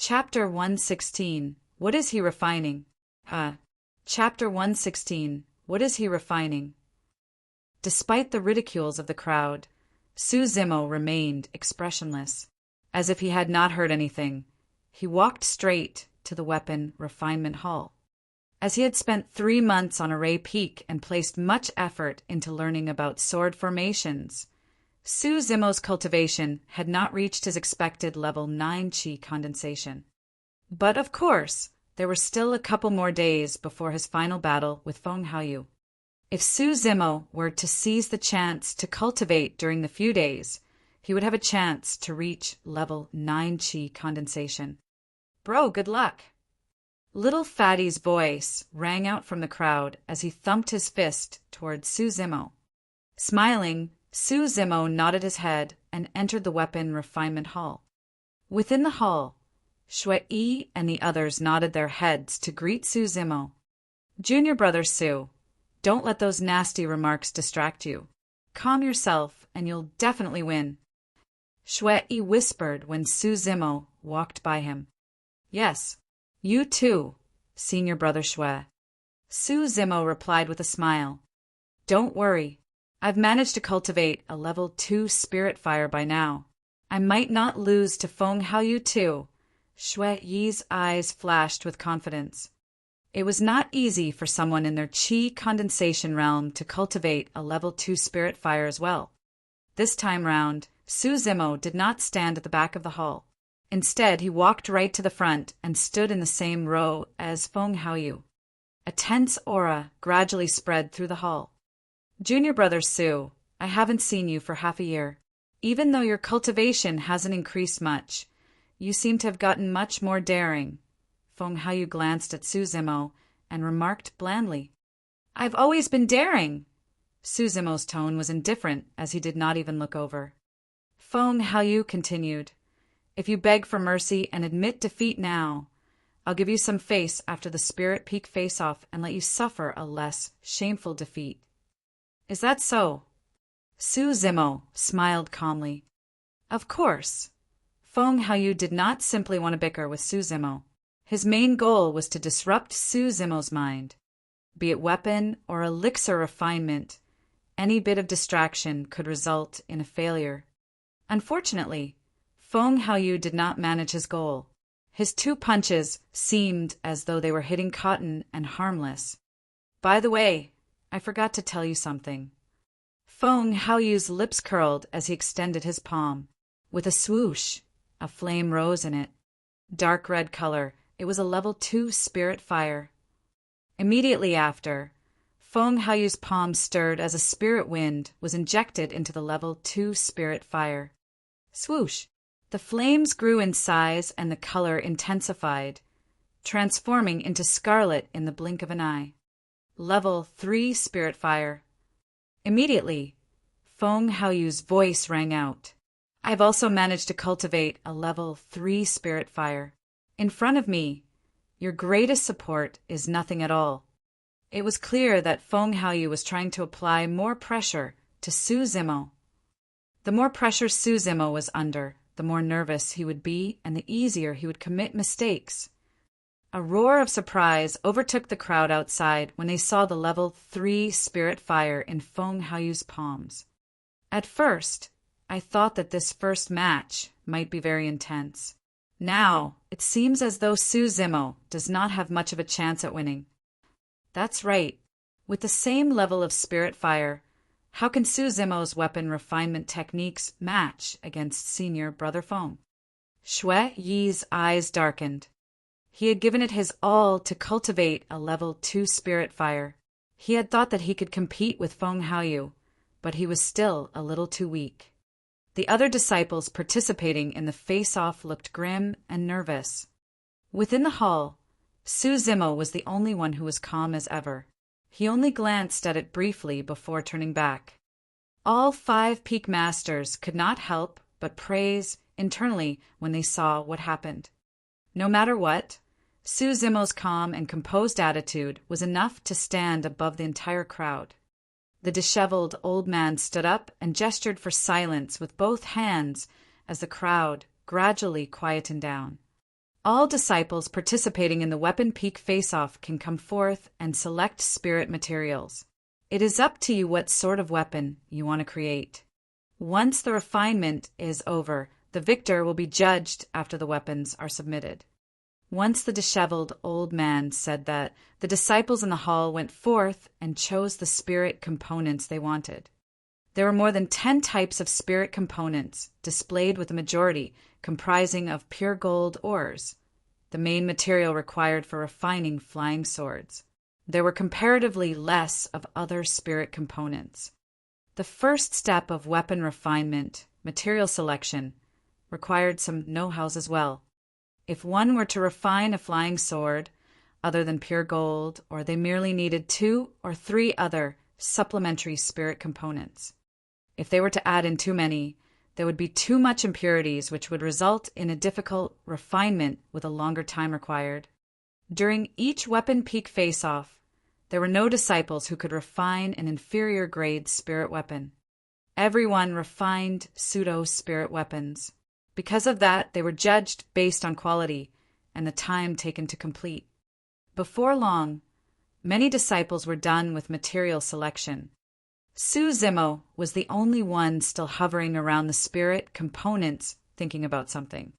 Chapter 116. What is he refining? Chapter 116. What is he refining? Despite the ridicules of the crowd, Su Zimo remained expressionless, as if he had not heard anything. He walked straight to the weapon refinement hall. As he had spent 3 months on Array Peak and placed much effort into learning about sword formations, Su Zimo's cultivation had not reached his expected level 9 Qi condensation. But of course, there were still a couple more days before his final battle with Feng Haoyu. If Su Zimo were to seize the chance to cultivate during the few days, he would have a chance to reach level 9 Qi condensation. Bro, good luck! Little Fatty's voice rang out from the crowd as he thumped his fist toward Su Zimo. Smiling, Su Zimo nodded his head and entered the weapon refinement hall. Within the hall, Shui and the others nodded their heads to greet Su Zimo. Junior brother Su, don't let those nasty remarks distract you. Calm yourself and you'll definitely win. Shui whispered when Su Zimo walked by him. Yes, you too, senior brother Shui. Su Zimo replied with a smile. Don't worry, I've managed to cultivate a level 2 spirit fire by now. I might not lose to Feng Haoyu too. Shui Yi's eyes flashed with confidence. It was not easy for someone in their Qi condensation realm to cultivate a level 2 spirit fire as well. This time round, Su Zimo did not stand at the back of the hall. Instead, he walked right to the front and stood in the same row as Feng Haoyu. A tense aura gradually spread through the hall. Junior brother Su, I haven't seen you for half a year. Even though your cultivation hasn't increased much, you seem to have gotten much more daring. Feng Haoyu glanced at Su Zimo and remarked blandly. I've always been daring. Su Zimo's tone was indifferent as he did not even look over. Feng Haoyu continued. If you beg for mercy and admit defeat now, I'll give you some face after the Spirit Peak face-off and let you suffer a less shameful defeat. Is that so? Su Zimo smiled calmly. Of course. Feng Haoyu did not simply want to bicker with Su Zimo. His main goal was to disrupt Su Zimo's mind. Be it weapon or elixir refinement, any bit of distraction could result in a failure. Unfortunately, Feng Haoyu did not manage his goal. His 2 punches seemed as though they were hitting cotton and harmless. By the way, I forgot to tell you something. Feng Haoyu's lips curled as he extended his palm. With a swoosh, a flame rose in it. Dark red color, it was a level 2 spirit fire. Immediately after, Feng Haoyu's palm stirred as a spirit wind was injected into the level 2 spirit fire. Swoosh! The flames grew in size and the color intensified, transforming into scarlet in the blink of an eye. Level 3 spirit fire. Immediately, Feng Haoyu's voice rang out. I've also managed to cultivate a level 3 spirit fire. In front of me, your greatest support is nothing at all. It was clear that Feng Haoyu was trying to apply more pressure to Su Zimo. The more pressure Su Zimo was under, the more nervous he would be and the easier he would commit mistakes. A roar of surprise overtook the crowd outside when they saw the level 3 spirit fire in Feng Haoyu's palms. At first, I thought that this first match might be very intense. Now, it seems as though Su Zimo does not have much of a chance at winning. That's right. With the same level of spirit fire, how can Su Zimo's weapon refinement techniques match against senior brother Feng? Shui Yi's eyes darkened. He had given it his all to cultivate a level 2 spirit fire. He had thought that he could compete with Feng Haoyu, but he was still a little too weak. The other disciples participating in the face-off looked grim and nervous. Within the hall, Su Zimo was the only one who was calm as ever. He only glanced at it briefly before turning back. All 5 peak masters could not help but praise internally when they saw what happened. No matter what, Su Zimo's calm and composed attitude was enough to stand above the entire crowd. The disheveled old man stood up and gestured for silence with both hands as the crowd gradually quietened down. All disciples participating in the Weapon Peak Face-Off can come forth and select spirit materials. It is up to you what sort of weapon you want to create. Once the refinement is over, the victor will be judged after the weapons are submitted. Once the disheveled old man said that, the disciples in the hall went forth and chose the spirit components they wanted. There were more than 10 types of spirit components, displayed with the majority comprising of pure gold ores, the main material required for refining flying swords. There were comparatively less of other spirit components. The first step of weapon refinement, material selection, required some know-hows as well. If one were to refine a flying sword other than pure gold, or they merely needed 2 or 3 other supplementary spirit components. If they were to add in too many, there would be too much impurities, which would result in a difficult refinement with a longer time required. During each Weapon Peak face-off, there were no disciples who could refine an inferior grade spirit weapon. Everyone refined pseudo-spirit weapons. Because of that, they were judged based on quality and the time taken to complete. Before long, many disciples were done with material selection. Su Zimo was the only one still hovering around the spirit components, thinking about something.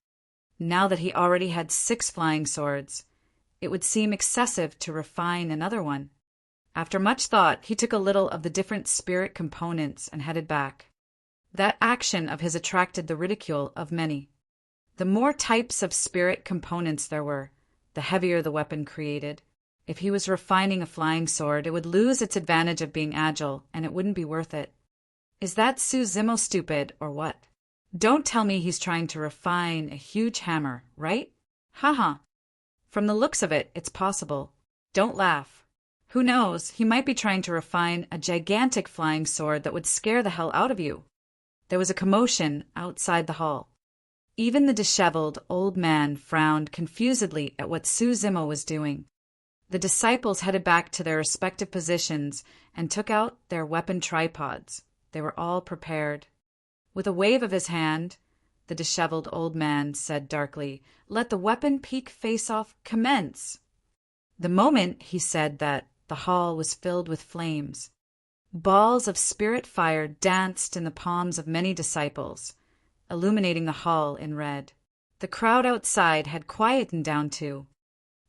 Now that he already had 6 flying swords, it would seem excessive to refine another one. After much thought, he took a little of the different spirit components and headed back. That action of his attracted the ridicule of many. The more types of spirit components there were, the heavier the weapon created. If he was refining a flying sword, it would lose its advantage of being agile, and it wouldn't be worth it. Is that Su Zimo stupid, or what? Don't tell me he's trying to refine a huge hammer, right? Haha. From the looks of it, it's possible. Don't laugh. Who knows, he might be trying to refine a gigantic flying sword that would scare the hell out of you. There was a commotion outside the hall. Even the disheveled old man frowned confusedly at what Su Zimo was doing. The disciples headed back to their respective positions and took out their weapon tripods. They were all prepared. With a wave of his hand, the disheveled old man said darkly, "Let the Weapon Peak face-off commence." The moment he said that, the hall was filled with flames. Balls of spirit fire danced in the palms of many disciples, illuminating the hall in red. The crowd outside had quietened down too.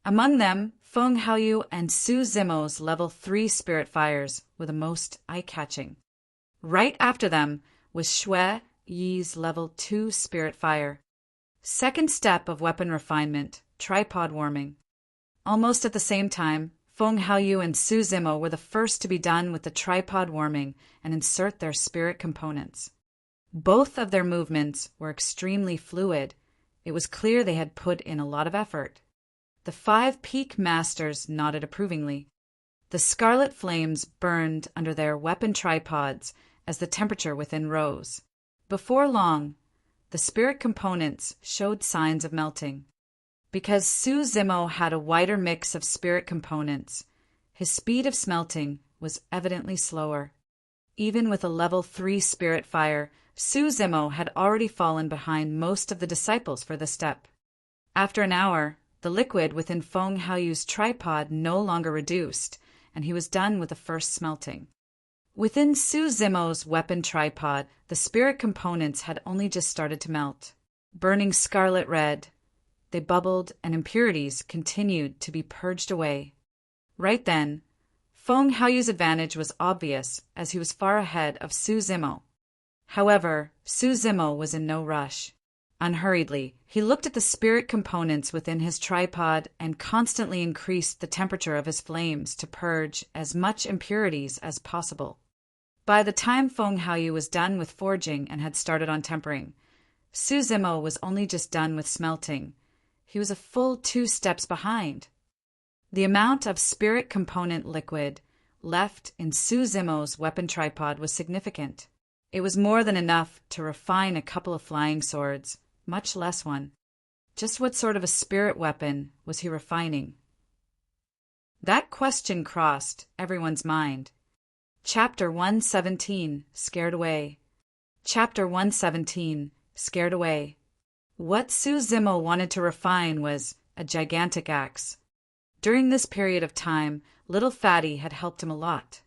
Among them, Feng Haoyu and Su Zimo's level 3 spirit fires were the most eye-catching. Right after them was Xue Yi's level 2 spirit fire. Second step of weapon refinement, tripod warming. Almost at the same time, Feng Haoyu and Su Zimo were the first to be done with the tripod warming and insert their spirit components. Both of their movements were extremely fluid. It was clear they had put in a lot of effort. The 5 peak masters nodded approvingly. The scarlet flames burned under their weapon tripods as the temperature within rose. Before long, the spirit components showed signs of melting. Because Su Zimo had a wider mix of spirit components, his speed of smelting was evidently slower. Even with a level 3 spirit fire, Su Zimo had already fallen behind most of the disciples for this step. After an hour, the liquid within Feng Haoyu's tripod no longer reduced, and he was done with the first smelting. Within Su Zimo's weapon tripod, the spirit components had only just started to melt. Burning scarlet red, they bubbled and impurities continued to be purged away. Right then, Feng Haoyu's advantage was obvious as he was far ahead of Su Zimo. However, Su Zimo was in no rush. Unhurriedly, he looked at the spirit components within his tripod and constantly increased the temperature of his flames to purge as much impurities as possible. By the time Feng Haoyu was done with forging and had started on tempering, Su Zimo was only just done with smelting. He was a full 2 steps behind. The amount of spirit component liquid left in Su Zimo's weapon tripod was significant. It was more than enough to refine a couple of flying swords, much less one. Just what sort of a spirit weapon was he refining? That question crossed everyone's mind. Chapter 117, Scared Away. Chapter 117, Scared Away. What Su Zimo wanted to refine was a gigantic axe. During this period of time, little Fatty had helped him a lot.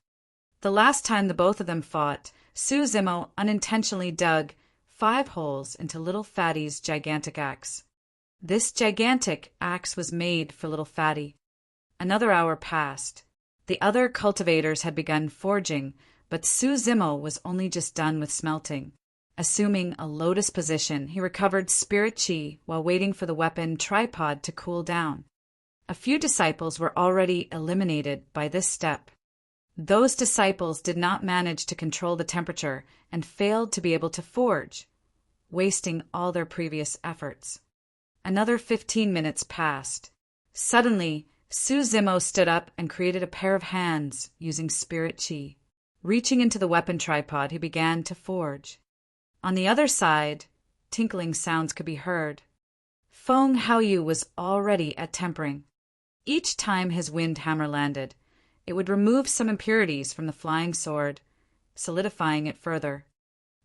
The last time the both of them fought, Su Zimo unintentionally dug 5 holes into little Fatty's gigantic axe. This gigantic axe was made for little Fatty. Another hour passed. The other cultivators had begun forging, but Su Zimo was only just done with smelting. Assuming a lotus position, he recovered spirit chi while waiting for the weapon tripod to cool down. A few disciples were already eliminated by this step. Those disciples did not manage to control the temperature and failed to be able to forge, wasting all their previous efforts. Another 15 minutes passed. Suddenly, Su Zimo stood up and created a pair of hands using spirit chi. Reaching into the weapon tripod, he began to forge. On the other side, tinkling sounds could be heard. Feng Haoyu was already at tempering. Each time his wind hammer landed, it would remove some impurities from the flying sword, solidifying it further.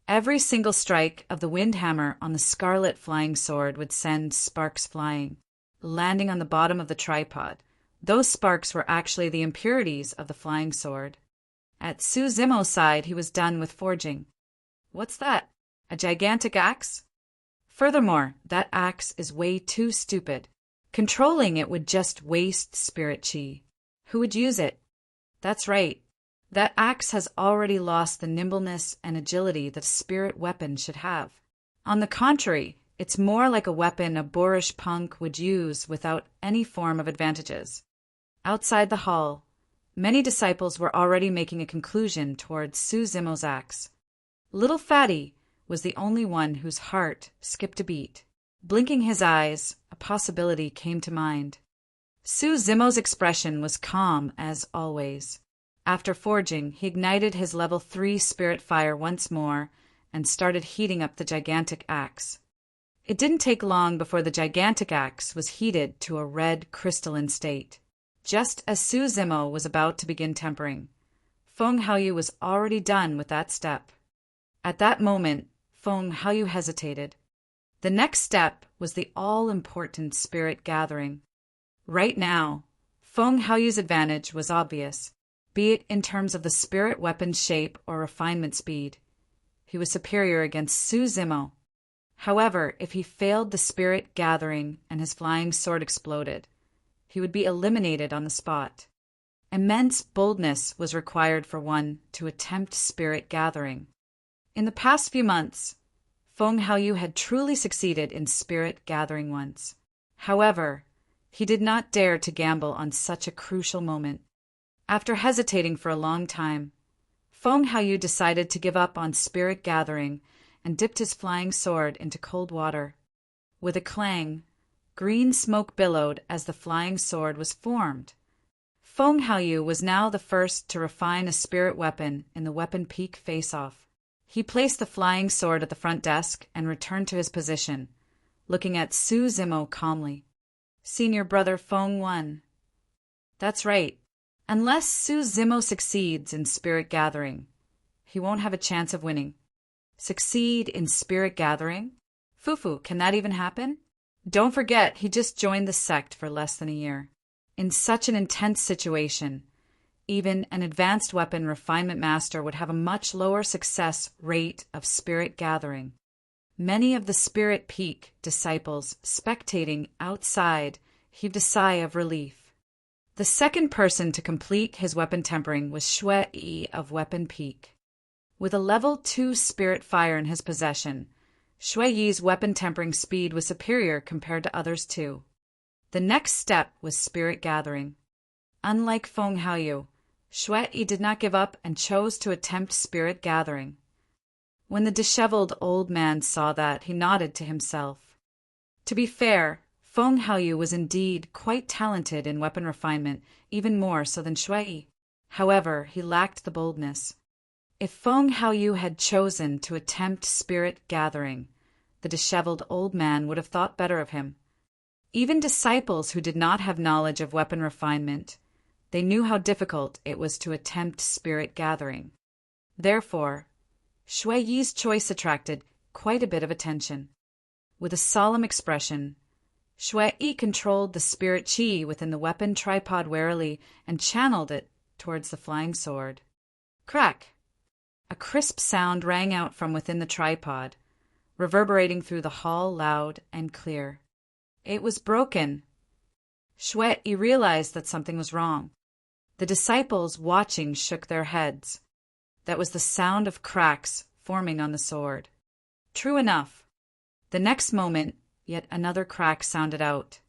Every single strike of the wind hammer on the scarlet flying sword would send sparks flying, landing on the bottom of the tripod. Those sparks were actually the impurities of the flying sword. At Su Zimo's side, he was done with forging. What's that? A gigantic axe? Furthermore, that axe is way too stupid. Controlling it would just waste spirit chi. Who would use it? That's right. That axe has already lost the nimbleness and agility that a spirit weapon should have. On the contrary, it's more like a weapon a boorish punk would use without any form of advantages. Outside the hall, many disciples were already making a conclusion towards Su Zimo's axe. Little Fatty was the only one whose heart skipped a beat. Blinking his eyes, a possibility came to mind. Su Zimo's expression was calm as always. After forging, he ignited his level 3 spirit fire once more and started heating up the gigantic axe. It didn't take long before the gigantic axe was heated to a red crystalline state. Just as Su Zimo was about to begin tempering, Feng Haoyu was already done with that step. At that moment, Feng Haoyu hesitated. The next step was the all-important spirit gathering. Right now, Feng Haoyu's advantage was obvious, be it in terms of the spirit weapon's shape or refinement speed. He was superior against Su Zimo. However, if he failed the spirit gathering and his flying sword exploded, he would be eliminated on the spot. Immense boldness was required for one to attempt spirit gathering. In the past few months, Feng Haoyu had truly succeeded in spirit gathering once. However, he did not dare to gamble on such a crucial moment. After hesitating for a long time, Feng Haoyu decided to give up on spirit gathering and dipped his flying sword into cold water. With a clang, green smoke billowed as the flying sword was formed. Feng Haoyu was now the first to refine a spirit weapon in the weapon peak face-off. He placed the flying sword at the front desk and returned to his position, looking at Su Zimo calmly. Senior brother Feng won. That's right. Unless Su Zimo succeeds in spirit gathering, he won't have a chance of winning. Succeed in spirit gathering? Fufu, can that even happen? Don't forget, he just joined the sect for less than a year. In such an intense situation, even an advanced weapon refinement master would have a much lower success rate of spirit gathering. Many of the spirit peak disciples spectating outside heaved a sigh of relief. The second person to complete his weapon tempering was Shui Yi of Weapon Peak. With a level 2 spirit fire in his possession, Shui Yi's weapon tempering speed was superior compared to others too. The next step was spirit gathering. Unlike Feng Haoyu, Shui Yi did not give up and chose to attempt spirit gathering. When the disheveled old man saw that, he nodded to himself. To be fair, Feng Haoyu was indeed quite talented in weapon refinement, even more so than Shui Yi. However, he lacked the boldness. If Feng Haoyu had chosen to attempt spirit gathering, the disheveled old man would have thought better of him. Even disciples who did not have knowledge of weapon refinement, they knew how difficult it was to attempt spirit gathering. Therefore, Shui Yi's choice attracted quite a bit of attention. With a solemn expression, Shui controlled the spirit qi within the weapon tripod warily and channeled it towards the flying sword. Crack! A crisp sound rang out from within the tripod, reverberating through the hall loud and clear. It was broken. Shui realized that something was wrong. The disciples watching shook their heads. That was the sound of cracks forming on the sword. True enough. The next moment, yet another crack sounded out.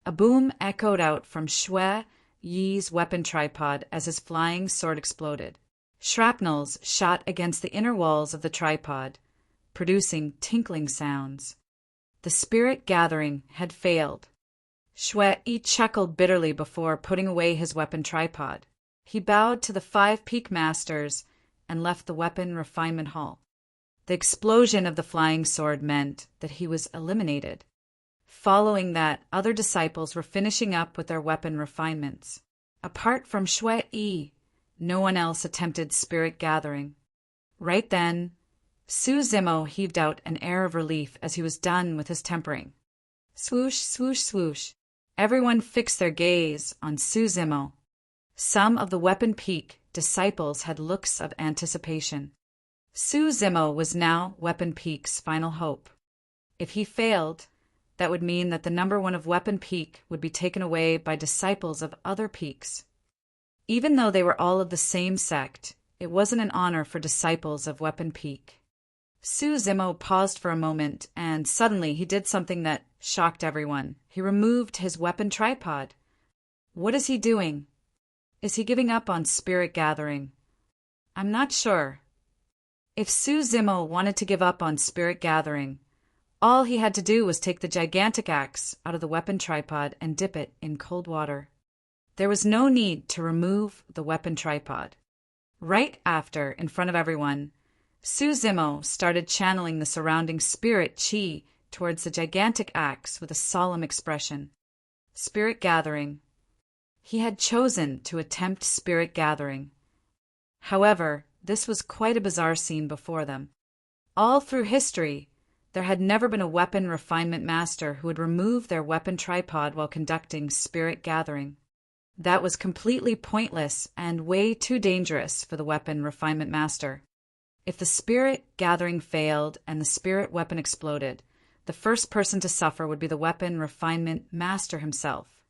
A boom echoed out from Shui Yi's weapon tripod as his flying sword exploded. Shrapnels shot against the inner walls of the tripod, producing tinkling sounds. The spirit gathering had failed. Shui chuckled bitterly before putting away his weapon tripod. He bowed to the 5 peak masters and left the weapon refinement hall. The explosion of the flying sword meant that he was eliminated. Following that, other disciples were finishing up with their weapon refinements. Apart from Shui, no one else attempted spirit gathering. Right then, Su Zimo heaved out an air of relief as he was done with his tempering. Swoosh, swoosh, swoosh. Everyone fixed their gaze on Su Zimo. Some of the weapon peak disciples had looks of anticipation. Su Zimo was now Weapon Peak's final hope. If he failed, that would mean that the number 1 of Weapon Peak would be taken away by disciples of other peaks. Even though they were all of the same sect, it wasn't an honor for disciples of Weapon Peak. Su Zimo paused for a moment, and suddenly he did something that shocked everyone. He removed his weapon tripod. What is he doing? Is he giving up on spirit gathering? I'm not sure. If Su Zimo wanted to give up on spirit gathering, all he had to do was take the gigantic axe out of the weapon tripod and dip it in cold water. There was no need to remove the weapon tripod. Right after, in front of everyone, Su Zimo started channeling the surrounding spirit qi towards the gigantic axe with a solemn expression. Spirit gathering. He had chosen to attempt spirit gathering. However, this was quite a bizarre scene before them. All through history, there had never been a weapon refinement master who would remove their weapon tripod while conducting spirit gathering. That was completely pointless and way too dangerous for the weapon refinement master. If the spirit gathering failed and the spirit weapon exploded, the first person to suffer would be the weapon refinement master himself.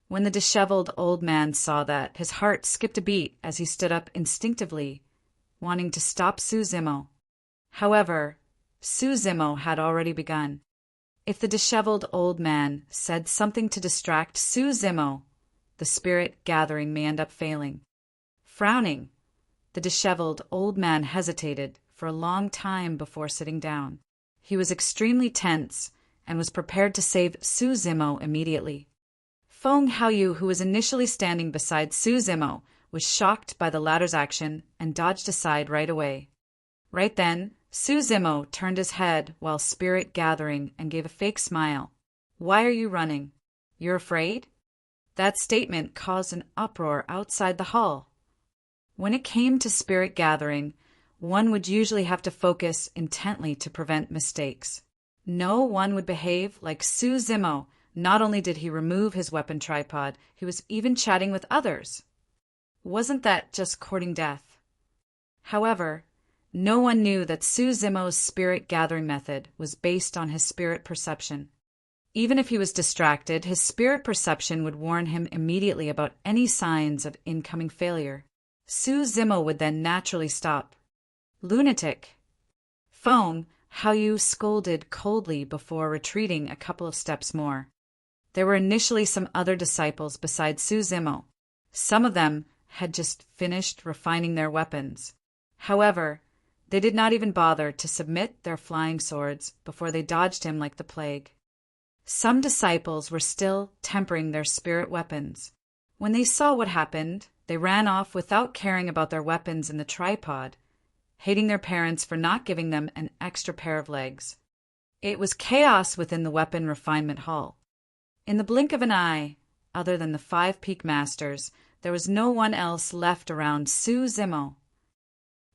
When the disheveled old man saw that, his heart skipped a beat as he stood up instinctively, wanting to stop Su Zimo. However, Su Zimo had already begun. If the disheveled old man said something to distract Su Zimo, the spirit gathering may end up failing. Frowning, the disheveled old man hesitated for a long time before sitting down. He was extremely tense and was prepared to save Su Zimo immediately. Feng Haoyu, who was initially standing beside Su Zimo, was shocked by the latter's action and dodged aside right away. Right then, Su Zimo turned his head while spirit gathering and gave a fake smile. Why are you running? You're afraid? That statement caused an uproar outside the hall. When it came to spirit gathering, one would usually have to focus intently to prevent mistakes. No one would behave like Su Zimo. Not only did he remove his weapon tripod, he was even chatting with others. Wasn't that just courting death? However, no one knew that Su Zimo's spirit gathering method was based on his spirit perception. Even if he was distracted, his spirit perception would warn him immediately about any signs of incoming failure. Su Zimo would then naturally stop. Lunatic. Feng Haoyu scolded coldly before retreating a couple of steps more. There were initially some other disciples besides Su Zimo. Some of them had just finished refining their weapons. However, they did not even bother to submit their flying swords before they dodged him like the plague. Some disciples were still tempering their spirit weapons. When they saw what happened, they ran off without caring about their weapons in the tripod, hating their parents for not giving them an extra pair of legs. It was chaos within the weapon refinement hall. In the blink of an eye, other than the 5 peak masters, there was no one else left around Su Zimo.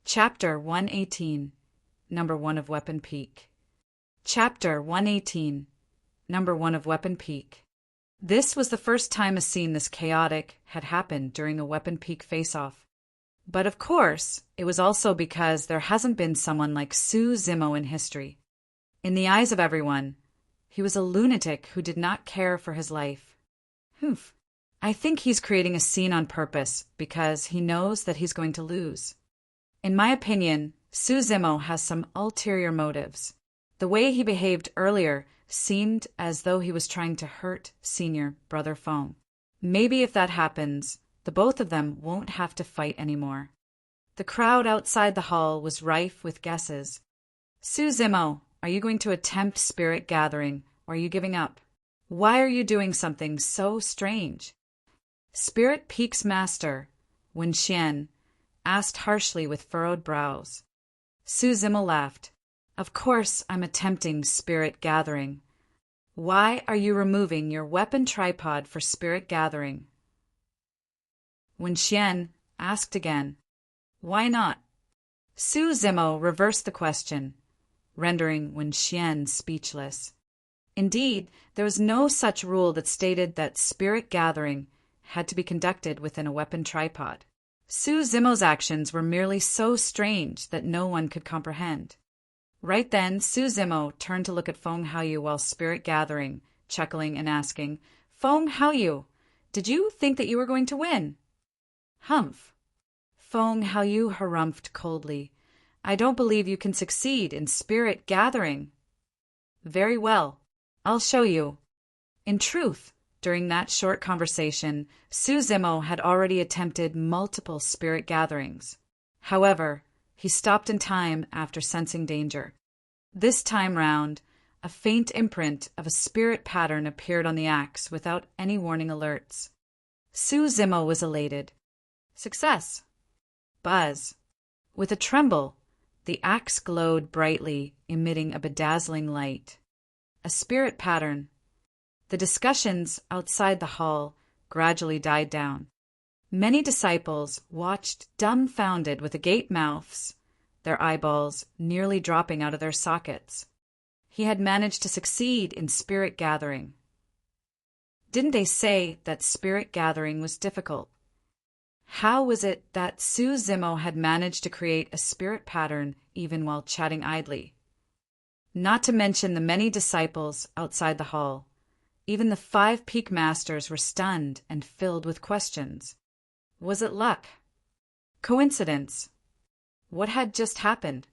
Chapter 118, Number 1 of Weapon Peak. Chapter 118, Number 1 of Weapon Peak. This was the first time a scene this chaotic had happened during a Weapon Peak face-off. But of course, it was also because there hasn't been someone like Su Zimo in history. In the eyes of everyone, he was a lunatic who did not care for his life. Humph. I think he's creating a scene on purpose because he knows that he's going to lose. In my opinion, Su Zimo has some ulterior motives. The way he behaved earlier seemed as though he was trying to hurt senior brother Feng. Maybe if that happens, the both of them won't have to fight anymore. The crowd outside the hall was rife with guesses. Su Zimo, are you going to attempt spirit gathering, or are you giving up? Why are you doing something so strange? Spirit Peak's master, Wen Xian, asked harshly with furrowed brows. Su Zimo laughed. Of course I'm attempting spirit gathering. Why are you removing your weapon tripod for spirit gathering? Wen Xian asked again. Why not? Su Zimo reversed the question, rendering Wen Xian speechless. Indeed, there was no such rule that stated that spirit gathering had to be conducted within a weapon tripod. Su Zimo's actions were merely so strange that no one could comprehend. Right then, Su Zimo turned to look at Feng Haoyu while spirit gathering, chuckling and asking, Feng Haoyu, did you think that you were going to win? Humph. Feng Haoyu harumphed coldly. I don't believe you can succeed in spirit gathering. Very well. I'll show you. In truth, during that short conversation, Su Zimo had already attempted multiple spirit gatherings. However, he stopped in time after sensing danger. This time round, a faint imprint of a spirit pattern appeared on the axe without any warning alerts. Su Zimo was elated. Success! Buzz! With a tremble, the axe glowed brightly, emitting a bedazzling light. A spirit pattern. The discussions outside the hall gradually died down. Many disciples watched dumbfounded with agape mouths, their eyeballs nearly dropping out of their sockets. He had managed to succeed in spirit gathering. Didn't they say that spirit gathering was difficult? How was it that Su Zimo had managed to create a spirit pattern even while chatting idly? Not to mention the many disciples outside the hall. Even the 5 peak masters were stunned and filled with questions. Was it luck? Coincidence? What had just happened?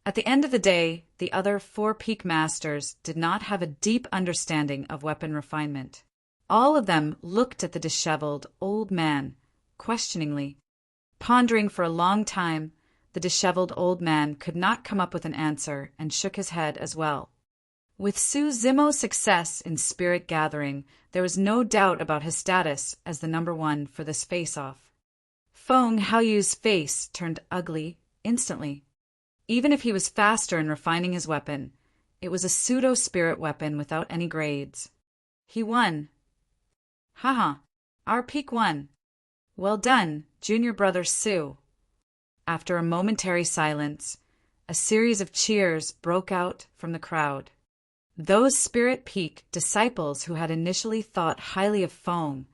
At the end of the day, the other 4 peak masters did not have a deep understanding of weapon refinement. All of them looked at the disheveled old man, questioningly. Pondering for a long time, the disheveled old man could not come up with an answer and shook his head as well. With Su Zimo's success in spirit gathering, there was no doubt about his status as the number 1 for this face-off. Feng Haoyu's face turned ugly instantly. Even if he was faster in refining his weapon, it was a pseudo-spirit weapon without any grades. He won. Haha, our peak won. Well done, junior brother Su. After a momentary silence, a series of cheers broke out from the crowd. Those Spirit Peak disciples who had initially thought highly of Feng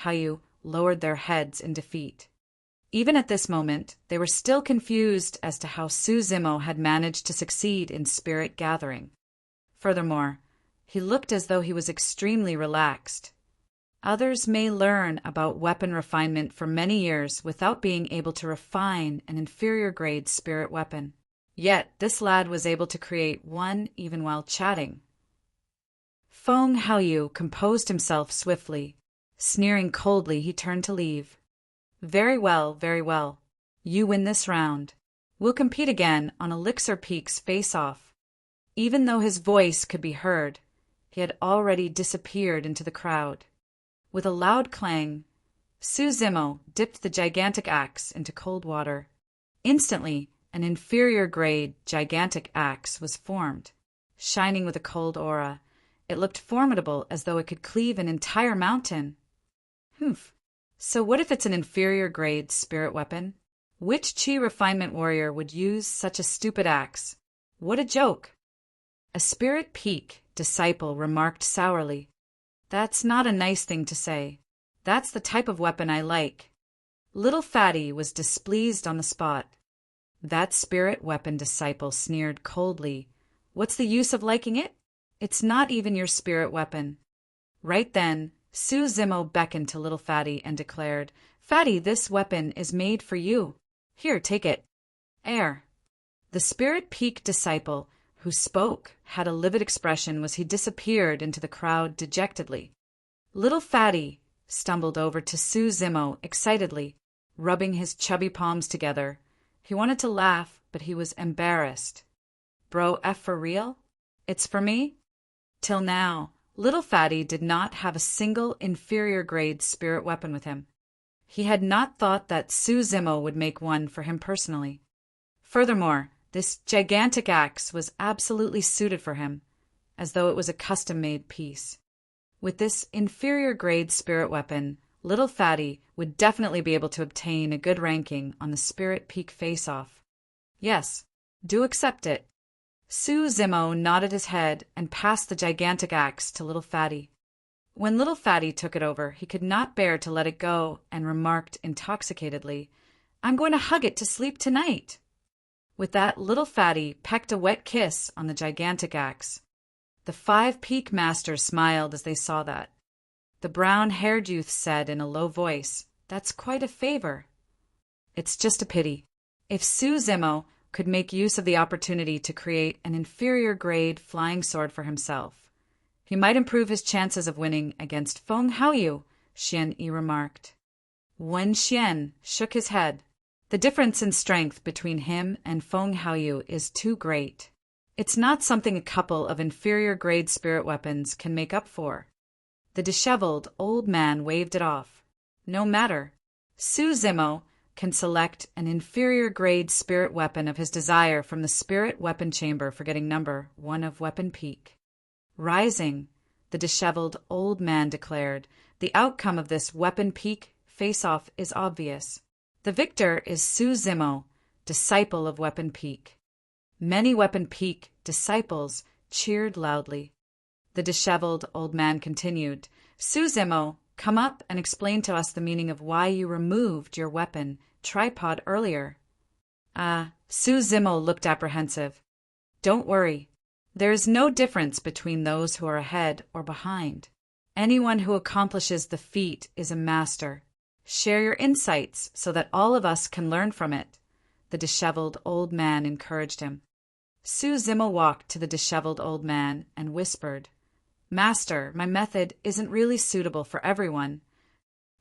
Haoyu lowered their heads in defeat. Even at this moment, they were still confused as to how Su Zimo had managed to succeed in spirit gathering. Furthermore, he looked as though he was extremely relaxed. Others may learn about weapon refinement for many years without being able to refine an inferior-grade spirit weapon. Yet this lad was able to create one even while chatting. Feng Haoyu composed himself swiftly. Sneering coldly, he turned to leave. Very well, very well. You win this round. We'll compete again on Elixir Peak's face-off. Even though his voice could be heard, he had already disappeared into the crowd. With a loud clang, Su Zimo dipped the gigantic axe into cold water. Instantly, an inferior-grade gigantic axe was formed. Shining with a cold aura, it looked formidable as though it could cleave an entire mountain. Humph. So what if it's an inferior-grade spirit weapon? Which chi refinement warrior would use such a stupid axe? What a joke! A Spirit Peak disciple remarked sourly. That's not a nice thing to say. That's the type of weapon I like. Little Fatty was displeased on the spot. That spirit weapon disciple sneered coldly. What's the use of liking it? It's not even your spirit weapon. Right then, Sue Zimmo beckoned to Little Fatty and declared, Fatty, this weapon is made for you. Here, take it. Air. The Spirit Peak disciple, who spoke, had a livid expression as he disappeared into the crowd dejectedly. Little Fatty stumbled over to Sue Zimmo excitedly, rubbing his chubby palms together. He wanted to laugh, but he was embarrassed. Bro, F for real? It's for me? Till now, Little Fatty did not have a single inferior-grade spirit weapon with him. He had not thought that Sue Zimmo would make one for him personally. Furthermore, this gigantic axe was absolutely suited for him, as though it was a custom-made piece. With this inferior-grade spirit weapon, Little Fatty would definitely be able to obtain a good ranking on the Spirit Peak face-off. Yes, do accept it. Sue Zimmo nodded his head and passed the gigantic axe to Little Fatty. When Little Fatty took it over, he could not bear to let it go and remarked intoxicatedly, I'm going to hug it to sleep tonight. With that, Little Fatty pecked a wet kiss on the gigantic axe. The 5 Peak Masters smiled as they saw that. The brown-haired youth said in a low voice, That's quite a favor. It's just a pity. If Sue Zimmo could make use of the opportunity to create an inferior-grade flying sword for himself, he might improve his chances of winning against Feng Haoyu, Xian Yi remarked. Wen Xian shook his head. The difference in strength between him and Feng Haoyu is too great. It's not something a couple of inferior-grade spirit weapons can make up for. The disheveled old man waved it off. No matter. Sue Zimmo can select an inferior-grade spirit weapon of his desire from the spirit weapon chamber for getting number 1 of Weapon Peak. Rising, the disheveled old man declared, the outcome of this Weapon Peak face-off is obvious. The victor is Sue Zimmo, disciple of Weapon Peak. Many Weapon Peak disciples cheered loudly. The disheveled old man continued, Sue Zimmo, come up and explain to us the meaning of why you removed your weapon tripod earlier. Sue Zimmo looked apprehensive. Don't worry. There is no difference between those who are ahead or behind. Anyone who accomplishes the feat is a master. Share your insights so that all of us can learn from it, the disheveled old man encouraged him. Sue Zimmo walked to the disheveled old man and whispered, Master, my method isn't really suitable for everyone.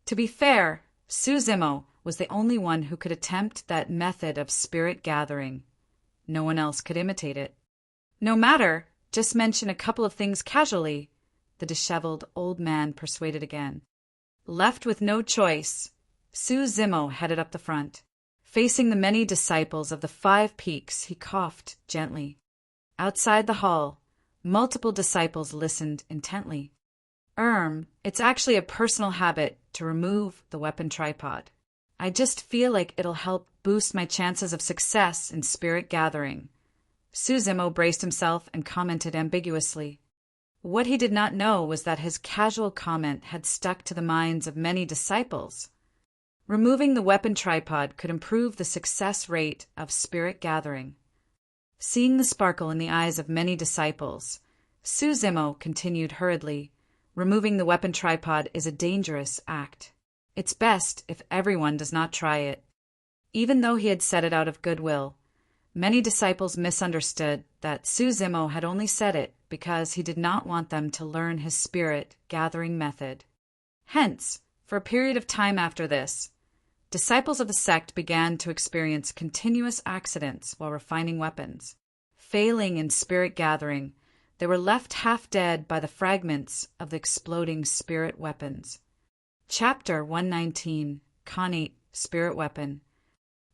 To be fair, Sue Zimmo was the only one who could attempt that method of spirit gathering. No one else could imitate it. No matter, just mention a couple of things casually, the disheveled old man persuaded again. Left with no choice, Sue Zimmo headed up the front. Facing the many disciples of the 5 Peaks, he coughed gently. Outside the hall, multiple disciples listened intently. It's actually a personal habit to remove the weapon tripod. I just feel like it'll help boost my chances of success in spirit gathering. Sue Zimmo braced himself and commented ambiguously. What he did not know was that his casual comment had stuck to the minds of many disciples. Removing the weapon tripod could improve the success rate of spirit gathering. Seeing the sparkle in the eyes of many disciples, Sue Zimmo continued hurriedly, Removing the weapon tripod is a dangerous act. It's best if everyone does not try it. Even though he had said it out of goodwill, many disciples misunderstood that Sue Zimmo had only said it because he did not want them to learn his spirit-gathering method. Hence, for a period of time after this, disciples of the sect began to experience continuous accidents while refining weapons. Failing in spirit gathering, they were left half dead by the fragments of the exploding spirit weapons. Chapter 119, Connate Spirit Weapon.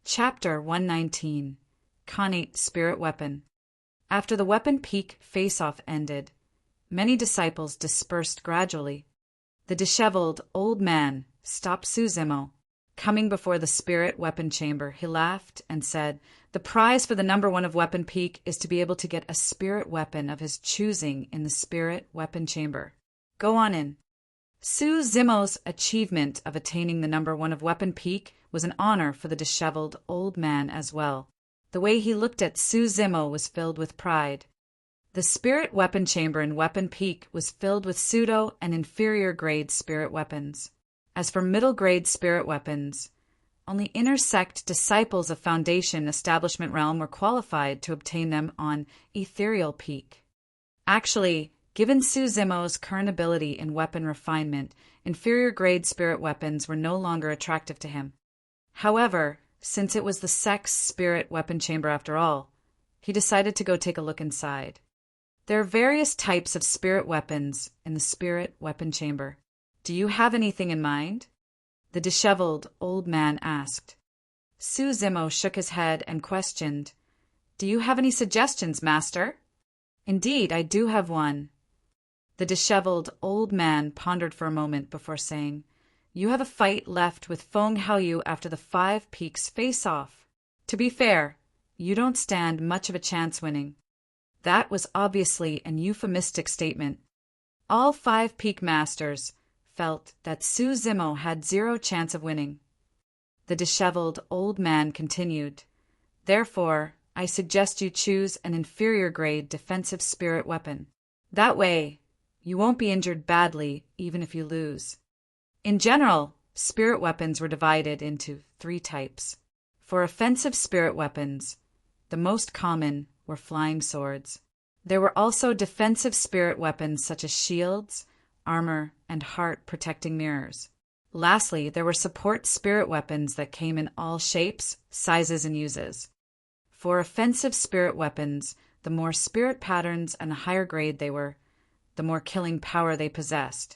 Chapter 119, Connate Spirit Weapon. After the Weapon Peak face-off ended, many disciples dispersed gradually. The disheveled old man stopped Sue Zimmo. Coming before the spirit weapon chamber, he laughed and said, "The prize for the number one of Weapon Peak is to be able to get a spirit weapon of his choosing in the spirit weapon chamber. Go on in." Su Zimo's achievement of attaining the number one of Weapon Peak was an honor for the disheveled old man as well. The way he looked at Su Zimo was filled with pride. The spirit weapon chamber in Weapon Peak was filled with pseudo and inferior grade spirit weapons. As for middle grade spirit weapons, only inner sect disciples of Foundation Establishment Realm were qualified to obtain them on Ethereal Peak. Actually, given Su Zimo's current ability in weapon refinement, inferior grade spirit weapons were no longer attractive to him. However, since it was the sect's spirit weapon chamber after all, he decided to go take a look inside. There are various types of spirit weapons in the spirit weapon chamber. Do you have anything in mind? The disheveled old man asked. Su Zimo shook his head and questioned, "Do you have any suggestions, master?" "Indeed, I do have one." The disheveled old man pondered for a moment before saying, "You have a fight left with Feng Haoyu after the 5 Peaks face-off. To be fair, you don't stand much of a chance winning." That was obviously an euphemistic statement. All 5 Peak masters felt that Su Zimo had 0 chance of winning. The disheveled old man continued, "Therefore, I suggest you choose an inferior grade defensive spirit weapon. That way, you won't be injured badly even if you lose." In general, spirit weapons were divided into 3 types. For offensive spirit weapons, the most common were flying swords. There were also defensive spirit weapons such as shields, armor, and heart-protecting mirrors. Lastly, there were support spirit weapons that came in all shapes, sizes, and uses. For offensive spirit weapons, the more spirit patterns and the higher grade they were, the more killing power they possessed.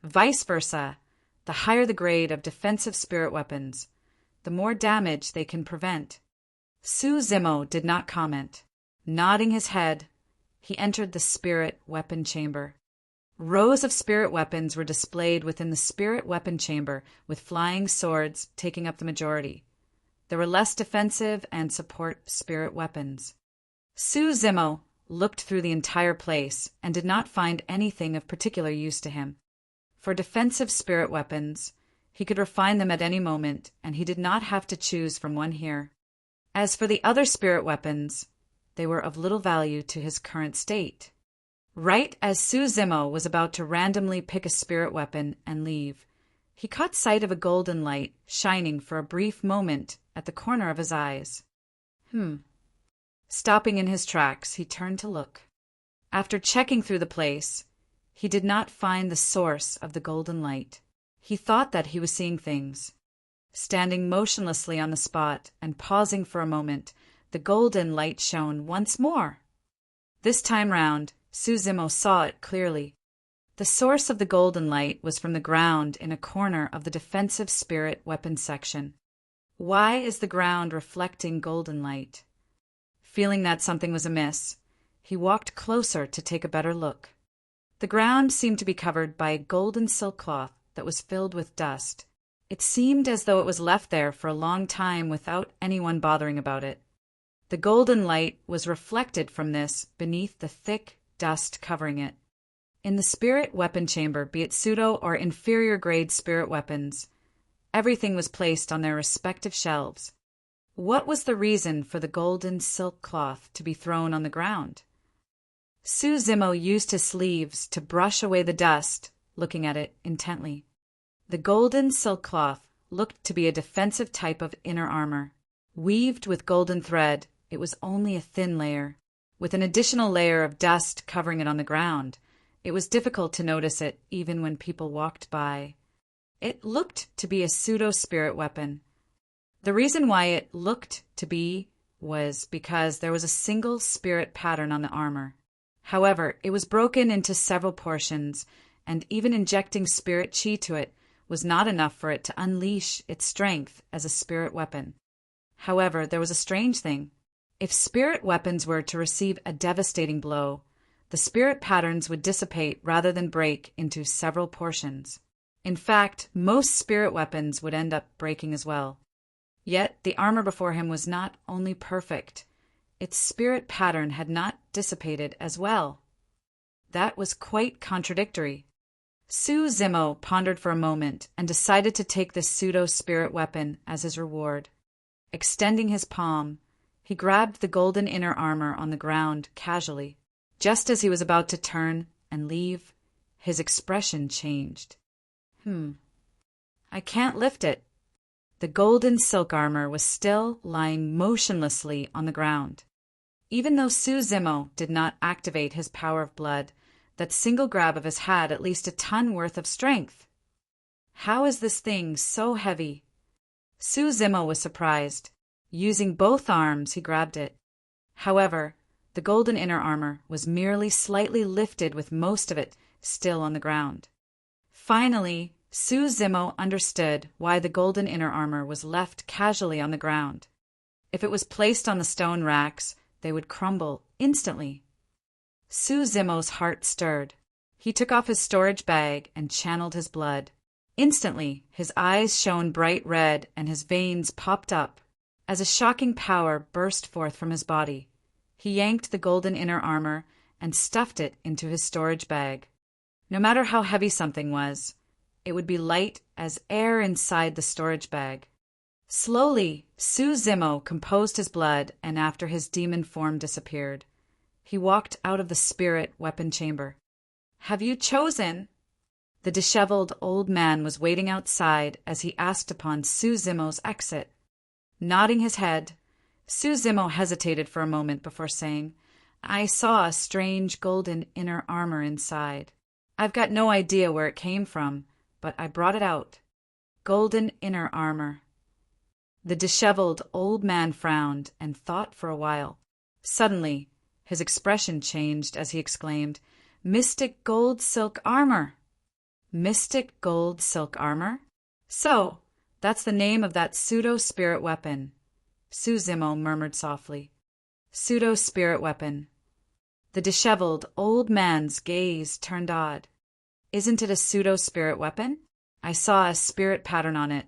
Vice versa, the higher the grade of defensive spirit weapons, the more damage they can prevent. Su Zimo did not comment. Nodding his head, he entered the spirit weapon chamber. Rows of spirit weapons were displayed within the spirit weapon chamber, with flying swords taking up the majority. There were less defensive and support spirit weapons. Su Zimo looked through the entire place and did not find anything of particular use to him. For defensive spirit weapons, he could refine them at any moment, and he did not have to choose from one here. As for the other spirit weapons, they were of little value to his current state. Right as Su Zimo was about to randomly pick a spirit weapon and leave, he caught sight of a golden light shining for a brief moment at the corner of his eyes. Stopping in his tracks, he turned to look. After checking through the place, he did not find the source of the golden light. He thought that he was seeing things. Standing motionlessly on the spot and pausing for a moment, the golden light shone once more. This time round, Su Zimo saw it clearly. The source of the golden light was from the ground in a corner of the defensive spirit weapons section. Why is the ground reflecting golden light? Feeling that something was amiss, he walked closer to take a better look. The ground seemed to be covered by a golden silk cloth that was filled with dust. It seemed as though it was left there for a long time without anyone bothering about it. The golden light was reflected from this beneath the thick dust covering it. In the spirit weapon chamber, be it pseudo or inferior grade spirit weapons, everything was placed on their respective shelves. What was the reason for the golden silk cloth to be thrown on the ground? Su Zimo used his sleeves to brush away the dust, looking at it intently. The golden silk cloth looked to be a defensive type of inner armor. Weaved with golden thread, it was only a thin layer. With an additional layer of dust covering it on the ground, it was difficult to notice it even when people walked by. It looked to be a pseudo-spirit weapon. The reason why it looked to be was because there was a single spirit pattern on the armor. However, it was broken into several portions, and even injecting spirit chi to it was not enough for it to unleash its strength as a spirit weapon. However, there was a strange thing. If spirit weapons were to receive a devastating blow, the spirit patterns would dissipate rather than break into several portions. In fact, most spirit weapons would end up breaking as well. Yet the armor before him was not only perfect, its spirit pattern had not dissipated as well. That was quite contradictory. Su Zimo pondered for a moment and decided to take this pseudo-spirit weapon as his reward. Extending his palm, he grabbed the golden inner armor on the ground casually. Just as he was about to turn and leave, his expression changed. I can't lift it. The golden silk armor was still lying motionlessly on the ground. Even though Su Zimo did not activate his power of blood, that single grab of his had at least a ton worth of strength. How is this thing so heavy? Su Zimo was surprised. Using both arms, he grabbed it. However, the golden inner armor was merely slightly lifted with most of it still on the ground. Finally, Su Zimo understood why the golden inner armor was left casually on the ground. If it was placed on the stone racks, they would crumble instantly. Su Zimo's heart stirred. He took off his storage bag and channeled his blood. Instantly, his eyes shone bright red and his veins popped up. As a shocking power burst forth from his body, he yanked the golden inner armor and stuffed it into his storage bag. No matter how heavy something was, it would be light as air inside the storage bag. Slowly, Su Zimo composed his blood, and after his demon form disappeared, he walked out of the spirit weapon chamber. "Have you chosen?" The disheveled old man was waiting outside as he asked upon Su Zimo's exit. Nodding his head, Su Zimo hesitated for a moment before saying, "I saw a strange golden inner armor inside. I've got no idea where it came from, but I brought it out. Golden inner armor." The disheveled old man frowned and thought for a while. Suddenly, his expression changed as he exclaimed, "Mystic gold silk armor!" Mystic gold silk armor? So, that's the name of that pseudo-spirit weapon, Su Zimo murmured softly. Pseudo-spirit weapon. The disheveled old man's gaze turned odd. "Isn't it a pseudo-spirit weapon? I saw a spirit pattern on it,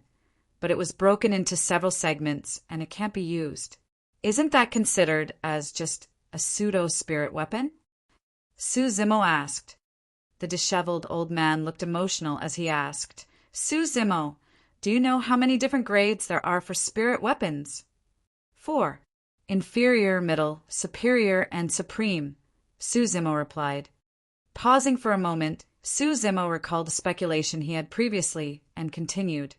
but it was broken into several segments and it can't be used. Isn't that considered as just a pseudo-spirit weapon?" Su Zimo asked. The disheveled old man looked emotional as he asked, "Su Zimo, do you know how many different grades there are for spirit weapons?" 4. Inferior, middle, superior, and supreme, Su Zimo replied. Pausing for a moment, Su Zimo recalled a speculation he had previously and continued.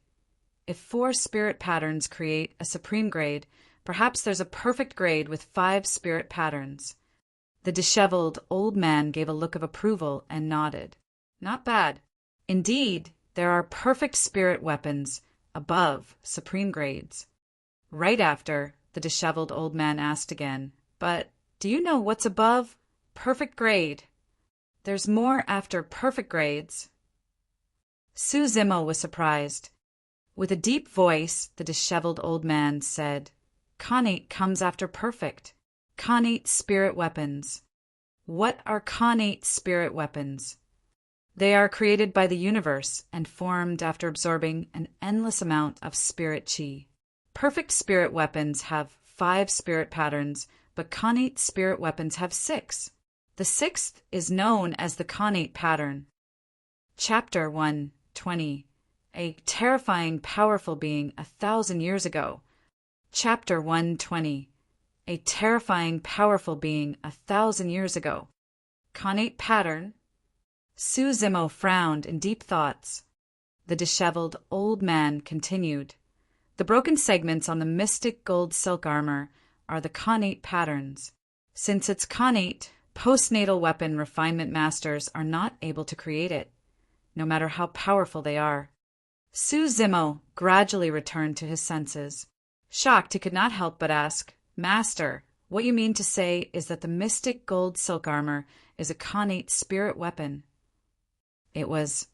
If 4 spirit patterns create a supreme grade, perhaps there's a perfect grade with 5 spirit patterns. The disheveled old man gave a look of approval and nodded. Not bad. Indeed, there are perfect spirit weapons above supreme grades. Right after, the disheveled old man asked again, "But do you know what's above perfect grade?" "There's more after perfect grades." Su Zimo was surprised. With a deep voice, the disheveled old man said, "Connate comes after perfect. Connate spirit weapons." What are connate spirit weapons? They are created by the universe and formed after absorbing an endless amount of spirit chi. Perfect spirit weapons have 5 spirit patterns, but connate spirit weapons have 6. The 6th is known as the connate pattern. Chapter 120. A terrifying, powerful being 1,000 years ago. Chapter 120. A terrifying, powerful being 1,000 years ago. Connate pattern. Su Zimo frowned in deep thoughts. The disheveled old man continued. The broken segments on the mystic gold silk armor are the connate patterns. Since it's connate, postnatal weapon refinement masters are not able to create it, no matter how powerful they are. Su Zimo gradually returned to his senses. Shocked, he could not help but ask, "Master, what you mean to say is that the mystic gold silk armor is a connate spirit weapon?" It was.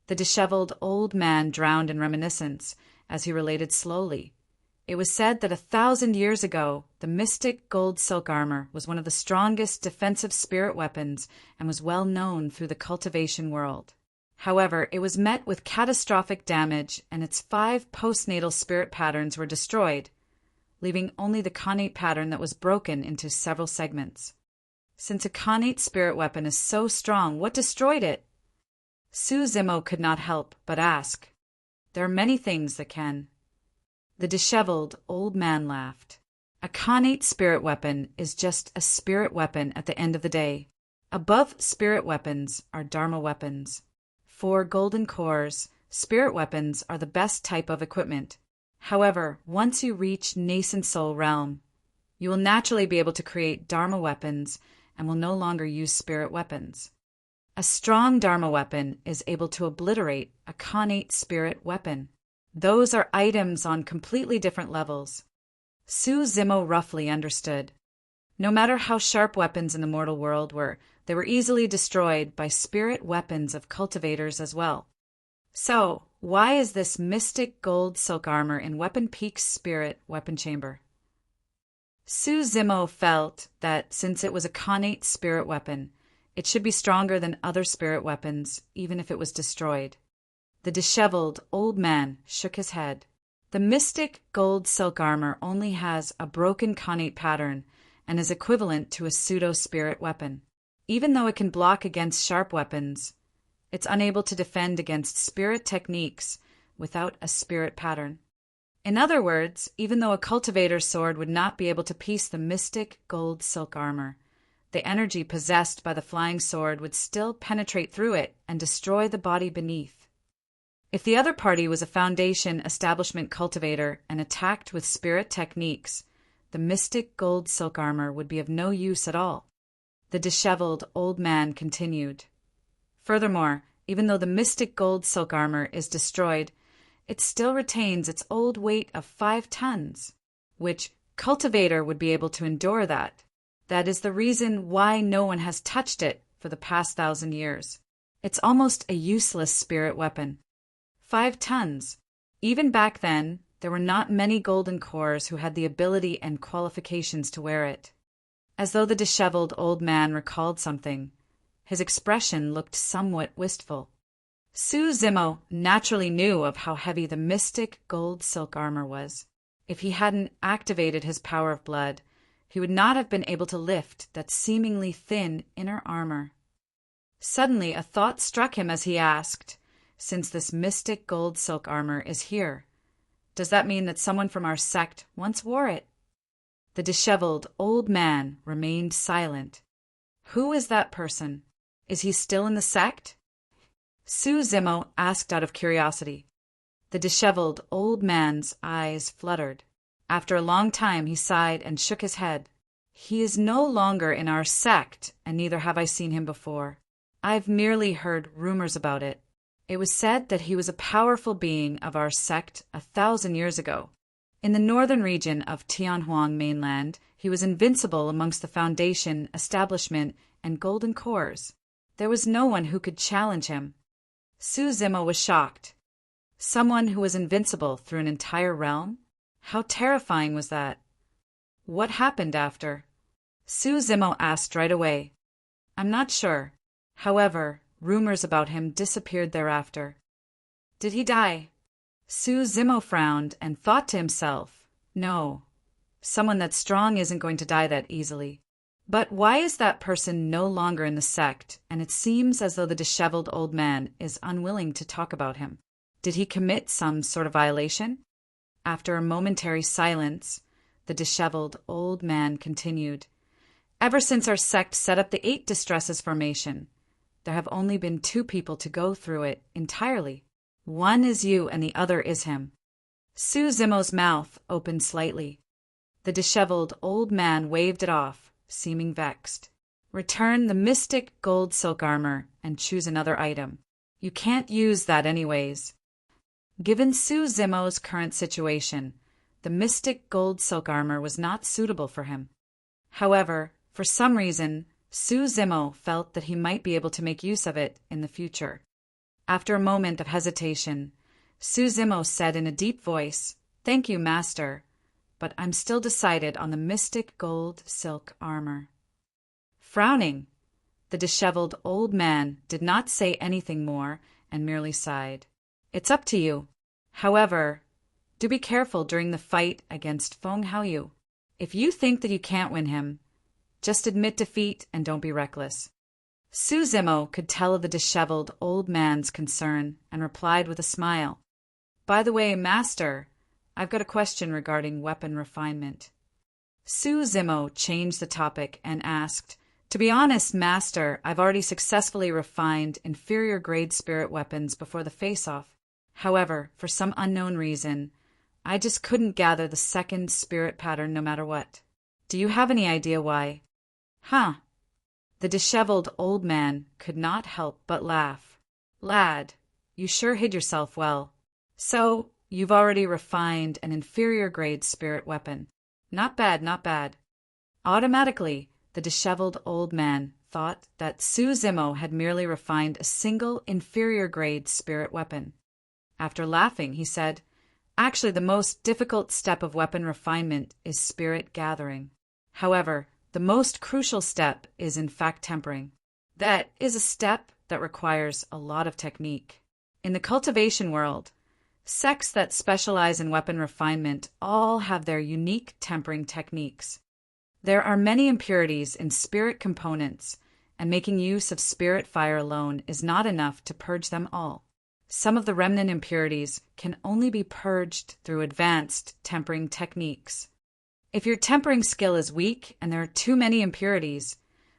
The disheveled old man drowned in reminiscence as he related slowly. It was said that 1,000 years ago, the mystic gold silk armor was one of the strongest defensive spirit weapons and was well known through the cultivation world. However, it was met with catastrophic damage, and its 5 postnatal spirit patterns were destroyed, leaving only the connate pattern that was broken into several segments. Since a connate spirit weapon is so strong, what destroyed it? Su Zimo could not help but ask. There are many things that can. The disheveled old man laughed. A connate spirit weapon is just a spirit weapon at the end of the day. Above spirit weapons are dharma weapons. For golden cores, spirit weapons are the best type of equipment. However, once you reach nascent soul realm, you will naturally be able to create dharma weapons and will no longer use spirit weapons. A strong dharma weapon is able to obliterate a connate spirit weapon. Those are items on completely different levels. Su Zimo roughly understood. No matter how sharp weapons in the mortal world were, they were easily destroyed by spirit weapons of cultivators as well. So, why is this mystic gold silk armor in Weapon Peak's spirit weapon chamber? Su Zimo felt that since it was a connate spirit weapon, it should be stronger than other spirit weapons, even if it was destroyed. The disheveled old man shook his head. The mystic gold silk armor only has a broken connate pattern and is equivalent to a pseudo-spirit weapon. Even though it can block against sharp weapons, it's unable to defend against spirit techniques without a spirit pattern. In other words, even though a cultivator's sword would not be able to piece the mystic gold silk armor, the energy possessed by the flying sword would still penetrate through it and destroy the body beneath. If the other party was a foundation establishment cultivator and attacked with spirit techniques, the mystic gold silk armor would be of no use at all. The disheveled old man continued. Furthermore, even though the mystic gold silk armor is destroyed, it still retains its old weight of 5 tons, which cultivator would be able to endure that. That is the reason why no one has touched it for the past 1,000 years. It's almost a useless spirit weapon. 5 tons. Even back then, there were not many golden cores who had the ability and qualifications to wear it. As though the disheveled old man recalled something, his expression looked somewhat wistful. Su Zimo naturally knew of how heavy the mystic gold silk armor was. If he hadn't activated his power of blood, he would not have been able to lift that seemingly thin inner armor. Suddenly, a thought struck him as he asked, "Since this mystic gold silk armor is here, does that mean that someone from our sect once wore it?" The disheveled old man remained silent. Who is that person? Is he still in the sect? Su Zimo asked out of curiosity. The disheveled old man's eyes fluttered. After a long time he sighed and shook his head. He is no longer in our sect, and neither have I seen him before. I've merely heard rumors about it. It was said that he was a powerful being of our sect 1,000 years ago. In the northern region of Tianhuang mainland, he was invincible amongst the Foundation, Establishment, and Golden Cores. There was no one who could challenge him. Su Zimo was shocked. Someone who was invincible through an entire realm? How terrifying was that? What happened after? Su Zimo asked right away. I'm not sure. However, rumors about him disappeared thereafter. Did he die? Su Zimo frowned and thought to himself, no, someone that strong isn't going to die that easily. But why is that person no longer in the sect, and it seems as though the disheveled old man is unwilling to talk about him? Did he commit some sort of violation? After a momentary silence, the disheveled old man continued. Ever since our sect set up the 8 Distresses formation, there have only been 2 people to go through it entirely. One is you and the other is him. Su Zimo's mouth opened slightly. The disheveled old man waved it off, seeming vexed. Return the mystic gold silk armor and choose another item. You can't use that anyways. Given Su Zimo's current situation, the mystic gold silk armor was not suitable for him. However, for some reason, Su Zimo felt that he might be able to make use of it in the future. After a moment of hesitation, Su Zimo said in a deep voice, "Thank you, Master, but I'm still decided on the mystic gold silk armor." Frowning, the disheveled old man did not say anything more and merely sighed. It's up to you. However, do be careful during the fight against Feng Haoyu. If you think that you can't win him, just admit defeat and don't be reckless. Su Zimo could tell the disheveled old man's concern and replied with a smile. By the way, Master, I've got a question regarding weapon refinement. Su Zimo changed the topic and asked, To be honest, Master, I've already successfully refined inferior-grade spirit weapons before the face-off. However, for some unknown reason, I just couldn't gather the second spirit pattern no matter what. Do you have any idea why? Huh. The disheveled old man could not help but laugh. Lad, you sure hid yourself well. So, you've already refined an inferior-grade spirit weapon. Not bad, not bad. Automatically, the disheveled old man thought that Su Zimo had merely refined a single inferior-grade spirit weapon. After laughing, he said, Actually, the most difficult step of weapon refinement is spirit gathering. However, the most crucial step is in fact tempering. That is a step that requires a lot of technique. In the cultivation world, sects that specialize in weapon refinement all have their unique tempering techniques. There are many impurities in spirit components, and making use of spirit fire alone is not enough to purge them all. Some of the remnant impurities can only be purged through advanced tempering techniques. If your tempering skill is weak and there are too many impurities,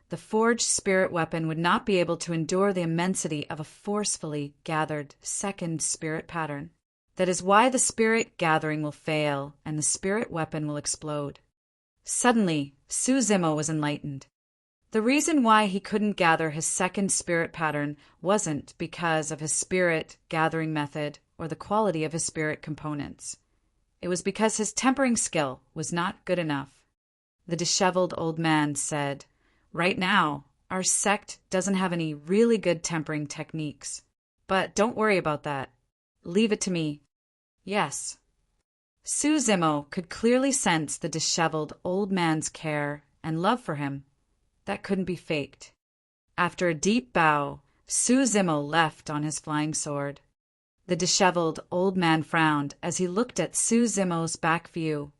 the forged spirit weapon would not be able to endure the immensity of a forcefully gathered second spirit pattern. That is why the spirit gathering will fail and the spirit weapon will explode. Suddenly, Su Zimo was enlightened. The reason why he couldn't gather his second spirit pattern wasn't because of his spirit gathering method or the quality of his spirit components. It was because his tempering skill was not good enough. The disheveled old man said, Right now, our sect doesn't have any really good tempering techniques. But don't worry about that. Leave it to me. Yes. Su Zimo could clearly sense the disheveled old man's care and love for him. That couldn't be faked. After a deep bow, Su Zimo left on his flying sword. The disheveled old man frowned as he looked at Su Zimo's back view.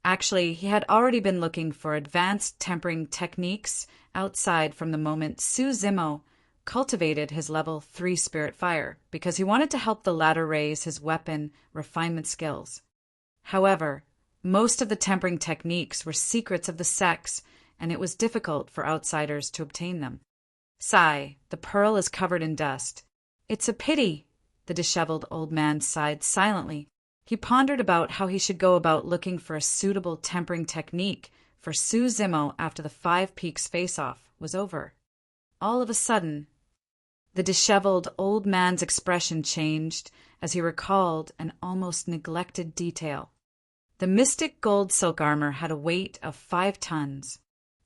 Actually, he had already been looking for advanced tempering techniques outside from the moment Su Zimo cultivated his level 3 spirit fire, because he wanted to help the latter raise his weapon refinement skills. However, most of the tempering techniques were secrets of the sects, and it was difficult for outsiders to obtain them. Sigh, the pearl is covered in dust. It's a pity, the disheveled old man sighed silently. He pondered about how he should go about looking for a suitable tempering technique for Su Zimo after the 5 Peaks face-off was over. All of a sudden, the disheveled old man's expression changed as he recalled an almost neglected detail. The mystic gold silk armor had a weight of 5 tons.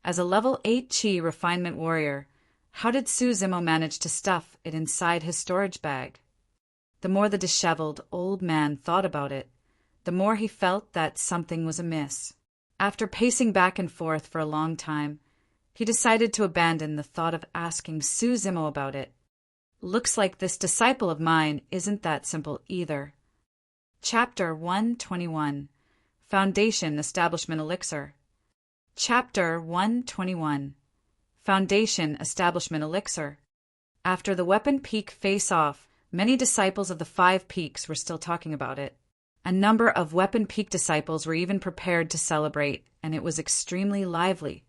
As a level 8 Chi refinement warrior, how did Su Zimo manage to stuff it inside his storage bag? The more the disheveled old man thought about it, the more he felt that something was amiss. After pacing back and forth for a long time, he decided to abandon the thought of asking Su Zimo about it. Looks like this disciple of mine isn't that simple either. Chapter 121. Foundation Establishment Elixir. Chapter 121. Foundation Establishment Elixir. After the Weapon Peak face-off, many disciples of the 5 Peaks were still talking about it. A number of Weapon Peak disciples were even prepared to celebrate, and it was extremely lively.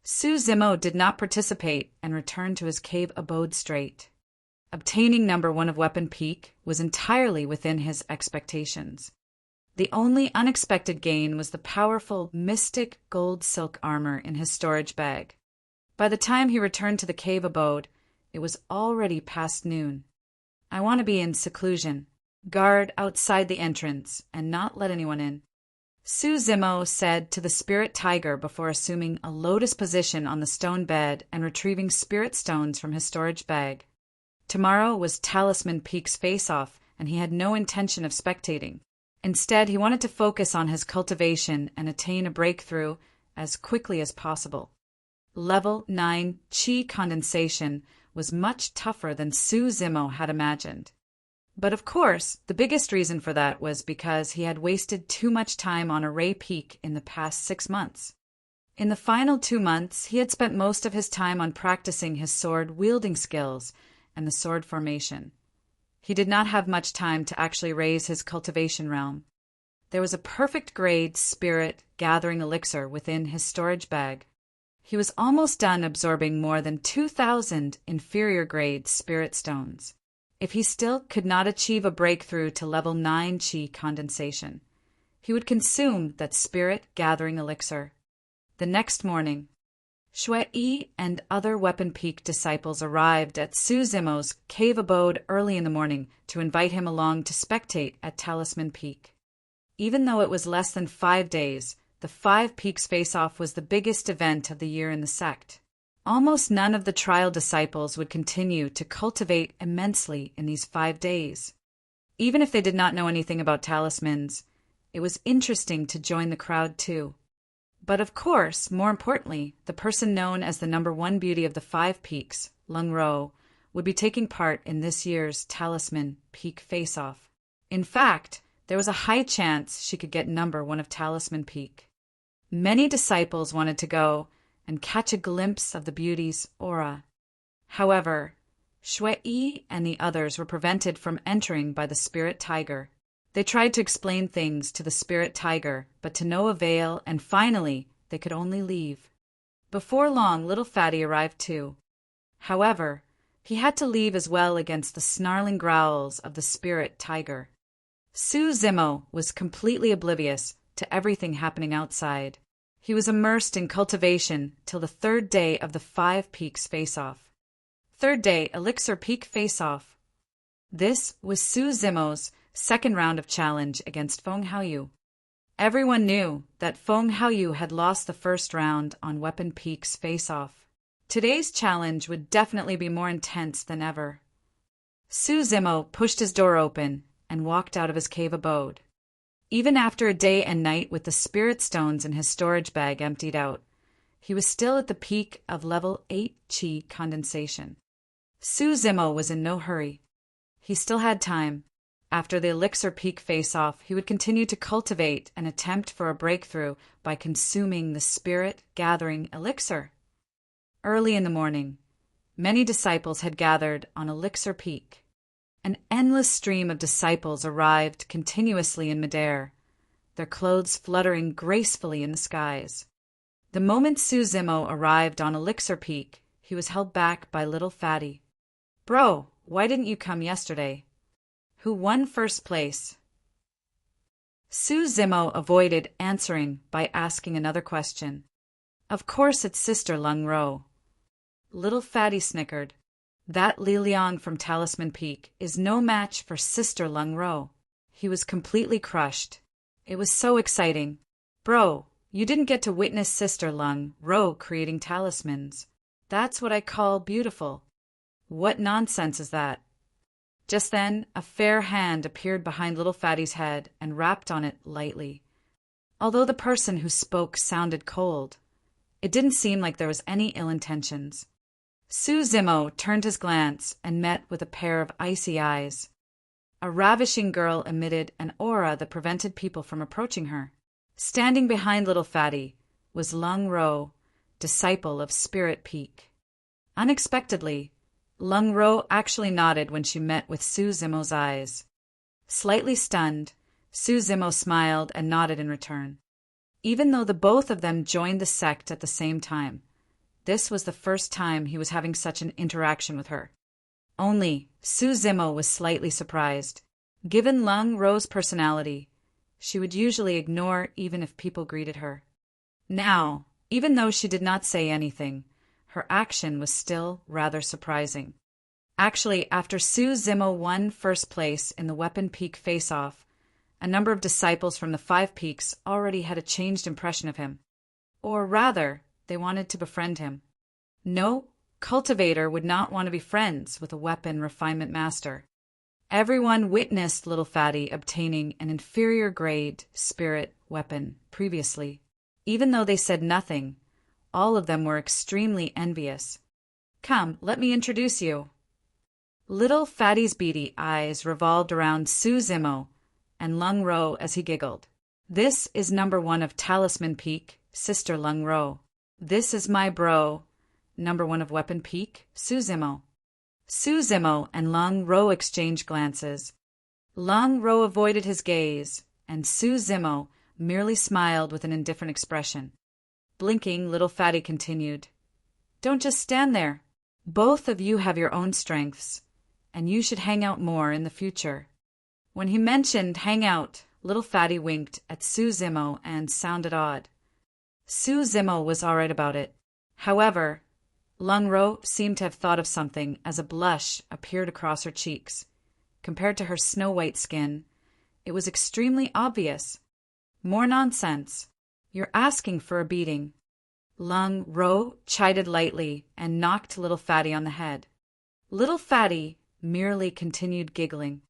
Su Zimo did not participate and returned to his cave abode straight. Obtaining number 1 of Weapon Peak was entirely within his expectations. The only unexpected gain was the powerful mystic gold silk armor in his storage bag. By the time he returned to the cave abode, it was already past noon. I want to be in seclusion, guard outside the entrance, and not let anyone in, Su Zimo said to the spirit tiger before assuming a lotus position on the stone bed and retrieving spirit stones from his storage bag. Tomorrow was Talisman Peak's face-off, and he had no intention of spectating. Instead, he wanted to focus on his cultivation and attain a breakthrough as quickly as possible. Level 9 Qi condensation was much tougher than Su Zimo had imagined. But of course, the biggest reason for that was because he had wasted too much time on Array Peak in the past 6 months. In the final 2 months, he had spent most of his time on practicing his sword-wielding skills and the sword formation. He did not have much time to actually raise his cultivation realm. There was a perfect grade spirit gathering elixir within his storage bag. He was almost done absorbing more than 2,000 inferior grade spirit stones. If he still could not achieve a breakthrough to level 9 Qi condensation, he would consume that spirit gathering elixir. The next morning, Shui and other Weapon Peak disciples arrived at Su Zimo's cave abode early in the morning to invite him along to spectate at Talisman Peak. Even though it was less than 5 days, the 5 Peaks face-off was the biggest event of the year in the sect. Almost none of the trial disciples would continue to cultivate immensely in these 5 days. Even if they did not know anything about talismans, it was interesting to join the crowd too. But of course, more importantly, the person known as the #1 beauty of the 5 Peaks, Lung Ro, would be taking part in this year's Talisman Peak face-off. In fact, there was a high chance she could get #1 of Talisman Peak. Many disciples wanted to go and catch a glimpse of the beauty's aura. However, Shui and the others were prevented from entering by the spirit tiger. They tried to explain things to the spirit tiger, but to no avail, and finally they could only leave. Before long, little Fatty arrived too. However, he had to leave as well against the snarling growls of the spirit tiger. Su Zimo was completely oblivious to everything happening outside. He was immersed in cultivation till the 3rd day of the 5 Peaks face-off. 3rd day Elixir Peak face-off. This was Su Zimo's 2nd round of challenge against Feng Haoyu. Everyone knew that Feng Haoyu had lost the 1st round on Weapon Peak's face-off. Today's challenge would definitely be more intense than ever. Su Zimo pushed his door open and walked out of his cave abode. Even after a day and night with the spirit stones in his storage bag emptied out, he was still at the peak of level 8 Qi condensation. Su Zimo was in no hurry. He still had time. After the Elixir Peak face-off, he would continue to cultivate and attempt for a breakthrough by consuming the spirit-gathering elixir. Early in the morning, many disciples had gathered on Elixir Peak. An endless stream of disciples arrived continuously in midair, their clothes fluttering gracefully in the skies. The moment Su Zimo arrived on Elixir Peak, he was held back by little Fatty. "Bro, why didn't you come yesterday? Who won 1st place?" Su Zimo avoided answering by asking another question. "Of course it's Sister Lung Ro." Little Fatty snickered. That Li Liang from Talisman Peak is no match for Sister Lung Ro. He was completely crushed. It was so exciting. "Bro, you didn't get to witness Sister Lung Ro creating talismans. That's what I call beautiful." "What nonsense is that?" Just then, a fair hand appeared behind little Fatty's head and rapped on it lightly. Although the person who spoke sounded cold, it didn't seem like there was any ill intentions. Su Zimo turned his glance and met with a pair of icy eyes. A ravishing girl emitted an aura that prevented people from approaching her. Standing behind little Fatty was Lung Ro, disciple of Spirit Peak. Unexpectedly, Lung Ro actually nodded when she met with Su Zimo's eyes. Slightly stunned, Su Zimo smiled and nodded in return. Even though the both of them joined the sect at the same time, this was the first time he was having such an interaction with her. Only, Su Zimo was slightly surprised. Given Lung Ro's personality, she would usually ignore even if people greeted her. Now, even though she did not say anything, her action was still rather surprising. Actually, after Su Zimo won 1st place in the Weapon Peak face-off, a number of disciples from the 5 Peaks already had a changed impression of him. Or rather, they wanted to befriend him. No cultivator would not want to be friends with a weapon refinement master. Everyone witnessed little Fatty obtaining an inferior grade spirit weapon previously. Even though they said nothing, all of them were extremely envious. Come, let me introduce you. Little Fatty's beady eyes revolved around Su Zimo and Lung Ro as he giggled. This is number 1 of Talisman Peak, Sister Lung Ro. This is my bro, number 1 of Weapon Peak, Su Zimo. Su Zimo and Lung Ro exchanged glances. Lung Ro avoided his gaze, and Su Zimo merely smiled with an indifferent expression. Blinking, Little Fatty continued, "Don't just stand there. Both of you have your own strengths, and you should hang out more in the future." When he mentioned hang out, Little Fatty winked at Su Zimo and sounded odd. Su Zimo was all right about it. However, Lung Ro seemed to have thought of something as a blush appeared across her cheeks. Compared to her snow-white skin, it was extremely obvious. More nonsense. You're asking for a beating. Lung Ro chided lightly and knocked Little Fatty on the head. Little Fatty merely continued giggling.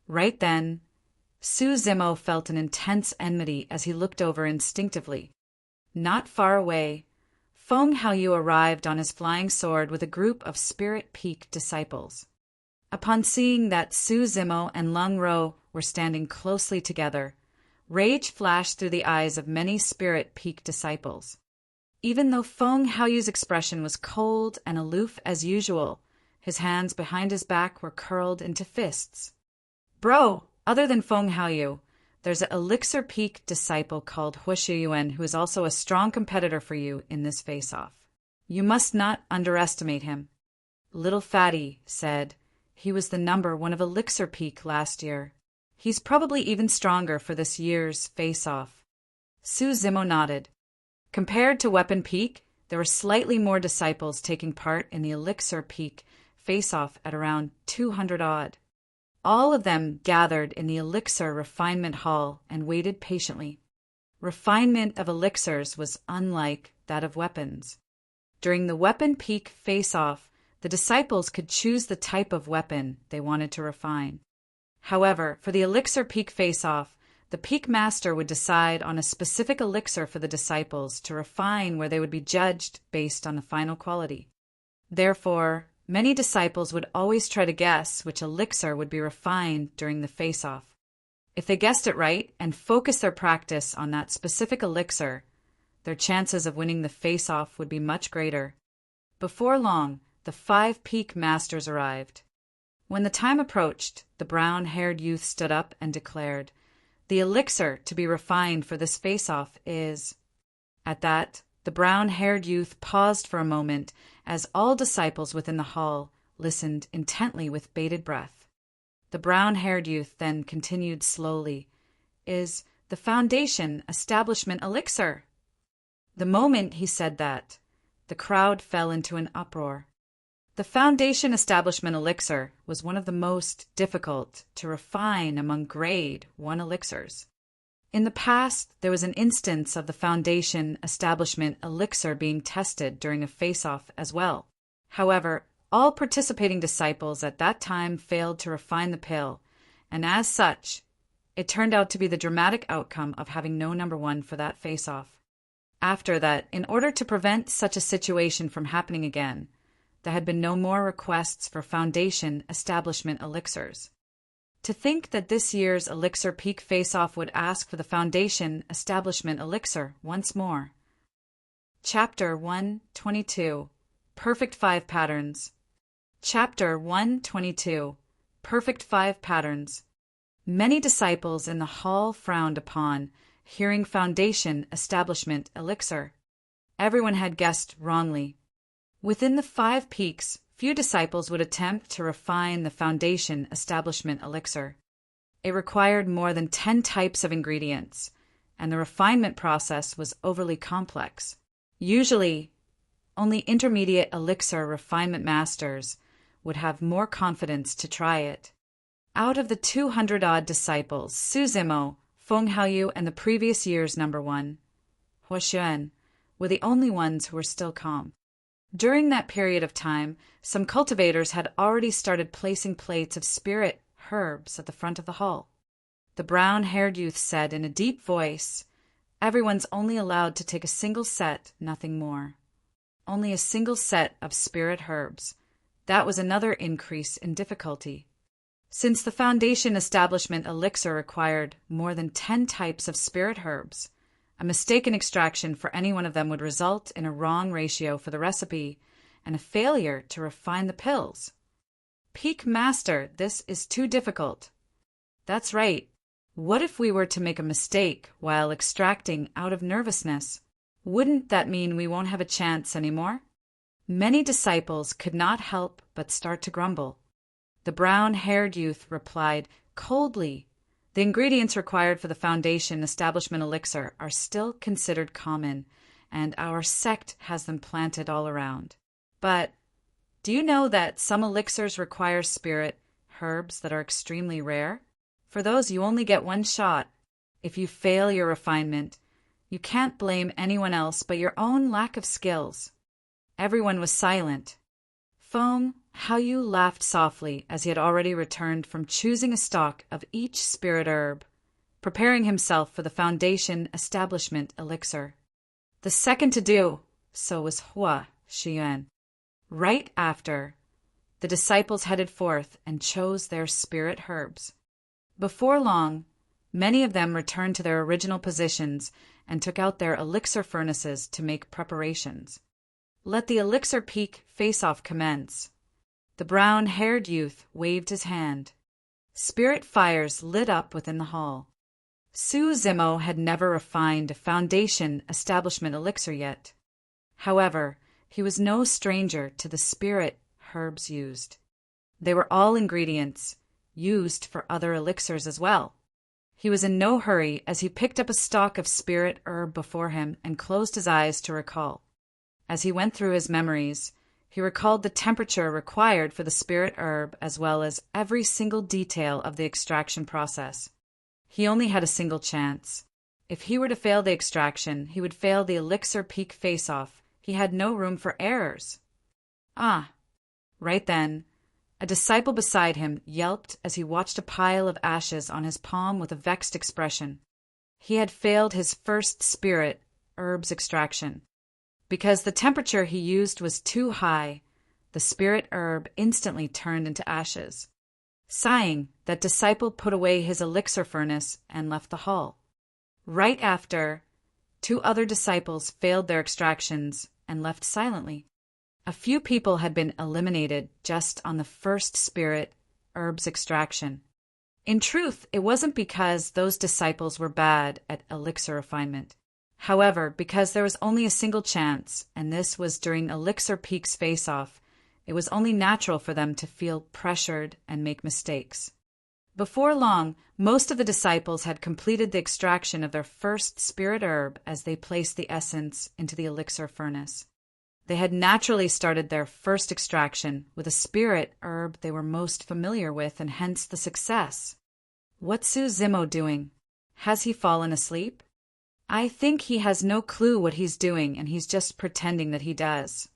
Right then, Su Zimo felt an intense enmity as he looked over instinctively. Not far away, Feng Haoyu arrived on his flying sword with a group of Spirit Peak disciples. Upon seeing that Su Zimo and Lung Ro were standing closely together, rage flashed through the eyes of many Spirit Peak disciples. Even though Feng Haoyu's expression was cold and aloof as usual, his hands behind his back were curled into fists. "Bro, other than Feng Haoyu, there's an Elixir Peak disciple called Huoshiyuan who is also a strong competitor for you in this face-off. You must not underestimate him." Little Fatty said, "He was the number 1 of Elixir Peak last year. He's probably even stronger for this year's face-off." Su Zimo nodded. Compared to Weapon Peak, there were slightly more disciples taking part in the Elixir Peak face-off at around 200 odd. All of them gathered in the Elixir Refinement Hall and waited patiently. Refinement of elixirs was unlike that of weapons. During the Weapon Peak face-off, the disciples could choose the type of weapon they wanted to refine. However, for the Elixir Peak face-off, the Peak Master would decide on a specific elixir for the disciples to refine where they would be judged based on the final quality. Therefore, many disciples would always try to guess which elixir would be refined during the face-off. If they guessed it right and focused their practice on that specific elixir, their chances of winning the face-off would be much greater. Before long, the 5 Peak Masters arrived. When the time approached, the brown-haired youth stood up and declared, "The elixir to be refined for this face-off is—" At that, the brown-haired youth paused for a moment as all disciples within the hall listened intently with bated breath. The brown-haired youth then continued slowly, "Is the Foundation Establishment Elixir." The moment he said that, the crowd fell into an uproar. The Foundation Establishment Elixir was one of the most difficult to refine among Grade 1 elixirs. In the past, there was an instance of the Foundation Establishment Elixir being tested during a face-off as well. However, all participating disciples at that time failed to refine the pill, and as such, it turned out to be the dramatic outcome of having no number 1 for that face-off. After that, in order to prevent such a situation from happening again, there had been no more requests for Foundation Establishment elixirs. To think that this year's Elixir Peak face-off would ask for the Foundation Establishment elixir once more. Chapter 122 Perfect 5 Patterns. Chapter 122 Perfect 5 Patterns. Many disciples in the hall frowned upon hearing Foundation Establishment elixir. Everyone had guessed wrongly. Within the 5 peaks, few disciples would attempt to refine the Foundation Establishment elixir. It required more than 10 types of ingredients, and the refinement process was overly complex. Usually, only intermediate elixir refinement masters would have more confidence to try it. Out of the 200-odd disciples, Su Zimo, Feng Haoyu, and the previous year's number 1, Huoshiyuan, were the only ones who were still calm. During that period of time, some cultivators had already started placing plates of spirit herbs at the front of the hall. The brown-haired youth said in a deep voice, "Everyone's only allowed to take a single set, nothing more." only a single set of spirit herbs. That was another increase in difficulty. Since the foundation establishment elixir required more than 10 types of spirit herbs, a mistaken extraction for any one of them would result in a wrong ratio for the recipe and a failure to refine the pills. Peak Master, this is too difficult. That's right. What if we were to make a mistake while extracting out of nervousness? Wouldn't that mean we won't have a chance anymore? Many disciples could not help but start to grumble. The brown-haired youth replied coldly, "The ingredients required for the foundation establishment elixir are still considered common, and our sect has them planted all around. But do you know that some elixirs require spirit herbs that are extremely rare? For those you only get one shot. If you fail your refinement, you can't blame anyone else but your own lack of skills." Everyone was silent. Feng Haoyu laughed softly as he had already returned from choosing a stalk of each spirit herb, preparing himself for the foundation establishment elixir. The second to do so was Hua Shiyuan. Right after, the disciples headed forth and chose their spirit herbs. Before long, many of them returned to their original positions and took out their elixir furnaces to make preparations. Let the elixir peak face-off commence. The brown-haired youth waved his hand. Spirit fires lit up within the hall. Su Zimo had never refined a foundation establishment elixir yet. However, he was no stranger to the spirit herbs used. They were all ingredients used for other elixirs as well. He was in no hurry as he picked up a stalk of spirit herb before him and closed his eyes to recall. As he went through his memories, he recalled the temperature required for the spirit herb as well as every single detail of the extraction process. He only had a single chance. If he were to fail the extraction, he would fail the elixir peak face-off. He had no room for errors. Right then, a disciple beside him yelped as he watched a pile of ashes on his palm with a vexed expression. He had failed his first spirit herbs extraction. Because the temperature he used was too high, the spirit herb instantly turned into ashes. Sighing, that disciple put away his elixir furnace and left the hall. Right after, 2 other disciples failed their extractions and left silently. A few people had been eliminated just on the first spirit herbs extraction. In truth, it wasn't because those disciples were bad at elixir refinement. However, because there was only a single chance, and this was during Elixir Peak's face-off, it was only natural for them to feel pressured and make mistakes. Before long, most of the disciples had completed the extraction of their first spirit herb as they placed the essence into the elixir furnace. They had naturally started their first extraction with a spirit herb they were most familiar with, and hence the success. What's Su Zimo doing? Has he fallen asleep? I think he has no clue what he's doing, and he's just pretending that he does.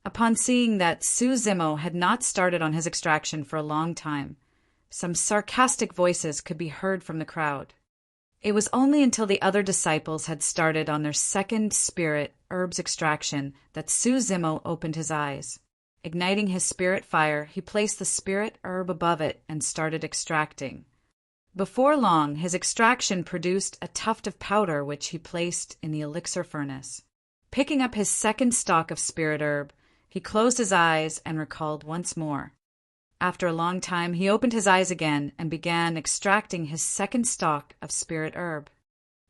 Upon seeing that Su Zimo had not started on his extraction for a long time, some sarcastic voices could be heard from the crowd. It was only until the other disciples had started on their second spirit herbs extraction that Su Zimo opened his eyes. Igniting his spirit fire, he placed the spirit herb above it and started extracting. Before long, his extraction produced a tuft of powder which he placed in the elixir furnace. Picking up his second stalk of spirit herb, he closed his eyes and recalled once more. After a long time, he opened his eyes again and began extracting his second stalk of spirit herb.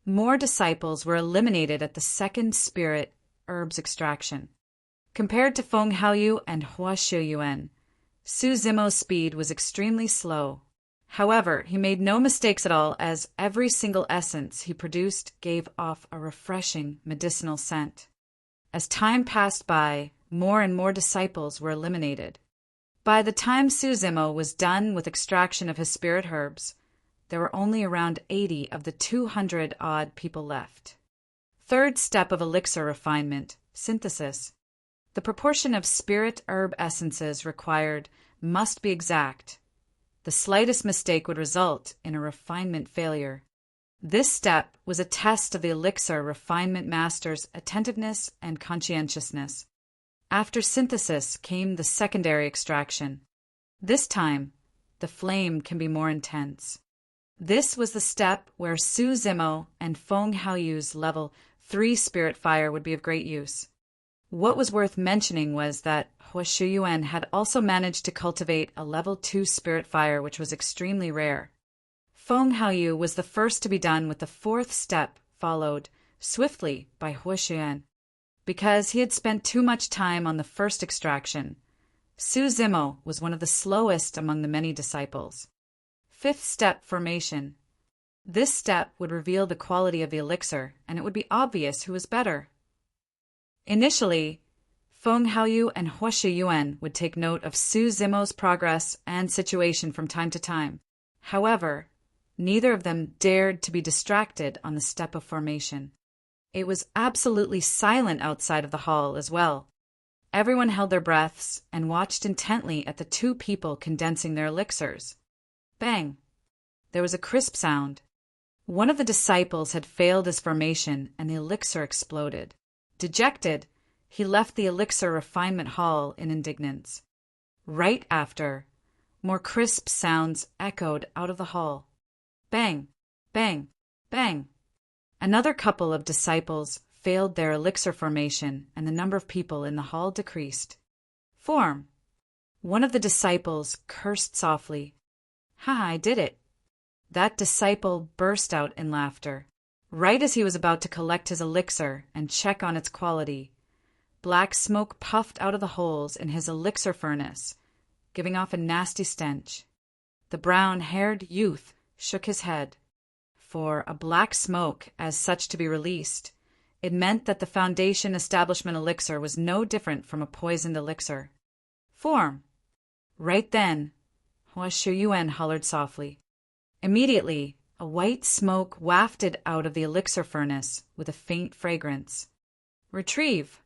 More disciples were eliminated at the second spirit herbs extraction. Compared to Feng Haoyu and Hua Shiyuan, Su Zimo's speed was extremely slow. However, he made no mistakes at all, as every single essence he produced gave off a refreshing medicinal scent. As time passed by, more and more disciples were eliminated. By the time Su Zimo was done with extraction of his spirit herbs, there were only around 80 of the 200-odd people left. Third step of elixir refinement, synthesis. The proportion of spirit herb essences required must be exact. The slightest mistake would result in a refinement failure. This step was a test of the elixir refinement master's attentiveness and conscientiousness. After synthesis came the secondary extraction. This time, the flame can be more intense. This was the step where Su Zimo and Feng Haoyu's level 3 spirit fire would be of great use. What was worth mentioning was that Hua Shuyuan had also managed to cultivate a level 2 spirit fire, which was extremely rare. Feng Haoyu was the first to be done with the 4th step, followed swiftly by Hua Shuyuan. Because he had spent too much time on the first extraction, Su Zimo was one of the slowest among the many disciples. 5th step, formation. This step would reveal the quality of the elixir, and it would be obvious who was better. Initially, Feng Haoyu and Hua Shuyuan would take note of Su Zimo's progress and situation from time to time. However, neither of them dared to be distracted on the step of formation. It was absolutely silent outside of the hall as well. Everyone held their breaths and watched intently at the 2 people condensing their elixirs. Bang! There was a crisp sound. One of the disciples had failed his formation and the elixir exploded. Dejected, he left the elixir refinement hall in indignance. Right after, more crisp sounds echoed out of the hall. Bang! Bang! Bang! Another couple of disciples failed their elixir formation, and the number of people in the hall decreased. Form! One of the disciples cursed softly. Ha! I did it! That disciple burst out in laughter. Right as he was about to collect his elixir and check on its quality, black smoke puffed out of the holes in his elixir furnace, giving off a nasty stench. The brown-haired youth shook his head. For a black smoke as such to be released, it meant that the Foundation Establishment elixir was no different from a poisoned elixir. Form! Right then, Hua Shuyuan hollered softly. Immediately, a white smoke wafted out of the elixir furnace with a faint fragrance. Retrieve!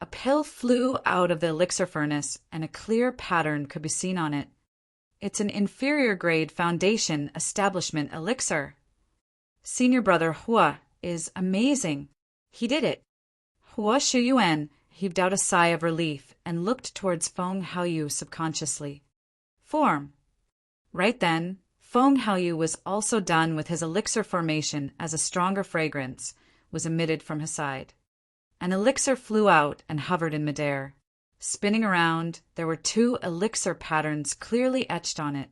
A pill flew out of the elixir furnace, and a clear pattern could be seen on it. It's an inferior-grade Foundation Establishment elixir. Senior brother Hua is amazing. He did it. Hua Shuyuan heaved out a sigh of relief and looked towards Feng Haoyu subconsciously. Form! Right then, Feng Haoyu was also done with his elixir formation as a stronger fragrance was emitted from his side. An elixir flew out and hovered in midair. Spinning around, there were 2 elixir patterns clearly etched on it.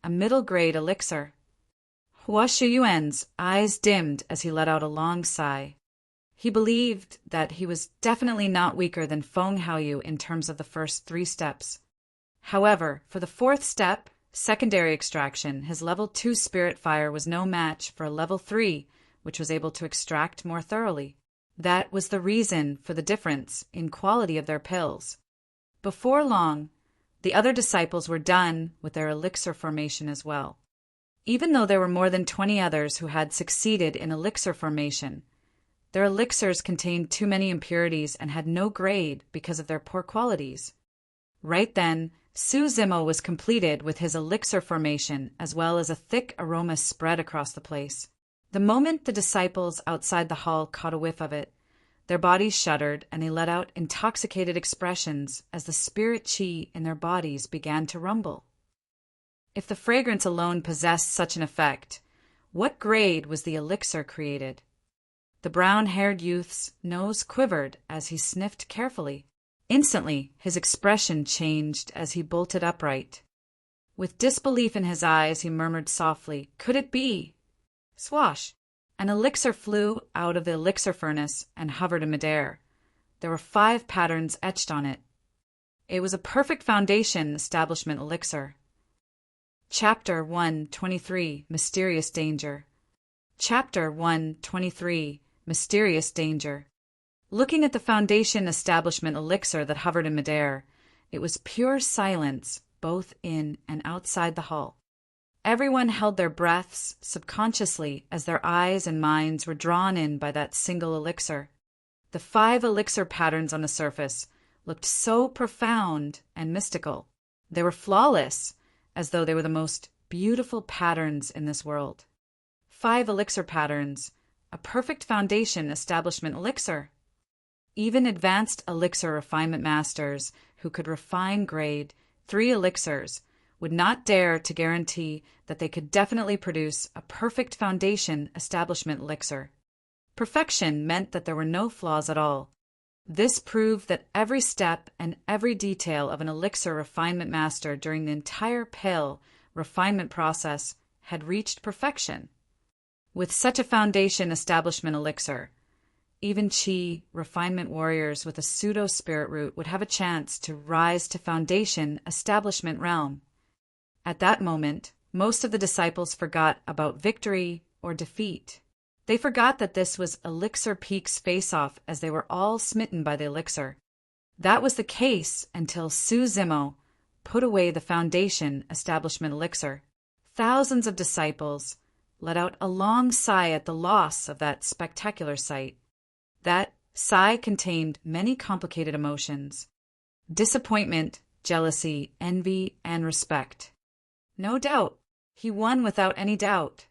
A middle-grade elixir. Hua Shuyuan's eyes dimmed as he let out a long sigh. He believed that he was definitely not weaker than Feng Haoyu in terms of the first 3 steps. However, for the 4th step, secondary extraction, his level 2 spirit fire was no match for a level 3, which was able to extract more thoroughly. That was the reason for the difference in quality of their pills. Before long, the other disciples were done with their elixir formation as well. Even though there were more than 20 others who had succeeded in elixir formation, their elixirs contained too many impurities and had no grade because of their poor qualities. Right then, Su Zimo was completed with his elixir formation, as well as a thick aroma spread across the place. The moment the disciples outside the hall caught a whiff of it, their bodies shuddered and they let out intoxicated expressions as the spirit chi in their bodies began to rumble. If the fragrance alone possessed such an effect, what grade was the elixir created? The brown-haired youth's nose quivered as he sniffed carefully. Instantly, his expression changed as he bolted upright. With disbelief in his eyes, he murmured softly, "Could it be?" Swash! An elixir flew out of the elixir furnace and hovered in midair. There were 5 patterns etched on it. It was a perfect Foundation Establishment elixir. Chapter 123, Mysterious Danger. Chapter 123, Mysterious Danger. Looking at the Foundation Establishment elixir that hovered in midair, it was pure silence both in and outside the hall. Everyone held their breaths subconsciously as their eyes and minds were drawn in by that single elixir. The 5 elixir patterns on the surface looked so profound and mystical. They were flawless, as though they were the most beautiful patterns in this world. 5 elixir patterns, a perfect foundation establishment elixir. Even advanced elixir refinement masters who could refine grade 3 elixirs would not dare to guarantee that they could definitely produce a perfect foundation establishment elixir. Perfection meant that there were no flaws at all. This proved that every step and every detail of an elixir refinement master during the entire pale refinement process had reached perfection. With such a foundation establishment elixir, even Qi refinement warriors with a pseudo-spirit root would have a chance to rise to foundation establishment realm. At that moment, most of the disciples forgot about victory or defeat. They forgot that this was Elixir Peak's face-off as they were all smitten by the elixir. That was the case until Su Zimo put away the foundation establishment elixir. Thousands of disciples let out a long sigh at the loss of that spectacular sight. That sigh contained many complicated emotions: disappointment, jealousy, envy, and respect. No doubt, he won without any doubt.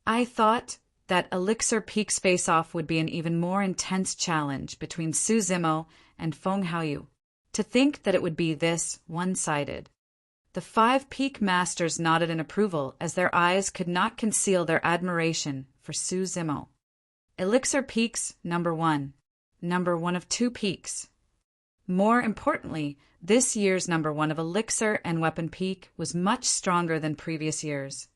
I thought that Elixir Peak's face-off would be an even more intense challenge between Su Zimo and Feng Haoyu. To think that it would be this one-sided. The 5 peak masters nodded in approval as their eyes could not conceal their admiration for Su Zimo. Elixir Peaks number 1 of 2 peaks. More importantly, this year's number 1 of Elixir and Weapon Peak was much stronger than previous years.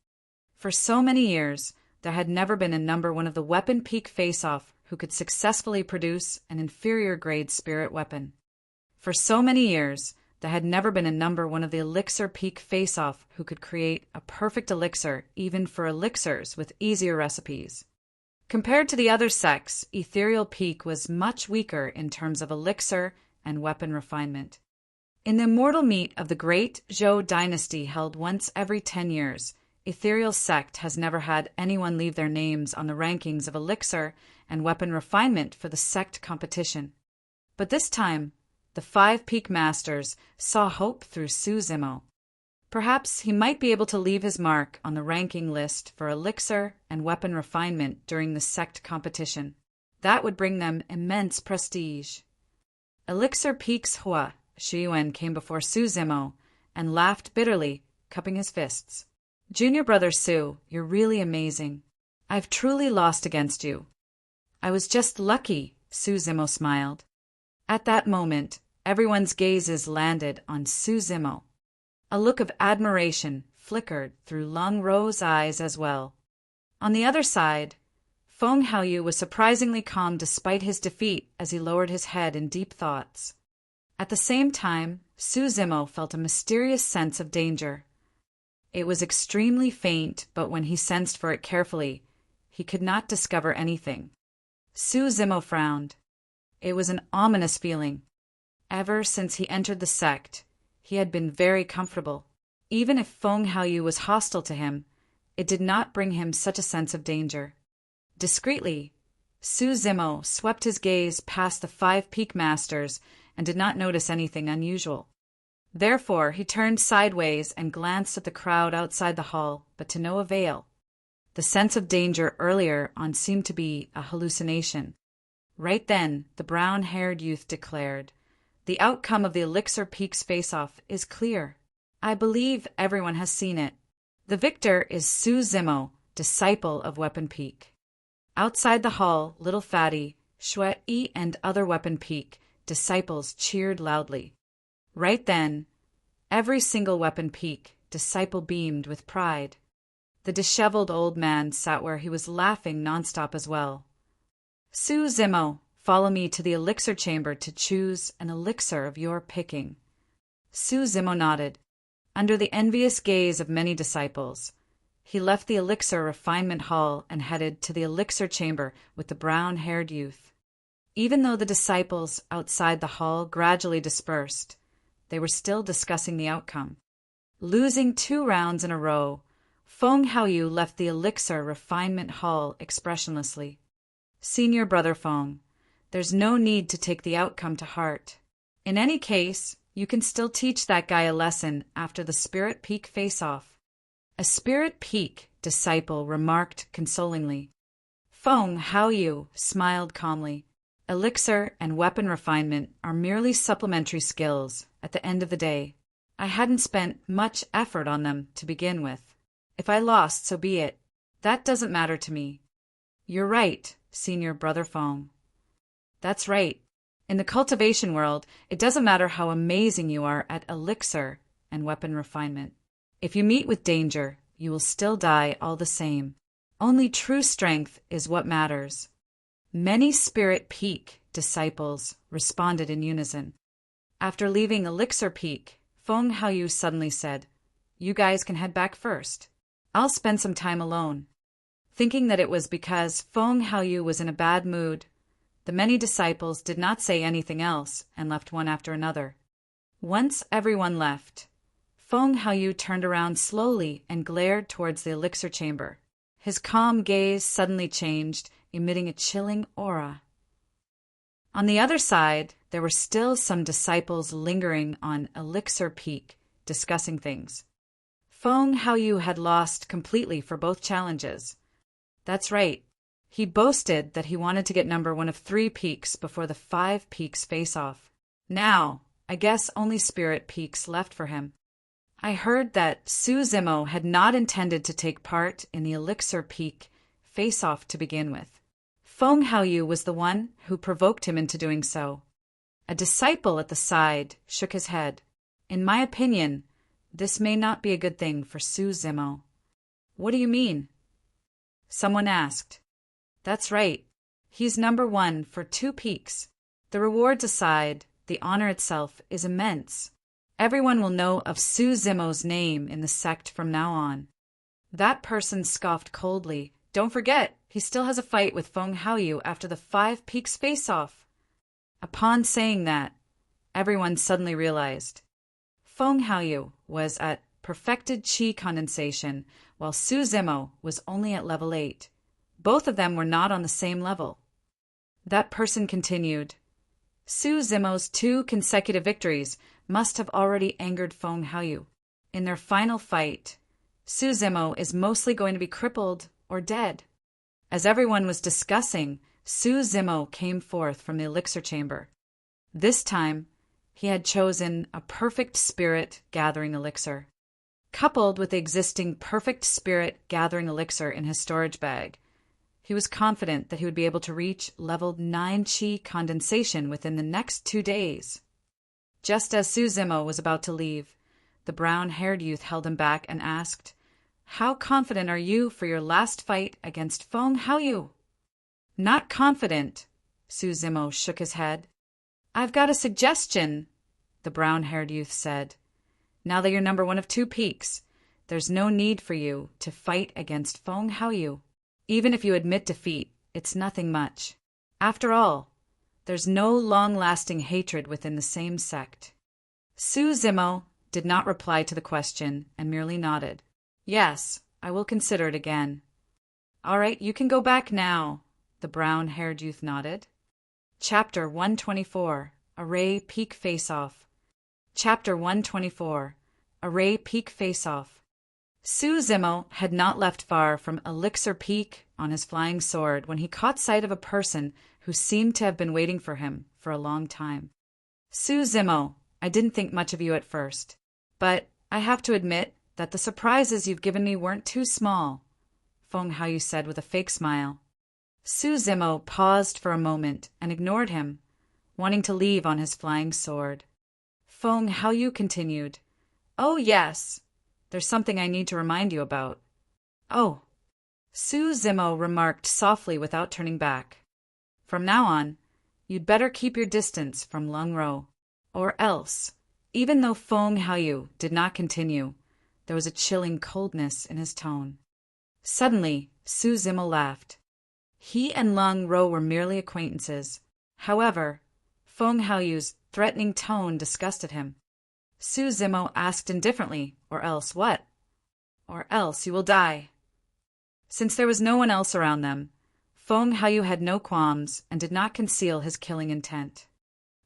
For so many years, there had never been a number 1 of the Weapon Peak face-off who could successfully produce an inferior grade spirit weapon. For so many years, there had never been a number 1 of the Elixir Peak face-off who could create a perfect elixir even for elixirs with easier recipes. Compared to the other sects, Ethereal Peak was much weaker in terms of elixir and weapon refinement. In the immortal meet of the Great Zhou Dynasty held once every 10 years, Ethereal Sect has never had anyone leave their names on the rankings of elixir and weapon refinement for the sect competition. But this time, the 5 peak masters saw hope through Su Zimo. Perhaps he might be able to leave his mark on the ranking list for elixir and weapon refinement during the sect competition. That would bring them immense prestige. Elixir Peak's Hua Shiyuan came before Su Zimo and laughed bitterly, cupping his fists. Junior brother Su, you're really amazing. I've truly lost against you. I was just lucky, Su Zimo smiled. At that moment, everyone's gazes landed on Su Zimo. A look of admiration flickered through Lung Ro's eyes as well. On the other side, Feng Haoyu was surprisingly calm despite his defeat as he lowered his head in deep thoughts. At the same time, Su Zimo felt a mysterious sense of danger. It was extremely faint, but when he sensed for it carefully, he could not discover anything. Su Zimo frowned. It was an ominous feeling. Ever since he entered the sect, he had been very comfortable. Even if Feng Haoyu was hostile to him, it did not bring him such a sense of danger. Discreetly, Su Zimo swept his gaze past the 5 peak masters and did not notice anything unusual. Therefore, he turned sideways and glanced at the crowd outside the hall, but to no avail. The sense of danger earlier on seemed to be a hallucination. Right then, the brown-haired youth declared, "The outcome of the Elixir Peak's face-off is clear. I believe everyone has seen it. The victor is Su Zimo, disciple of Weapon Peak." Outside the hall, Little Fatty, Shui, and other Weapon Peak disciples cheered loudly. Right then, every single Weapon Peak disciple beamed with pride. The disheveled old man sat where he was laughing nonstop as well. "Su Zimo, follow me to the elixir chamber to choose an elixir of your picking." Su Zimo nodded. Under the envious gaze of many disciples, he left the elixir refinement hall and headed to the elixir chamber with the brown-haired youth. Even though the disciples outside the hall gradually dispersed, they were still discussing the outcome. Losing 2 rounds in a row, Feng Haoyu left the elixir refinement hall expressionlessly. "Senior brother Feng, there's no need to take the outcome to heart. In any case, you can still teach that guy a lesson after the Spirit Peak face-off. A Spirit Peak disciple remarked consolingly. Feng Haoyu smiled calmly. Elixir and weapon refinement are merely supplementary skills at the end of the day. I hadn't spent much effort on them to begin with. If I lost, so be it. That doesn't matter to me. You're right, Senior Brother Feng. That's right. In the cultivation world, it doesn't matter how amazing you are at elixir and weapon refinement. If you meet with danger, you will still die all the same. Only true strength is what matters. Many Spirit Peak disciples responded in unison. After leaving Elixir Peak, Feng Haoyu suddenly said, "You guys can head back first. I'll spend some time alone." Thinking that it was because Feng Haoyu was in a bad mood, the many disciples did not say anything else and left one after another. Once everyone left, Feng Haoyu turned around slowly and glared towards the elixir chamber. His calm gaze suddenly changed, emitting a chilling aura. On the other side, there were still some disciples lingering on Elixir Peak, discussing things. Feng Haoyu had lost completely for both challenges. That's right. He boasted that he wanted to get number 1 of 3 peaks before the 5 peaks face-off. Now, I guess only Spirit Peaks left for him. I heard that Su Zimo had not intended to take part in the Elixir Peak face-off to begin with. Feng Haoyu was the one who provoked him into doing so. A disciple at the side shook his head. In my opinion, this may not be a good thing for Su Zimo. What do you mean? Someone asked. That's right. He's number 1 for 2 peaks. The rewards aside, the honor itself is immense. Everyone will know of Su Zimo's name in the sect from now on. That person scoffed coldly. Don't forget, he still has a fight with Feng Haoyu after the 5 peaks face-off. Upon saying that, everyone suddenly realized. Feng Haoyu was at perfected chi condensation, while Su Zimo was only at level 8. Both of them were not on the same level. That person continued. Su Zimo's 2 consecutive victories must have already angered Feng Haoyu. In their final fight, Su Zimo is mostly going to be crippled or dead. As everyone was discussing, Su Zimo came forth from the elixir chamber. This time, he had chosen a perfect spirit gathering elixir. Coupled with the existing perfect spirit gathering elixir in his storage bag, he was confident that he would be able to reach level 9 chi condensation within the next 2 days. Just as Su Zimo was about to leave, the brown-haired youth held him back and asked, "How confident are you for your last fight against Feng Haoyu?" Not confident, Su Zimo shook his head. "I've got a suggestion," the brown-haired youth said. "Now that you're number 1 of 2 peaks, there's no need for you to fight against Feng Haoyu. Even if you admit defeat, it's nothing much. After all, there's no long-lasting hatred within the same sect." Su Zimo did not reply to the question and merely nodded. "Yes, I will consider it again." "All right, you can go back now," the brown-haired youth nodded. Chapter 124, Array Peak Face-Off. Chapter 124, Array Peak Face-Off. Su Zimo had not left far from Elixir Peak on his flying sword when he caught sight of a person who seemed to have been waiting for him for a long time. "Su Zimo, I didn't think much of you at first, but I have to admit that the surprises you've given me weren't too small," Feng Haoyu said with a fake smile. Su Zimo paused for a moment and ignored him, wanting to leave on his flying sword. Feng Haoyu continued, "Oh yes, there's something I need to remind you about." "Oh," Su Zimo remarked softly without turning back. "From now on, you'd better keep your distance from Lung Ro, or else." Even though Feng Haoyu did not continue, there was a chilling coldness in his tone. Suddenly, Su Zimo laughed. He and Lung Ro were merely acquaintances. However, Feng Haoyu's threatening tone disgusted him. Su Zimo asked indifferently, "Or else what?" "Or else you will die." Since there was no one else around them, Feng Haoyu had no qualms and did not conceal his killing intent.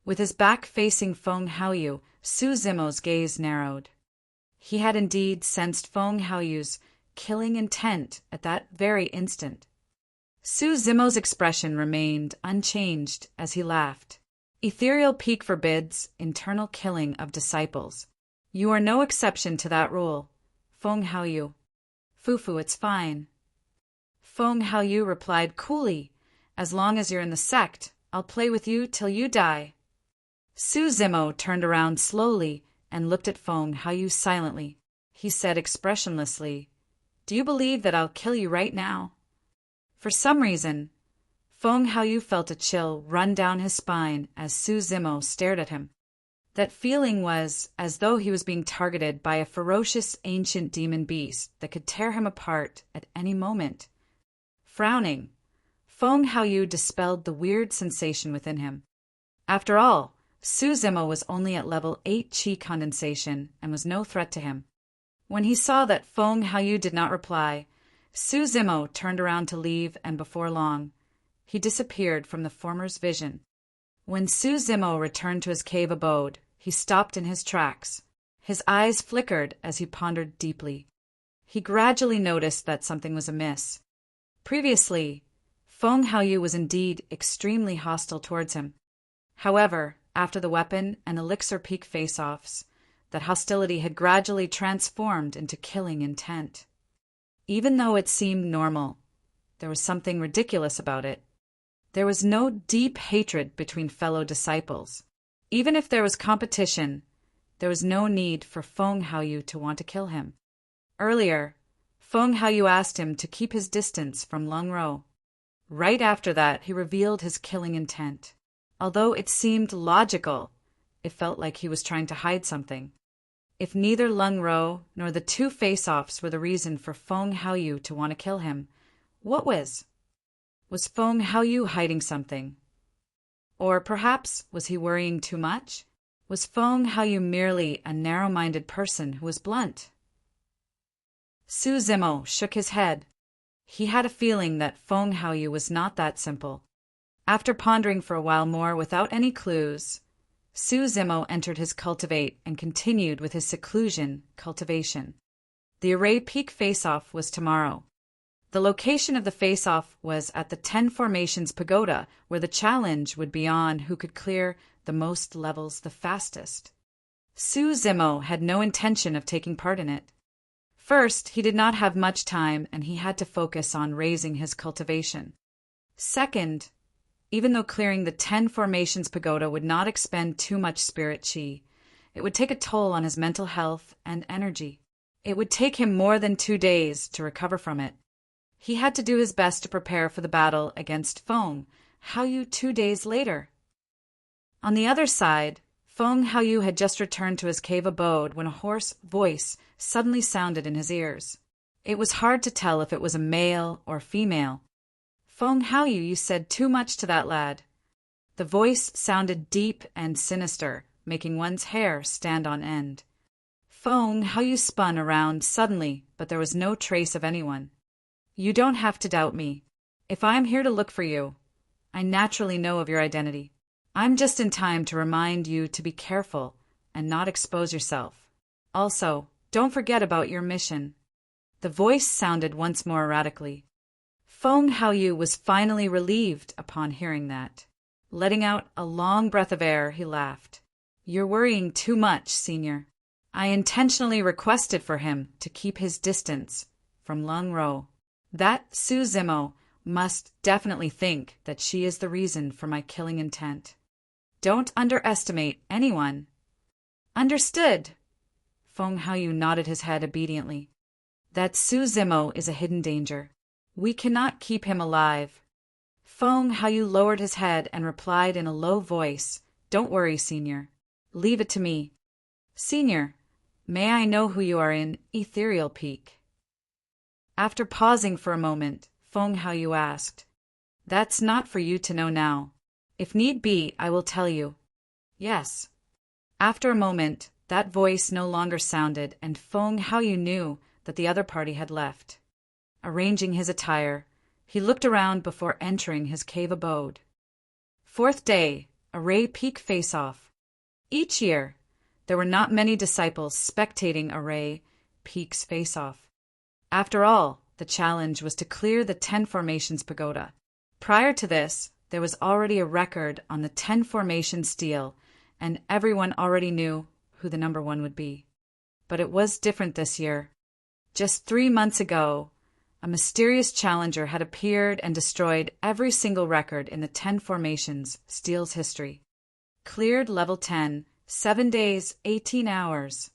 With his back facing Feng Haoyu, Su Zimo's gaze narrowed. He had indeed sensed Feng Haoyu's killing intent at that very instant. Su Zimo's expression remained unchanged as he laughed. Ethereal Peak forbids internal killing of disciples. You are no exception to that rule. Feng Haoyu. Fufu, it's fine. Feng Haoyu replied coolly, as long as you're in the sect, I'll play with you till you die. Su Zimo turned around slowly and looked at Feng Haoyu silently. He said expressionlessly, Do you believe that I'll kill you right now? For some reason, Feng Haoyu felt a chill run down his spine as Su Zimo stared at him. That feeling was as though he was being targeted by a ferocious ancient demon beast that could tear him apart at any moment. Frowning, Feng Haoyu dispelled the weird sensation within him. After all, Su Zimo was only at level 8 Qi condensation and was no threat to him. When he saw that Feng Haoyu did not reply, Su Zimo turned around to leave, and before long, he disappeared from the former's vision. When Su Zimo returned to his cave abode, he stopped in his tracks. His eyes flickered as he pondered deeply. He gradually noticed that something was amiss. Previously, Feng Haoyu was indeed extremely hostile towards him. However, after the weapon and elixir peak face-offs, that hostility had gradually transformed into killing intent. Even though it seemed normal, there was something ridiculous about it. There was no deep hatred between fellow disciples. Even if there was competition, there was no need for Feng Haoyu to want to kill him. Earlier, Feng Haoyu asked him to keep his distance from Lung Ro. Right after that, he revealed his killing intent. Although it seemed logical, it felt like he was trying to hide something. If neither Lung Ro nor the two face-offs were the reason for Feng Haoyu to want to kill him, what was? Was Feng Haoyu hiding something? Or perhaps was he worrying too much? Was Feng Haoyu merely a narrow-minded person who was blunt? Su Zimo shook his head. He had a feeling that Feng Haoyu was not that simple. After pondering for a while more without any clues, Su Zimo entered his cultivate and continued with his seclusion cultivation. The array peak face-off was tomorrow. The location of the face-off was at the 10 Formations Pagoda, where the challenge would be on who could clear the most levels the fastest. Su Zimo had no intention of taking part in it. First, he did not have much time and he had to focus on raising his cultivation. Second, even though clearing the 10 Formations Pagoda would not expend too much spirit chi, it would take a toll on his mental health and energy. It would take him more than 2 days to recover from it. He had to do his best to prepare for the battle against Feng Haoyu 2 days later. On the other side, Feng Haoyu had just returned to his cave abode when a hoarse voice suddenly sounded in his ears. It was hard to tell if it was a male or female. Feng Haoyu, you said too much to that lad. The voice sounded deep and sinister, making one's hair stand on end. Feng Haoyu spun around suddenly, but there was no trace of anyone. You don't have to doubt me. If I'm here to look for you, I naturally know of your identity. I'm just in time to remind you to be careful and not expose yourself. Also, don't forget about your mission. The voice sounded once more erratically. Feng Haoyu was finally relieved upon hearing that. Letting out a long breath of air, he laughed. You're worrying too much, Senior. I intentionally requested for him to keep his distance from Lung Ro. That Su Zimo must definitely think that she is the reason for my killing intent. Don't underestimate anyone. Understood. Feng Haoyu nodded his head obediently. That Su Zimo is a hidden danger. We cannot keep him alive. Feng Haoyu lowered his head and replied in a low voice, Don't worry, Senior. Leave it to me. Senior, may I know who you are in Ethereal Peak? After pausing for a moment, Feng Haoyu asked, That's not for you to know now. If need be, I will tell you. Yes. After a moment, that voice no longer sounded, and Feng Haoyu knew that the other party had left. Arranging his attire, he looked around before entering his cave abode. 4th day, Array Peak face-off. Each year, there were not many disciples spectating Array Peak's face-off. After all, the challenge was to clear the 10 Formations Pagoda. Prior to this, there was already a record on the 10 Formation Stele, and everyone already knew who the number one would be. But it was different this year. Just 3 months ago, a mysterious challenger had appeared and destroyed every single record in the 10 Formations Stele's history. Cleared level 10, 7 days, 18 hours.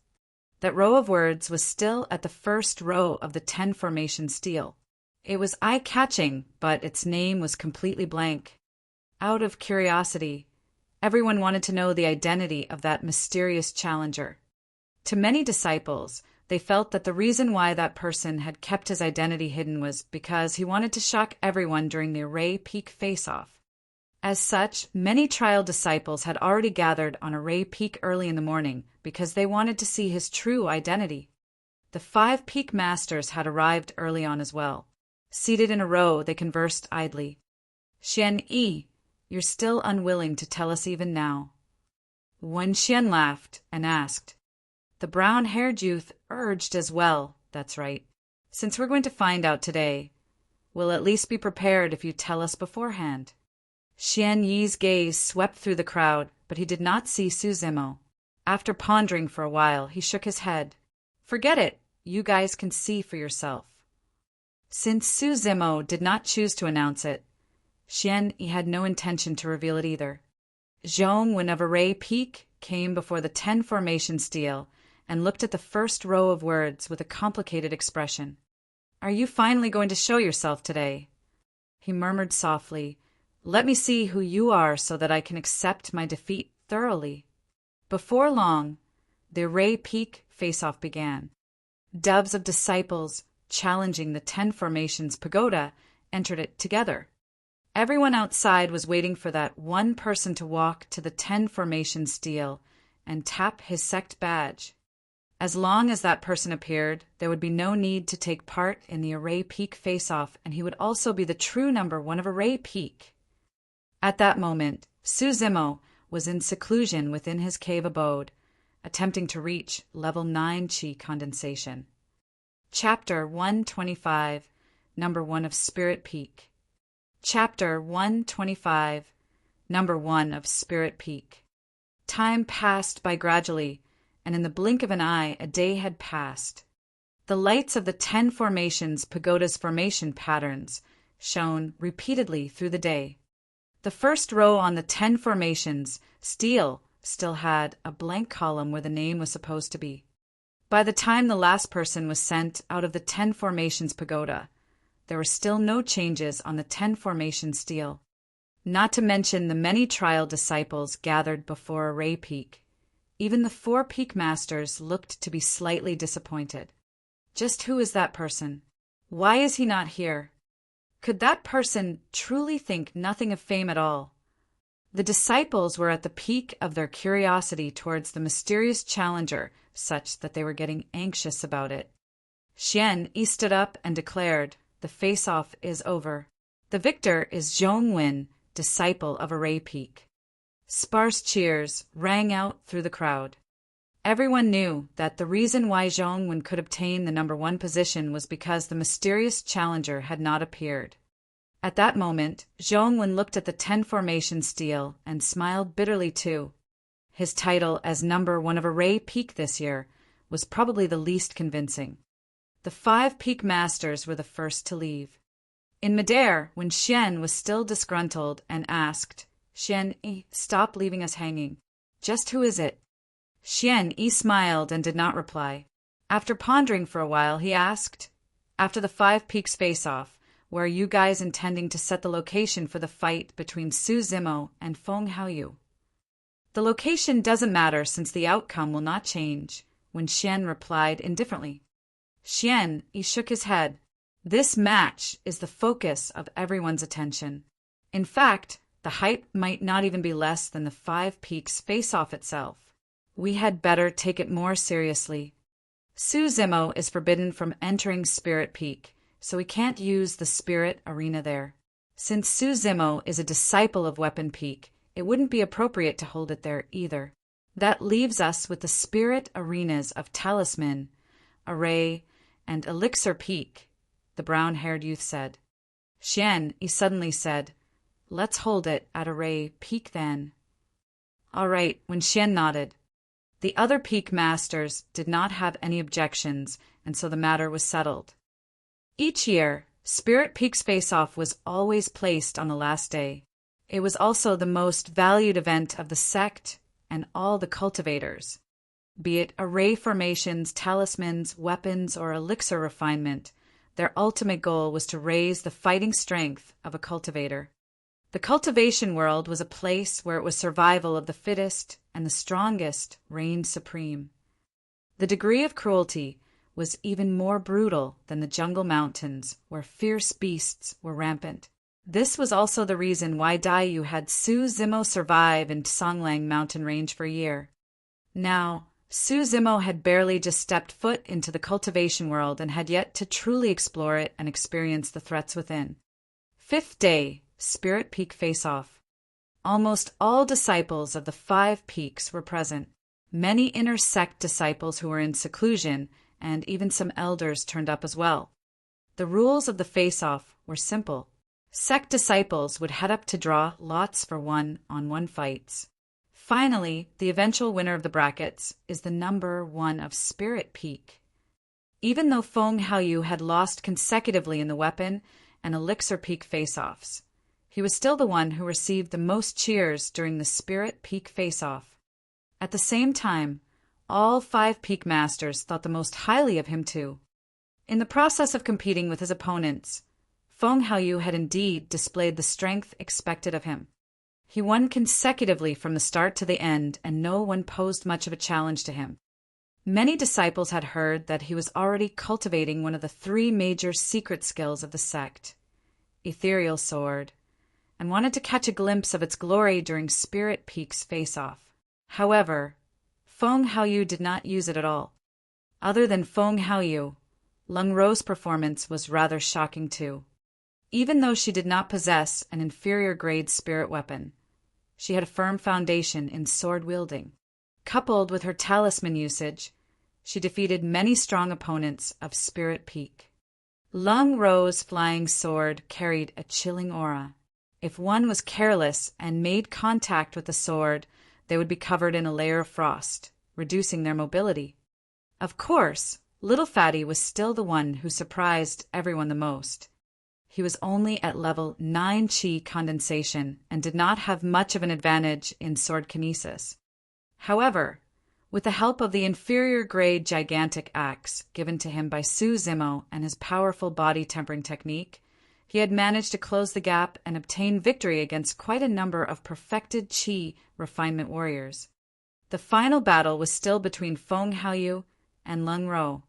That row of words was still at the first row of the 10 Formation Stele. It was eye-catching, but its name was completely blank. Out of curiosity, everyone wanted to know the identity of that mysterious challenger. To many disciples, they felt that the reason why that person had kept his identity hidden was because he wanted to shock everyone during the Array Peak face-off. As such, many trial disciples had already gathered on Array Peak early in the morning because they wanted to see his true identity. The 5 Peak Masters had arrived early on as well. Seated in a row, they conversed idly. "Xian Yi, you're still unwilling to tell us even now." Wen Xian laughed and asked. The brown-haired youth urged as well, "That's right. Since we're going to find out today, we'll at least be prepared if you tell us beforehand." Xian Yi's gaze swept through the crowd, but he did not see Su Zimo. After pondering for a while, he shook his head. "Forget it. You guys can see for yourself." Since Su Zimo did not choose to announce it, Xian Yi had no intention to reveal it either. Zhong Wen of Array Peak came before the 10 Formation Stele and looked at the first row of words with a complicated expression. "Are you finally going to show yourself today?" He murmured softly, "Let me see who you are so that I can accept my defeat thoroughly." Before long, the Array Peak face-off began. Doves of disciples challenging the 10 Formations Pagoda entered it together. Everyone outside was waiting for that one person to walk to the 10 Formation Stele and tap his sect badge. As long as that person appeared, there would be no need to take part in the Array Peak face-off, and he would also be the true number one of Array Peak. At that moment, Su Zimo was in seclusion within his cave abode, attempting to reach level 9 Qi condensation. Chapter 125, Number 1 of Spirit Peak. Chapter 125, Number 1 of Spirit Peak. Time passed by gradually, and in the blink of an eye a day had passed. The lights of the 10 Formations Pagoda's formation patterns shone repeatedly through the day. The first row on the 10 Formations Stele still had a blank column where the name was supposed to be. By the time the last person was sent out of the 10 Formations Pagoda, there were still no changes on the 10 Formations Stele, not to mention the many trial disciples gathered before Array Peak. Even the 4 Peak Masters looked to be slightly disappointed. Just who is that person? Why is he not here? Could that person truly think nothing of fame at all? The disciples were at the peak of their curiosity towards the mysterious challenger, such that they were getting anxious about it. Xian Yi stood up and declared, "The face-off is over. The victor is Zhong Wen, disciple of Array Peak." Sparse cheers rang out through the crowd. Everyone knew that the reason why Zhong Wen could obtain the number 1 position was because the mysterious challenger had not appeared. At that moment, Zhong Wen looked at the 10 Formation Stele and smiled bitterly too. His title as number 1 of Array Peak this year was probably the least convincing. The 5 Peak Masters were the first to leave. In midair, when Xian was still disgruntled and asked, "Xian Yi, stop leaving us hanging. Just who is it?" Xian Yi smiled and did not reply. After pondering for a while, he asked, "After the 5 Peaks face-off, where are you guys intending to set the location for the fight between Su Zimo and Feng Haoyu?" "The location doesn't matter since the outcome will not change," Wen Xian replied indifferently. Xian Yi shook his head. "This match is the focus of everyone's attention. In fact, the hype might not even be less than the 5 Peaks face-off itself. We had better take it more seriously. Su Zimo is forbidden from entering Spirit Peak, so he can't use the Spirit Arena there. Since Su Zimo is a disciple of Weapon Peak, it wouldn't be appropriate to hold it there either. That leaves us with the Spirit Arenas of Talisman, Array, and Elixir Peak, the brown-haired youth said. Xian, he suddenly said, let's hold it at Array Peak then. All right, when Xian nodded. The other peak masters did not have any objections, and so the matter was settled. Each year, Spirit Peak's face-off was always placed on the last day. It was also the most valued event of the sect and all the cultivators. Be it array formations, talismans, weapons, or elixir refinement, their ultimate goal was to raise the fighting strength of a cultivator. The cultivation world was a place where it was survival of the fittest and the strongest reigned supreme. The degree of cruelty was even more brutal than the jungle mountains, where fierce beasts were rampant. This was also the reason why Daiyu had Su Zimo survive in Songlang mountain range for a year. Now, Su Zimo had barely just stepped foot into the cultivation world and had yet to truly explore it and experience the threats within. 5th day, Spirit Peak face-off. Almost all disciples of the 5 peaks were present. Many inner sect disciples who were in seclusion, and even some elders turned up as well. The rules of the face-off were simple. Sect disciples would head up to draw lots for one-on-one fights. Finally, the eventual winner of the brackets is the number 1 of Spirit Peak. Even though Feng Haoyu had lost consecutively in the weapon and Elixir Peak face-offs, he was still the one who received the most cheers during the Spirit Peak face-off. At the same time, all 5 peak masters thought the most highly of him too. In the process of competing with his opponents, Feng Haoyu had indeed displayed the strength expected of him. He won consecutively from the start to the end, and no one posed much of a challenge to him. Many disciples had heard that he was already cultivating one of the 3 major secret skills of the sect, Ethereal Sword, and wanted to catch a glimpse of its glory during Spirit Peak's face-off. However, Feng Haoyu did not use it at all. Other than Feng Haoyu, Lung Ro's performance was rather shocking too. Even though she did not possess an inferior-grade spirit weapon, she had a firm foundation in sword-wielding. Coupled with her talisman usage, she defeated many strong opponents of Spirit Peak. Lung Ro's flying sword carried a chilling aura. If one was careless and made contact with the sword, they would be covered in a layer of frost, reducing their mobility. Of course, Little Fatty was still the one who surprised everyone the most. He was only at level 9 Qi condensation and did not have much of an advantage in sword kinesis. However, with the help of the inferior-grade gigantic axe given to him by Su Zimo and his powerful body-tempering technique, he had managed to close the gap and obtain victory against quite a number of perfected Qi refinement warriors. The final battle was still between Feng Haoyu and Lung Ro.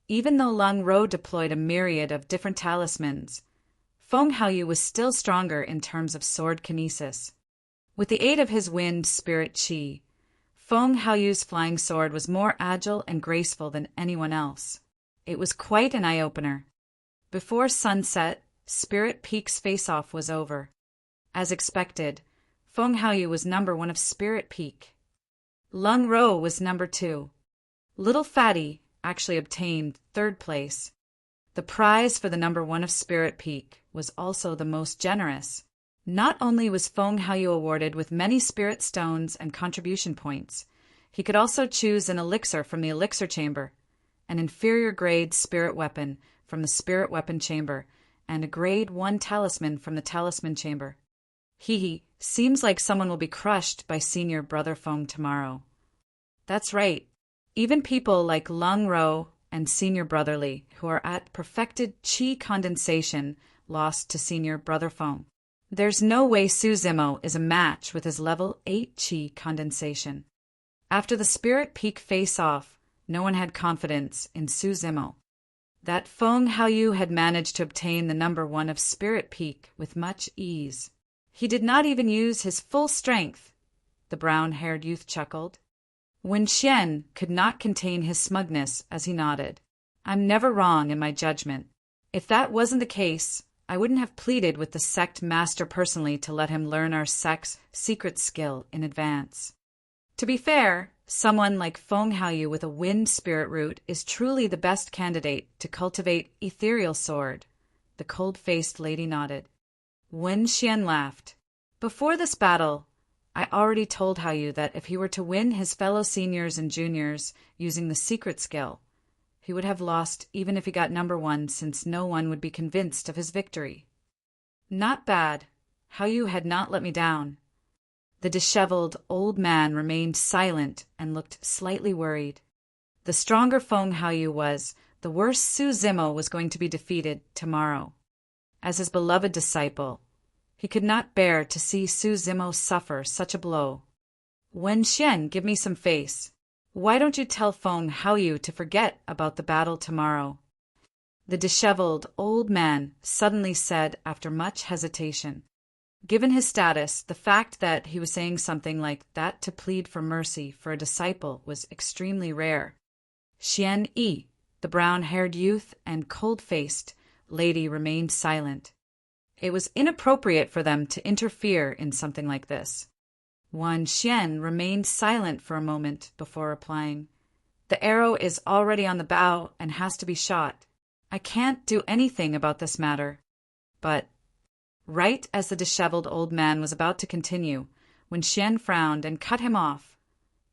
Even though Lung Ro deployed a myriad of different talismans, Feng Haoyu was still stronger in terms of sword kinesis. With the aid of his wind spirit Qi, Feng Haoyu's flying sword was more agile and graceful than anyone else. It was quite an eye-opener. Before sunset, Spirit Peak's face-off was over. As expected, Feng Haoyu was number 1 of Spirit Peak. Lung Ro was number 2. Little Fatty actually obtained 3rd place. The prize for the number 1 of Spirit Peak was also the most generous. Not only was Feng Haoyu awarded with many spirit stones and contribution points, he could also choose an elixir from the elixir chamber, an inferior-grade spirit weapon from the spirit weapon chamber, and a grade 1 talisman from the talisman chamber. Seems like someone will be crushed by Senior Brother Feng tomorrow. That's right. Even people like Lung Ro and Senior Brotherly, who are at perfected Qi condensation, lost to Senior Brother Feng. There's no way Su Zimo is a match with his level 8 Qi condensation. After the Spirit Peak face-off, no one had confidence in Su Zimo. That Feng Haoyu had managed to obtain the number 1 of Spirit Peak with much ease. He did not even use his full strength, the brown-haired youth chuckled. Wen Xian could not contain his smugness as he nodded. I'm never wrong in my judgment. If that wasn't the case, I wouldn't have pleaded with the sect master personally to let him learn our sect's secret skill in advance. To be fair, Someone like Feng Haoyu with a wind spirit root is truly the best candidate to cultivate ethereal sword. The cold-faced lady nodded. Wen Xian laughed. Before this battle, I already told Haoyu that if he were to win his fellow seniors and juniors using the secret skill, he would have lost even if he got number 1, since no one would be convinced of his victory. Not bad. Haoyu had not let me down. The disheveled old man remained silent and looked slightly worried. The stronger Feng Haoyu was, the worse Su Zimo was going to be defeated tomorrow. As his beloved disciple, he could not bear to see Su Zimo suffer such a blow. Wen Xian, give me some face. Why don't you tell Feng Haoyu to forget about the battle tomorrow? The disheveled old man suddenly said after much hesitation. Given his status, the fact that he was saying something like that to plead for mercy for a disciple was extremely rare. Xian Yi, the brown-haired youth and cold-faced lady, remained silent. It was inappropriate for them to interfere in something like this. Wan Xian remained silent for a moment before replying. The arrow is already on the bow and has to be shot. I can't do anything about this matter. But right as the disheveled old man was about to continue, when Xian frowned and cut him off.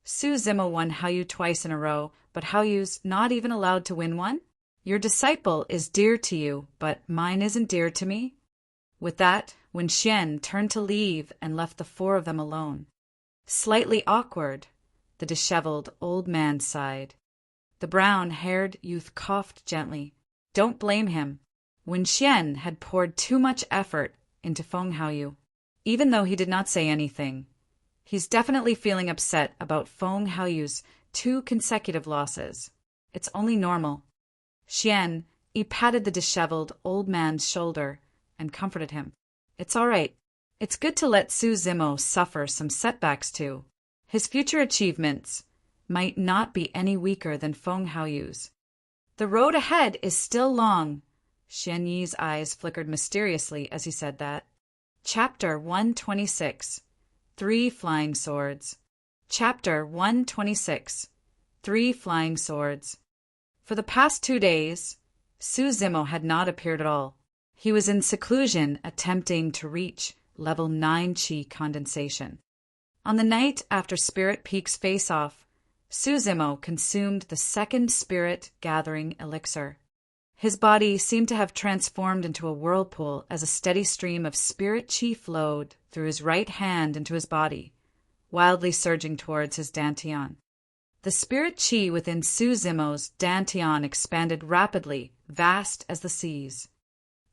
Su Zimo won Haoyu twice in a row, but Haoyu's not even allowed to win one? Your disciple is dear to you, but mine isn't dear to me? With that, Wen Xian turned to leave and left the 4 of them alone. Slightly awkward, the disheveled old man sighed. The brown-haired youth coughed gently. Don't blame him. Wen Xian had poured too much effort into Feng Haoyu. Even though he did not say anything, he's definitely feeling upset about Feng Haoyu's 2 consecutive losses. It's only normal. Xian Yi patted the disheveled old man's shoulder and comforted him. It's all right. It's good to let Su Zimo suffer some setbacks too. His future achievements might not be any weaker than Feng Haoyu's. The road ahead is still long. Xian Yi's eyes flickered mysteriously as he said that. Chapter 126. 3 Flying Swords. Chapter 126. 3 Flying Swords. For the past 2 days, Su Zimo had not appeared at all. He was in seclusion attempting to reach level 9 Qi condensation. On the night after Spirit Peak's face-off, Su Zimo consumed the 2nd Spirit Gathering Elixir. His body seemed to have transformed into a whirlpool as a steady stream of spirit qi flowed through his right hand into his body, wildly surging towards his dantian. The spirit qi within Su Zimo's dantian expanded rapidly, vast as the seas.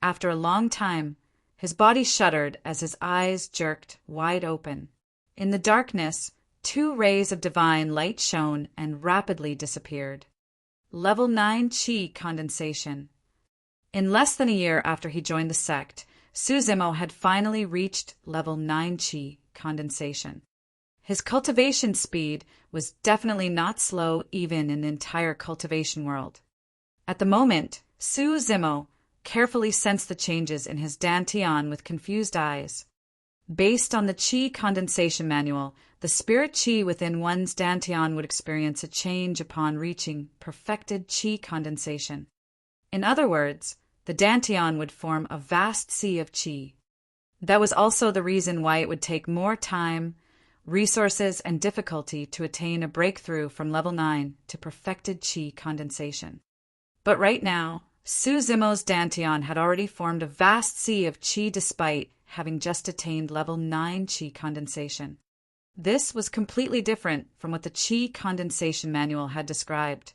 After a long time, his body shuddered as his eyes jerked wide open. In the darkness, 2 rays of divine light shone and rapidly disappeared. Level 9 Qi condensation. In less than a year after he joined the sect, Su Zimo had finally reached level 9 Qi condensation. His cultivation speed was definitely not slow even in the entire cultivation world. At the moment, Su Zimo carefully sensed the changes in his dantian with confused eyes. Based on the Qi condensation manual, the spirit Qi within one's dantian would experience a change upon reaching perfected Qi condensation. In other words, the dantian would form a vast sea of Qi. That was also the reason why it would take more time, resources, and difficulty to attain a breakthrough from level 9 to perfected Qi condensation. But right now, Su Zimo's dantian had already formed a vast sea of Qi despite having just attained level 9 Qi condensation. This was completely different from what the Qi condensation manual had described.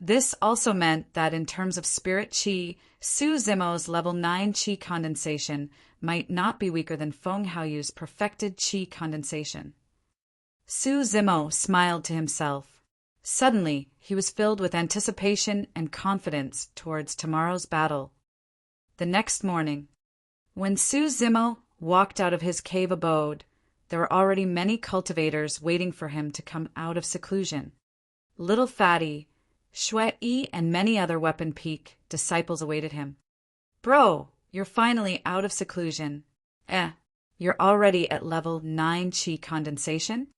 This also meant that in terms of spirit Qi, Su Zimo's level 9 Qi condensation might not be weaker than Feng Haoyu's perfected Qi condensation. Su Zimo smiled to himself. Suddenly, he was filled with anticipation and confidence towards tomorrow's battle. The next morning, when Su Zimo walked out of his cave abode, there were already many cultivators waiting for him to come out of seclusion. Little Fatty, Shui, and many other Weapon Peak disciples awaited him. Bro, you're finally out of seclusion. You're already at level 9 Qi condensation?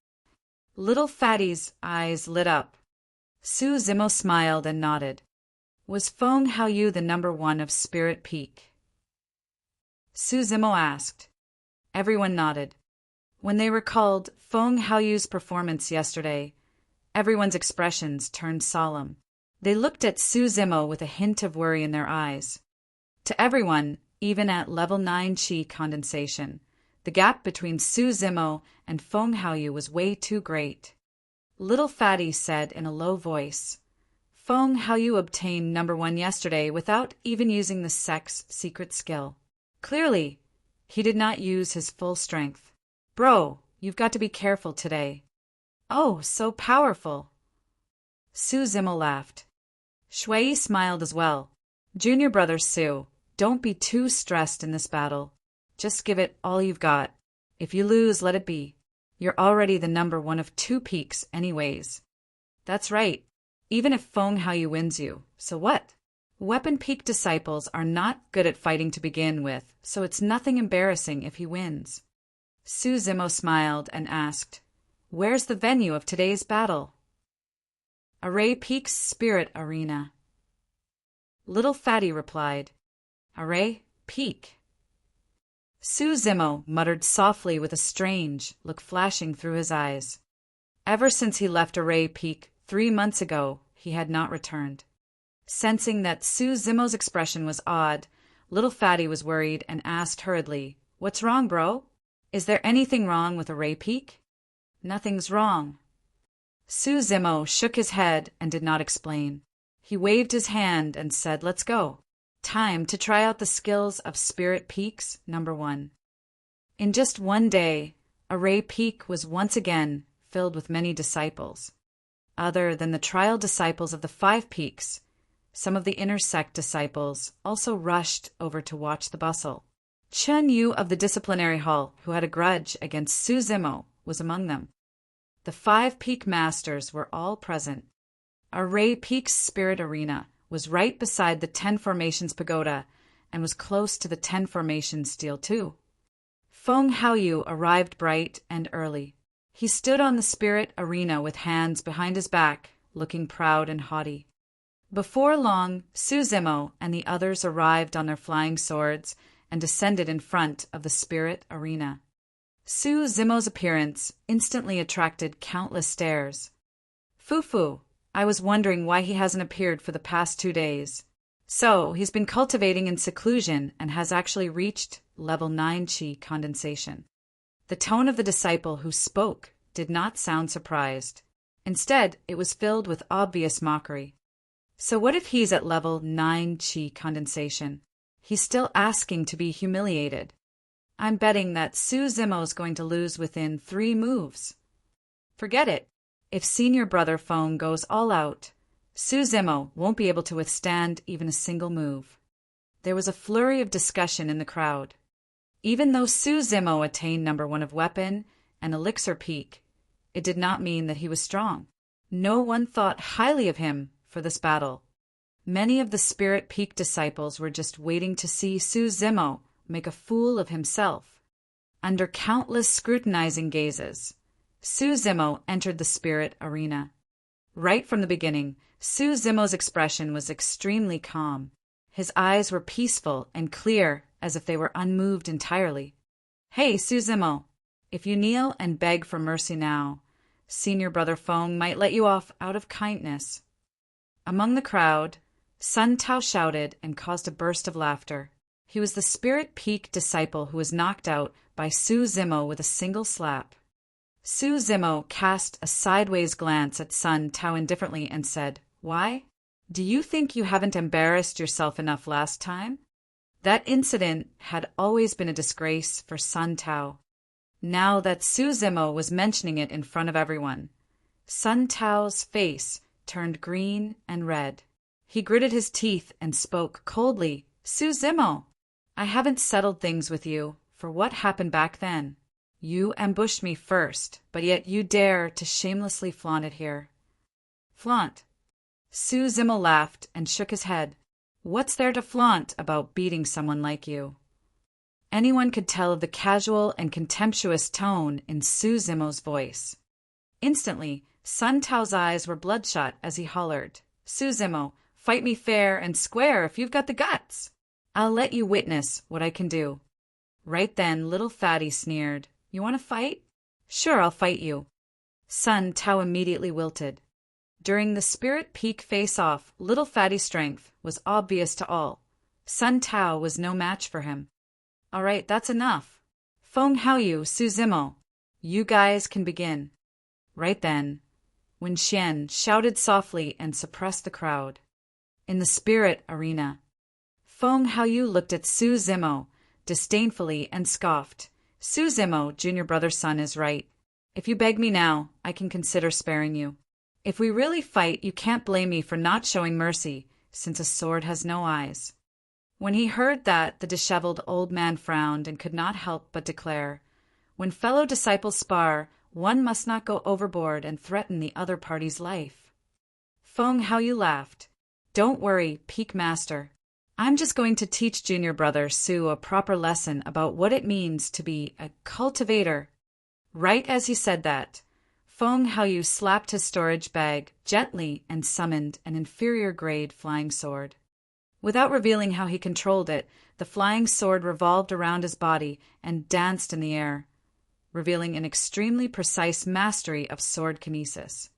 Little Fatty's eyes lit up. Su Zimo smiled and nodded. Was Feng Haoyu the number one of Spirit Peak? Su Zimo asked. Everyone nodded. When they recalled Feng Haoyu's performance yesterday, everyone's expressions turned solemn. They looked at Su Zimo with a hint of worry in their eyes. To everyone, even at level 9 Qi condensation, the gap between Su Zimo and Feng Haoyu was way too great. Little Fatty said in a low voice, Feng Haoyu obtained number 1 yesterday without even using the sex secret skill. Clearly, he did not use his full strength. Bro, you've got to be careful today. Oh, so powerful. Su Zimo laughed. Shui smiled as well. Junior brother Su, don't be too stressed in this battle. Just give it all you've got. If you lose, let it be. You're already the number 1 of 2 peaks anyways. That's right. Even if Feng Haoyu wins you, so what? Weapon peak disciples are not good at fighting to begin with, so it's nothing embarrassing if he wins. Su Zimo smiled and asked, Where's the venue of today's battle? Array Peak's Spirit Arena. Little Fatty replied, Array Peak. Su Zimo muttered softly with a strange look flashing through his eyes. Ever since he left Array Peak 3 months ago, he had not returned. Sensing that Su Zimo's expression was odd, Little Fatty was worried and asked hurriedly, What's wrong, bro? Is there anything wrong with Array Peak? Nothing's wrong. Su Zimo shook his head and did not explain. He waved his hand and said, Let's go. Time to try out the skills of Spirit Peaks number 1. In just one day, Array Peak was once again filled with many disciples. Other than the trial disciples of the 5 peaks, some of the inner sect disciples also rushed over to watch the bustle. Chen Yu of the disciplinary hall, who had a grudge against Su Zimo, was among them. The 5 peak masters were all present. Array Peak's Spirit Arena was right beside the 10 Formations Pagoda and was close to the 10 Formations Steel too. Feng Haoyu arrived bright and early. He stood on the Spirit Arena with hands behind his back, looking proud and haughty. Before long, Su Zimo and the others arrived on their flying swords and descended in front of the Spirit Arena. Su Zimo's appearance instantly attracted countless stares. Fufu, I was wondering why he hasn't appeared for the past 2 days. So, he's been cultivating in seclusion and has actually reached level 9 Qi condensation. The tone of the disciple who spoke did not sound surprised. Instead, it was filled with obvious mockery. So what if he's at level 9 Qi condensation? He's still asking to be humiliated. I'm betting that Su Zimo's going to lose within 3 moves. Forget it. If senior brother Feng goes all out, Su Zimo won't be able to withstand even a single move. There was a flurry of discussion in the crowd. Even though Su Zimo attained number 1 of weapon and elixir peak, it did not mean that he was strong. No one thought highly of him for this battle. Many of the Spirit Peak disciples were just waiting to see Su Zimo make a fool of himself. Under countless scrutinizing gazes, Su Zimo entered the Spirit Arena. Right from the beginning, Su Zimo's expression was extremely calm. His eyes were peaceful and clear as if they were unmoved entirely. Hey, Su Zimo, if you kneel and beg for mercy now, senior brother Feng might let you off out of kindness. Among the crowd, Sun Tao shouted and caused a burst of laughter. He was the Spirit Peak disciple who was knocked out by Su Zimo with a single slap. Su Zimo cast a sideways glance at Sun Tao indifferently and said, Why? Do you think you haven't embarrassed yourself enough last time? That incident had always been a disgrace for Sun Tao. Now that Su Zimo was mentioning it in front of everyone, Sun Tao's face turned green and red. He gritted his teeth and spoke coldly, Su Zimo, I haven't settled things with you for what happened back then. You ambushed me first, but yet you dare to shamelessly flaunt it here. Flaunt? Su Zimo laughed and shook his head. What's there to flaunt about beating someone like you? Anyone could tell of the casual and contemptuous tone in Su Zimo's voice. Instantly, Sun Tao's eyes were bloodshot as he hollered, "Su Zimo, fight me fair and square if you've got the guts. I'll let you witness what I can do." Right then, little Fatty sneered, "You want to fight?" "Sure, I'll fight you." Sun Tao immediately wilted. During the Spirit Peak face-off, little Fatty's strength was obvious to all. Sun Tao was no match for him. "All right, that's enough. Feng Haoyu, Su Zimo, you guys can begin." Right then, Wen Xian shouted softly and suppressed the crowd. In the spirit arena, Feng Haoyu looked at Su Zimo disdainfully and scoffed. "Su Zimo, junior brother's son, is right. If you beg me now, I can consider sparing you. If we really fight, you can't blame me for not showing mercy, since a sword has no eyes." When he heard that, the disheveled old man frowned and could not help but declare, "When fellow disciples spar, one must not go overboard and threaten the other party's life." Feng Haoyu laughed. "Don't worry, Peak Master. I'm just going to teach junior brother Su a proper lesson about what it means to be a cultivator." Right as he said that, Feng Haoyu slapped his storage bag gently and summoned an inferior-grade flying sword. Without revealing how he controlled it, the flying sword revolved around his body and danced in the air, revealing an extremely precise mastery of sword kinesis.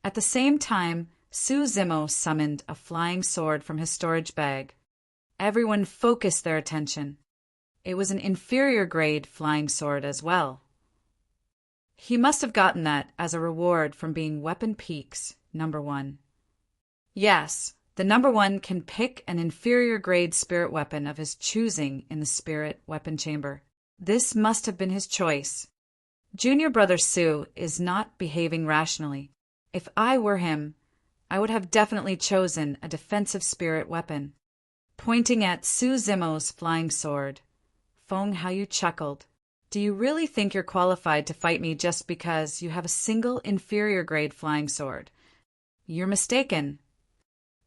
At the same time, Su Zimo summoned a flying sword from his storage bag. Everyone focused their attention. It was an inferior-grade flying sword as well. He must have gotten that as a reward from being Weapon Peak's #1. Yes, the #1 can pick an inferior-grade spirit weapon of his choosing in the spirit weapon chamber. This must have been his choice. Junior brother Su is not behaving rationally. If I were him, I would have definitely chosen a defensive spirit weapon. Pointing at Su Zimo's flying sword, Feng Haoyu chuckled. "Do you really think you're qualified to fight me just because you have a single inferior-grade flying sword? You're mistaken."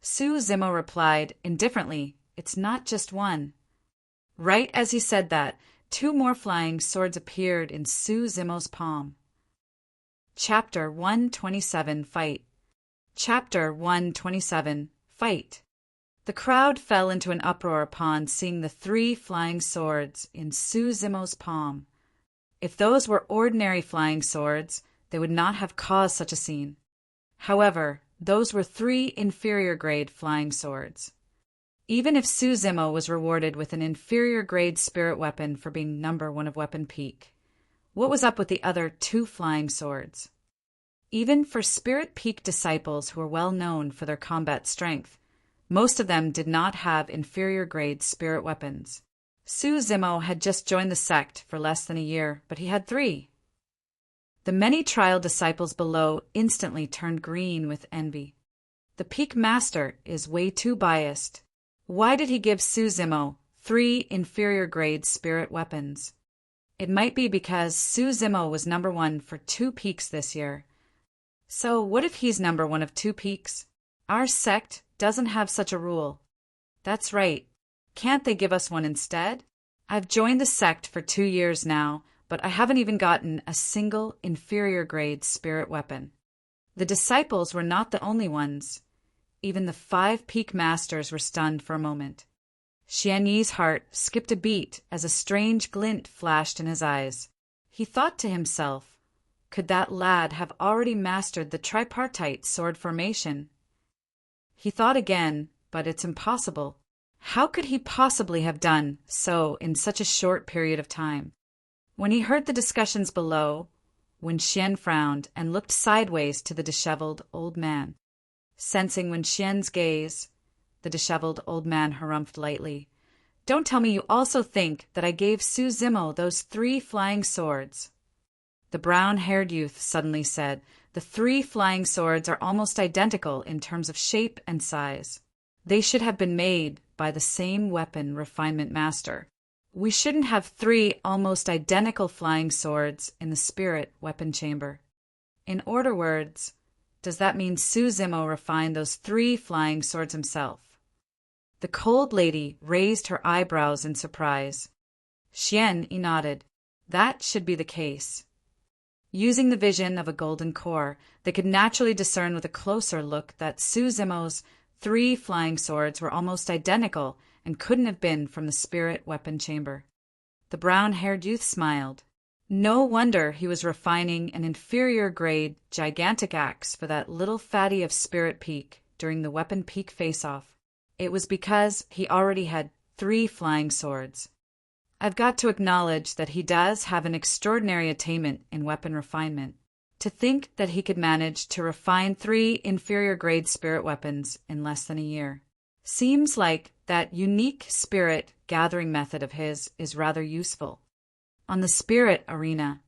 Su Zimo replied indifferently, "It's not just one." Right as he said that, 2 more flying swords appeared in Su Zimo's palm. Chapter 127 Fight. Chapter 127 Fight. The crowd fell into an uproar upon seeing the 3 flying swords in Su Zimo's palm. If those were ordinary flying swords, they would not have caused such a scene. However, those were 3 inferior-grade flying swords. Even if Su Zimo was rewarded with an inferior-grade spirit weapon for being #1 of Weapon Peak, what was up with the other 2 flying swords? Even for Spirit Peak disciples who were well known for their combat strength, most of them did not have inferior-grade spirit weapons. Su Zimo had just joined the sect for less than a year, but he had 3. The many trial disciples below instantly turned green with envy. The Peak Master is way too biased. Why did he give Su Zimo 3 inferior-grade spirit weapons? It might be because Su Zimo was #1 for 2 peaks this year. So what if he's #1 of 2 peaks? Our sect doesn't have such a rule. That's right. Can't they give us one instead? I've joined the sect for 2 years now, but I haven't even gotten a single inferior-grade spirit weapon. The disciples were not the only ones. Even the 5 peak masters were stunned for a moment. Xian Yi's heart skipped a beat as a strange glint flashed in his eyes. He thought to himself, could that lad have already mastered the tripartite sword formation? He thought again, but it's impossible. How could he possibly have done so in such a short period of time? When he heard the discussions below, Wen Xian frowned and looked sideways to the disheveled old man. Sensing Wen Xian's gaze, the disheveled old man harumphed lightly. "Don't tell me you also think that I gave Su Zimo those 3 flying swords." The brown-haired youth suddenly said, "The 3 flying swords are almost identical in terms of shape and size. They should have been made by the same weapon refinement master. We shouldn't have 3 almost identical flying swords in the spirit weapon chamber." In other words, does that mean Su Zimo refined those 3 flying swords himself? The cold lady raised her eyebrows in surprise. Xian Yi nodded. That should be the case. Using the vision of a golden core, they could naturally discern with a closer look that Su Zimo's 3 flying swords were almost identical and couldn't have been from the spirit weapon chamber. The brown-haired youth smiled. No wonder he was refining an inferior-grade, gigantic axe for that little fatty of Spirit Peak during the Weapon Peak face-off. It was because he already had 3 flying swords. I've got to acknowledge that he does have an extraordinary attainment in weapon refinement. To think that he could manage to refine 3 inferior-grade spirit weapons in less than a year. Seems like that unique spirit gathering method of his is rather useful. On the spirit arena,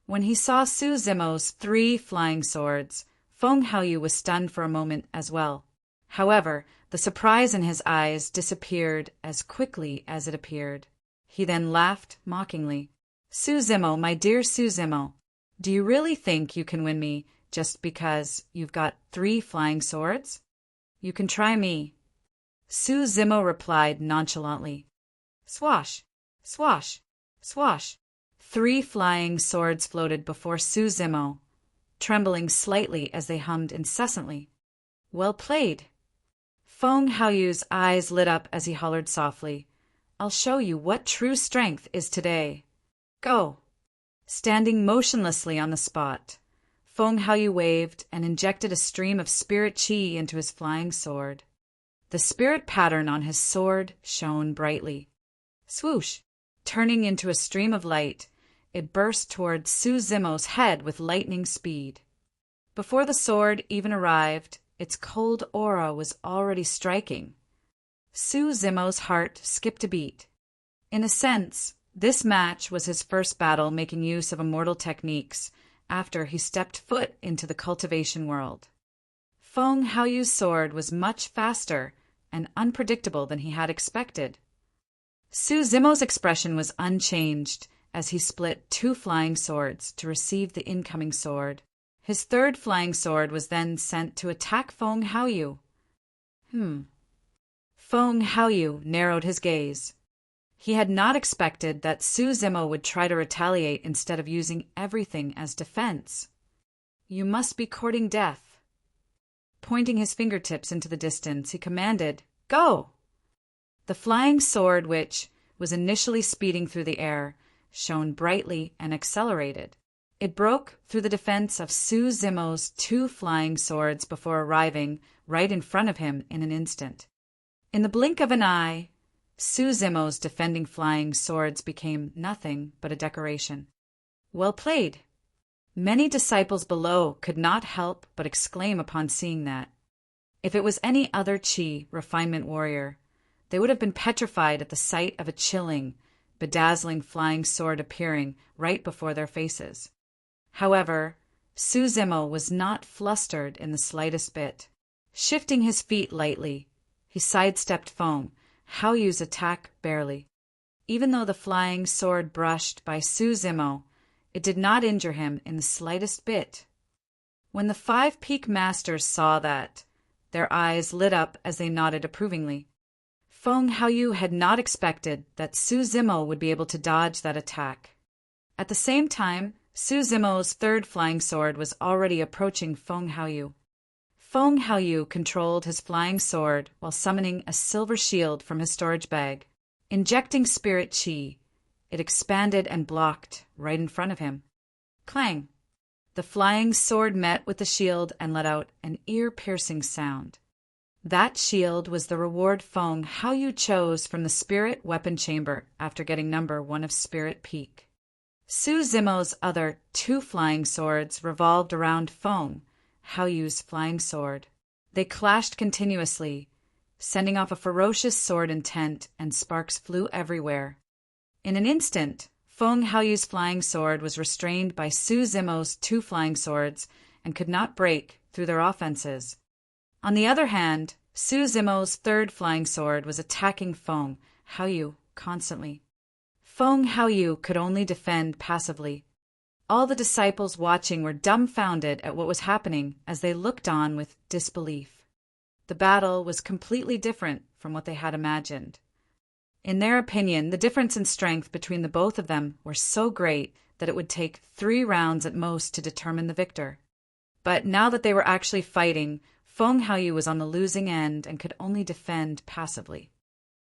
when he saw Su Zimo's 3 flying swords, Feng Haoyu was stunned for a moment as well. However, the surprise in his eyes disappeared as quickly as it appeared. He then laughed mockingly. Su Zimo, my dear Su Zimo, do you really think you can win me just because you've got 3 flying swords? You can try me. Su Zimo replied nonchalantly. Swash, swash, swash. 3 flying swords floated before Su Zimo, trembling slightly as they hummed incessantly. Well played. Feng Haoyu's eyes lit up as he hollered softly. I'll show you what true strength is today. Go. Standing motionlessly on the spot, Feng Haoyu waved and injected a stream of spirit qi into his flying sword. The spirit pattern on his sword shone brightly. Swoosh! Turning into a stream of light, it burst toward Su Zimo's head with lightning speed. Before the sword even arrived, its cold aura was already striking. Su Zimo's heart skipped a beat. In a sense, this match was his first battle making use of immortal techniques after he stepped foot into the cultivation world. Feng Haoyu's sword was much faster and unpredictable than he had expected. Su Zimo's expression was unchanged as he split 2 flying swords to receive the incoming sword. His 3rd flying sword was then sent to attack Feng Haoyu. Feng Haoyu narrowed his gaze. He had not expected that Su Zimo would try to retaliate instead of using everything as defense. You must be courting death. Pointing his fingertips into the distance, he commanded, Go! The flying sword, which was initially speeding through the air, shone brightly and accelerated. It broke through the defense of Su Zimo's 2 flying swords before arriving right in front of him in an instant. In the blink of an eye, Su Zimo's defending flying swords became nothing but a decoration. Well played! Many disciples below could not help but exclaim upon seeing that. If it was any other qi refinement warrior, they would have been petrified at the sight of a chilling, bedazzling flying sword appearing right before their faces. However, Su Zimo was not flustered in the slightest bit. Shifting his feet lightly, he sidestepped Feng Haoyu's attack barely. Even though the flying sword brushed by Su Zimo, it did not injure him in the slightest bit. When the 5 peak masters saw that, their eyes lit up as they nodded approvingly. Feng Haoyu had not expected that Su Zimo would be able to dodge that attack. At the same time, Su Zimo's 3rd flying sword was already approaching Feng Haoyu. Feng Haoyu controlled his flying sword while summoning a silver shield from his storage bag. Injecting spirit qi, it expanded and blocked right in front of him. Clang! The flying sword met with the shield and let out an ear-piercing sound. That shield was the reward Feng Haoyu chose from the spirit weapon chamber after getting number 1 of Spirit Peak. Su Zimo's other 2 flying swords revolved around Feng Haoyu's flying sword. They clashed continuously, sending off a ferocious sword intent, and sparks flew everywhere. In an instant, Feng Haoyu's flying sword was restrained by Su Zimo's 2 flying swords and could not break through their offenses. On the other hand, Su Zimo's 3rd flying sword was attacking Feng Haoyu constantly. Feng Haoyu could only defend passively. All the disciples watching were dumbfounded at what was happening as they looked on with disbelief. The battle was completely different from what they had imagined. In their opinion, the difference in strength between the both of them were so great that it would take 3 rounds at most to determine the victor. But now that they were actually fighting, Feng Haoyu was on the losing end and could only defend passively.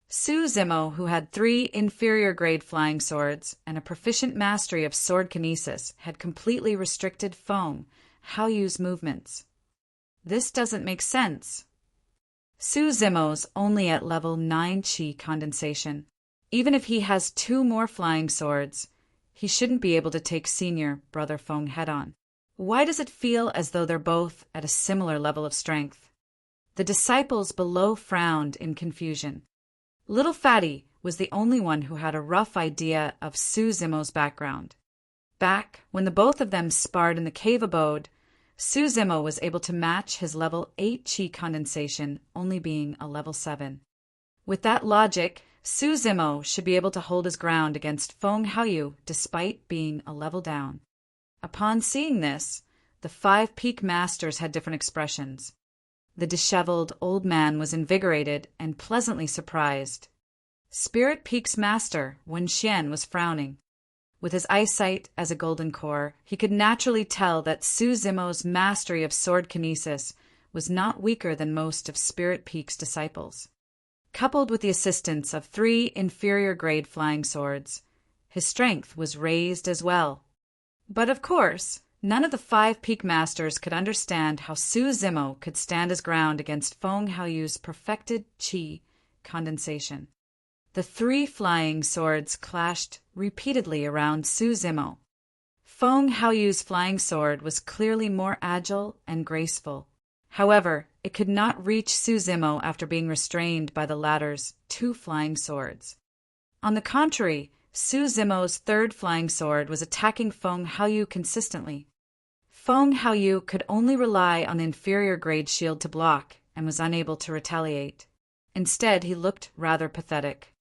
Su Zimo, who had 3 inferior-grade flying swords and a proficient mastery of sword kinesis, had completely restricted Feng Haoyu's movements. This doesn't make sense. Su Zimo's only at level 9 Qi condensation. Even if he has 2 more flying swords, he shouldn't be able to take senior brother Feng head-on. Why does it feel as though they're both at a similar level of strength? The disciples below frowned in confusion. Little Fatty was the only one who had a rough idea of Su Zimo's background. Back when the both of them sparred in the cave abode, Su Zimo was able to match his level 8 Qi condensation, only being a level 7. With that logic, Su Zimo should be able to hold his ground against Feng Haoyu despite being a level down. Upon seeing this, the 5 peak masters had different expressions. The disheveled old man was invigorated and pleasantly surprised. Spirit Peak's master, Wen Xian, was frowning. With his eyesight as a golden core, he could naturally tell that Su Zimo's mastery of sword kinesis was not weaker than most of Spirit Peak's disciples. Coupled with the assistance of 3 inferior-grade flying swords, his strength was raised as well. But of course, none of the 5 peak masters could understand how Su Zimo could stand his ground against Feng Haoyu's perfected Qi condensation. The 3 flying swords clashed repeatedly around Su Zimo. Feng Haoyu's flying sword was clearly more agile and graceful. However, it could not reach Su Zimo after being restrained by the latter's 2 flying swords. On the contrary, Su Zimo's 3rd flying sword was attacking Feng Haoyu consistently. Feng Haoyu could only rely on inferior-grade shield to block and was unable to retaliate. Instead, he looked rather pathetic.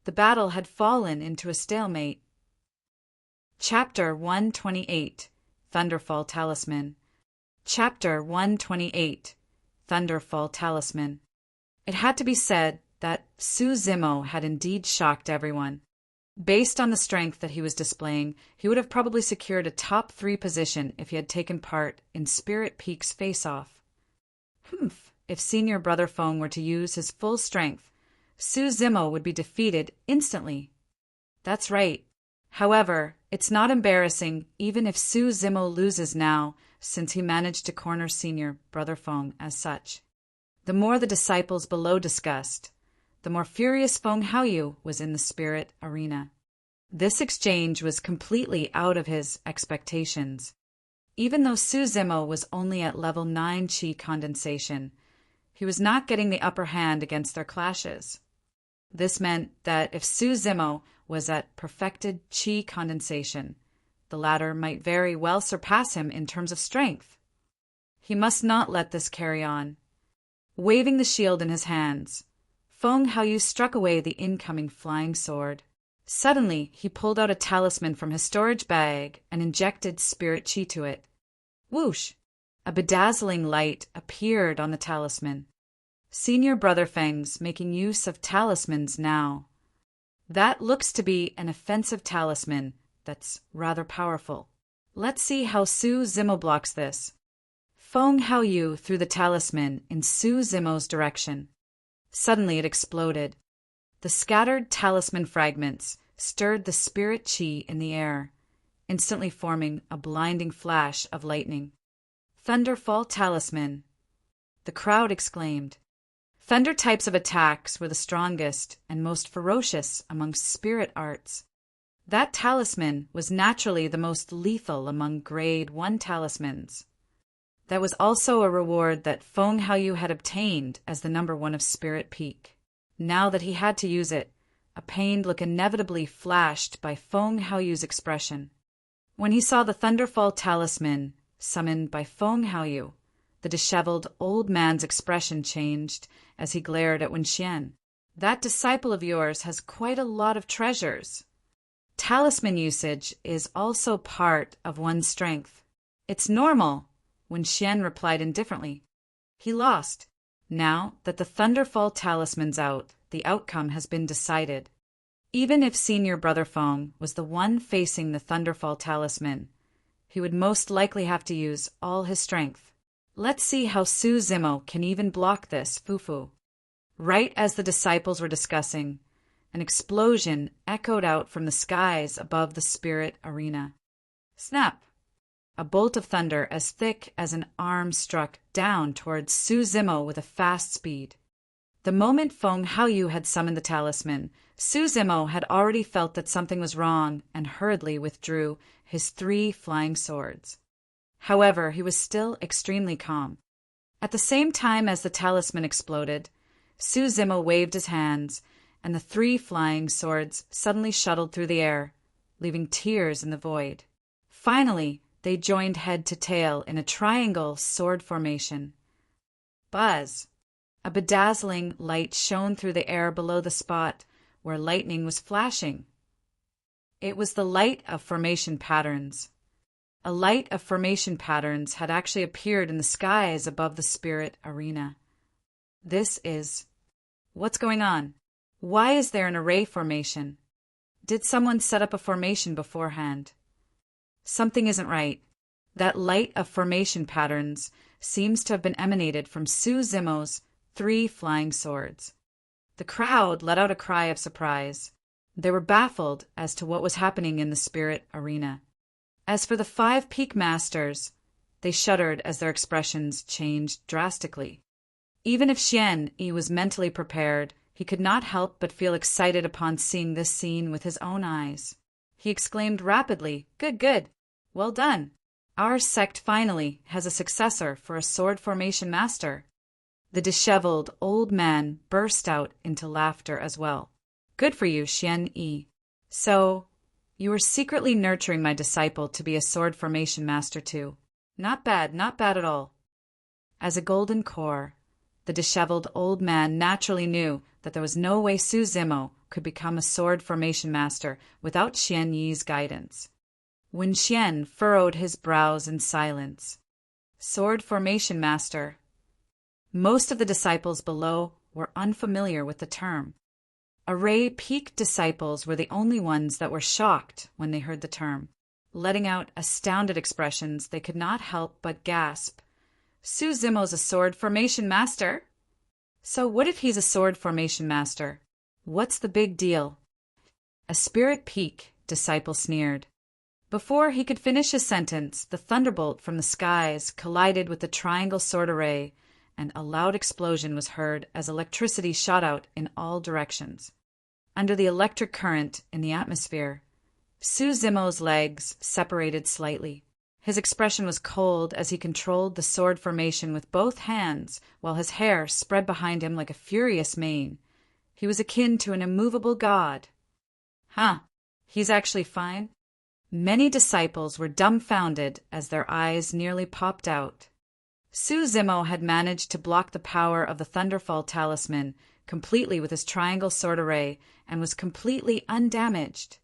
The battle had fallen into a stalemate. Chapter 128, Thunderfall Talisman. Chapter 128, Thunderfall Talisman. It had to be said that Su Zimo had indeed shocked everyone. Based on the strength that he was displaying, he would have probably secured a top 3 position if he had taken part in Spirit Peak's face-off. If senior brother Feng were to use his full strength, Su Zimo would be defeated instantly. That's right. However, it's not embarrassing even if Su Zimo loses now, since he managed to corner senior brother Feng as such. The more the disciples below discussed, the more furious Feng Haoyu was in the spirit arena. This exchange was completely out of his expectations. Even though Su Zimo was only at level 9 Qi condensation, he was not getting the upper hand against their clashes. This meant that if Su Zimo was at perfected Qi condensation, the latter might very well surpass him in terms of strength. He must not let this carry on. Waving the shield in his hands, Feng Haoyu struck away the incoming flying sword. Suddenly, he pulled out a talisman from his storage bag and injected spirit Qi to it. Whoosh! A bedazzling light appeared on the talisman. Senior brother Feng's making use of talismans now. That looks to be an offensive talisman that's rather powerful. Let's see how Su Zimo blocks this. Feng Haoyu threw the talisman in Su Zimo's direction. Suddenly it exploded. The scattered talisman fragments stirred the spirit Qi in the air, instantly forming a blinding flash of lightning. Thunderfall Talisman! The crowd exclaimed. Thunder types of attacks were the strongest and most ferocious amongst spirit arts. That talisman was naturally the most lethal among Grade 1 talismans. That was also a reward that Feng Haoyu had obtained as the number 1 of Spirit Peak. Now that he had to use it, a pained look inevitably flashed by Feng Haoyu's expression. When he saw the Thunderfall Talisman summoned by Feng Haoyu, the disheveled old man's expression changed as he glared at Wen Xian. That disciple of yours has quite a lot of treasures. Talisman usage is also part of one's strength. It's normal, Wen Xian replied indifferently. He lost. Now that the Thunderfall Talisman's out, the outcome has been decided. Even if senior brother Feng was the one facing the Thunderfall talisman, he would most likely have to use all his strength. Let's see how Su Zimo can even block this, Fufu. Right as the disciples were discussing, an explosion echoed out from the skies above the spirit arena. Snap! A bolt of thunder as thick as an arm struck down towards Su Zimo with a fast speed. The moment Feng Haoyu had summoned the talisman, Su Zimo had already felt that something was wrong and hurriedly withdrew his 3 flying swords. However, he was still extremely calm. At the same time as the talisman exploded, Su Zimo waved his hands, and the 3 flying swords suddenly shuttled through the air, leaving tears in the void. Finally, they joined head to tail in a triangle sword formation. Buzz! A bedazzling light shone through the air below the spot where lightning was flashing. It was the light of formation patterns. A light of formation patterns had actually appeared in the skies above the spirit arena. This is... What's going on? Why is there an array formation? Did someone set up a formation beforehand? Something isn't right. That light of formation patterns seems to have been emanated from Su Zimo's 3 flying swords. The crowd let out a cry of surprise. They were baffled as to what was happening in the spirit arena. As for the 5 peak masters, they shuddered as their expressions changed drastically. Even if Xian Yi was mentally prepared, he could not help but feel excited upon seeing this scene with his own eyes. He exclaimed rapidly, "Good, good. Well done. Our sect finally has a successor for a sword formation master." The disheveled old man burst out into laughter as well. "Good for you, Xian Yi. So, you were secretly nurturing my disciple to be a sword formation master too. Not bad at all." As a golden core, the disheveled old man naturally knew that there was no way Su Zimo could become a sword formation master without Xian Yi's guidance. When Xian furrowed his brows in silence, "Sword formation master." Most of the disciples below were unfamiliar with the term. Array peak disciples were the only ones that were shocked when they heard the term. Letting out astounded expressions, they could not help but gasp. "Su Zimo's a sword formation master?" "So what if he's a sword formation master? What's the big deal?" A spirit peak disciple sneered. Before he could finish his sentence, the thunderbolt from the skies collided with the triangle sword array, and a loud explosion was heard as electricity shot out in all directions. Under the electric current in the atmosphere, Su Zimo's legs separated slightly. His expression was cold as he controlled the sword formation with both hands, while his hair spread behind him like a furious mane. He was akin to an immovable god. "Huh, he's actually fine?" Many disciples were dumbfounded as their eyes nearly popped out. Su Zimo had managed to block the power of the Thunderfall talisman completely with his triangle sword array and was completely undamaged.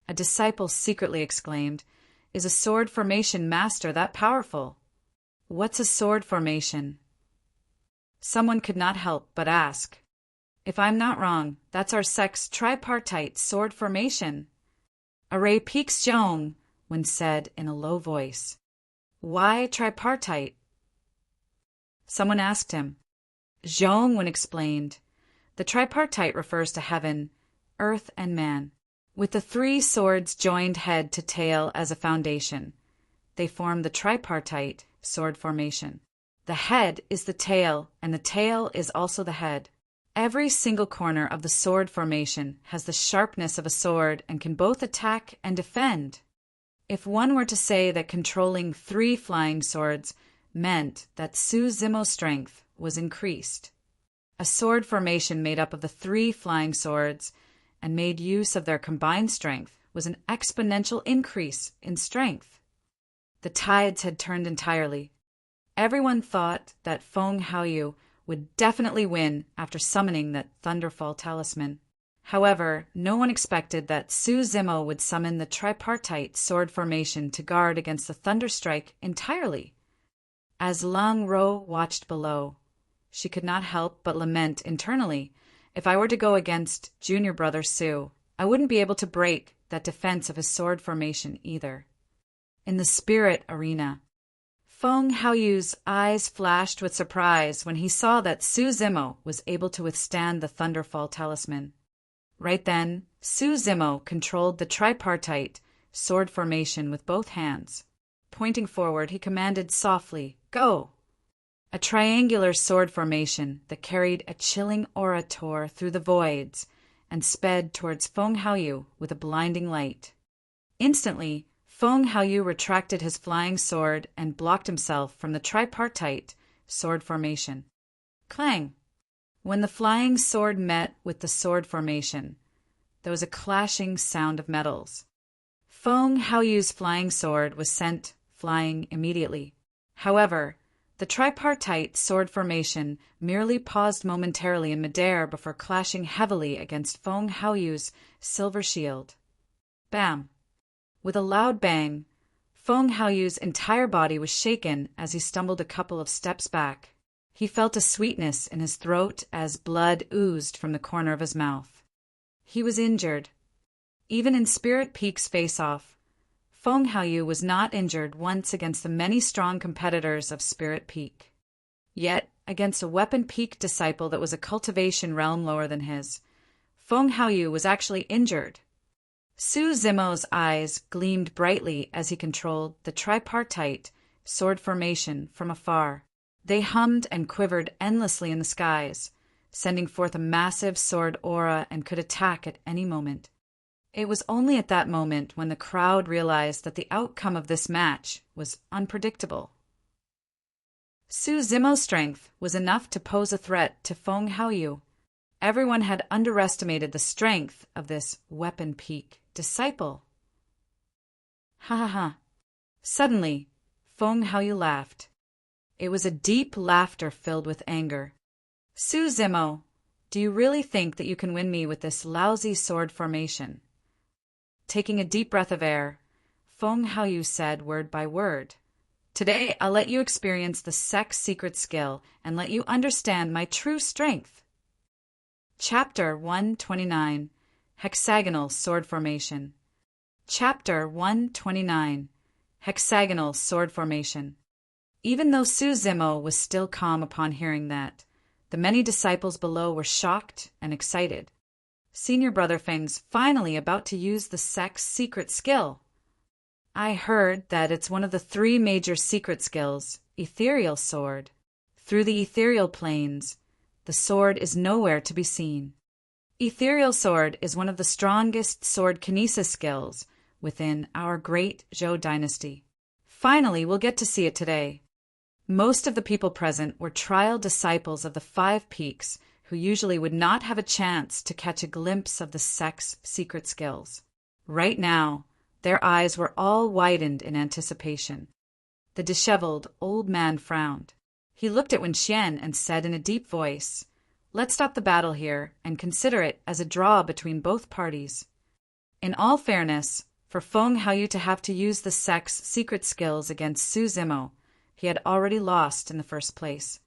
A disciple secretly exclaimed, "Is a sword formation master that powerful?" "What's a sword formation?" Someone could not help but ask. "If I'm not wrong, that's our sect's tripartite sword formation." Array Peaks Zhong, when said in a low voice. "Why tripartite?" Someone asked him. Zhong when explained. The tripartite refers to heaven, earth, and man, with the 3 swords joined head to tail as a foundation. They form the tripartite sword formation. The head is the tail, and the tail is also the head. Every single corner of the sword formation has the sharpness of a sword and can both attack and defend. If one were to say that controlling 3 flying swords meant that Su Zimo's strength was increased, a sword formation made up of the 3 flying swords and made use of their combined strength was an exponential increase in strength. The tides had turned entirely. Everyone thought that Feng Haoyu would definitely win after summoning that Thunderfall talisman. However, no one expected that Su Zimo would summon the tripartite sword formation to guard against the Thunderstrike entirely. As Lang Ro watched below, she could not help but lament internally, "If I were to go against junior brother Su, I wouldn't be able to break that defense of his sword formation either. In the spirit arena, Feng Haoyu's eyes flashed with surprise when he saw that Su Zimo was able to withstand the Thunderfall talisman. Right then, Su Zimo controlled the tripartite sword formation with both hands. Pointing forward, he commanded softly, "Go!" A triangular sword formation that carried a chilling aura tore through the voids and sped towards Feng Haoyu with a blinding light. Instantly, Feng Haoyu retracted his flying sword and blocked himself from the tripartite sword formation. Clang! When the flying sword met with the sword formation, there was a clashing sound of metals. Feng Haoyu's flying sword was sent flying immediately. However, the tripartite sword formation merely paused momentarily in midair before clashing heavily against Feng Haoyu's silver shield. Bam! With a loud bang, Feng Haoyu's entire body was shaken as he stumbled a couple of steps back. He felt a sweetness in his throat as blood oozed from the corner of his mouth. He was injured. Even in Spirit Peak's face-off, Feng Haoyu was not injured once against the many strong competitors of Spirit Peak. Yet, against a Weapon Peak disciple that was a cultivation realm lower than his, Feng Haoyu was actually injured. Su Zimo's eyes gleamed brightly as he controlled the tripartite sword formation from afar. They hummed and quivered endlessly in the skies, sending forth a massive sword aura and could attack at any moment. It was only at that moment when the crowd realized that the outcome of this match was unpredictable. Su Zimo's strength was enough to pose a threat to Feng Haoyu. Everyone had underestimated the strength of this Weapon Peak disciple. Ha ha ha. Suddenly, Feng Haoyu laughed. It was a deep laughter filled with anger. Su Zimo, do you really think that you can win me with this lousy sword formation? Taking a deep breath of air, Feng Haoyu said word by word, "Today I'll let you experience the sect's secret skill and let you understand my true strength." Chapter 129, Hexagonal Sword Formation. Chapter 129, Hexagonal Sword Formation. Even though Su Zimo was still calm upon hearing that, the many disciples below were shocked and excited. Senior Brother Feng's finally about to use the sect's secret skill. I heard that it's one of the 3 major secret skills, Ethereal Sword. Through the ethereal planes, the sword is nowhere to be seen. Ethereal Sword is one of the strongest sword kinesis skills within our great Zhou dynasty. Finally, we'll get to see it today. Most of the people present were trial disciples of the 5 peaks who usually would not have a chance to catch a glimpse of the sect's secret skills. Right now, their eyes were all widened in anticipation. The disheveled old man frowned. He looked at Wen Xian and said in a deep voice, "Let's stop the battle here and consider it as a draw between both parties." In all fairness, for Feng Haoyu to have to use the sect's secret skills against Su Zimo, he had already lost in the first place.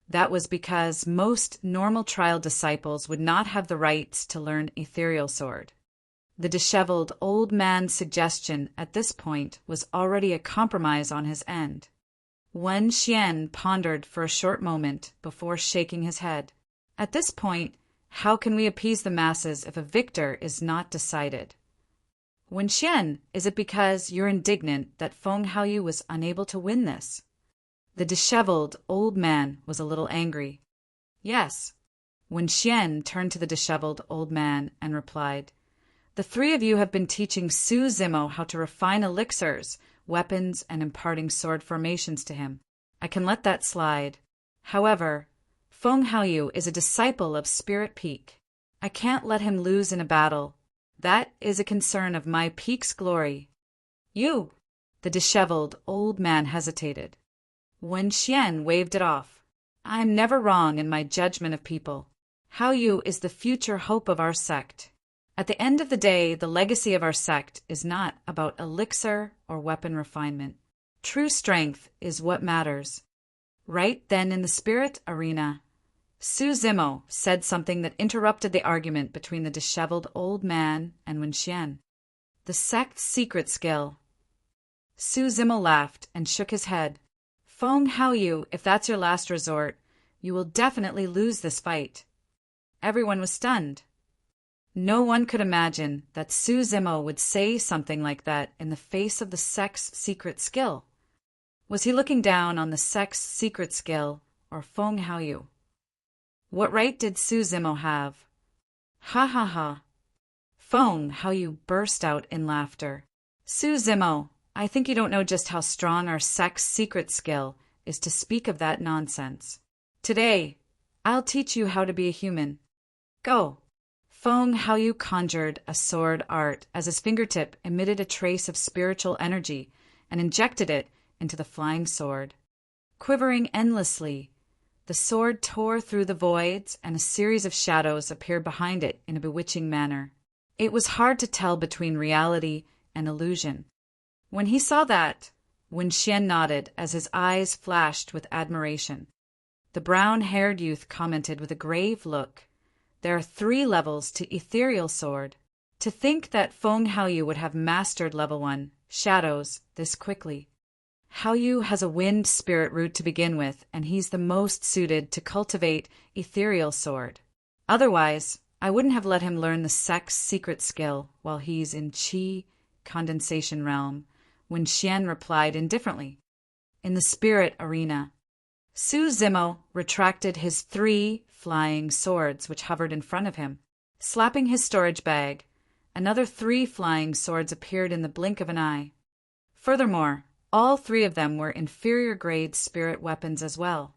That was because most normal trial disciples would not have the rights to learn Ethereal Sword. The disheveled old man's suggestion at this point was already a compromise on his end. Wen Xian pondered for a short moment before shaking his head. At this point, how can we appease the masses if a victor is not decided? Wen Xian, is it because you're indignant that Feng Haoyu was unable to win this? The disheveled old man was a little angry. Yes. Wen Xian turned to the disheveled old man and replied, "The 3 of you have been teaching Su Zimo how to refine elixirs, weapons, and imparting sword formations to him. I can let that slide. However, Feng Haoyu is a disciple of Spirit Peak. I can't let him lose in a battle. That is a concern of my peak's glory." "You!" The disheveled old man hesitated. Wen Xian waved it off. "I'm never wrong in my judgment of people. Haoyu is the future hope of our sect. At the end of the day, the legacy of our sect is not about elixir or weapon refinement. True strength is what matters." Right then in the spirit arena, Su Zimo said something that interrupted the argument between the disheveled old man and Wen Xian. The sect's secret skill. Su Zimo laughed and shook his head. Feng Haoyu, if that's your last resort, you will definitely lose this fight. Everyone was stunned. No one could imagine that Su Zimo would say something like that in the face of the sect's secret skill. Was he looking down on the sect's secret skill, or Feng Haoyu? What right did Su Zimo have? Ha ha ha. Feng Haoyu burst out in laughter. Su Zimo, I think you don't know just how strong our sect's secret skill is to speak of that nonsense. Today, I'll teach you how to be a human. Go. Feng Haoyu conjured a sword art as his fingertip emitted a trace of spiritual energy and injected it into the flying sword. Quivering endlessly, the sword tore through the voids and a series of shadows appeared behind it in a bewitching manner. It was hard to tell between reality and illusion. When he saw that, Wen Xian nodded as his eyes flashed with admiration. The brown-haired youth commented with a grave look. There are 3 levels to ethereal sword. To think that Feng Haoyu would have mastered level 1, shadows, this quickly. Haoyu has a wind spirit root to begin with, and he's the most suited to cultivate ethereal sword. Otherwise, I wouldn't have let him learn the sect's secret skill while he's in Qi condensation realm, Wen Xian replied indifferently. In the spirit arena, Su Zimo retracted his 3 flying swords which hovered in front of him. Slapping his storage bag, another 3 flying swords appeared in the blink of an eye. Furthermore, all 3 of them were inferior-grade spirit weapons as well.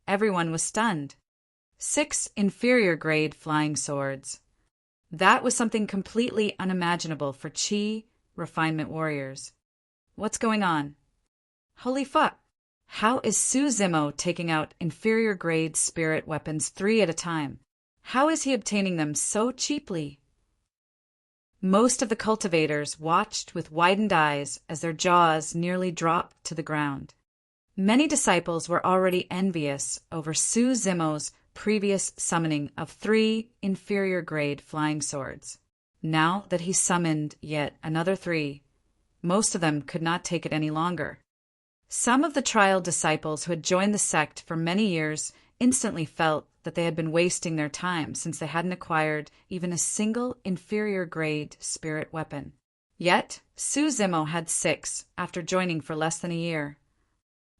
Everyone was stunned. 6 inferior-grade flying swords. That was something completely unimaginable for Qi refinement warriors. What's going on? Holy fuck! How is Su Zimo taking out inferior-grade spirit weapons 3 at a time? How is he obtaining them so cheaply? Most of the cultivators watched with widened eyes as their jaws nearly dropped to the ground. Many disciples were already envious over Su Zimo's previous summoning of 3 inferior-grade flying swords. Now that he summoned yet another 3, most of them could not take it any longer. Some of the trial disciples who had joined the sect for many years instantly felt that they had been wasting their time since they hadn't acquired even a single inferior-grade spirit weapon. Yet, Su Zimo had 6 after joining for less than a year.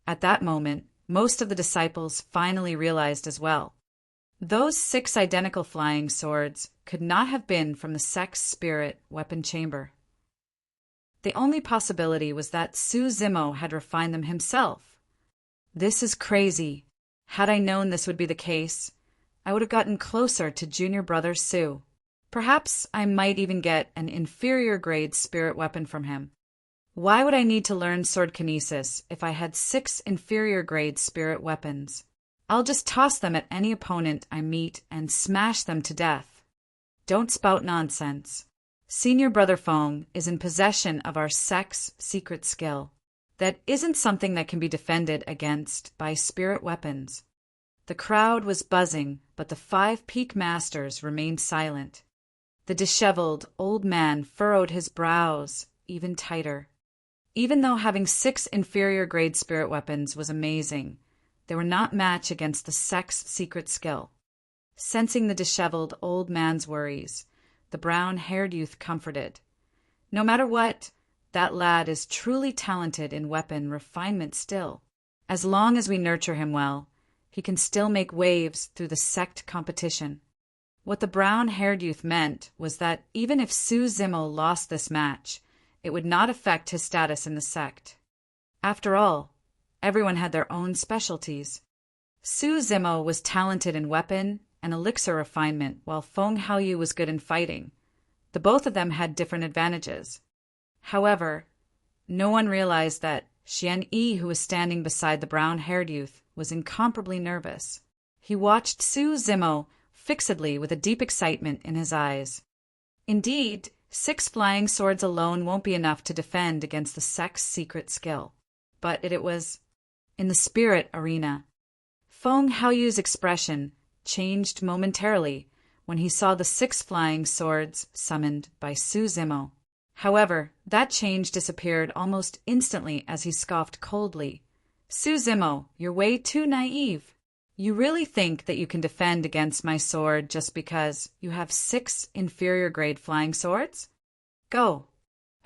At that moment, most of the disciples finally realized as well. Those 6 identical flying swords could not have been from the sect's spirit weapon chamber. The only possibility was that Su Zimo had refined them himself. This is crazy. Had I known this would be the case, I would have gotten closer to junior brother Su. Perhaps I might even get an inferior-grade spirit weapon from him. Why would I need to learn sword kinesis if I had 6 inferior-grade spirit weapons? I'll just toss them at any opponent I meet and smash them to death. Don't spout nonsense. Senior Brother Feng is in possession of our sect's secret skill. That isn't something that can be defended against by spirit weapons. The crowd was buzzing, but the 5 peak masters remained silent. The disheveled old man furrowed his brows even tighter. Even though having 6 inferior-grade spirit weapons was amazing, they were not match against the sect's secret skill. Sensing the disheveled old man's worries, the brown-haired youth comforted. No matter what, that lad is truly talented in weapon refinement still. As long as we nurture him well, he can still make waves through the sect competition. What the brown-haired youth meant was that even if Su Zimo lost this match, it would not affect his status in the sect. After all, everyone had their own specialties. Su Zimo was talented in weapon and elixir refinement, while Feng Haoyu was good in fighting. The both of them had different advantages. However, no one realized that Xian Yi, who was standing beside the brown-haired youth, was incomparably nervous. He watched Su Zimo fixedly with a deep excitement in his eyes. Indeed, 6 flying swords alone won't be enough to defend against the sect's secret skill. But it was in the spirit arena. Feng Haoyu's expression changed momentarily when he saw the 6 flying swords summoned by Su Zimo. However, that change disappeared almost instantly as he scoffed coldly. Su Zimo, you're way too naive. You really think that you can defend against my sword just because you have 6 inferior-grade flying swords? Go.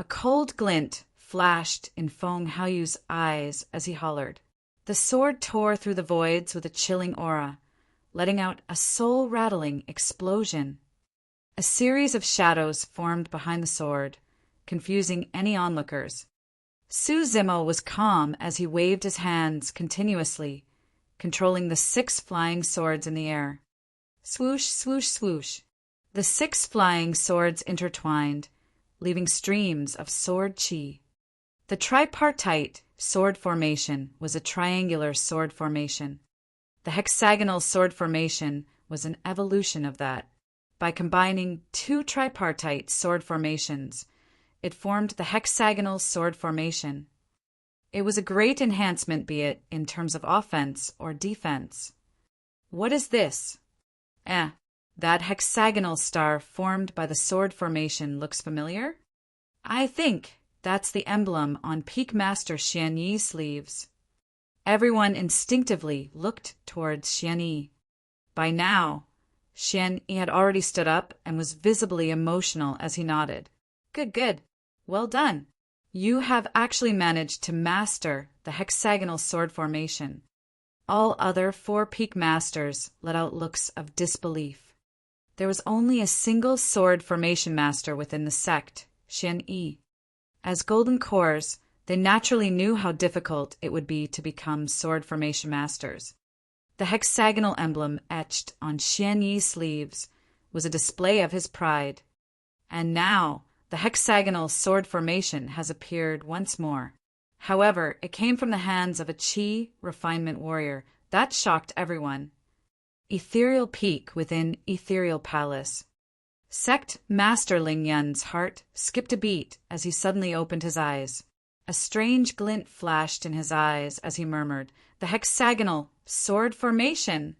A cold glint flashed in Feng Haoyu's eyes as he hollered. The sword tore through the voids with a chilling aura, letting out a soul-rattling explosion. A series of shadows formed behind the sword, confusing any onlookers. Su Zimo was calm as he waved his hands continuously, controlling the 6 flying swords in the air. Swoosh, swoosh, swoosh. The 6 flying swords intertwined, leaving streams of sword chi. The tripartite sword formation was a triangular sword formation. The hexagonal sword formation was an evolution of that. By combining 2 tripartite sword formations, it formed the hexagonal sword formation. It was a great enhancement, be it in terms of offense or defense. What is this? That hexagonal star formed by the sword formation looks familiar? I think that's the emblem on Peak Master Xian Yi's sleeves. Everyone instinctively looked towards Xian Yi. By now, Xian Yi had already stood up and was visibly emotional as he nodded. Good. Well done. You have actually managed to master the hexagonal sword formation. All other 4 peak masters let out looks of disbelief. There was only a single sword formation master within the sect, Xian Yi. As golden cores, they naturally knew how difficult it would be to become sword formation masters. The hexagonal emblem etched on Xian Yi's sleeves was a display of his pride. And now, the hexagonal sword formation has appeared once more. However, it came from the hands of a Qi refinement warrior. That shocked everyone. Ethereal peak within ethereal palace. Sect Master Ling Yun's heart skipped a beat as he suddenly opened his eyes. A strange glint flashed in his eyes as he murmured, "The hexagonal sword formation!"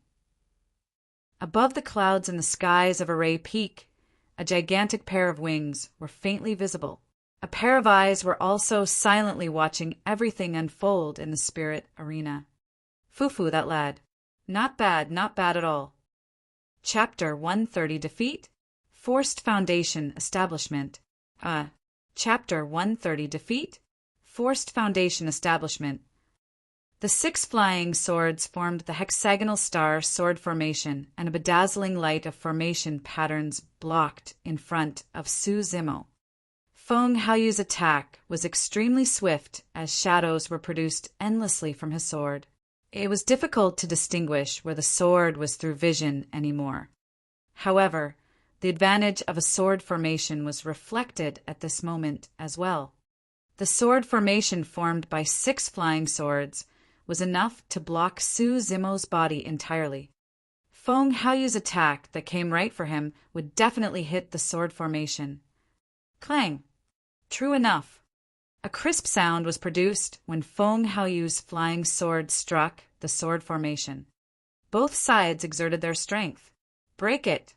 Above the clouds in the skies of Array Peak, a gigantic pair of wings were faintly visible. A pair of eyes were also silently watching everything unfold in the spirit arena. Fufu, that lad. Not bad at all. Chapter 130 Defeat? Forced Foundation Establishment. Chapter 130 Defeat? Forced Foundation Establishment. The 6 flying swords formed the hexagonal star sword formation, and a bedazzling light of formation patterns blocked in front of Su Zimo. Feng Haoyu's attack was extremely swift as shadows were produced endlessly from his sword. It was difficult to distinguish where the sword was through vision anymore. However, the advantage of a sword formation was reflected at this moment as well. The sword formation formed by 6 flying swords was enough to block Su Zimo's body entirely. Feng Haoyu's attack that came right for him would definitely hit the sword formation. Clang! True enough. A crisp sound was produced when Feng Haoyu's flying sword struck the sword formation. Both sides exerted their strength. Break it!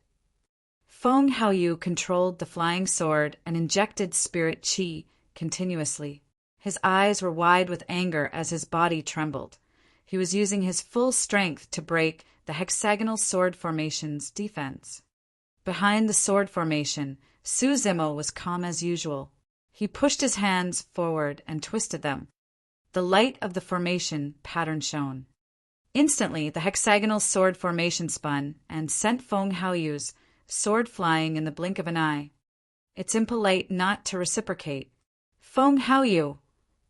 Feng Haoyu controlled the flying sword and injected spirit qi continuously. His eyes were wide with anger as his body trembled. He was using his full strength to break the hexagonal sword formation's defense. Behind the sword formation, Su Zimo was calm as usual. He pushed his hands forward and twisted them. The light of the formation pattern shone. Instantly, the hexagonal sword formation spun and sent Feng Haoyu's sword flying in the blink of an eye. It's impolite not to reciprocate. Feng Haoyu,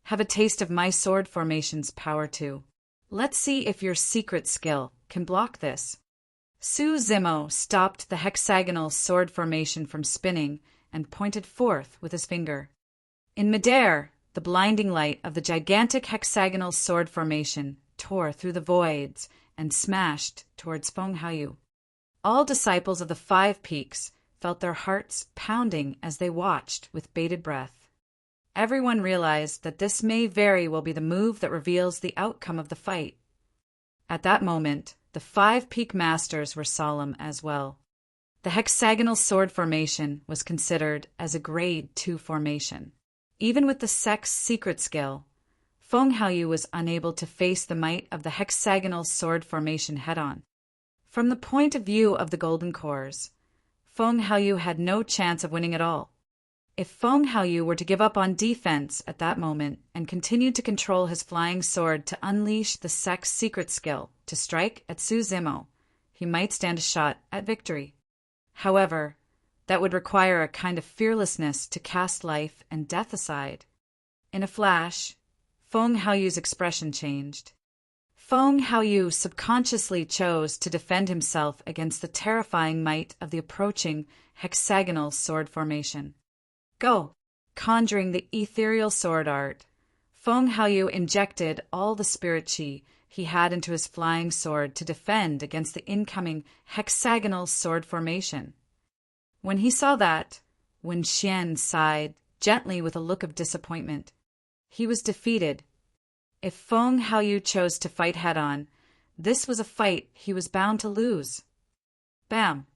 have a taste of my sword formation's power too. Let's see if your secret skill can block this. Su Zimo stopped the hexagonal sword formation from spinning and pointed forth with his finger. In midair, the blinding light of the gigantic hexagonal sword formation tore through the voids and smashed towards Feng Haoyu. All disciples of the 5 peaks felt their hearts pounding as they watched with bated breath. Everyone realized that this may very well be the move that reveals the outcome of the fight. At that moment, the 5 peak masters were solemn as well. The hexagonal sword formation was considered as a grade 2 formation. Even with the sect's secret skill, Feng Haoyu was unable to face the might of the hexagonal sword formation head-on. From the point of view of the Golden Cores, Feng Haoyu had no chance of winning at all. If Feng Haoyu were to give up on defense at that moment and continue to control his flying sword to unleash the sect's secret skill to strike at Su Zimo, he might stand a shot at victory. However, that would require a kind of fearlessness to cast life and death aside. In a flash, Feng Haoyu's expression changed. Feng Haoyu subconsciously chose to defend himself against the terrifying might of the approaching hexagonal sword formation. Go! Conjuring the ethereal sword art, Feng Haoyu injected all the spirit qi he had into his flying sword to defend against the incoming hexagonal sword formation. When he saw that, Wen Xian sighed gently with a look of disappointment. He was defeated. If Feng Haoyu chose to fight head-on, this was a fight he was bound to lose. Bam!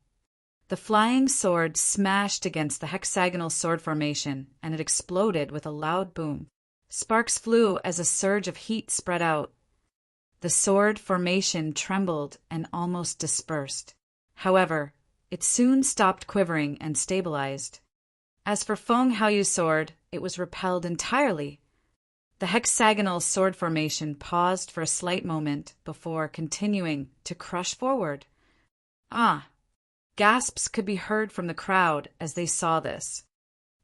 The flying sword smashed against the hexagonal sword formation, and it exploded with a loud boom. Sparks flew as a surge of heat spread out. The sword formation trembled and almost dispersed. However, it soon stopped quivering and stabilized. As for Feng Haoyu's sword, it was repelled entirely. The hexagonal sword formation paused for a slight moment before continuing to crush forward. Ah! Gasps could be heard from the crowd as they saw this.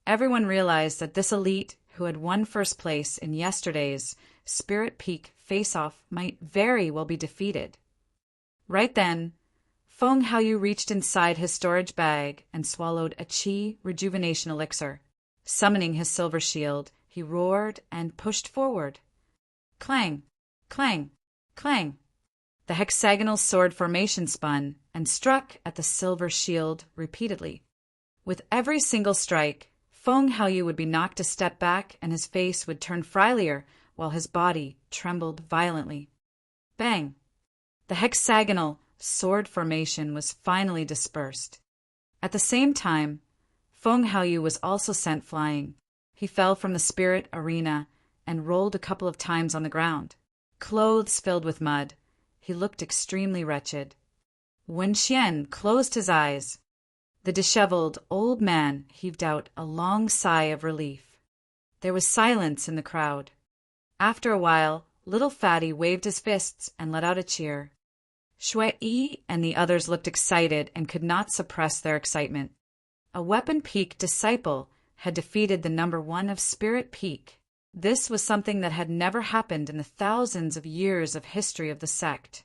Everyone realized that this elite who had won first place in yesterday's Spirit Peak face-off might very well be defeated. Right then, Feng Haoyu reached inside his storage bag and swallowed a qi rejuvenation elixir. Summoning his silver shield, he roared and pushed forward. Clang! Clang! Clang! The hexagonal sword formation spun and struck at the silver shield repeatedly. With every single strike, Feng Haoyu would be knocked a step back and his face would turn frilier while his body trembled violently. Bang! The hexagonal sword formation was finally dispersed. At the same time, Feng Haoyu was also sent flying. He fell from the spirit arena and rolled a couple of times on the ground. Clothes filled with mud, he looked extremely wretched. Wen Xian closed his eyes. The disheveled old man heaved out a long sigh of relief. There was silence in the crowd. After a while, little Fatty waved his fists and let out a cheer. Shui Yi and the others looked excited and could not suppress their excitement. A Weapon Peak disciple had defeated the number 1 of Spirit Peak. This was something that had never happened in the thousands of years of history of the sect.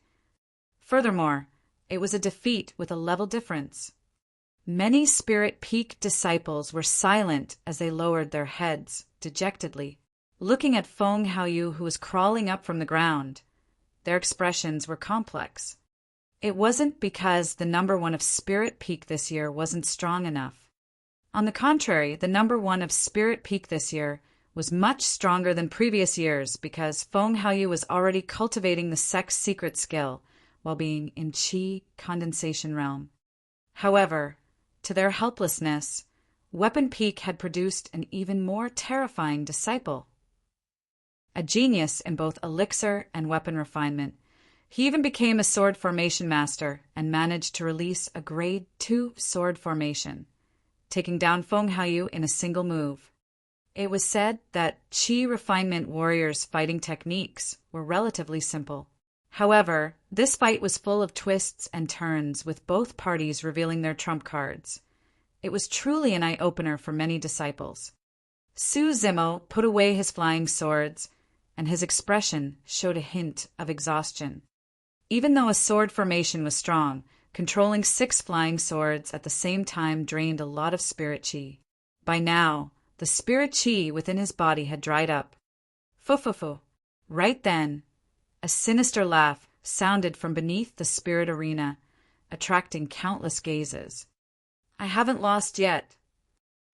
Furthermore, it was a defeat with a level difference. Many Spirit Peak disciples were silent as they lowered their heads dejectedly, looking at Feng Haoyu, who was crawling up from the ground. Their expressions were complex. It wasn't because the number 1 of Spirit Peak this year wasn't strong enough. On the contrary, the number 1 of Spirit Peak this year was much stronger than previous years because Feng Haoyu was already cultivating the sect's secret skill while being in Qi condensation realm. However, to their helplessness, Weapon Peak had produced an even more terrifying disciple. A genius in both elixir and weapon refinement, he even became a sword formation master and managed to release a grade 2 sword formation, taking down Feng Haoyu in a single move. It was said that Qi refinement warriors' fighting techniques were relatively simple. However, this fight was full of twists and turns, with both parties revealing their trump cards. It was truly an eye-opener for many disciples. Su Zimo put away his flying swords, and his expression showed a hint of exhaustion. Even though a sword formation was strong, controlling 6 flying swords at the same time drained a lot of spirit qi. By now, the spirit qi within his body had dried up. Fu-fu-fu. Right then, a sinister laugh sounded from beneath the spirit arena, attracting countless gazes. I haven't lost yet.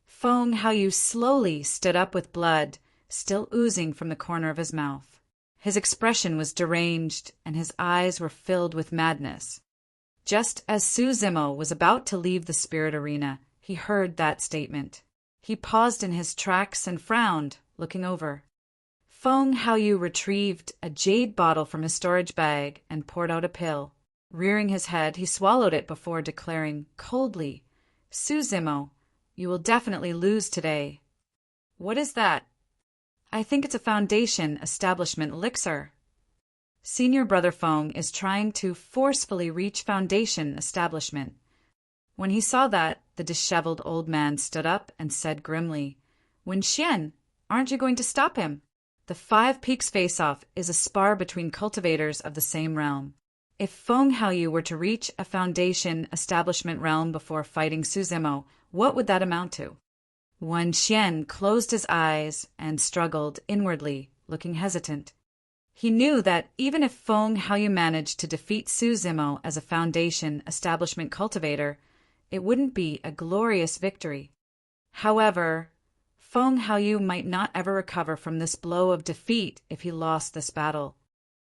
Feng Haoyu slowly stood up with blood still oozing from the corner of his mouth. His expression was deranged, and his eyes were filled with madness. Just as Su Zimo was about to leave the spirit arena, he heard that statement. He paused in his tracks and frowned, looking over. Feng Haoyu retrieved a jade bottle from his storage bag and poured out a pill. Rearing his head, he swallowed it before declaring coldly, "Su Zimo, you will definitely lose today." "What is that?" "I think it's a Foundation establishment elixir." Senior Brother Feng is trying to forcefully reach Foundation establishment. When he saw that, the disheveled old man stood up and said grimly, "Wen Xian, aren't you going to stop him? The Five Peaks face-off is a spar between cultivators of the same realm. If Feng Haoyu were to reach a Foundation establishment realm before fighting Su Zimo, what would that amount to?" Wen Xian closed his eyes and struggled inwardly, looking hesitant. He knew that even if Feng Haoyu managed to defeat Su Zimo as a Foundation establishment cultivator, it wouldn't be a glorious victory. However, Feng Haoyu might not ever recover from this blow of defeat if he lost this battle.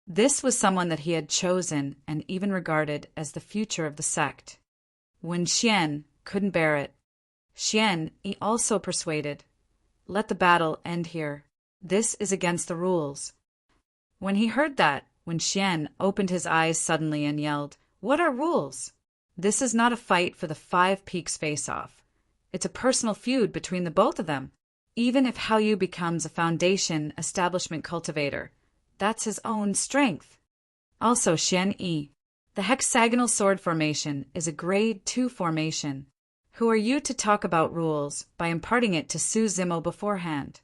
This was someone that he had chosen and even regarded as the future of the sect. Wen Xian couldn't bear it. Xian, he also persuaded, "Let the battle end here. This is against the rules." When he heard that, Wen Xian opened his eyes suddenly and yelled, "What are rules? This is not a fight for the Five Peaks face-off. It's a personal feud between the both of them. Even if Haoyu becomes a Foundation establishment cultivator, that's his own strength. Also, Xian Yi, the hexagonal sword formation is a grade 2 formation. Who are you to talk about rules by imparting it to Su Zimo beforehand?"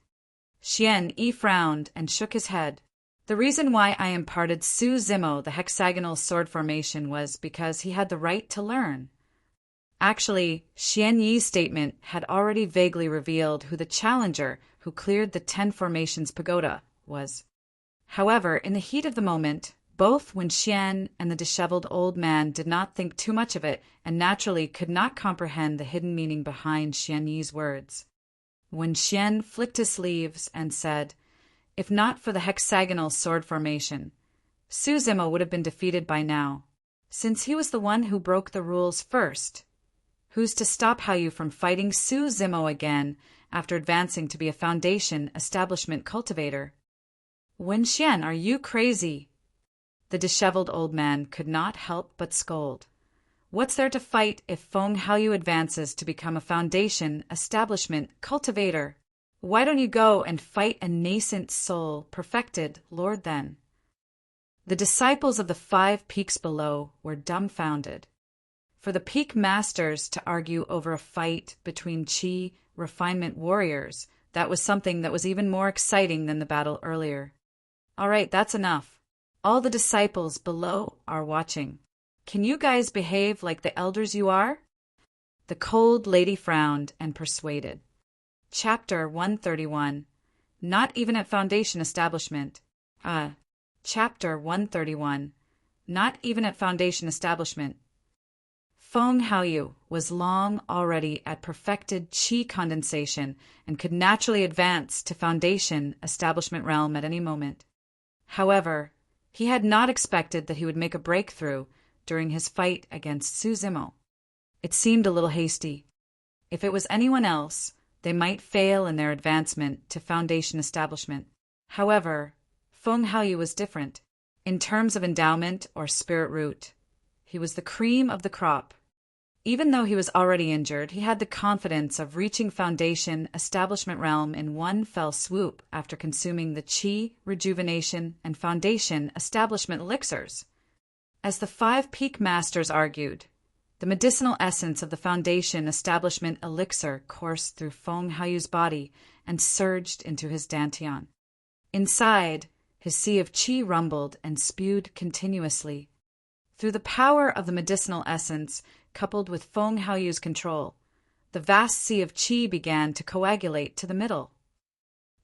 Xian Yi frowned and shook his head. "The reason why I imparted Su Zimo the hexagonal sword formation was because he had the right to learn." Actually, Xian Yi's statement had already vaguely revealed who the challenger who cleared the 10 Formations pagoda was. However, in the heat of the moment, both Wen Xian and the disheveled old man did not think too much of it and naturally could not comprehend the hidden meaning behind Xian Yi's words. Wen Xian flicked his sleeves and said, "If not for the hexagonal sword formation, Su Zimo would have been defeated by now. Since he was the one who broke the rules first, who's to stop Haoyu from fighting Su Zimo again after advancing to be a Foundation establishment cultivator?" "Wen Xian, are you crazy?" The disheveled old man could not help but scold. "What's there to fight if Feng Haoyu advances to become a Foundation establishment cultivator? Why don't you go and fight a nascent soul perfected lord then?" The disciples of the 5 Peaks below were dumbfounded. For the Peak Masters to argue over a fight between Qi refinement warriors, that was something that was even more exciting than the battle earlier. "All right, that's enough. All the disciples below are watching. Can you guys behave like the elders you are?" The cold lady frowned and persuaded. Chapter 131. Not even at Foundation establishment. Chapter 131. Not even at Foundation establishment. Feng Haoyu was long already at perfected Qi condensation and could naturally advance to Foundation establishment realm at any moment. However, he had not expected that he would make a breakthrough during his fight against Su Zimo. It seemed a little hasty. If it was anyone else, they might fail in their advancement to Foundation establishment. However, Feng Haoyu was different. In terms of endowment or spirit root, he was the cream of the crop. Even though he was already injured, he had the confidence of reaching Foundation establishment realm in one fell swoop after consuming the Qi, Rejuvenation, and Foundation establishment elixirs. As the 5 Peak Masters argued, the medicinal essence of the Foundation establishment elixir coursed through Feng Haoyu's body and surged into his dantian. Inside, his sea of Qi rumbled and spewed continuously. Through the power of the medicinal essence, coupled with Feng Haoyu's control, the vast sea of Qi began to coagulate to the middle.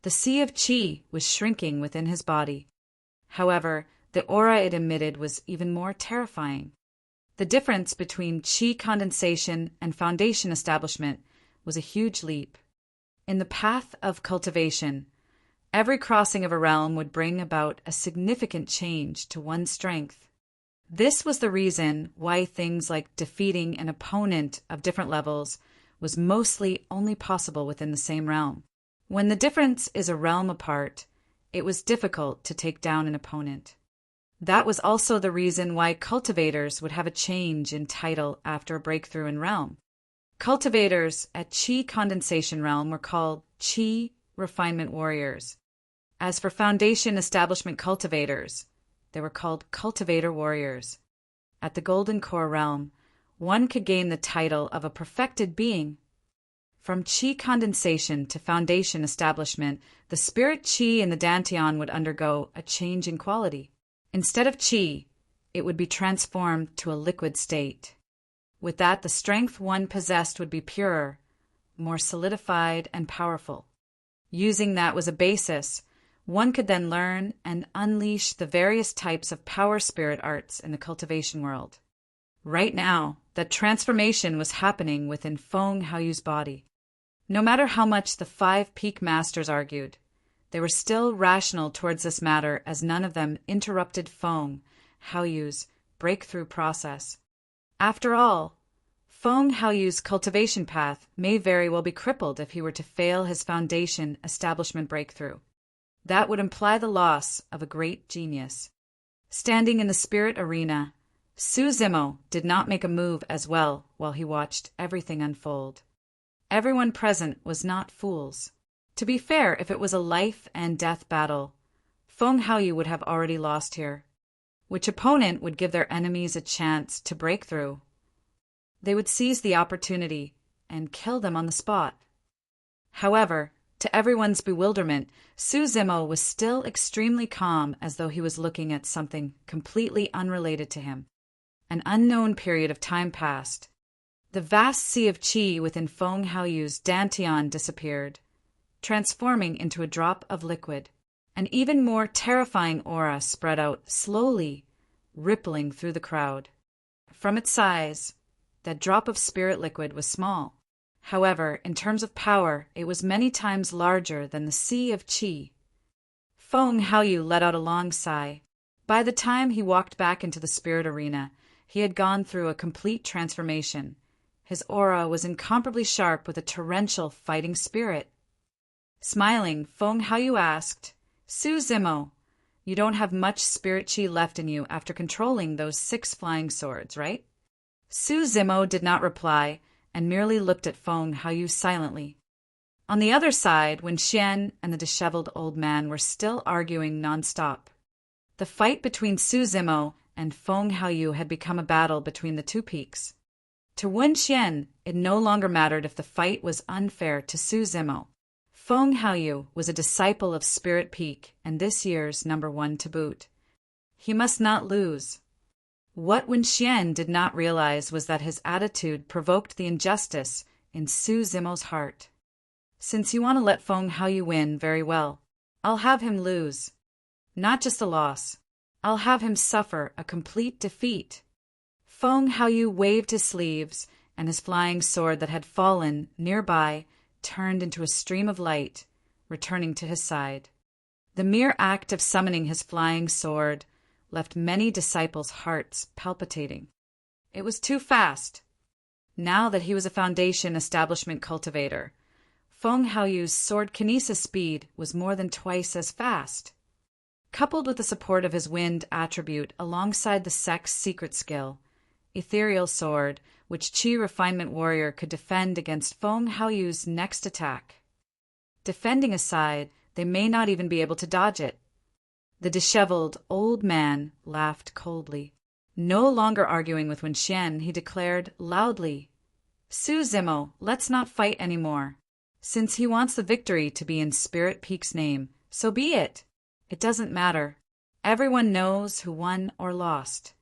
The sea of Qi was shrinking within his body. However, the aura it emitted was even more terrifying. The difference between Qi condensation and Foundation establishment was a huge leap. In the path of cultivation, Every crossing of a realm would bring about a significant change to one's strength. This was the reason why things like defeating an opponent of different levels was mostly only possible within the same realm. When the difference is a realm apart, it was difficult to take down an opponent. That was also the reason why cultivators would have a change in title after a breakthrough in realm. Cultivators at Qi Condensation Realm were called Qi Refinement Warriors. As for Foundation Establishment Cultivators, they were called Cultivator Warriors. At the Golden Core Realm, one could gain the title of a perfected being. From Qi Condensation to Foundation Establishment, the spirit Qi in the Dantian would undergo a change in quality. Instead of Qi, it would be transformed to a liquid state. With that, the strength one possessed would be purer, more solidified and powerful. Using that was a basis, one could then learn and unleash the various types of power spirit arts in the cultivation world. Right now, that transformation was happening within Feng Haoyu's body. No matter how much the 5 peak masters argued, they were still rational towards this matter, as none of them interrupted Feng Haoyu's breakthrough process. After all, Feng Haoyu's cultivation path may very well be crippled if he were to fail his foundation establishment breakthrough. That would imply the loss of a great genius. Standing in the spirit arena, Su Zimo did not make a move as well while he watched everything unfold. Everyone present was not fools. To be fair, if it was a life and death battle, Feng Haoyu would have already lost here. Which opponent would give their enemies a chance to break through? They would seize the opportunity and kill them on the spot. However, to everyone's bewilderment, Su Zimo was still extremely calm, as though he was looking at something completely unrelated to him. An unknown period of time passed. The vast sea of qi within Feng Haoyu's Dantian disappeared, transforming into a drop of liquid. An even more terrifying aura spread out slowly, rippling through the crowd. From its size, that drop of spirit liquid was small. However, in terms of power, it was many times larger than the sea of qi. Feng Haoyu let out a long sigh. By the time he walked back into the spirit arena, he had gone through a complete transformation. His aura was incomparably sharp with a torrential fighting spirit. Smiling, Feng Haoyu asked, "Su Zimo, you don't have much spirit qi left in you after controlling those 6 flying swords, right?" Su Zimo did not reply and merely looked at Feng Haoyu silently. On the other side, Wen Xian and the disheveled old man were still arguing non-stop. The fight between Su Zimo and Feng Haoyu had become a battle between the 2 peaks. To Wen Xian, it no longer mattered if the fight was unfair to Su Zimo. Feng Haoyu was a disciple of Spirit Peak and this year's #1 to boot. He must not lose. What Wen Xian did not realize was that his attitude provoked the injustice in Su Zimo's heart. "Since you want to let Feng Haoyu win, very well. I'll have him lose. Not just a loss. I'll have him suffer a complete defeat." Feng Haoyu waved his sleeves, and his flying sword that had fallen nearby turned into a stream of light, returning to his side. The mere act of summoning his flying sword left many disciples' hearts palpitating. It was too fast. Now that he was a foundation establishment cultivator, Feng Haoyu's sword kinesis speed was more than twice as fast. Coupled with the support of his wind attribute alongside the sect's secret skill, Ethereal Sword, which Qi Refinement Warrior could defend against Feng Haoyu's next attack. Defending aside, they may not even be able to dodge it. The disheveled old man laughed coldly. No longer arguing with Wen Xian, he declared loudly, "Su Zimo, let's not fight anymore. Since he wants the victory to be in Spirit Peak's name, so be it. It doesn't matter. Everyone knows who won or lost."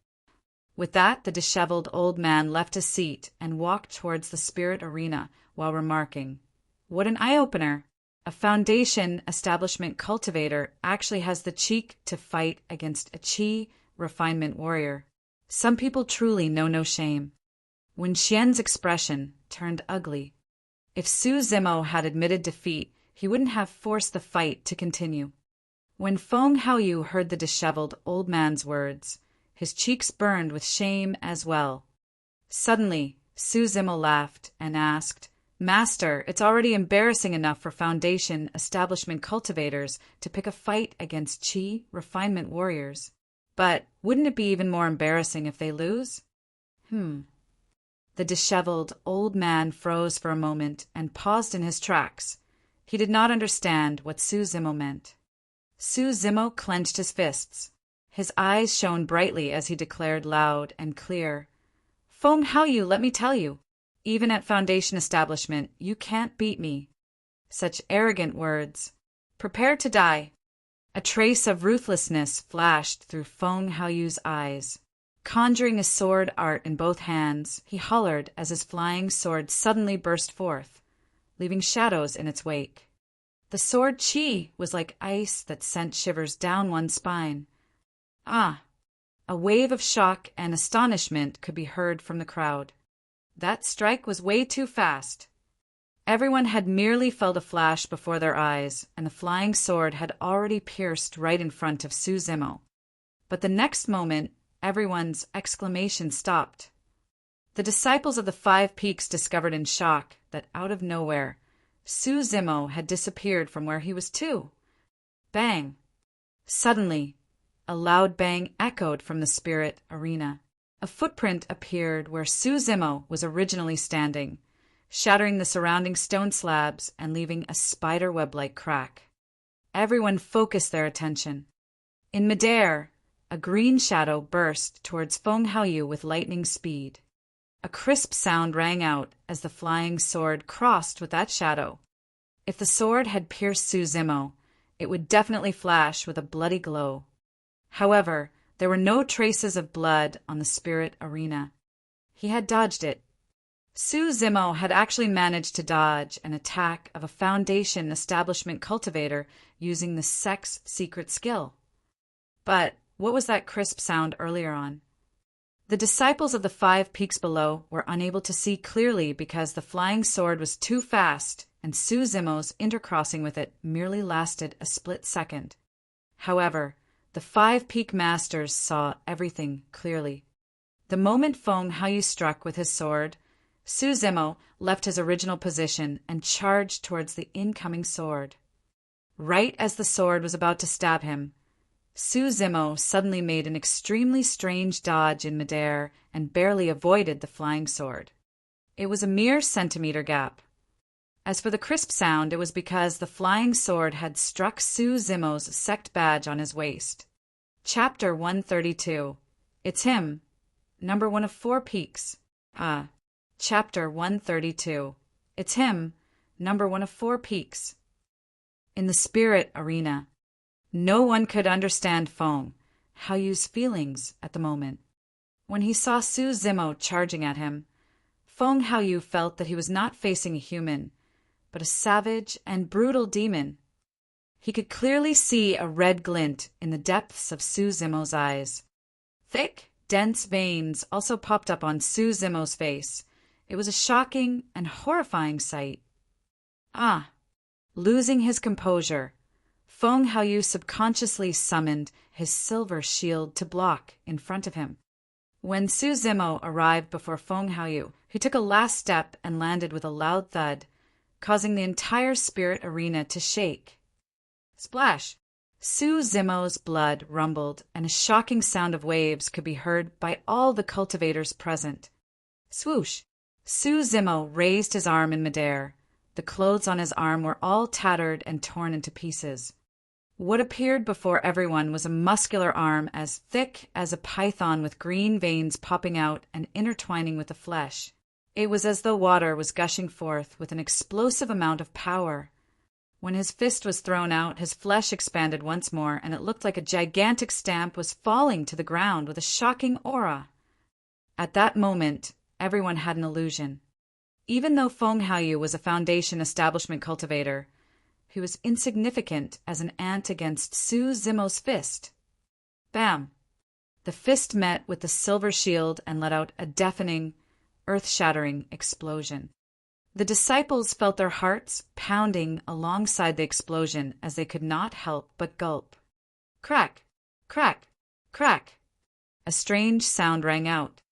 With that, the disheveled old man left his seat and walked towards the spirit arena while remarking, "What an eye-opener! A foundation establishment cultivator actually has the cheek to fight against a Qi refinement warrior. Some people truly know no shame." Wen Xian's expression turned ugly. If Su Zimo had admitted defeat, he wouldn't have forced the fight to continue. When Feng Haoyu heard the disheveled old man's words, his cheeks burned with shame as well. Suddenly, Su Zimo laughed and asked, "Master, it's already embarrassing enough for Foundation establishment cultivators to pick a fight against Qi refinement warriors. But wouldn't it be even more embarrassing if they lose?" The disheveled old man froze for a moment and paused in his tracks. He did not understand what Su Zimo meant. Su Zimo clenched his fists. His eyes shone brightly as he declared loud and clear, "Feng Haoyu, let me tell you, even at Foundation establishment, you can't beat me." Such arrogant words. Prepare to die. A trace of ruthlessness flashed through Feng Haoyu's eyes. Conjuring a sword art in both hands, he hollered as his flying sword suddenly burst forth, leaving shadows in its wake. The sword Qi was like ice that sent shivers down one's spine. A wave of shock and astonishment could be heard from the crowd. That strike was way too fast. Everyone had merely felt a flash before their eyes, and the flying sword had already pierced right in front of Su Zimo. But the next moment, everyone's exclamation stopped. The disciples of the 5 Peaks discovered in shock that out of nowhere, Su Zimo had disappeared from where he was too. Bang! Suddenly, a loud bang echoed from the spirit arena. A footprint appeared where Su Zimo was originally standing, shattering the surrounding stone slabs and leaving a spider web-like crack. Everyone focused their attention. In midair, a green shadow burst towards Feng Haoyu with lightning speed. A crisp sound rang out as the flying sword crossed with that shadow. If the sword had pierced Su Zimo, it would definitely flash with a bloody glow. However, there were no traces of blood on the spirit arena. He had dodged it. Su Zimo had actually managed to dodge an attack of a Foundation establishment cultivator using the sect's secret skill. But what was that crisp sound earlier on? The disciples of the 5 Peaks below were unable to see clearly because the flying sword was too fast, and Su Zimo's intercrossing with it merely lasted a split second. However, the 5 Peak masters saw everything clearly. The moment Feng Haoyu struck with his sword, Su Zimo left his original position and charged towards the incoming sword. Right as the sword was about to stab him, Su Zimo suddenly made an extremely strange dodge in midair and barely avoided the flying sword. It was a mere centimeter gap. As for the crisp sound, it was because the flying sword had struck Su Zimo's sect badge on his waist. Chapter 132. It's him. Number 1 of 4 Peaks. Chapter 132. It's him. Number 1 of 4 Peaks. In the spirit arena, no one could understand Feng Haoyu's feelings at the moment. When he saw Su Zimo charging at him, Feng Haoyu felt that he was not facing a human, but a savage and brutal demon. He could clearly see a red glint in the depths of Su Zimo's eyes. Thick, dense veins also popped up on Su Zimo's face. It was a shocking and horrifying sight. Losing his composure, Feng Haoyu subconsciously summoned his silver shield to block in front of him. When Su Zimo arrived before Feng Haoyu, he took a last step and landed with a loud thud, causing the entire spirit arena to shake. Splash! Su Zimo's blood rumbled, and a shocking sound of waves could be heard by all the cultivators present. Swoosh! Su Zimo raised his arm in midair. The clothes on his arm were all tattered and torn into pieces. What appeared before everyone was a muscular arm as thick as a python with green veins popping out and intertwining with the flesh. It was as though water was gushing forth with an explosive amount of power. When his fist was thrown out, his flesh expanded once more, and it looked like a gigantic stamp was falling to the ground with a shocking aura. At that moment, everyone had an illusion. Even though Feng Haoyu was a Foundation establishment cultivator, he was insignificant as an ant against Su Zimo's fist. Bam! The fist met with the silver shield and let out a deafening, earth-shattering explosion. The disciples felt their hearts pounding alongside the explosion as they could not help but gulp. Crack, crack, crack. A strange sound rang out.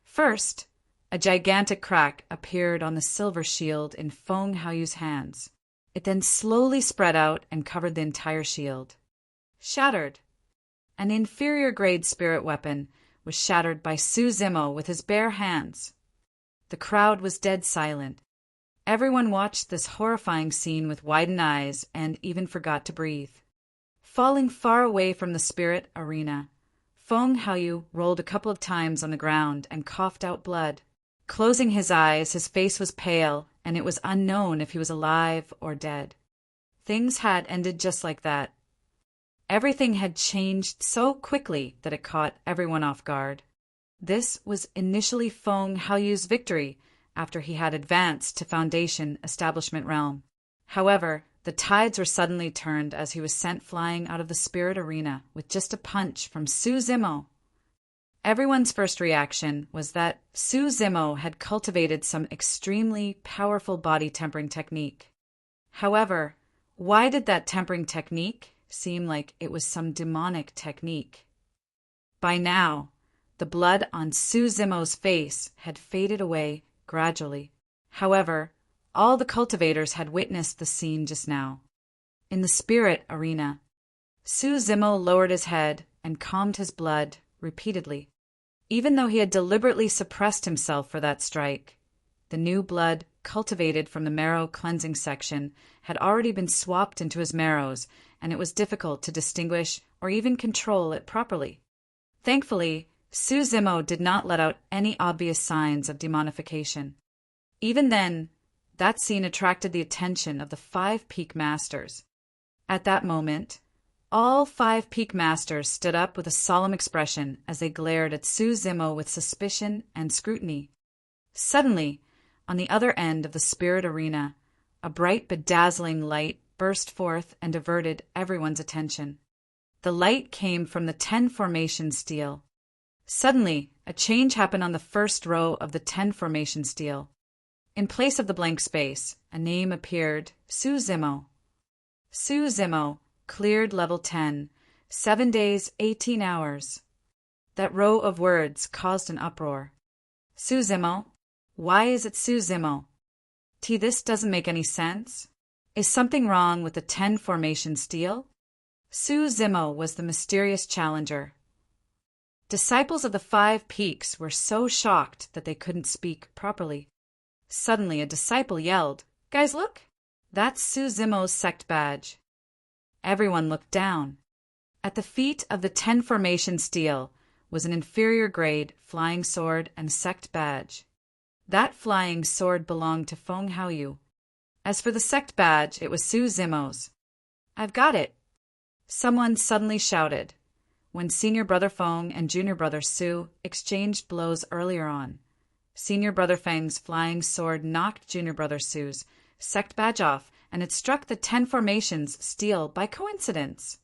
First, a gigantic crack appeared on the silver shield in Feng Haoyu's hands. It then slowly spread out and covered the entire shield. Shattered. An inferior-grade spirit weapon was shattered by Su Zimo with his bare hands. The crowd was dead silent. Everyone watched this horrifying scene with widened eyes and even forgot to breathe. Falling far away from the spirit arena, Feng Haoyu rolled a couple of times on the ground and coughed out blood. Closing his eyes, his face was pale, and it was unknown if he was alive or dead. Things had ended just like that. Everything had changed so quickly that it caught everyone off guard. This was initially Feng Haoyu's victory after he had advanced to Foundation Establishment Realm. However, the tides were suddenly turned as he was sent flying out of the spirit arena with just a punch from Su Zimo. Everyone's first reaction was that Su Zimo had cultivated some extremely powerful body tempering technique. However, why did that tempering technique seem like it was some demonic technique? By now, the blood on Su Zimo's face had faded away gradually. However, all the cultivators had witnessed the scene just now. In the spirit arena, Su Zimo lowered his head and calmed his blood repeatedly. Even though he had deliberately suppressed himself for that strike, the new blood cultivated from the marrow cleansing section had already been swapped into his marrows, and it was difficult to distinguish or even control it properly. Thankfully, Su Zimo did not let out any obvious signs of demonification. Even then, that scene attracted the attention of the 5 Peak Masters. At that moment, all 5 Peak Masters stood up with a solemn expression as they glared at Su Zimo with suspicion and scrutiny. Suddenly, on the other end of the spirit arena, a bright, bedazzling light burst forth and diverted everyone's attention. The light came from the 10 formation stele. Suddenly, a change happened on the first row of the 10 formation stele. In place of the blank space, a name appeared, Su Zimo. Su Zimo, cleared level 10, 7 days, 18 hours. That row of words caused an uproar. Su Zimo? Why is it Su Zimo? This doesn't make any sense. Is something wrong with the 10 formation stele? Su Zimo was the mysterious challenger. Disciples of the 5 Peaks were so shocked that they couldn't speak properly. Suddenly, a disciple yelled, "Guys, look! That's Su Zimo's sect badge." Everyone looked down. At the feet of the 10 formation stele was an inferior-grade flying sword and sect badge. That flying sword belonged to Feng Haoyu. As for the sect badge, it was Su Zimo's. "I've got it!" Someone suddenly shouted, when Senior Brother Feng and Junior Brother Su exchanged blows earlier on. Senior Brother Feng's flying sword knocked Junior Brother Su's sect badge off, and it struck the 10 formations stele by coincidence.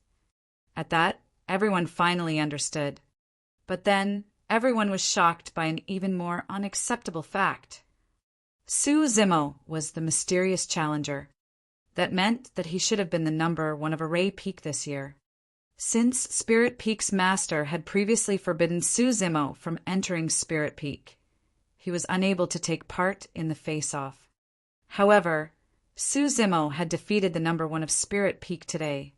At that, everyone finally understood. But then, everyone was shocked by an even more unacceptable fact. Su Zimo was the mysterious challenger. That meant that he should have been the number 1 of Array Peak this year. Since Spirit Peak's master had previously forbidden Su Zimo from entering Spirit Peak, he was unable to take part in the face-off. However, Su Zimo had defeated the number 1 of Spirit Peak today.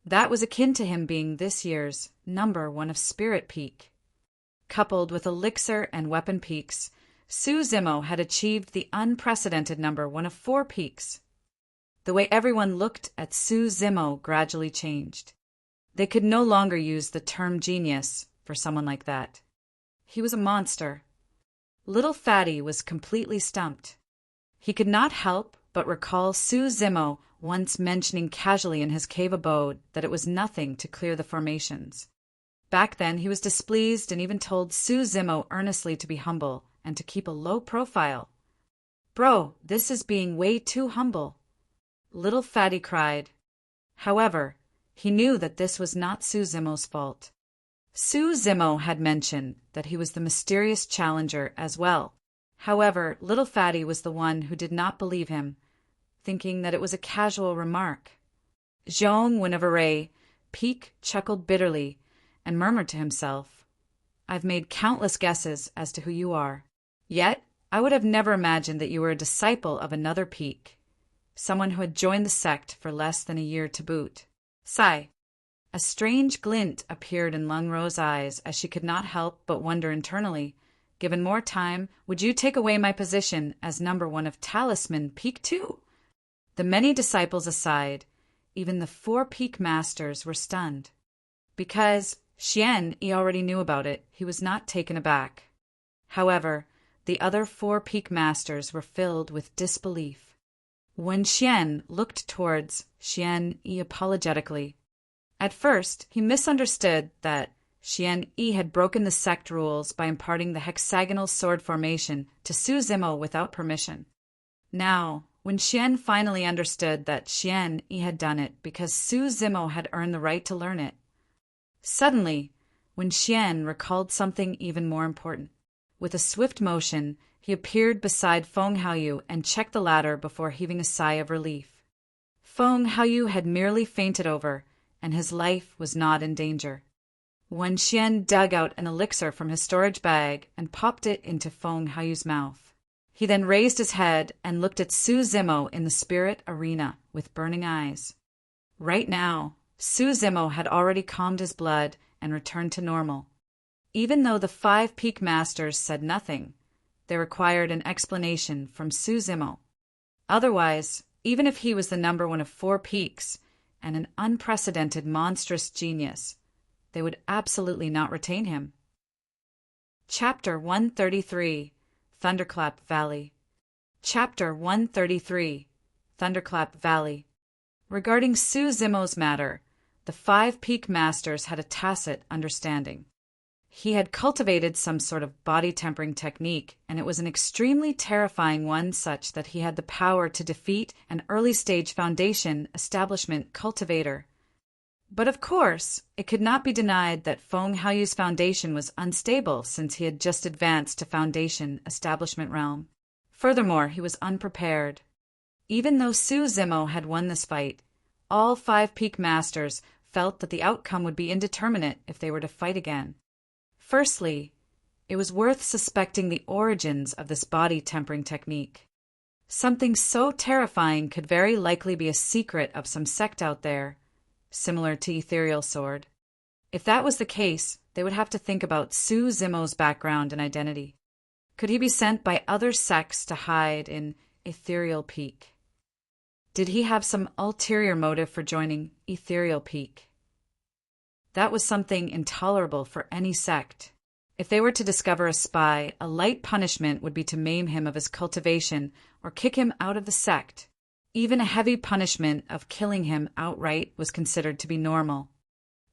That was akin to him being this year's number 1 of Spirit Peak. Coupled with Elixir and Weapon Peaks, Su Zimo had achieved the unprecedented number 1 of 4 Peaks. The way everyone looked at Su Zimo gradually changed. They could no longer use the term genius for someone like that. He was a monster. Little Fatty was completely stumped. He could not help but recall Su Zimo once mentioning casually in his cave abode that it was nothing to clear the formations. Back then he was displeased and even told Su Zimo earnestly to be humble and to keep a low profile. "Bro, this is being way too humble," Little Fatty cried. However, he knew that this was not Su Zimo's fault. Su Zimo had mentioned that he was the mysterious challenger as well. However, little Fatty was the one who did not believe him, thinking that it was a casual remark. Zhong Winavaray Peak chuckled bitterly and murmured to himself, "I've made countless guesses as to who you are. Yet, I would have never imagined that you were a disciple of another Peak, someone who had joined the sect for less than a year to boot." Sigh. A strange glint appeared in Lung Ro's eyes as she could not help but wonder internally, given more time, would you take away my position as number 1 of Talisman Peak 2? The many disciples aside, even the 4 Peak Masters were stunned. Because Xian Yi already knew about it, he was not taken aback. However, the other 4 Peak Masters were filled with disbelief. When Xian looked towards Xian Yi apologetically, at first he misunderstood that Xian Yi had broken the sect rules by imparting the hexagonal sword formation to Su Zimo without permission. Now, when Xian finally understood that Xian Yi had done it because Su Zimo had earned the right to learn it, suddenly, when Xian recalled something even more important, with a swift motion, he appeared beside Feng Haoyu and checked the ladder before heaving a sigh of relief. Feng Haoyu had merely fainted over, and his life was not in danger. When Xian dug out an elixir from his storage bag and popped it into Feng Haoyu's mouth, he then raised his head and looked at Su Zimo in the spirit arena with burning eyes. Right now, Su Zimo had already calmed his blood and returned to normal. Even though the 5 Peak Masters said nothing, they required an explanation from Su Zimo. Otherwise, even if he was the number 1 of 4 peaks and an unprecedented monstrous genius, they would absolutely not retain him. Chapter 133 Thunderclap Valley. Chapter 133 Thunderclap Valley. Regarding Su Zimo's matter, the 5 Peak Masters had a tacit understanding. He had cultivated some sort of body-tempering technique, and it was an extremely terrifying one, such that he had the power to defeat an early-stage Foundation establishment cultivator. But of course, it could not be denied that Feng Haoyu's foundation was unstable since he had just advanced to Foundation establishment realm. Furthermore, he was unprepared. Even though Su Zimo had won this fight, all 5 Peak Masters felt that the outcome would be indeterminate if they were to fight again. Firstly, it was worth suspecting the origins of this body-tempering technique. Something so terrifying could very likely be a secret of some sect out there, similar to Ethereal Sword. If that was the case, they would have to think about Su Zimo's background and identity. Could he be sent by other sects to hide in Ethereal Peak? Did he have some ulterior motive for joining Ethereal Peak? That was something intolerable for any sect. If they were to discover a spy, a light punishment would be to maim him of his cultivation or kick him out of the sect. Even a heavy punishment of killing him outright was considered to be normal.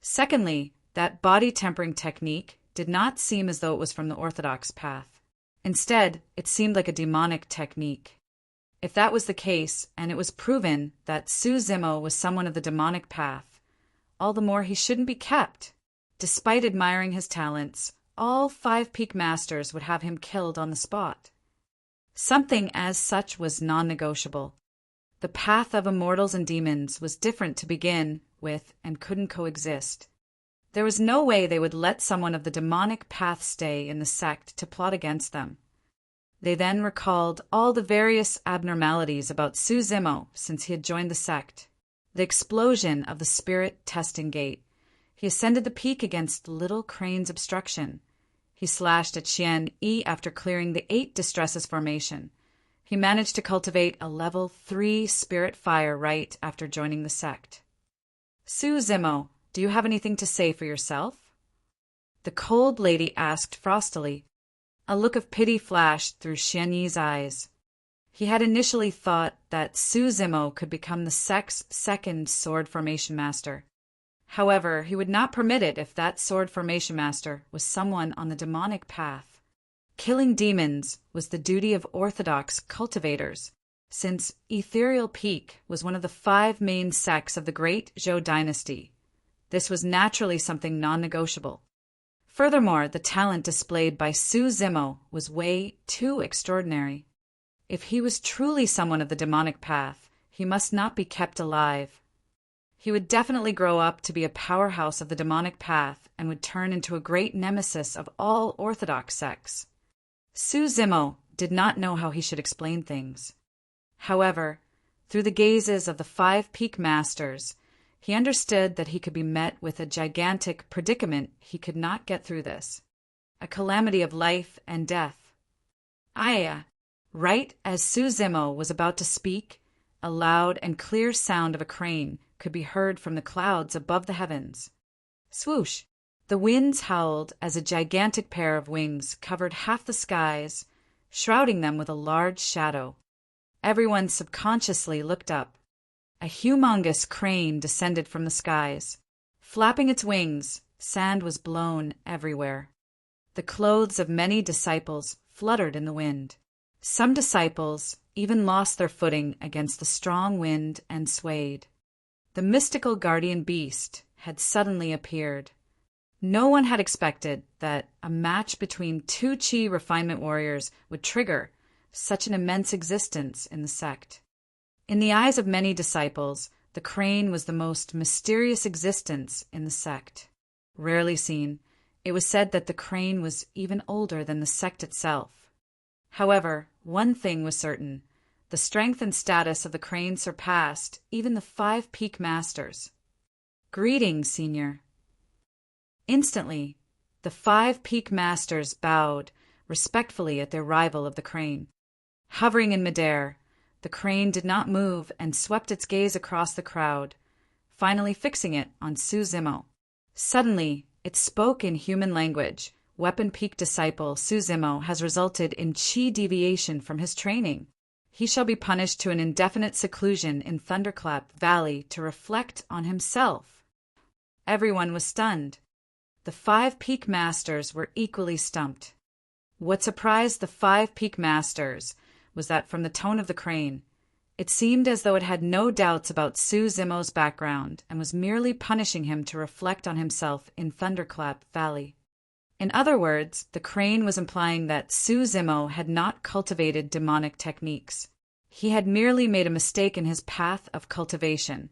Secondly, that body-tempering technique did not seem as though it was from the orthodox path. Instead, it seemed like a demonic technique. If that was the case, and it was proven that Su Zimo was someone of the demonic path, all the more he shouldn't be kept. Despite admiring his talents, all 5 Peak Masters would have him killed on the spot. Something as such was non-negotiable. The path of immortals and demons was different to begin with and couldn't coexist. There was no way they would let someone of the demonic path stay in the sect to plot against them. They then recalled all the various abnormalities about Su Zimo since he had joined the sect. The explosion of the spirit testing gate. He ascended the peak against Little Crane's obstruction. He slashed at Xian Yi after clearing the 8 distresses formation. He managed to cultivate a level 3 spirit fire right after joining the sect. Su Zimo, do you have anything to say for yourself? The cold lady asked frostily. A look of pity flashed through Xian Yi's eyes. He had initially thought that Su Zimo could become the sect's 2nd sword formation master. However, he would not permit it if that sword formation master was someone on the demonic path. Killing demons was the duty of orthodox cultivators, since Ethereal Peak was one of the 5 main sects of the Great Zhou dynasty. This was naturally something non-negotiable. Furthermore, the talent displayed by Su Zimo was way too extraordinary. If he was truly someone of the demonic path, he must not be kept alive. He would definitely grow up to be a powerhouse of the demonic path and would turn into a great nemesis of all orthodox sects. Su Zimo did not know how he should explain things. However, through the gazes of the 5 peak masters, he understood that he could be met with a gigantic predicament. He could not get through this. A calamity of life and death. Right as Su Zimo was about to speak, a loud and clear sound of a crane could be heard from the clouds above the heavens. Swoosh! The winds howled as a gigantic pair of wings covered half the skies, shrouding them with a large shadow. Everyone subconsciously looked up. A humongous crane descended from the skies. Flapping its wings, sand was blown everywhere. The clothes of many disciples fluttered in the wind. Some disciples even lost their footing against the strong wind and swayed. The mystical guardian beast had suddenly appeared. No one had expected that a match between 2 Qi refinement warriors would trigger such an immense existence in the sect. In the eyes of many disciples, the crane was the most mysterious existence in the sect. Rarely seen, it was said that the crane was even older than the sect itself. However, one thing was certain. The strength and status of the crane surpassed even the 5 peak masters. "Greetings, Senior." Instantly, the 5 peak masters bowed respectfully at their rival of the crane. Hovering in midair, the crane did not move and swept its gaze across the crowd, finally fixing it on Su Zimo. Suddenly, it spoke in human language. "Weapon Peak disciple Su Zimo has resulted in Qi deviation from his training. He shall be punished to an indefinite seclusion in Thunderclap Valley to reflect on himself." Everyone was stunned. The 5 peak masters were equally stumped. What surprised the 5 peak masters was that from the tone of the crane, it seemed as though it had no doubts about Su Zimo's background and was merely punishing him to reflect on himself in Thunderclap Valley. In other words, the crane was implying that Su Zimo had not cultivated demonic techniques. He had merely made a mistake in his path of cultivation,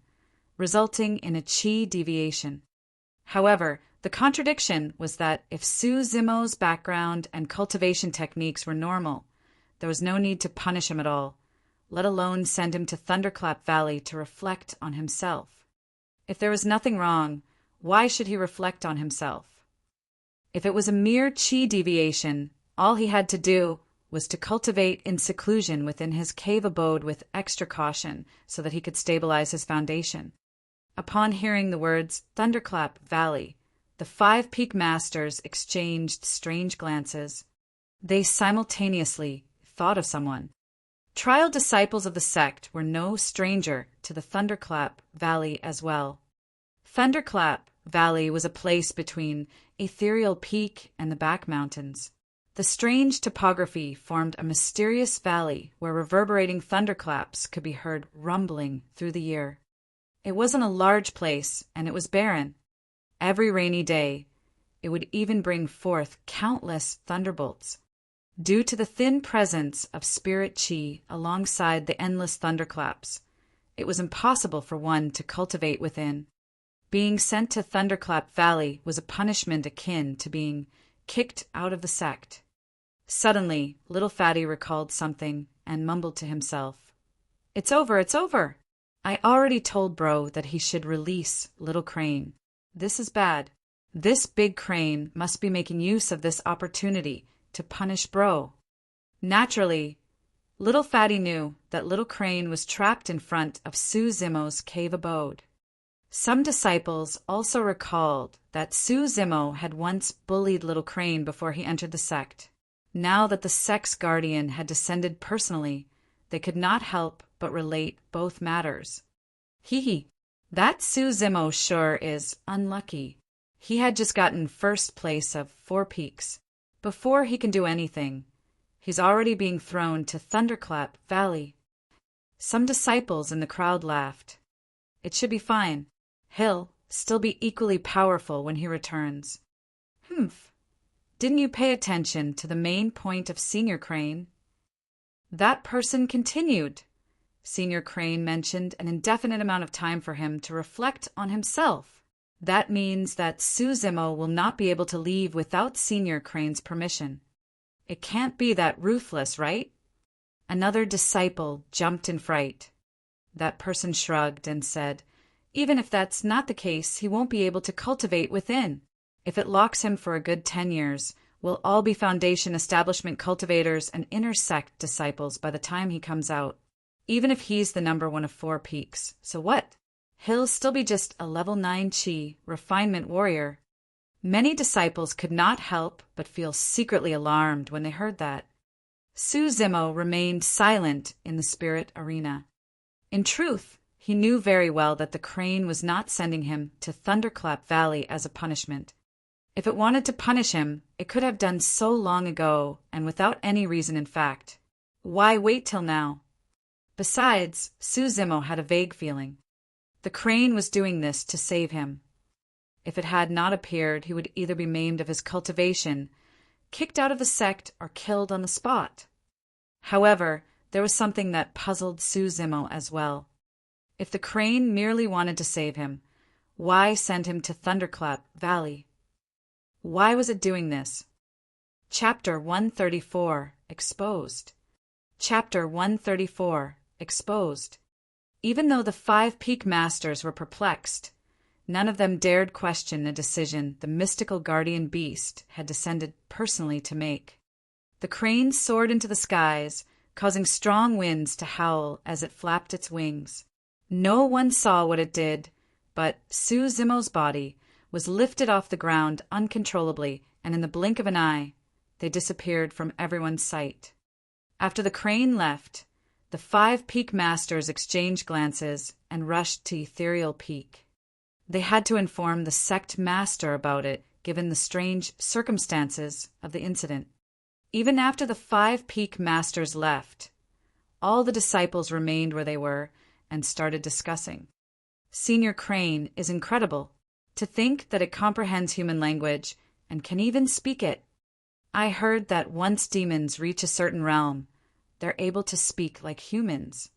resulting in a Qi deviation. However, the contradiction was that if Su Zimo's background and cultivation techniques were normal, there was no need to punish him at all, let alone send him to Thunderclap Valley to reflect on himself. If there was nothing wrong, why should he reflect on himself? If it was a mere Qi deviation, all he had to do was to cultivate in seclusion within his cave abode with extra caution so that he could stabilize his foundation. Upon hearing the words Thunderclap Valley, the 5 peak masters exchanged strange glances. They simultaneously thought of someone. Trial disciples of the sect were no stranger to the Thunderclap Valley as well. Thunderclap Valley was a place between Ethereal Peak and the back mountains. The strange topography formed a mysterious valley where reverberating thunderclaps could be heard rumbling through the year. It wasn't a large place, and it was barren. Every rainy day, it would even bring forth countless thunderbolts. Due to the thin presence of spirit Qi alongside the endless thunderclaps, it was impossible for one to cultivate within. Being sent to Thunderclap Valley was a punishment akin to being kicked out of the sect. Suddenly, Little Fatty recalled something and mumbled to himself. "It's over, it's over! I already told Bro that he should release Little Crane. This is bad. This big crane must be making use of this opportunity to punish Bro." Naturally, Little Fatty knew that Little Crane was trapped in front of Su Zimo's cave abode. Some disciples also recalled that Su Zimo had once bullied Little Crane before he entered the sect. Now that the sect's guardian had descended personally, they could not help but relate both matters. Hee, that Su Zimo sure is unlucky. He had just gotten first place of 4 peaks. Before he can do anything, he's already being thrown to Thunderclap Valley. Some disciples in the crowd laughed. It should be fine. He'll still be equally powerful when he returns. Didn't you pay attention to the main point of Senior Crane? That person continued. Senior Crane mentioned an indefinite amount of time for him to reflect on himself. That means that Suzimo will not be able to leave without Senior Crane's permission. It can't be that ruthless, right? Another disciple jumped in fright. That person shrugged and said, even if that's not the case, he won't be able to cultivate within. If it locks him for a good 10 years, we'll all be Foundation Establishment cultivators and inner sect disciples by the time he comes out. Even if he's the number one of 4 peaks. So what? He'll still be just a level 9 Chi refinement warrior. Many disciples could not help but feel secretly alarmed when they heard that. Suzimo remained silent in the spirit arena. In truth, he knew very well that the crane was not sending him to Thunderclap Valley as a punishment. If it wanted to punish him, it could have done so long ago and without any reason in fact. Why wait till now? Besides, Suzimo had a vague feeling. The crane was doing this to save him. If it had not appeared, he would either be maimed of his cultivation, kicked out of the sect, or killed on the spot. However, there was something that puzzled Suzimo as well. If the crane merely wanted to save him, why send him to Thunderclap Valley? Why was it doing this? Chapter 134, Exposed. Chapter 134, Exposed. Even though the 5 peak masters were perplexed, none of them dared question a decision the mystical guardian beast had descended personally to make. The crane soared into the skies, causing strong winds to howl as it flapped its wings. No one saw what it did, but Suzimo's body was lifted off the ground uncontrollably, and in the blink of an eye, they disappeared from everyone's sight. After the crane left, the 5 peak masters exchanged glances and rushed to Ethereal Peak. They had to inform the sect master about it, given the strange circumstances of the incident. Even after the 5 peak masters left, all the disciples remained where they were and started discussing. Senior Crane is incredible. To think that it comprehends human language and can even speak it. I heard that once demons reach a certain realm, they're able to speak like humans.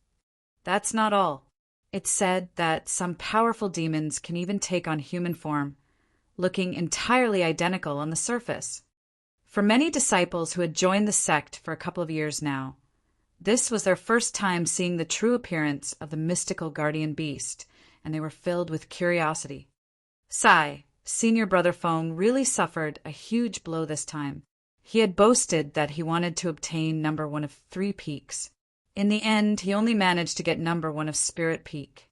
That's not all. It's said that some powerful demons can even take on human form, looking entirely identical on the surface. For many disciples who had joined the sect for a couple of years now, this was their first time seeing the true appearance of the mystical guardian beast, and they were filled with curiosity. Sai, senior brother Feng, really suffered a huge blow this time. He had boasted that he wanted to obtain number 1 of 3 peaks. In the end, he only managed to get number 1 of Spirit Peak.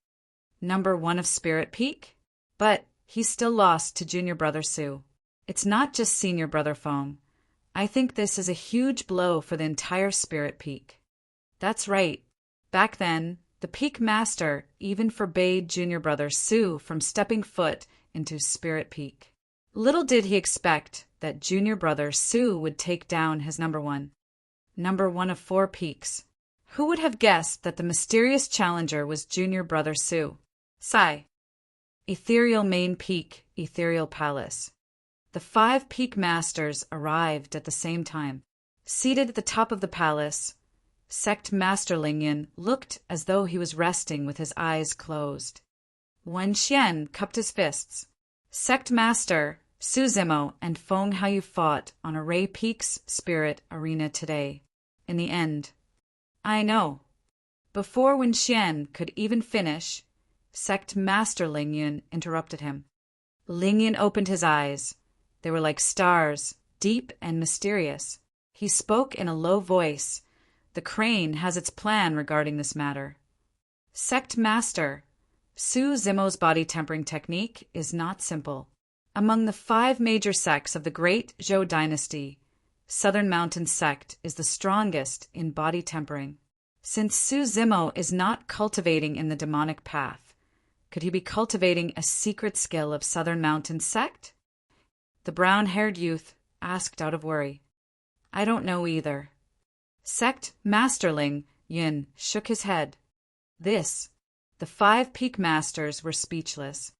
Number 1 of Spirit Peak? But he still lost to junior brother Su. It's not just senior brother Feng. I think this is a huge blow for the entire Spirit Peak. That's right. Back then, the Peak Master even forbade junior brother Su from stepping foot into Spirit Peak. Little did he expect that junior brother Su would take down his number 1. Number 1 of 4 peaks. Who would have guessed that the mysterious challenger was junior brother Su? Sai. Ethereal Main Peak, Ethereal Palace. The 5 peak masters arrived at the same time. Seated at the top of the palace, Sect Master Lingyan looked as though he was resting with his eyes closed. Wen Xian cupped his fists. Sect Master, Suzimo, and Feng Haoyu fought on Array Peak's Spirit Arena today. In the end. I know. Before Wen Xian could even finish, Sect Master Lingyan interrupted him. Lingyan opened his eyes. They were like stars, deep and mysterious. He spoke in a low voice. The crane has its plan regarding this matter. Sect Master, Suzimo's body tempering technique is not simple. Among the 5 major sects of the Great Zhou Dynasty, Southern Mountain Sect is the strongest in body tempering. Since Suzimo is not cultivating in the demonic path, could he be cultivating a secret skill of Southern Mountain Sect? The brown-haired youth asked out of worry. I don't know either. Sect Masterling Yin shook his head. The 5 peak masters were speechless.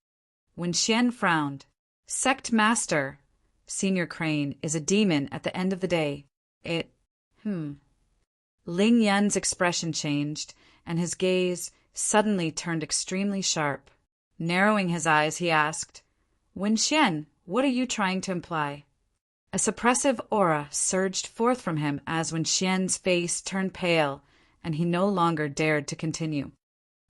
When Xian frowned, Sect Master, Senior Crane, is a demon at the end of the day. It, Ling Yun's expression changed, and his gaze suddenly turned extremely sharp. Narrowing his eyes, he asked, Wen Xian, what are you trying to imply? A suppressive aura surged forth from him as Wen Xian's face turned pale, and he no longer dared to continue.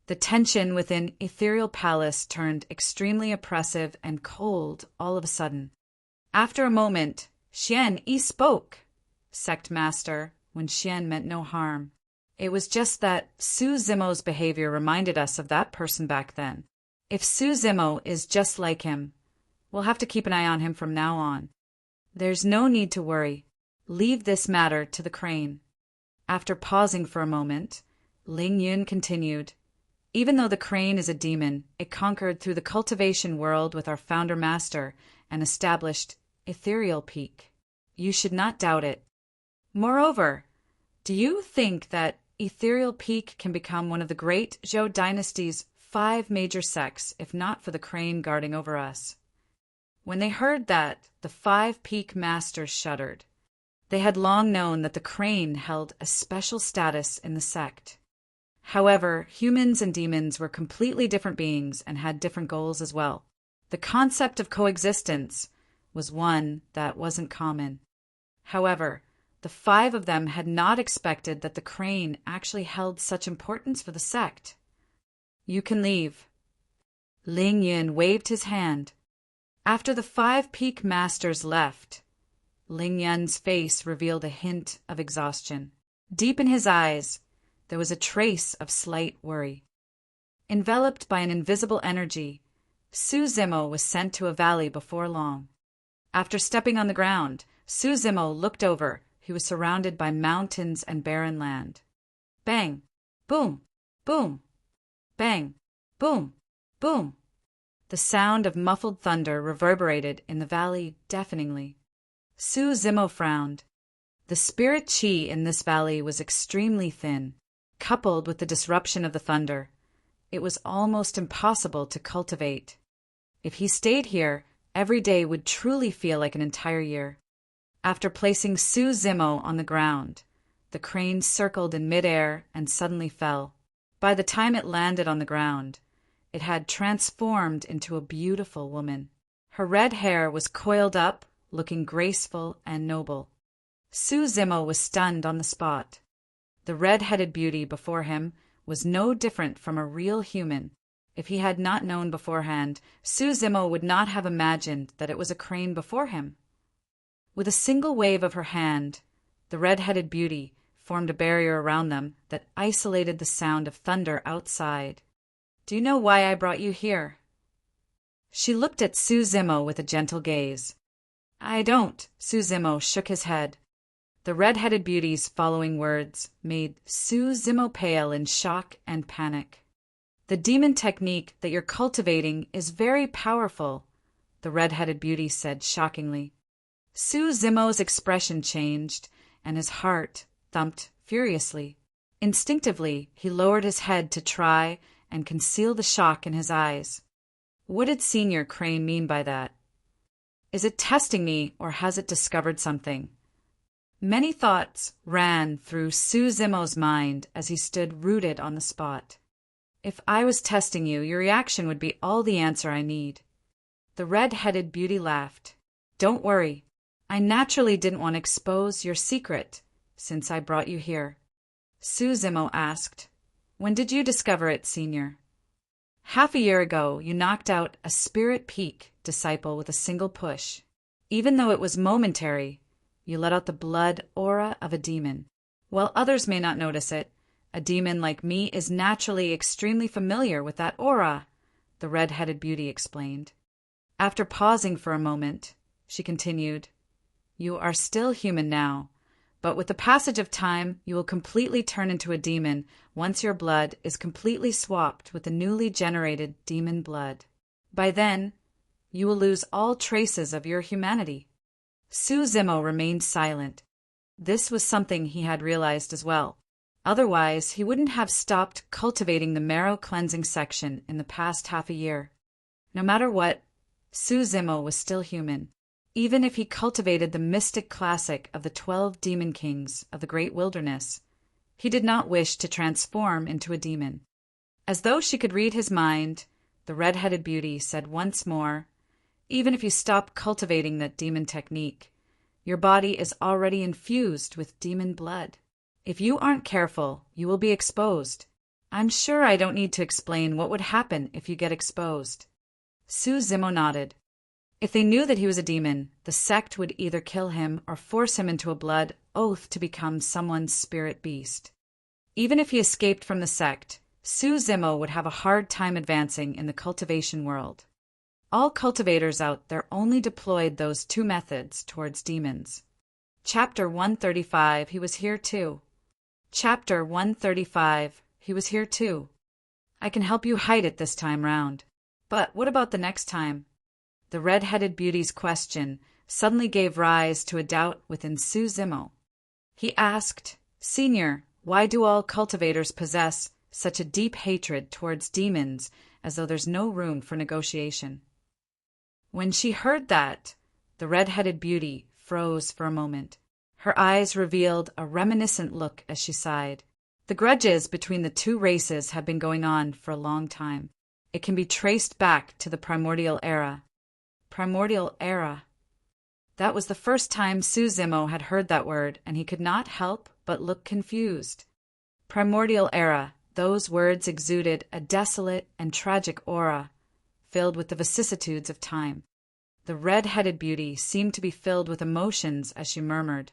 The tension within Ethereal Palace turned extremely oppressive and cold all of a sudden. After a moment, Xian Yi spoke. Sect Master, Wen Xian meant no harm. It was just that Su Zimo's behavior reminded us of that person back then. If Su Zimo is just like him, we'll have to keep an eye on him from now on. There's no need to worry. Leave this matter to the Crane. After pausing for a moment, Ling Yun continued, Even though the Crane is a demon, it conquered through the cultivation world with our founder master and established Ethereal Peak. You should not doubt it. Moreover, do you think that Ethereal Peak can become one of the great Zhou dynasty's 5 major sects, if not for the Crane guarding over us? When they heard that, the 5 Peak Masters shuddered. They had long known that the Crane held a special status in the sect. However, humans and demons were completely different beings and had different goals as well. The concept of coexistence was one that wasn't common. However, the 5 of them had not expected that the Crane actually held such importance for the sect. You can leave. Ling Yun waved his hand. After the 5 Peak Masters left, Ling Yun's face revealed a hint of exhaustion. Deep in his eyes, there was a trace of slight worry. Enveloped by an invisible energy, Su Zimo was sent to a valley before long. After stepping on the ground, Su Zimo looked over. He was surrounded by mountains and barren land. Bang! Boom! Boom! Bang! Boom! Boom! The sound of muffled thunder reverberated in the valley deafeningly. Su Zimo frowned. The spirit qi in this valley was extremely thin. Coupled with the disruption of the thunder, it was almost impossible to cultivate. If he stayed here, every day would truly feel like an entire year. After placing Su Zimo on the ground, the Crane circled in midair and suddenly fell. By the time it landed on the ground, it had transformed into a beautiful woman. Her red hair was coiled up, looking graceful and noble. Su Zimo was stunned on the spot. The red-headed beauty before him was no different from a real human. If he had not known beforehand, Su Zimo would not have imagined that it was a Crane before him. With a single wave of her hand, the red-headed beauty formed a barrier around them that isolated the sound of thunder outside. Do you know why I brought you here? She looked at Su Zimo with a gentle gaze. I don't. Su Zimo shook his head. The red-headed beauty's following words made Su Zimo pale in shock and panic. The demon technique that you're cultivating is very powerful, the red-headed beauty said shockingly. Su Zimo's expression changed, and his heart thumped furiously. Instinctively, he lowered his head to try and conceal the shock in his eyes. What did Senior Crane mean by that? Is it testing me, or has it discovered something? Many thoughts ran through Su Zimo's mind as he stood rooted on the spot. If I was testing you, your reaction would be all the answer I need. The red-headed beauty laughed. Don't worry. I naturally didn't want to expose your secret, since I brought you here. Su Zimo asked, When did you discover it, Senior? Half a year ago, you knocked out a Spirit Peak disciple with a single push. Even though it was momentary, you let out the blood aura of a demon. While others may not notice it, a demon like me is naturally extremely familiar with that aura, the red-headed beauty explained. After pausing for a moment, she continued, You are still human now, but with the passage of time, you will completely turn into a demon once your blood is completely swapped with the newly generated demon blood. By then, you will lose all traces of your humanity. Su Zimo remained silent. This was something he had realized as well. Otherwise, he wouldn't have stopped cultivating the marrow cleansing section in the past half a year. No matter what, Su Zimo was still human. Even if he cultivated the mystic classic of the 12 demon kings of the great wilderness, he did not wish to transform into a demon. As though she could read his mind, the red-headed beauty said once more, "Even if you stop cultivating that demon technique, your body is already infused with demon blood. If you aren't careful, you will be exposed. I'm sure I don't need to explain what would happen if you get exposed." Su Zimo nodded. If they knew that he was a demon, the sect would either kill him or force him into a blood oath to become someone's spirit beast. Even if he escaped from the sect, Su Zimo would have a hard time advancing in the cultivation world. All cultivators out there only deployed those two methods towards demons. Chapter 135, he was here too. Chapter 135, he was here too. I can help you hide it this time round. But what about the next time? The red-headed beauty's question suddenly gave rise to a doubt within Su Zimo. He asked, "Senior, why do all cultivators possess such a deep hatred towards demons as though there's no room for negotiation?" When she heard that, the red-headed beauty froze for a moment. Her eyes revealed a reminiscent look as she sighed. The grudges between the two races have been going on for a long time. It can be traced back to the primordial era. Primordial era. That was the first time Su Zimo had heard that word, and he could not help but look confused. Primordial era. Those words exuded a desolate and tragic aura, filled with the vicissitudes of time. The red-headed beauty seemed to be filled with emotions as she murmured,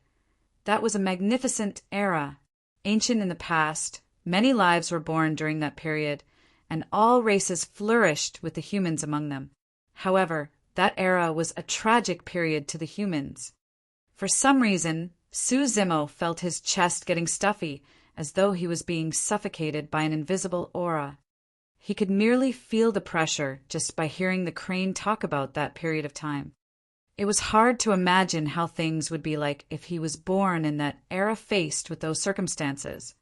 "That was a magnificent era. Ancient in the past, many lives were born during that period, and all races flourished with the humans among them. However, that era was a tragic period to the humans." For some reason, Su Zimo felt his chest getting stuffy, as though he was being suffocated by an invisible aura. He could merely feel the pressure just by hearing the crane talk about that period of time. It was hard to imagine how things would be like if he was born in that era faced with those circumstances.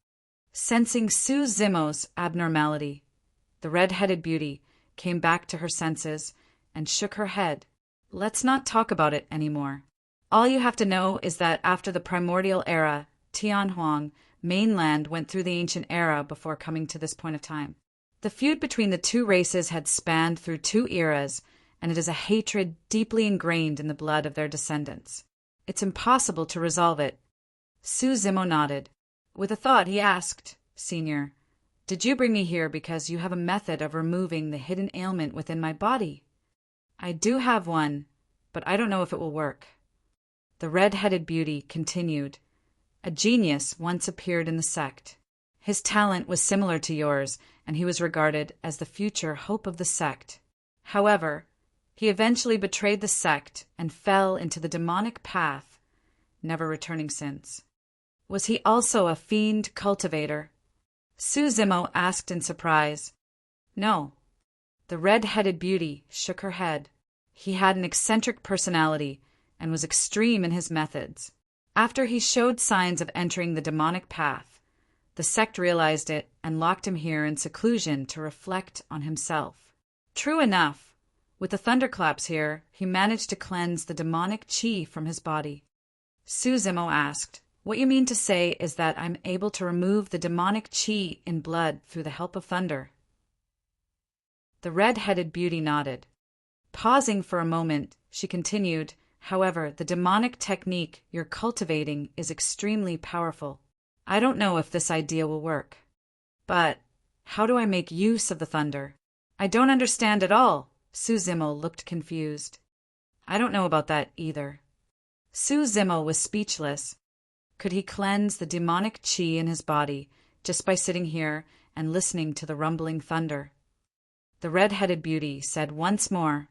Sensing Su Zimo's abnormality, the red-headed beauty came back to her senses and shook her head. "Let's not talk about it anymore. All you have to know is that after the primordial era, Tianhuang mainland went through the ancient era before coming to this point of time. The feud between the two races had spanned through two eras, and it is a hatred deeply ingrained in the blood of their descendants. It's impossible to resolve it." Su Zimo nodded. With a thought, he asked, "Senior, did you bring me here because you have a method of removing the hidden ailment within my body?" "I do have one, but I don't know if it will work." The red-headed beauty continued. "A genius once appeared in the sect. His talent was similar to yours, and he was regarded as the future hope of the sect. However, he eventually betrayed the sect and fell into the demonic path, never returning since." "Was he also a fiend cultivator?" Su Zimo asked in surprise. "No." The red-headed beauty shook her head. "He had an eccentric personality and was extreme in his methods. After he showed signs of entering the demonic path, the sect realized it and locked him here in seclusion to reflect on himself. True enough, with the thunderclaps here, he managed to cleanse the demonic chi from his body." Su Zimo asked, "What you mean to say is that I'm able to remove the demonic chi in blood through the help of thunder?" The red-headed beauty nodded. Pausing for a moment, she continued, "However, the demonic technique you're cultivating is extremely powerful. I don't know if this idea will work. But how do I make use of the thunder?" "I don't understand at all." Su Zimo looked confused. "I don't know about that either." Su Zimo was speechless. Could he cleanse the demonic chi in his body just by sitting here and listening to the rumbling thunder? The red-headed beauty said once more,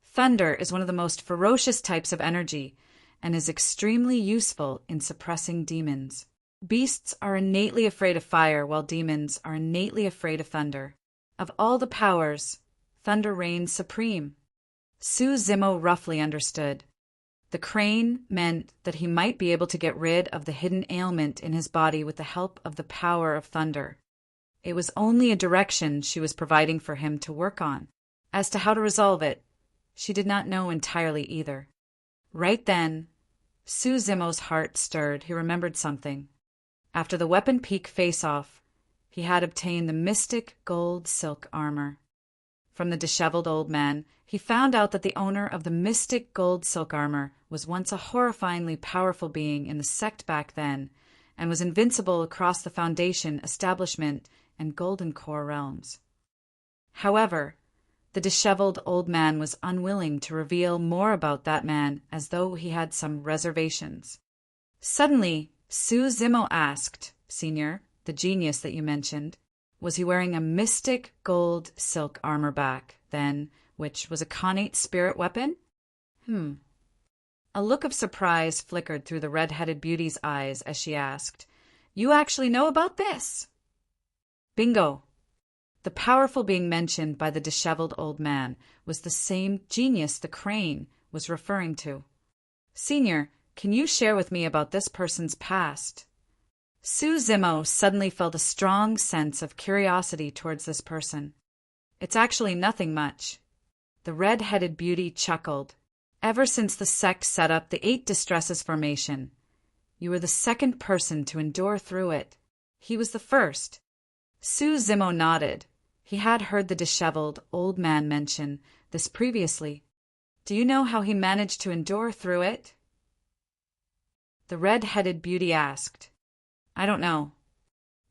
"Thunder is one of the most ferocious types of energy and is extremely useful in suppressing demons. Beasts are innately afraid of fire, while demons are innately afraid of thunder. Of all the powers, thunder reigns supreme." Su Zimo roughly understood. The crane meant that he might be able to get rid of the hidden ailment in his body with the help of the power of thunder. It was only a direction she was providing for him to work on. As to how to resolve it, she did not know entirely either. Right then, Su Zimo's heart stirred. He remembered something. After the weapon peak face-off, he had obtained the mystic gold silk armor. From the disheveled old man, he found out that the owner of the mystic gold silk armor was once a horrifyingly powerful being in the sect back then, and was invincible across the Foundation, Establishment, and Golden Core realms. However, the disheveled old man was unwilling to reveal more about that man, as though he had some reservations. Suddenly, Su Zimo asked, "Senior, the genius that you mentioned, was he wearing a mystic gold silk armor back then, which was a connate spirit weapon?" A look of surprise flickered through the red-headed beauty's eyes as she asked, "You actually know about this?" Bingo! The powerful being mentioned by the disheveled old man was the same genius the crane was referring to. "Senior, can you share with me about this person's past?" Su Zimo suddenly felt a strong sense of curiosity towards this person. "It's actually nothing much." The red-headed beauty chuckled. "Ever since the sect set up the 8 Distresses formation, you were the second person to endure through it. He was the first." Su Zimo nodded. He had heard the disheveled old man mention this previously. "Do you know how he managed to endure through it?" The red-headed beauty asked. "I don't know."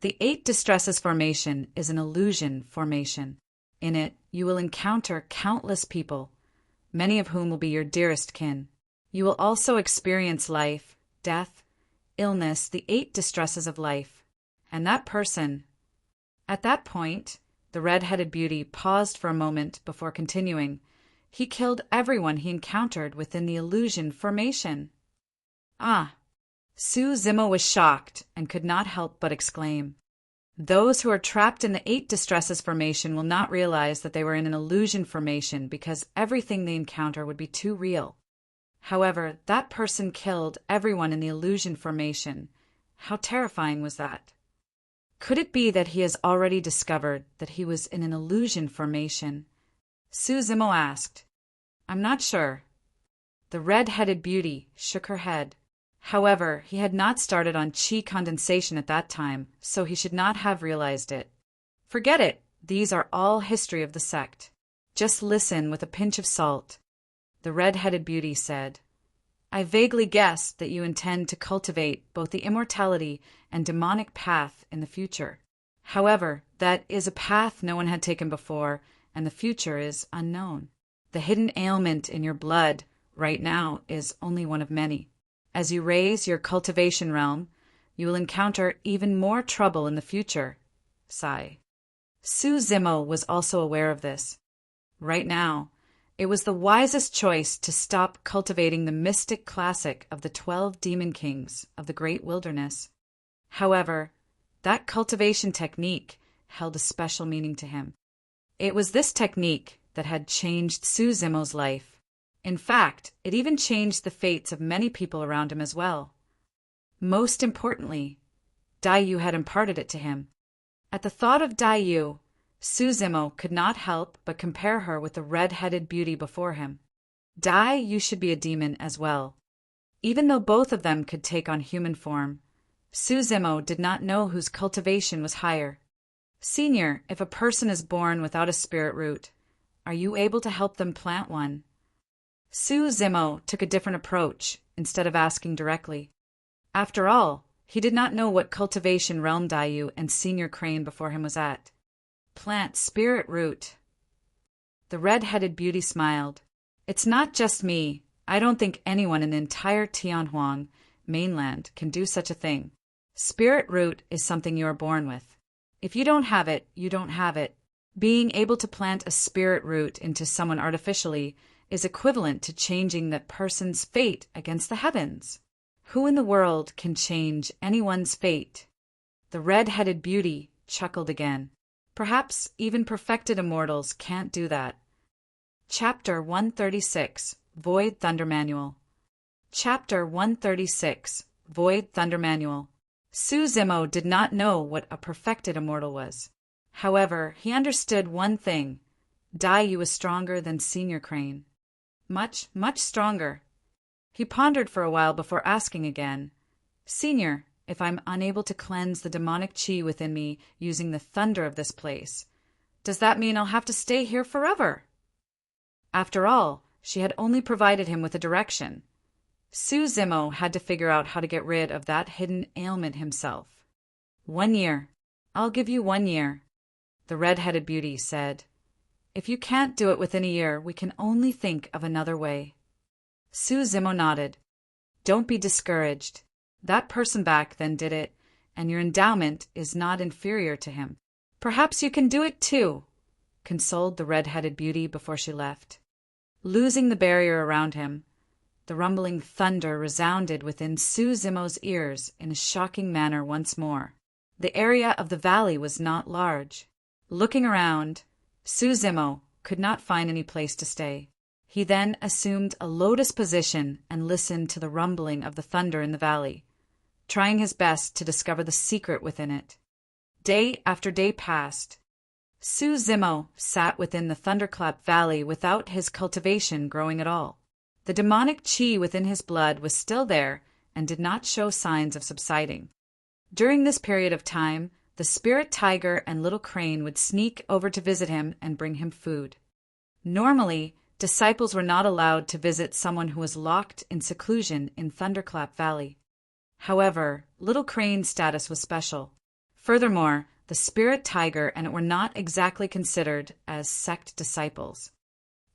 The 8 Distresses formation is an illusion formation. In it, you will encounter countless people, many of whom will be your dearest kin. You will also experience life, death, illness, the 8 distresses of life. And that person... At that point, the red-headed beauty paused for a moment before continuing. He killed everyone he encountered within the illusion formation. Ah! Su Zimo was shocked and could not help but exclaim. Those who are trapped in the 8 distresses formation will not realize that they were in an illusion formation because everything they encounter would be too real. However, that person killed everyone in the illusion formation. How terrifying was that? Could it be that he has already discovered that he was in an illusion formation? Su Zimo asked. "I'm not sure." The red-headed beauty shook her head. However, he had not started on chi condensation at that time, so he should not have realized it. "Forget it. These are all history of the sect. Just listen with a pinch of salt." The red-headed beauty said, "I vaguely guessed that you intend to cultivate both the immortality and demonic path in the future. However, that is a path no one had taken before, and the future is unknown. The hidden ailment in your blood right now is only one of many. As you raise your cultivation realm, you will encounter even more trouble in the future." Sigh. Su Zimo was also aware of this. Right now, it was the wisest choice to stop cultivating the mystic classic of the 12 demon kings of the great wilderness. However, that cultivation technique held a special meaning to him. It was this technique that had changed Su Zimo's life. In fact, it even changed the fates of many people around him as well. Most importantly, Dai Yu had imparted it to him. At the thought of Dai Yu, Su Zimo could not help but compare her with the red-headed beauty before him. Dai Yu should be a demon as well. Even though both of them could take on human form, Su Zimo did not know whose cultivation was higher. "Senior, if a person is born without a spirit root, are you able to help them plant one?" Su Zimo took a different approach, instead of asking directly. After all, he did not know what cultivation realm Dai Yu and Senior Crane before him was at. Plant spirit root. The red-headed beauty smiled. "It's not just me. I don't think anyone in the entire Tianhuang mainland can do such a thing. Spirit root is something you are born with. If you don't have it, you don't have it. Being able to plant a spirit root into someone artificially is equivalent to changing that person's fate against the heavens. Who in the world can change anyone's fate?" The red-headed beauty chuckled again. "Perhaps even perfected immortals can't do that." Chapter 136, Void Thunder Manual. Chapter 136, Void Thunder Manual. Su Zimo did not know what a perfected immortal was. However, he understood one thing. Dai Yu was stronger than Senior Crane. Much, much stronger. He pondered for a while before asking again, "Senior, if I'm unable to cleanse the demonic chi within me using the thunder of this place, does that mean I'll have to stay here forever?" After all, she had only provided him with a direction. Su Zimo had to figure out how to get rid of that hidden ailment himself. 1 year. I'll give you 1 year. The red-headed beauty said, "If you can't do it within a year, we can only think of another way." Su Zimo nodded. "Don't be discouraged. That person back then did it, and your endowment is not inferior to him. Perhaps you can do it too," consoled the red-headed beauty before she left. Losing the barrier around him, the rumbling thunder resounded within Su Zimo's ears in a shocking manner once more. The area of the valley was not large. Looking around, Su Zimo could not find any place to stay. He then assumed a lotus position and listened to the rumbling of the thunder in the valley, trying his best to discover the secret within it. Day after day passed. Su Zimo sat within the thunderclap valley without his cultivation growing at all. The demonic chi within his blood was still there and did not show signs of subsiding. During this period of time, the spirit tiger and little crane would sneak over to visit him and bring him food. Normally, disciples were not allowed to visit someone who was locked in seclusion in Thunderclap Valley. However, little crane's status was special. Furthermore, the spirit tiger and it were not exactly considered as sect disciples.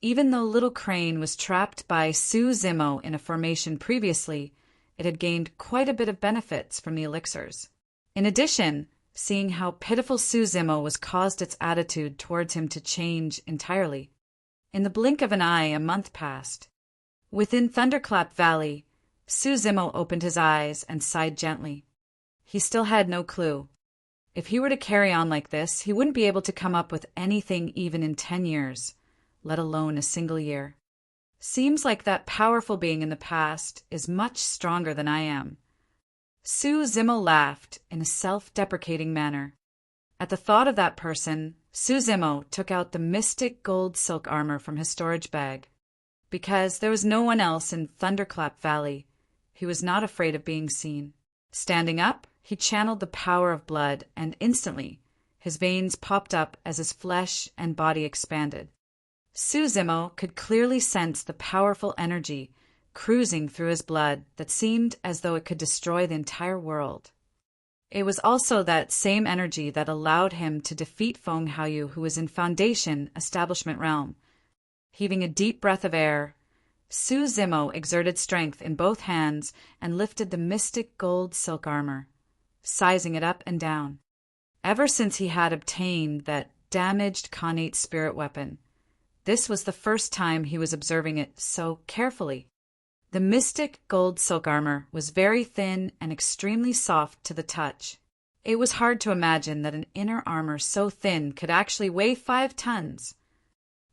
Even though little crane was trapped by Su Zimo in a formation previously, it had gained quite a bit of benefits from the elixirs. In addition, seeing how pitiful Su Zimo was caused its attitude towards him to change entirely. In the blink of an eye, a month passed. Within Thunderclap Valley, Su Zimo opened his eyes and sighed gently. He still had no clue. If he were to carry on like this, he wouldn't be able to come up with anything even in 10 years, let alone a single year. Seems like that powerful being in the past is much stronger than I am. Su Zimo laughed in a self-deprecating manner. At the thought of that person, Su Zimo took out the mystic gold silk armor from his storage bag. Because there was no one else in Thunderclap Valley, he was not afraid of being seen. Standing up, he channeled the power of blood, and instantly, his veins popped up as his flesh and body expanded. Su Zimo could clearly sense the powerful energy cruising through his blood that seemed as though it could destroy the entire world. It was also that same energy that allowed him to defeat Feng Haoyu, who was in Foundation Establishment Realm. Heaving a deep breath of air, Su Zimo exerted strength in both hands and lifted the mystic gold silk armor, sizing it up and down. Ever since he had obtained that damaged Khanate spirit weapon, this was the first time he was observing it so carefully. The mystic gold silk armor was very thin and extremely soft to the touch. It was hard to imagine that an inner armor so thin could actually weigh 5 tons.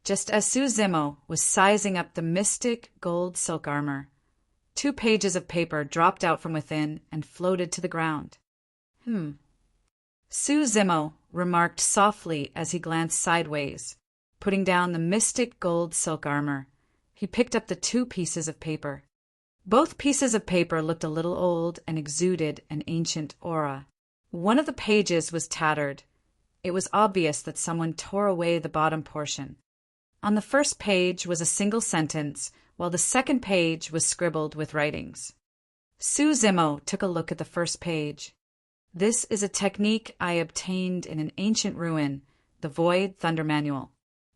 Just as Su Zimo was sizing up the mystic gold silk armor, 2 pages of paper dropped out from within and floated to the ground. Su Zimo remarked softly as he glanced sideways. Putting down the mystic gold silk armor, he picked up the 2 pieces of paper. Both pieces of paper looked a little old and exuded an ancient aura. One of the pages was tattered. It was obvious that someone tore away the bottom portion. On the first page was a single sentence, while the second page was scribbled with writings. Su Zimo took a look at the first page. "This is a technique I obtained in an ancient ruin, the Void Thunder Manual.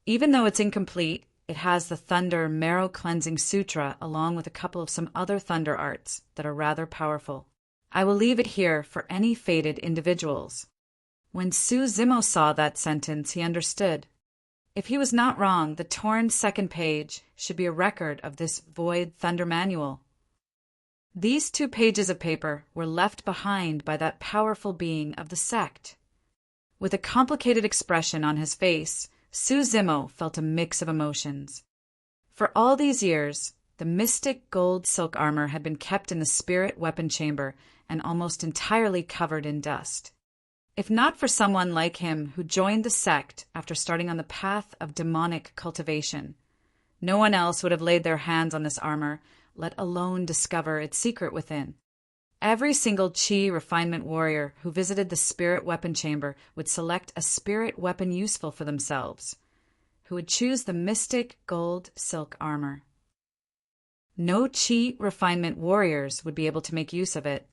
Even though it's incomplete, it has the Thunder Marrow Cleansing Sutra along with a couple of some other thunder arts that are rather powerful. I will leave it here for any fated individuals." When Su Zimo saw that sentence, he understood. If he was not wrong, the torn second page should be a record of this Void Thunder Manual. These 2 pages of paper were left behind by that powerful being of the sect. With a complicated expression on his face, Su Zimo felt a mix of emotions. For all these years, the mystic gold silk armor had been kept in the spirit weapon chamber and almost entirely covered in dust. If not for someone like him who joined the sect after starting on the path of demonic cultivation, no one else would have laid their hands on this armor let alone discover its secret within. Every single chi refinement warrior who visited the spirit weapon chamber would select a spirit weapon useful for themselves, who would choose the mystic gold silk armor. No chi refinement warriors would be able to make use of it.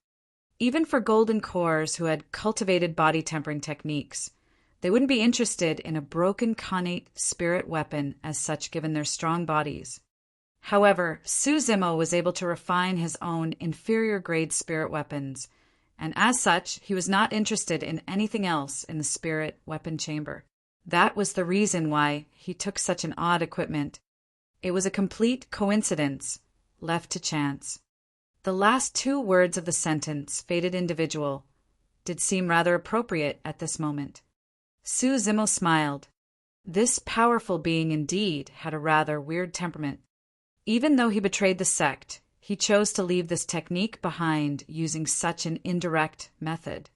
Even for golden cores who had cultivated body tempering techniques, they wouldn't be interested in a broken connate spirit weapon as such given their strong bodies. However, Su Zimo was able to refine his own inferior-grade spirit weapons, and as such, he was not interested in anything else in the spirit weapon chamber. That was the reason why he took such an odd equipment. It was a complete coincidence, left to chance. The last two words of the sentence, fated individual, did seem rather appropriate at this moment. Su Zimo smiled. This powerful being indeed had a rather weird temperament. Even though he betrayed the sect, he chose to leave this technique behind using such an indirect method.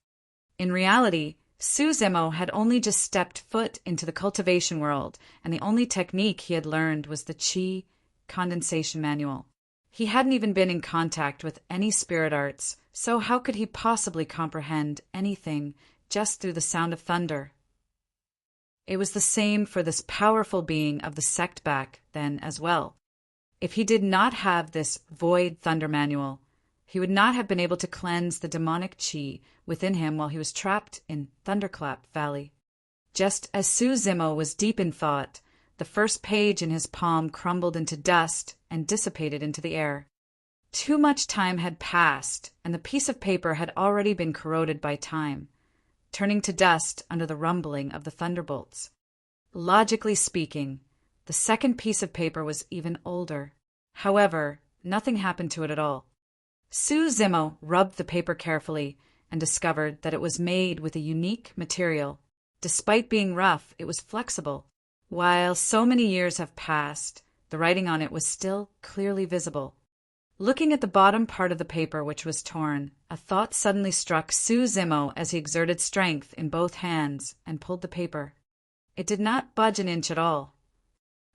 In reality, Su Zimo had only just stepped foot into the cultivation world, and the only technique he had learned was the Qi condensation manual. He hadn't even been in contact with any spirit arts, so how could he possibly comprehend anything just through the sound of thunder? It was the same for this powerful being of the sect back then as well. If he did not have this void thunder manual, he would not have been able to cleanse the demonic chi within him while he was trapped in Thunderclap Valley. Just as Su Zimo was deep in thought, the first page in his palm crumbled into dust and dissipated into the air. Too much time had passed, and the piece of paper had already been corroded by time, turning to dust under the rumbling of the thunderbolts. Logically speaking, the second piece of paper was even older. However, nothing happened to it at all. Su Zimo rubbed the paper carefully and discovered that it was made with a unique material. Despite being rough, it was flexible. While so many years have passed, the writing on it was still clearly visible. Looking at the bottom part of the paper, which was torn, a thought suddenly struck Su Zimo as he exerted strength in both hands and pulled the paper. It did not budge an inch at all.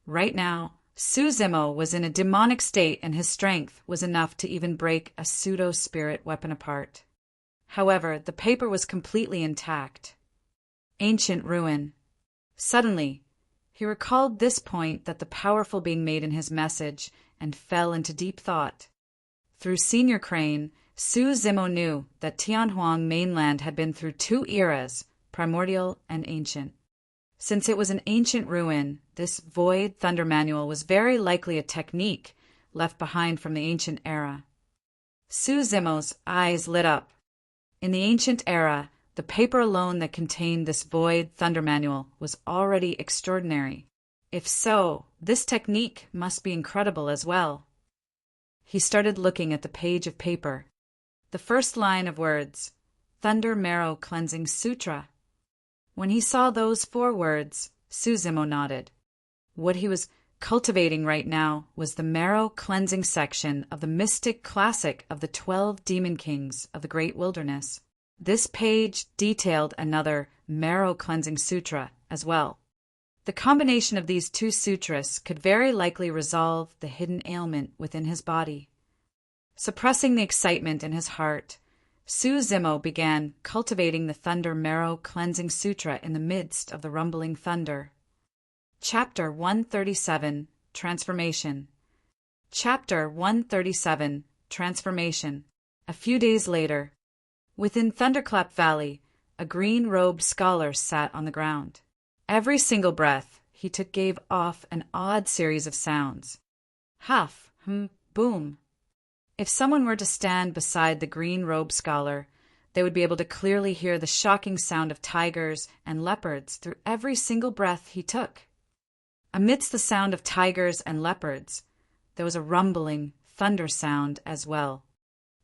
Right now, Su Zimo was in a demonic state, and his strength was enough to even break a pseudo-spirit weapon apart. However, the paper was completely intact. Ancient ruin. Suddenly, he recalled this point that the powerful being made in his message and fell into deep thought. Through Senior Crane, Su Zimo knew that Tianhuang mainland had been through two eras, primordial and ancient. Since it was an ancient ruin, this void thunder manual was very likely a technique left behind from the ancient era. Su Zimo's eyes lit up. In the ancient era, the paper alone that contained this void thunder manual was already extraordinary. If so, this technique must be incredible as well. He started looking at the page of paper. The first line of words, Thunder Marrow Cleansing Sutra. When he saw those 4 words, Su Zimo nodded. What he was cultivating right now was the marrow cleansing section of the mystic classic of the 12 demon kings of the great wilderness. This page detailed another marrow cleansing sutra as well. The combination of these 2 sutras could very likely resolve the hidden ailment within his body. Suppressing the excitement in his heart, Su Zimo began cultivating the Thunder Marrow Cleansing Sutra in the midst of the rumbling thunder. Chapter 137, Transformation. Chapter 137, Transformation. A few days later, within Thunderclap Valley, a green-robed scholar sat on the ground. Every single breath he took gave off an odd series of sounds. Huff, boom. If someone were to stand beside the green-robed scholar, they would be able to clearly hear the shocking sound of tigers and leopards through every single breath he took. Amidst the sound of tigers and leopards, there was a rumbling thunder sound as well.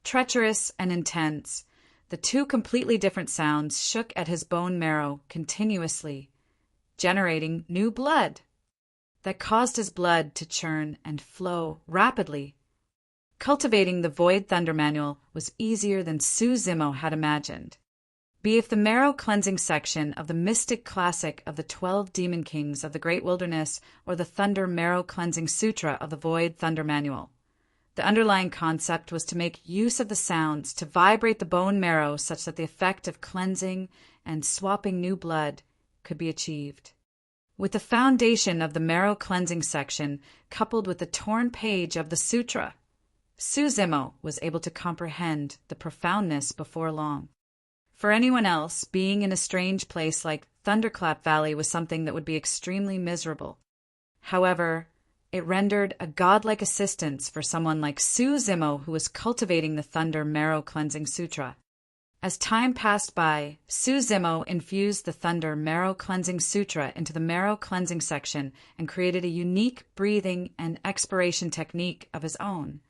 Treacherous and intense, the 2 completely different sounds shook at his bone marrow continuously, generating new blood that caused his blood to churn and flow rapidly. Cultivating the Void Thunder Manual was easier than Su Zimo had imagined. Be it the marrow cleansing section of the mystic classic of the 12 demon kings of the great wilderness or the Thunder Marrow Cleansing Sutra of the Void Thunder Manual, The underlying concept was to make use of the sounds to vibrate the bone marrow such that the effect of cleansing and swapping new blood could be achieved. With the foundation of the marrow cleansing section coupled with the torn page of the sutra, Suzumo was able to comprehend the profoundness before long. For anyone else, being in a strange place like Thunderclap Valley was something that would be extremely miserable. However, it rendered a godlike assistance for someone like Suzumo who was cultivating the Thunder Marrow Cleansing Sutra. As time passed by, Suzumo infused the Thunder Marrow Cleansing Sutra into the marrow cleansing section and created a unique breathing and expiration technique of his own,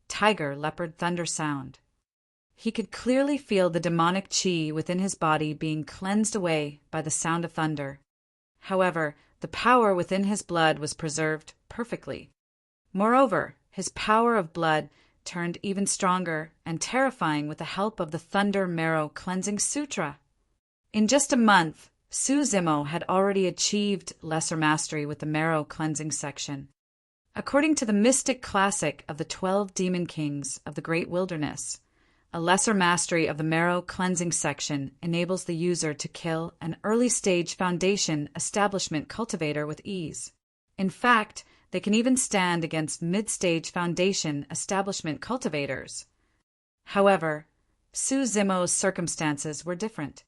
Tiger Leopard Thunder Sound. He could clearly feel the demonic chi within his body being cleansed away by the sound of thunder. However, the power within his blood was preserved perfectly. Moreover, his power of blood turned even stronger and terrifying with the help of the Thunder Marrow Cleansing Sutra. In just a month, Suzumo had already achieved lesser mastery with the marrow cleansing section. According to the mystic classic of the 12 Demon Kings of the Great Wilderness, a lesser mastery of the marrow cleansing section enables the user to kill an early-stage foundation establishment cultivator with ease. In fact, they can even stand against mid-stage foundation establishment cultivators. However, Suzumo's circumstances were different.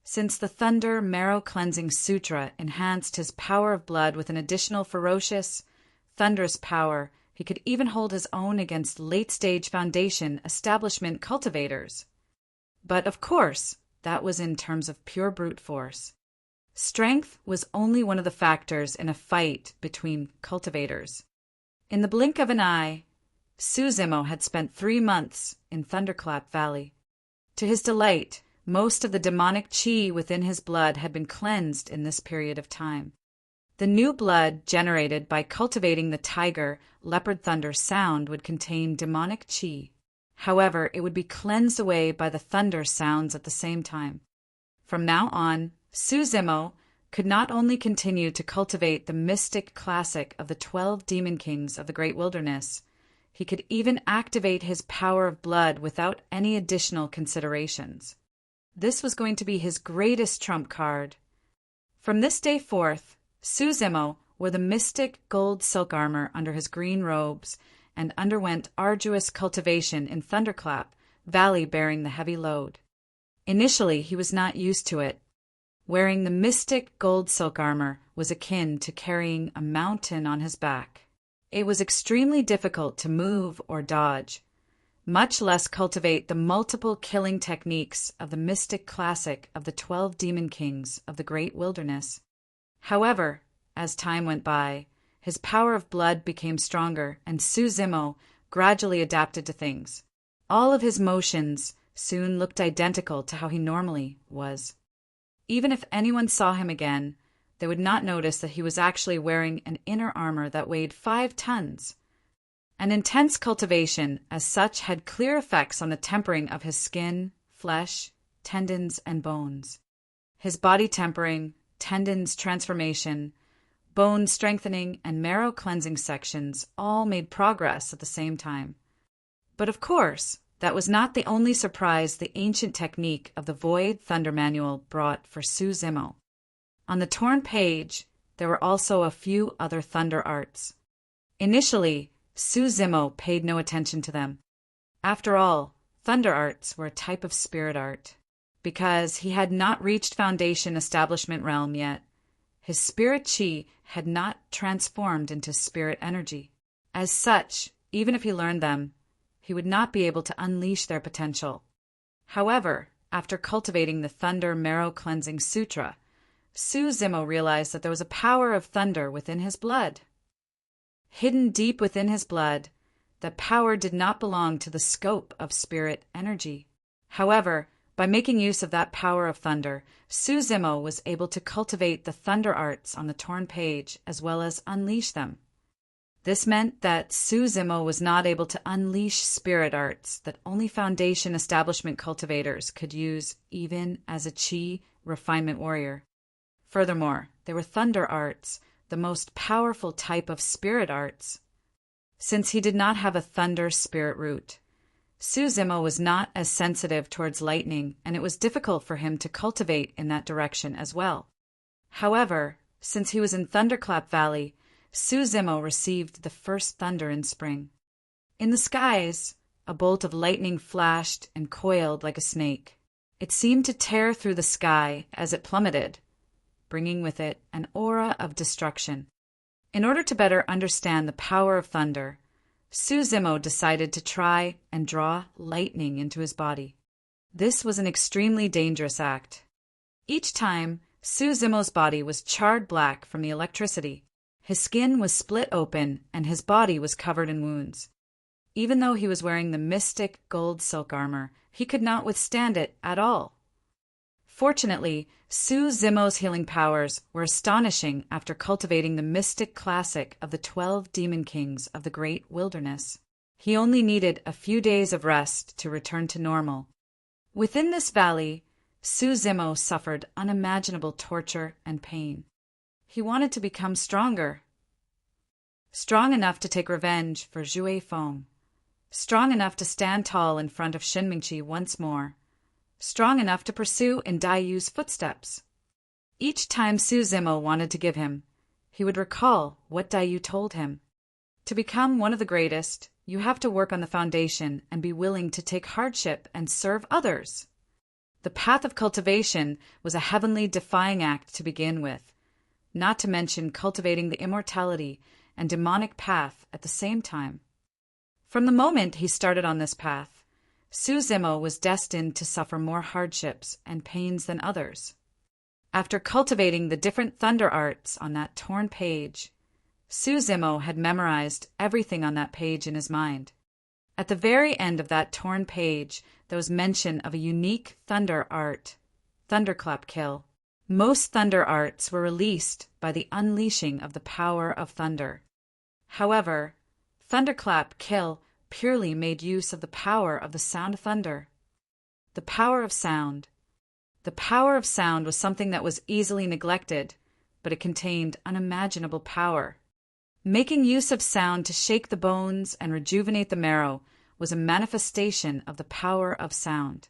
Since the Thunder Marrow Cleansing Sutra enhanced his power of blood with an additional ferocious, thunderous power, he could even hold his own against late-stage foundation establishment cultivators. But of course, that was in terms of pure brute force. Strength was only one of the factors in a fight between cultivators. In the blink of an eye, Suzumo had spent 3 months in Thunderclap Valley. To his delight, most of the demonic chi within his blood had been cleansed in this period of time. The new blood generated by cultivating the Tiger Leopard Thunder sound would contain demonic chi. However, it would be cleansed away by the thunder sounds at the same time. From now on, Suzumo could not only continue to cultivate the mystic classic of the 12 Demon Kings of the Great Wilderness, he could even activate his power of blood without any additional considerations. This was going to be his greatest trump card. From this day forth, Suzumo wore the mystic gold silk armor under his green robes and underwent arduous cultivation in Thunderclap Valley bearing the heavy load. Initially, he was not used to it. Wearing the mystic gold silk armor was akin to carrying a mountain on his back. It was extremely difficult to move or dodge, much less cultivate the multiple killing techniques of the mystic classic of the 12 Demon Kings of the Great Wilderness. However, as time went by, his power of blood became stronger and Suzumo gradually adapted to things. All of his motions soon looked identical to how he normally was. Even if anyone saw him again, they would not notice that he was actually wearing an inner armor that weighed 5 tons. An intense cultivation as such had clear effects on the tempering of his skin, flesh, tendons, and bones. His body tempering, tendons transformation, bone strengthening, and marrow cleansing sections all made progress at the same time. But of course, that was not the only surprise the ancient technique of the Void Thunder Manual brought for Suzumo. On the torn page, there were also a few other thunder arts. Initially, Suzumo paid no attention to them. After all, thunder arts were a type of spirit art. Because he had not reached foundation establishment realm yet, his spirit chi had not transformed into spirit energy. As such, even if he learned them, he would not be able to unleash their potential. However, after cultivating the Thunder Marrow Cleansing Sutra, Suzumo realized that there was a power of thunder within his blood. Hidden deep within his blood, that power did not belong to the scope of spirit energy. However, by making use of that power of thunder, Suzumo was able to cultivate the thunder arts on the torn page as well as unleash them. This meant that Suzumo was not able to unleash spirit arts that only foundation establishment cultivators could use even as a chi refinement warrior. Furthermore, there were thunder arts, the most powerful type of spirit arts. since he did not have a thunder spirit root. Suzimo was not as sensitive towards lightning, and it was difficult for him to cultivate in that direction as well. However, since he was in Thunderclap Valley, Suzimo received the first thunder in spring. In the skies, a bolt of lightning flashed and coiled like a snake. It seemed to tear through the sky as it plummeted, bringing with it an aura of destruction. In order to better understand the power of thunder, Suzimo decided to try and draw lightning into his body. This was an extremely dangerous act. Each time, Suzimo's body was charred black from the electricity. His skin was split open and his body was covered in wounds. Even though he was wearing the mystic gold silk armor, he could not withstand it at all. Fortunately, Suzimo's healing powers were astonishing after cultivating the mystic classic of the 12 demon kings of the great wilderness. He only needed a few days of rest to return to normal. Within this valley, Suzimo suffered unimaginable torture and pain. He wanted to become stronger. Strong enough to take revenge for Jue Feng. Strong enough to stand tall in front of Shinmingqi once more. Strong enough to pursue in Daiyu's footsteps. Each time Suzimo wanted to give him, he would recall what Daiyu told him. To become one of the greatest, you have to work on the foundation and be willing to take hardship and serve others. The path of cultivation was a heavenly defying act to begin with, not to mention cultivating the immortality and demonic path at the same time. From the moment he started on this path, Suzimo was destined to suffer more hardships and pains than others. After cultivating the different thunder arts on that torn page, Suzimo had memorized everything on that page in his mind. At the very end of that torn page, there was mention of a unique thunder art, Thunderclap Kill. Most thunder arts were released by the unleashing of the power of thunder. However, Thunderclap Kill purely made use of the power of the sound of thunder. The power of sound. The power of sound was something that was easily neglected, but it contained unimaginable power. Making use of sound to shake the bones and rejuvenate the marrow was a manifestation of the power of sound.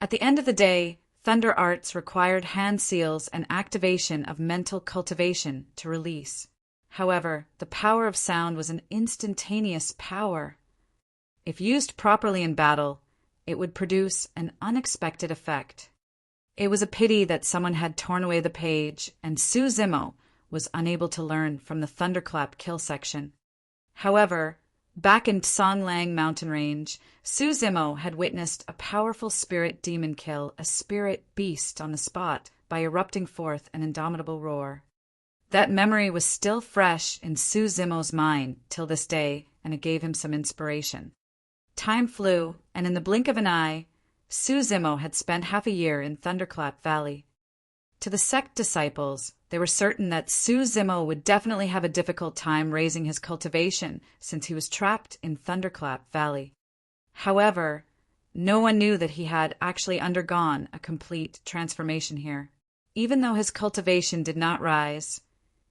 At the end of the day, thunder arts required hand seals and activation of mental cultivation to release. However, the power of sound was an instantaneous power. If used properly in battle, it would produce an unexpected effect. It was a pity that someone had torn away the page, and Suzimo was unable to learn from the Thunderclap Kill section. However, back in Songlang mountain range, Suzimo had witnessed a powerful spirit demon kill a spirit beast on the spot by erupting forth an indomitable roar. That memory was still fresh in Suzimo's mind till this day, and it gave him some inspiration. Time flew, and in the blink of an eye, Suzimo had spent half a year in Thunderclap Valley. To the sect disciples, they were certain that Suzimo would definitely have a difficult time raising his cultivation since he was trapped in Thunderclap Valley. However, no one knew that he had actually undergone a complete transformation here. Even though his cultivation did not rise,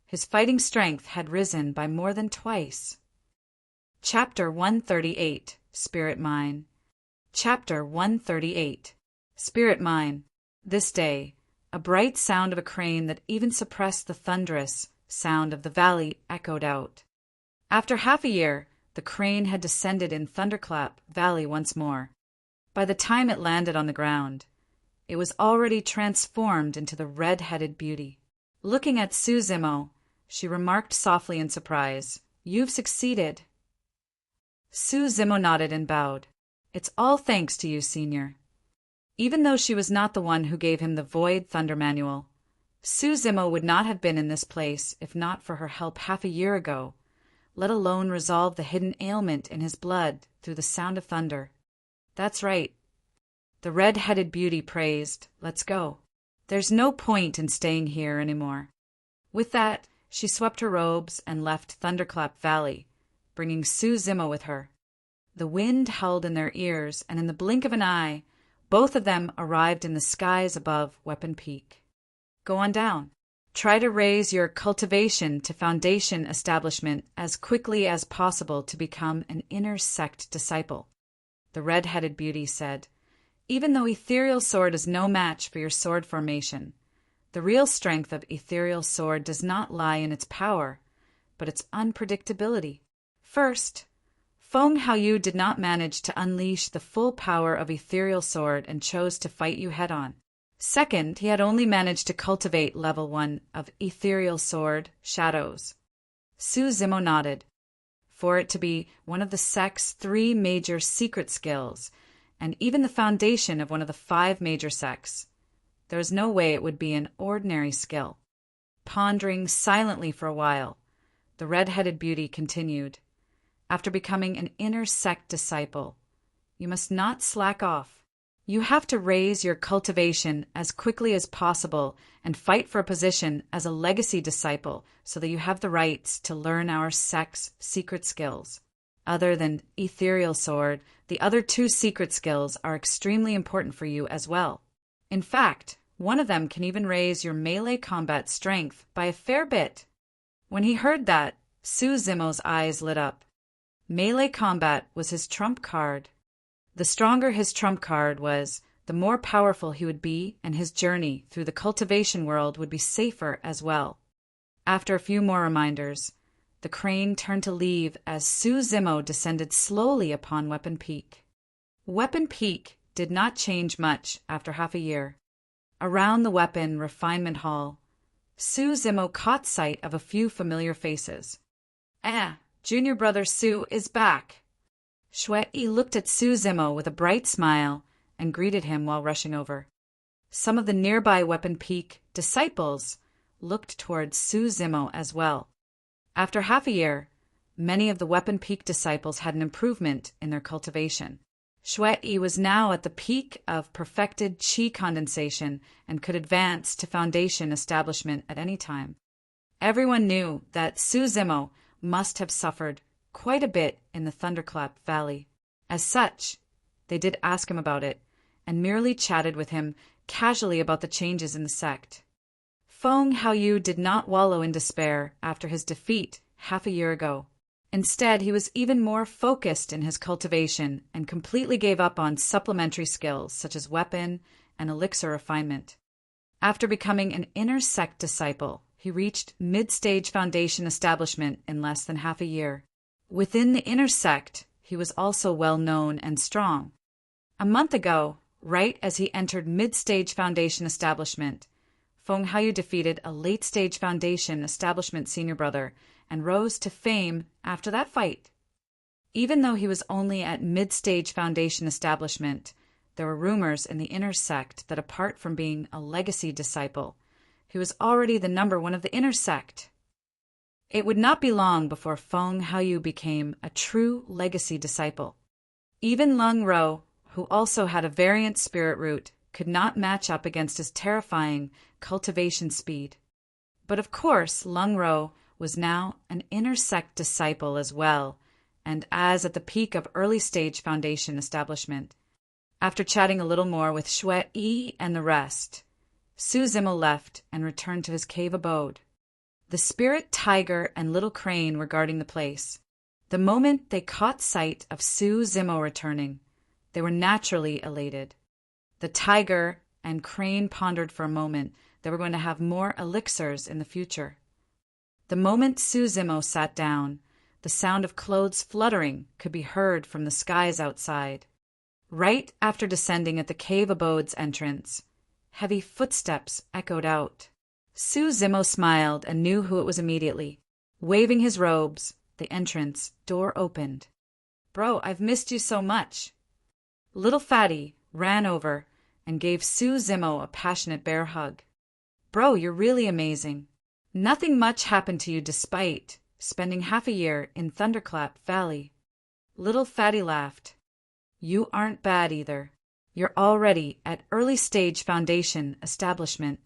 his fighting strength had risen by more than twice. Chapter 138, Spirit Mine. Chapter 138, Spirit Mine. This day, a bright sound of a crane that even suppressed the thunderous sound of the valley echoed out. After half a year, the crane had descended in Thunderclap Valley once more. By the time it landed on the ground, it was already transformed into the red-headed beauty. Looking at Suzimo, she remarked softly in surprise, "You've succeeded." Suzimo nodded and bowed. "It's all thanks to you, Senior." Even though she was not the one who gave him the Void Thunder Manual, Suzimo would not have been in this place if not for her help half a year ago, let alone resolve the hidden ailment in his blood through the sound of thunder. That's right. The red-headed beauty praised, "Let's go. There's no point in staying here anymore." With that, she swept her robes and left Thunderclap Valley, bringing Suzimo with her. The wind howled in their ears, and in the blink of an eye, both of them arrived in the skies above Weapon Peak. "Go on down. Try to raise your cultivation to foundation establishment as quickly as possible to become an inner sect disciple. The red-headed beauty said, even though ethereal sword is no match for your sword formation, the real strength of ethereal sword does not lie in its power, but its unpredictability. First, Feng Haoyu did not manage to unleash the full power of ethereal sword and chose to fight you head-on. Second, he had only managed to cultivate level 1 of ethereal sword, shadows. Su Zimo nodded. For it to be one of the sect's 3 major secret skills, and even the foundation of one of the 5 major sects, there is no way it would be an ordinary skill. Pondering silently for a while, the red-headed beauty continued. After becoming an inner sect disciple, you must not slack off. You have to raise your cultivation as quickly as possible and fight for a position as a legacy disciple so that you have the rights to learn our sect's secret skills. Other than ethereal sword, the other 2 secret skills are extremely important for you as well. In fact, one of them can even raise your melee combat strength by a fair bit. When he heard that, Su Zimo's eyes lit up. Melee combat was his trump card. The stronger his trump card was, the more powerful he would be, and his journey through the cultivation world would be safer as well. After a few more reminders, the crane turned to leave as Su Zimo descended slowly upon Weapon Peak. Weapon Peak did not change much after half a year. Around the weapon refinement hall, Su Zimo caught sight of a few familiar faces. Junior brother Su is back. Shui looked at Su Zimo with a bright smile and greeted him while rushing over. Some of the nearby Weapon Peak disciples looked towards Su Zimo as well. After half a year, many of the Weapon Peak disciples had an improvement in their cultivation. Shui was now at the peak of perfected qi condensation and could advance to foundation establishment at any time. Everyone knew that Su Zimo must have suffered quite a bit in the Thunderclap Valley. As such, they did ask him about it, and merely chatted with him casually about the changes in the sect. Feng Haoyu did not wallow in despair after his defeat half a year ago. Instead, he was even more focused in his cultivation and completely gave up on supplementary skills such as weapon and elixir refinement. After becoming an inner sect disciple, he reached mid-stage foundation establishment in less than half a year. Within the inner sect, he was also well known and strong. A month ago, right as he entered mid-stage foundation establishment, Feng Haoyu defeated a late-stage foundation establishment senior brother and rose to fame after that fight. Even though he was only at mid-stage foundation establishment, there were rumors in the inner sect that apart from being a legacy disciple, he was already the number 1 of the inner sect. It would not be long before Feng Haoyu became a true legacy disciple. Even Lung Ro, who also had a variant spirit root, could not match up against his terrifying cultivation speed. But of course, Lung Ro was now an inner sect disciple as well, and as at the peak of early-stage foundation establishment. After chatting a little more with Shui and the rest, Su Zimo left and returned to his cave abode. The spirit tiger and little crane were guarding the place. The moment they caught sight of Su Zimo returning, they were naturally elated. The tiger and crane pondered for a moment they were going to have more elixirs in the future. The moment Su Zimo sat down, the sound of clothes fluttering could be heard from the skies outside. Right after descending at the cave abode's entrance, heavy footsteps echoed out. Su Zimo smiled and knew who it was immediately. Waving his robes, the entrance door opened. "Bro, I've missed you so much." Little Fatty ran over and gave Su Zimo a passionate bear hug. "Bro, you're really amazing. Nothing much happened to you despite spending half a year in Thunderclap Valley." Little Fatty laughed. "You aren't bad either. You're already at early stage foundation establishment."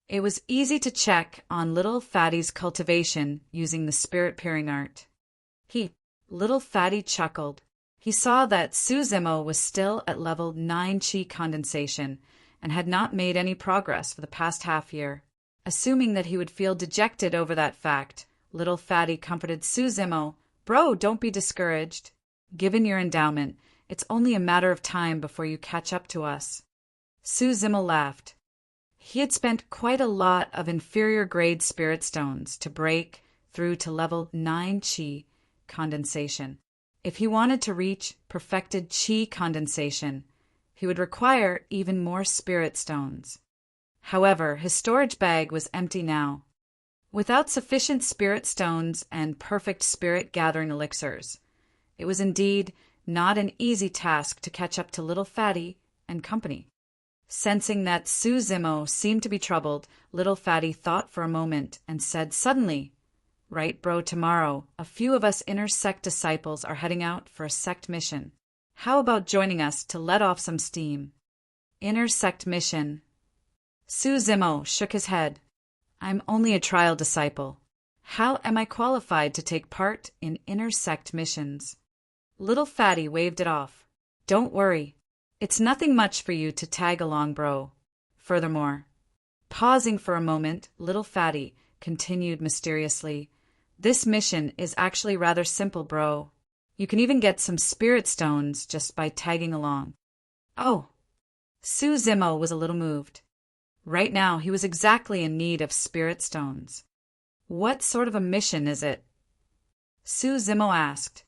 It was easy to check on Little Fatty's cultivation using the spirit peering art. Little Fatty chuckled. He saw that Su Zimo was still at level 9 qi condensation and had not made any progress for the past half year. Assuming that he would feel dejected over that fact, little Fatty comforted Su Zimo. Bro, don't be discouraged. Given your endowment, it's only a matter of time before you catch up to us. Su Zimo laughed. He had spent quite a lot of inferior grade spirit stones to break through to level 9 Qi condensation. If he wanted to reach perfected Qi condensation, he would require even more spirit stones. However, his storage bag was empty now. Without sufficient spirit stones and perfect spirit gathering elixirs, it was indeed not an easy task to catch up to little Fatty and company. Sensing that Su Zimo seemed to be troubled, little Fatty thought for a moment and said suddenly, Right, bro, tomorrow, a few of us inner sect disciples are heading out for a sect mission. How about joining us to let off some steam? Inner sect mission. Su Zimo shook his head. I'm only a trial disciple. How am I qualified to take part in inner sect missions? Little Fatty waved it off. Don't worry. It's nothing much for you to tag along, bro. Furthermore, pausing for a moment, little Fatty continued mysteriously, this mission is actually rather simple, bro. You can even get some spirit stones just by tagging along. Oh. Su Zimo was a little moved. Right now, he was exactly in need of spirit stones. What sort of a mission is it? Su Zimo asked.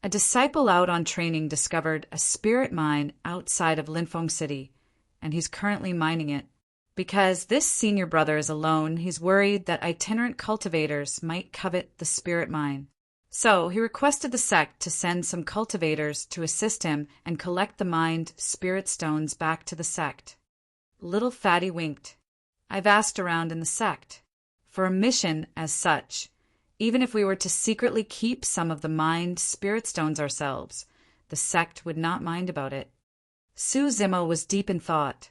A disciple out on training discovered a spirit mine outside of Linfeng City, and he's currently mining it. Because this senior brother is alone, he's worried that itinerant cultivators might covet the spirit mine. So he requested the sect to send some cultivators to assist him and collect the mined spirit stones back to the sect. Little Fatty winked. I've asked around in the sect. For a mission as such, even if we were to secretly keep some of the mined spirit stones ourselves, the sect would not mind about it. Su Zimo was deep in thought.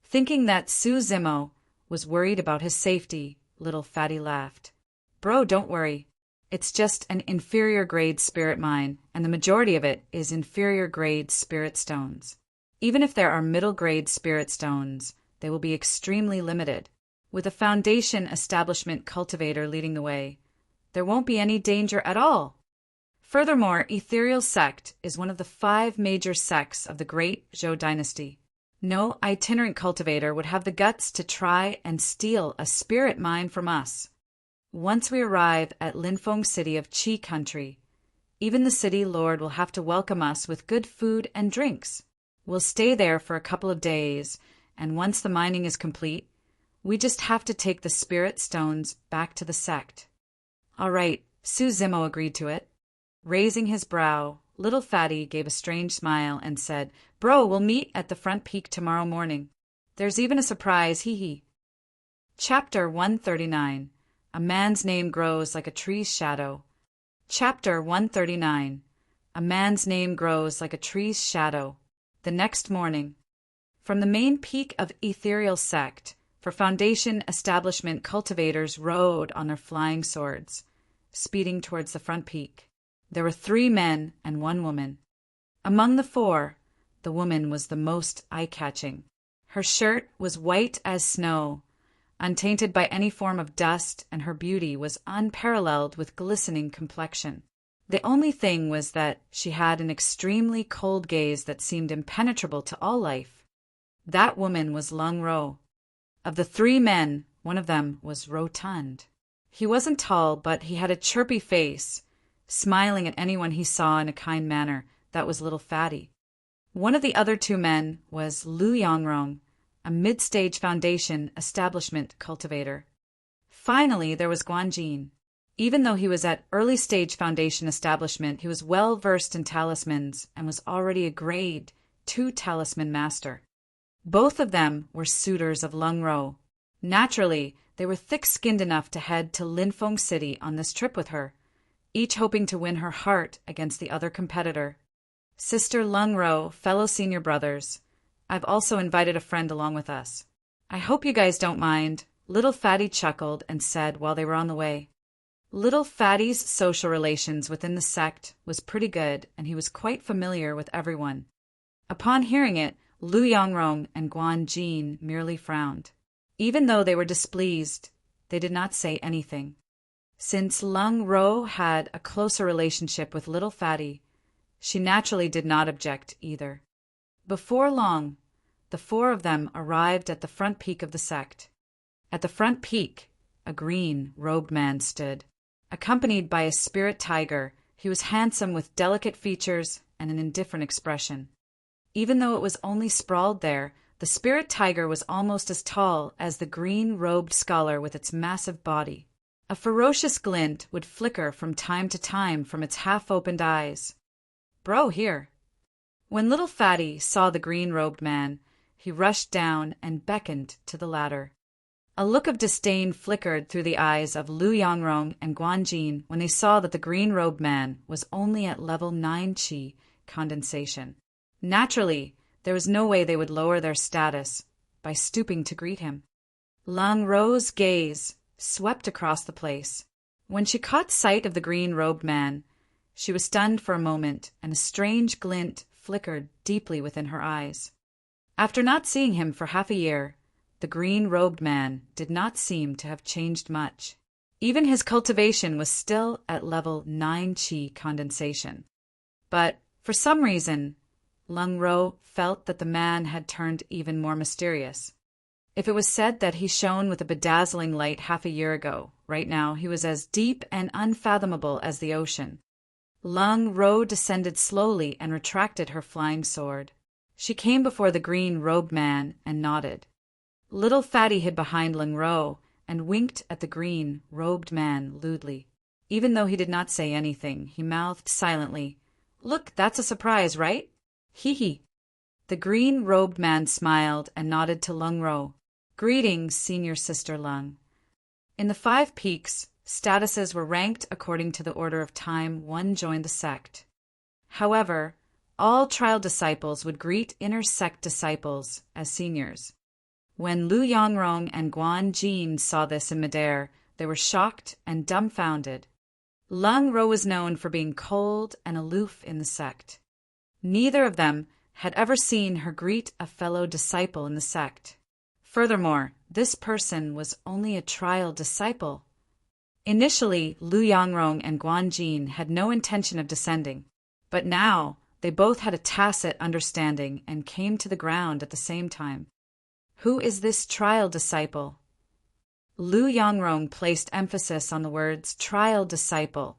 Thinking that Su Zimo was worried about his safety, little Fatty laughed. Bro, don't worry. It's just an inferior grade spirit mine, and the majority of it is inferior grade spirit stones. Even if there are middle grade spirit stones, they will be extremely limited. With a foundation establishment cultivator leading the way, there won't be any danger at all. Furthermore, Ethereal Sect is one of the 5 major sects of the Great Zhou Dynasty. No itinerant cultivator would have the guts to try and steal a spirit mine from us. Once we arrive at Linfeng City of Qi Country, even the city lord will have to welcome us with good food and drinks. We'll stay there for a couple of days, and once the mining is complete, we just have to take the spirit stones back to the sect. All right, Su Zimo agreed to it. Raising his brow, little Fatty gave a strange smile and said, Bro, we'll meet at the front peak tomorrow morning. There's even a surprise, hee. Chapter 139. A man's name grows like a tree's shadow. Chapter 139. A man's name grows like a tree's shadow. The next morning. From the main peak of Ethereal Sect, for Foundation establishment cultivators rode on their flying swords, speeding towards the front peak. There were 3 men and 1 woman. Among the 4, the woman was the most eye-catching. Her shirt was white as snow, untainted by any form of dust, and her beauty was unparalleled with glistening complexion. The only thing was that she had an extremely cold gaze that seemed impenetrable to all life. That woman was Lung Ro. Of the 3 men, one of them was rotund. He wasn't tall, but he had a chirpy face, smiling at anyone he saw in a kind manner. That was little Fatty. One of the other 2 men was Lu Yongrong, a mid-stage Foundation establishment cultivator. Finally, there was Guanjin. Even though he was at early-stage Foundation establishment, he was well-versed in talismans and was already a grade 2 talisman master. Both of them were suitors of Lung Ro. Naturally, they were thick-skinned enough to head to Linfeng City on this trip with her, each hoping to win her heart against the other competitor. Sister Lung Ro, fellow senior brothers, I've also invited a friend along with us. I hope you guys don't mind, little Fatty chuckled and said while they were on the way. Little Fatty's social relations within the sect was pretty good, and he was quite familiar with everyone. Upon hearing it, Lu Yongrong and Guan Jin merely frowned. Even though they were displeased, they did not say anything. Since Lung Ro had a closer relationship with little Fatty, she naturally did not object either. Before long, the four of them arrived at the front peak of the sect. At the front peak, a green-robed man stood. Accompanied by a spirit tiger, he was handsome with delicate features and an indifferent expression. Even though it was only sprawled there, the spirit tiger was almost as tall as the green-robed scholar with its massive body. A ferocious glint would flicker from time to time from its half-opened eyes. "Bro, here." When little Fatty saw the green-robed man, he rushed down and beckoned to the latter. A look of disdain flickered through the eyes of Lu Yongrong and Guan Jin when they saw that the green-robed man was only at level 9 Qi condensation. Naturally, there was no way they would lower their status by stooping to greet him. Lang Ro's gaze swept across the place. When she caught sight of the green-robed man, she was stunned for a moment, and a strange glint flickered deeply within her eyes. After not seeing him for half a year, the green-robed man did not seem to have changed much. Even his cultivation was still at level 9 Qi condensation. But, for some reason, Lung Ro felt that the man had turned even more mysterious. If it was said that he shone with a bedazzling light half a year ago, right now he was as deep and unfathomable as the ocean. Lung Ro descended slowly and retracted her flying sword. She came before the green-robed man and nodded. Little Fatty hid behind Lung Ro and winked at the green-robed man lewdly. Even though he did not say anything, he mouthed silently, "Look, that's a surprise, right? Hee hee." The green-robed man smiled and nodded to Lung Ro. "Greetings, senior sister Lung." In the 5 peaks, statuses were ranked according to the order of time one joined the sect. However, all trial disciples would greet inner sect disciples as seniors. When Lu Yongrong and Guan Jin saw this in midair, they were shocked and dumbfounded. Lung Ro was known for being cold and aloof in the sect. Neither of them had ever seen her greet a fellow disciple in the sect. Furthermore, this person was only a trial disciple. Initially, Lu Yongrong and Guan Jin had no intention of descending, but now they both had a tacit understanding and came to the ground at the same time. Who is this trial disciple? Lu Yongrong placed emphasis on the words trial disciple,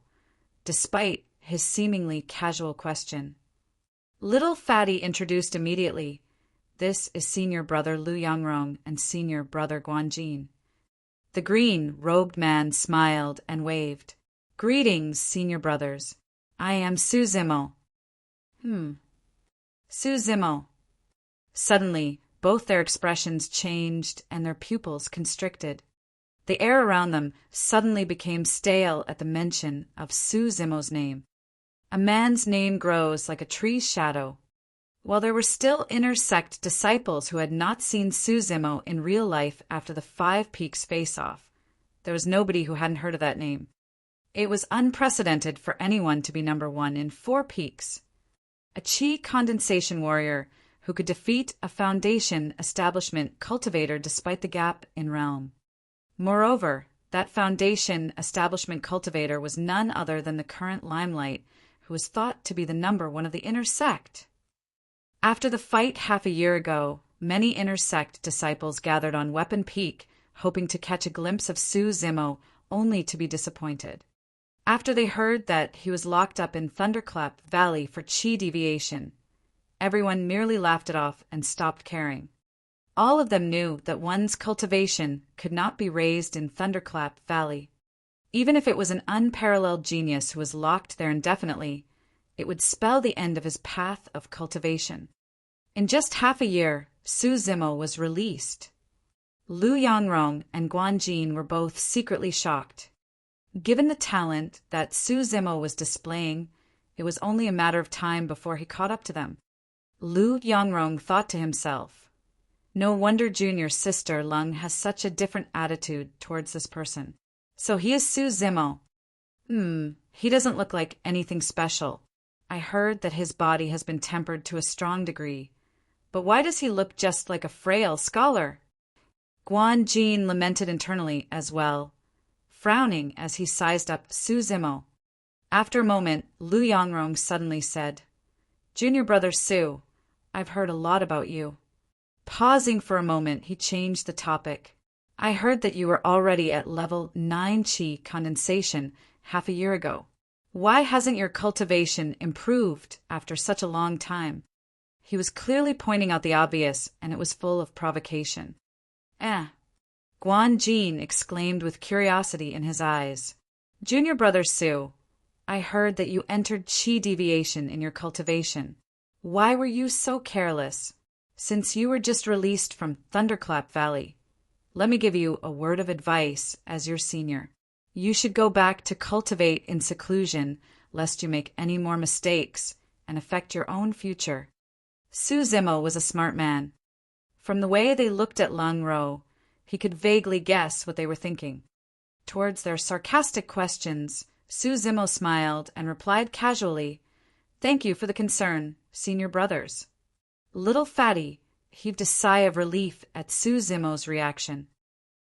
despite his seemingly casual question. Little Fatty introduced immediately, "This is senior brother Lu Yongrong and senior brother Guan Jin." The green-robed man smiled and waved. "Greetings, senior brothers. I am Su Zimo." Su Zimo. Suddenly, both their expressions changed and their pupils constricted. The air around them suddenly became stale at the mention of Su Zimo's name. A man's name grows like a tree's shadow. While there were still inner sect disciples who had not seen Su Zimo in real life after the 5 peaks face-off, there was nobody who hadn't heard of that name. It was unprecedented for anyone to be number 1 in 4 peaks. A Qi condensation warrior who could defeat a foundation establishment cultivator despite the gap in realm. Moreover, that foundation establishment cultivator was none other than the current limelight, who was thought to be the number 1 of the inner sect. After the fight half a year ago, many inner sect disciples gathered on Weapon Peak, hoping to catch a glimpse of Su Zimo, only to be disappointed. After they heard that he was locked up in Thunderclap Valley for Qi deviation, everyone merely laughed it off and stopped caring. All of them knew that one's cultivation could not be raised in Thunderclap Valley. Even if it was an unparalleled genius who was locked there indefinitely, it would spell the end of his path of cultivation. In just half a year, Su Zimo was released. Lu Yongrong and Guan Jin were both secretly shocked. Given the talent that Su Zimo was displaying, it was only a matter of time before he caught up to them. Lu Yongrong thought to himself, "No wonder junior sister Lung has such a different attitude towards this person. So he is Su Zimo. He doesn't look like anything special. I heard that his body has been tempered to a strong degree. But why does he look just like a frail scholar?" Guan Jin lamented internally as well, frowning as he sized up Su Zimo. After a moment, Lu Yongrong suddenly said, "Junior brother Su, I've heard a lot about you." Pausing for a moment, he changed the topic. "I heard that you were already at level 9 Qi condensation half a year ago. Why hasn't your cultivation improved after such a long time?" He was clearly pointing out the obvious, and it was full of provocation. Guan Jin exclaimed with curiosity in his eyes. "Junior brother Su, I heard that you entered Qi deviation in your cultivation. Why were you so careless? Since you were just released from Thunderclap Valley, let me give you a word of advice as your senior. You should go back to cultivate in seclusion, lest you make any more mistakes and affect your own future." Su Zimo was a smart man. From the way they looked at Lang Ro, he could vaguely guess what they were thinking. Towards their sarcastic questions, Su Zimo smiled and replied casually, "Thank you for the concern, senior brothers." Little Fatty heaved a sigh of relief at Su Zimo's reaction.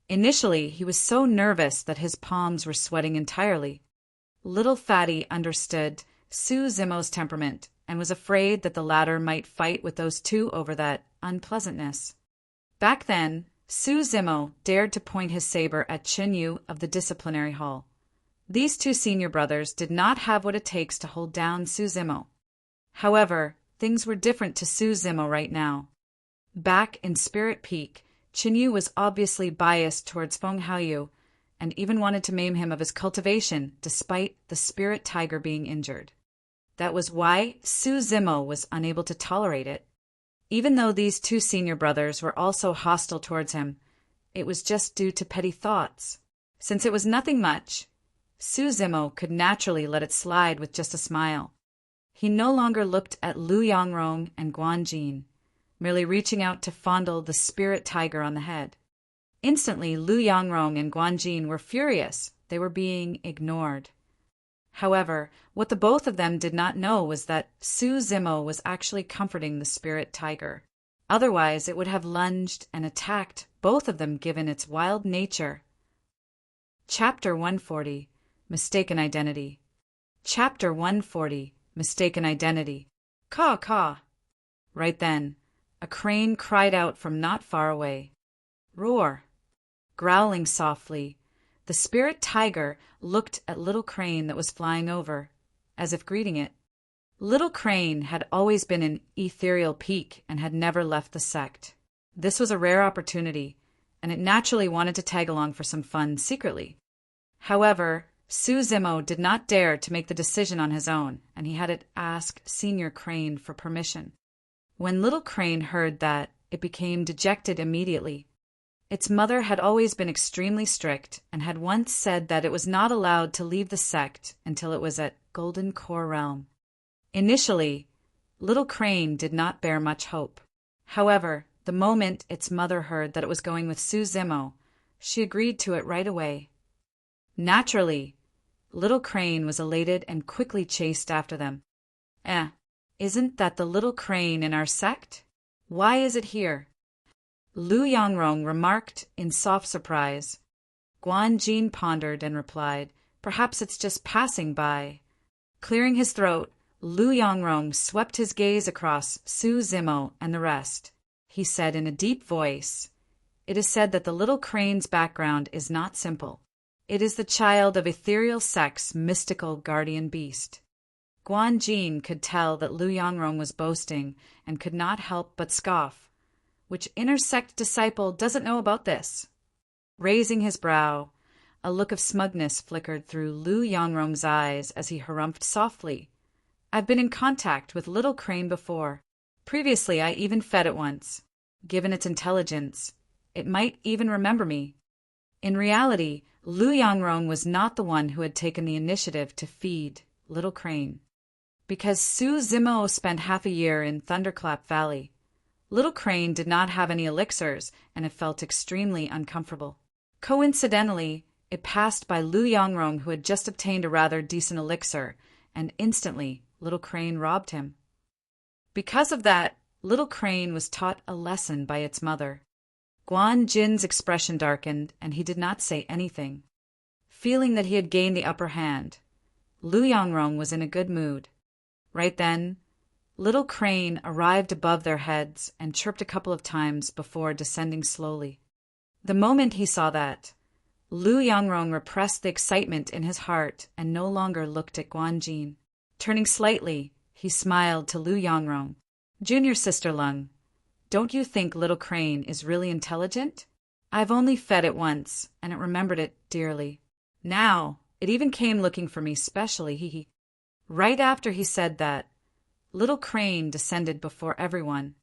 Initially, he was so nervous that his palms were sweating entirely. Little Fatty understood Su Zimo's temperament and was afraid that the latter might fight with those two over that unpleasantness. Back then, Su Zimo dared to point his saber at Chen Yu of the disciplinary hall. These two senior brothers did not have what it takes to hold down Su Zimo. However, things were different to Su Zimo right now. Back in Spirit Peak, Chen Yu was obviously biased towards Feng Haoyu and even wanted to maim him of his cultivation despite the spirit tiger being injured. That was why Su Zimo was unable to tolerate it. Even though these two senior brothers were also hostile towards him, it was just due to petty thoughts. Since it was nothing much, Su Zimo could naturally let it slide with just a smile. He no longer looked at Lu Yongrong and Guan Jin, merely reaching out to fondle the spirit tiger on the head. Instantly, Lu Yongrong and Guan Jin were furious. They were being ignored. However, what the both of them did not know was that Su Zimo was actually comforting the spirit tiger. Otherwise, it would have lunged and attacked both of them given its wild nature. Chapter 140. Mistaken Identity. Chapter 140. Mistaken Identity. Caw, caw. Right then, a crane cried out from not far away. Roar. Growling softly, the spirit tiger looked at Little Crane that was flying over, as if greeting it. Little Crane had always been an ethereal peak and had never left the sect. This was a rare opportunity, and it naturally wanted to tag along for some fun secretly. However, Su Zimo did not dare to make the decision on his own, and he had to ask Senior Crane for permission. When Little Crane heard that, it became dejected immediately. Its mother had always been extremely strict and had once said that it was not allowed to leave the sect until it was at Golden Core Realm. Initially, Little Crane did not bear much hope. However, the moment its mother heard that it was going with Su Zimo, she agreed to it right away. Naturally, Little Crane was elated and quickly chased after them. Isn't that the Little Crane in our sect? Why is it here? Lu Yongrong remarked in soft surprise. Guan Jin pondered and replied, "Perhaps it's just passing by." Clearing his throat, Lu Yongrong swept his gaze across Su Zimo and the rest. He said in a deep voice, "It is said that the Little Crane's background is not simple. It is the child of ethereal sect's mystical guardian beast." Guan Jin could tell that Lu Yongrong was boasting and could not help but scoff. Which inner sect disciple doesn't know about this? Raising his brow, a look of smugness flickered through Lu Yongrong's eyes as he harumphed softly. "I've been in contact with Little Crane before. Previously, I even fed it once. Given its intelligence, it might even remember me." In reality, Lu Yongrong was not the one who had taken the initiative to feed Little Crane. Because Su Zimo spent half a year in Thunderclap Valley, Little Crane did not have any elixirs, and it felt extremely uncomfortable. Coincidentally, it passed by Lu Yongrong, who had just obtained a rather decent elixir, and instantly Little Crane robbed him. Because of that, Little Crane was taught a lesson by its mother. Guan Jin's expression darkened, and he did not say anything. Feeling that he had gained the upper hand, Lu Yongrong was in a good mood. Right then, Little Crane arrived above their heads and chirped a couple of times before descending slowly. The moment he saw that, Lu Yongrong repressed the excitement in his heart and no longer looked at Guan Jin. Turning slightly, he smiled to Lu Yongrong. "Junior sister Lung, don't you think Little Crane is really intelligent? I've only fed it once, and it remembered it dearly. Now, it even came looking for me specially, hee." Right after he said that, Little Crane descended before everyone.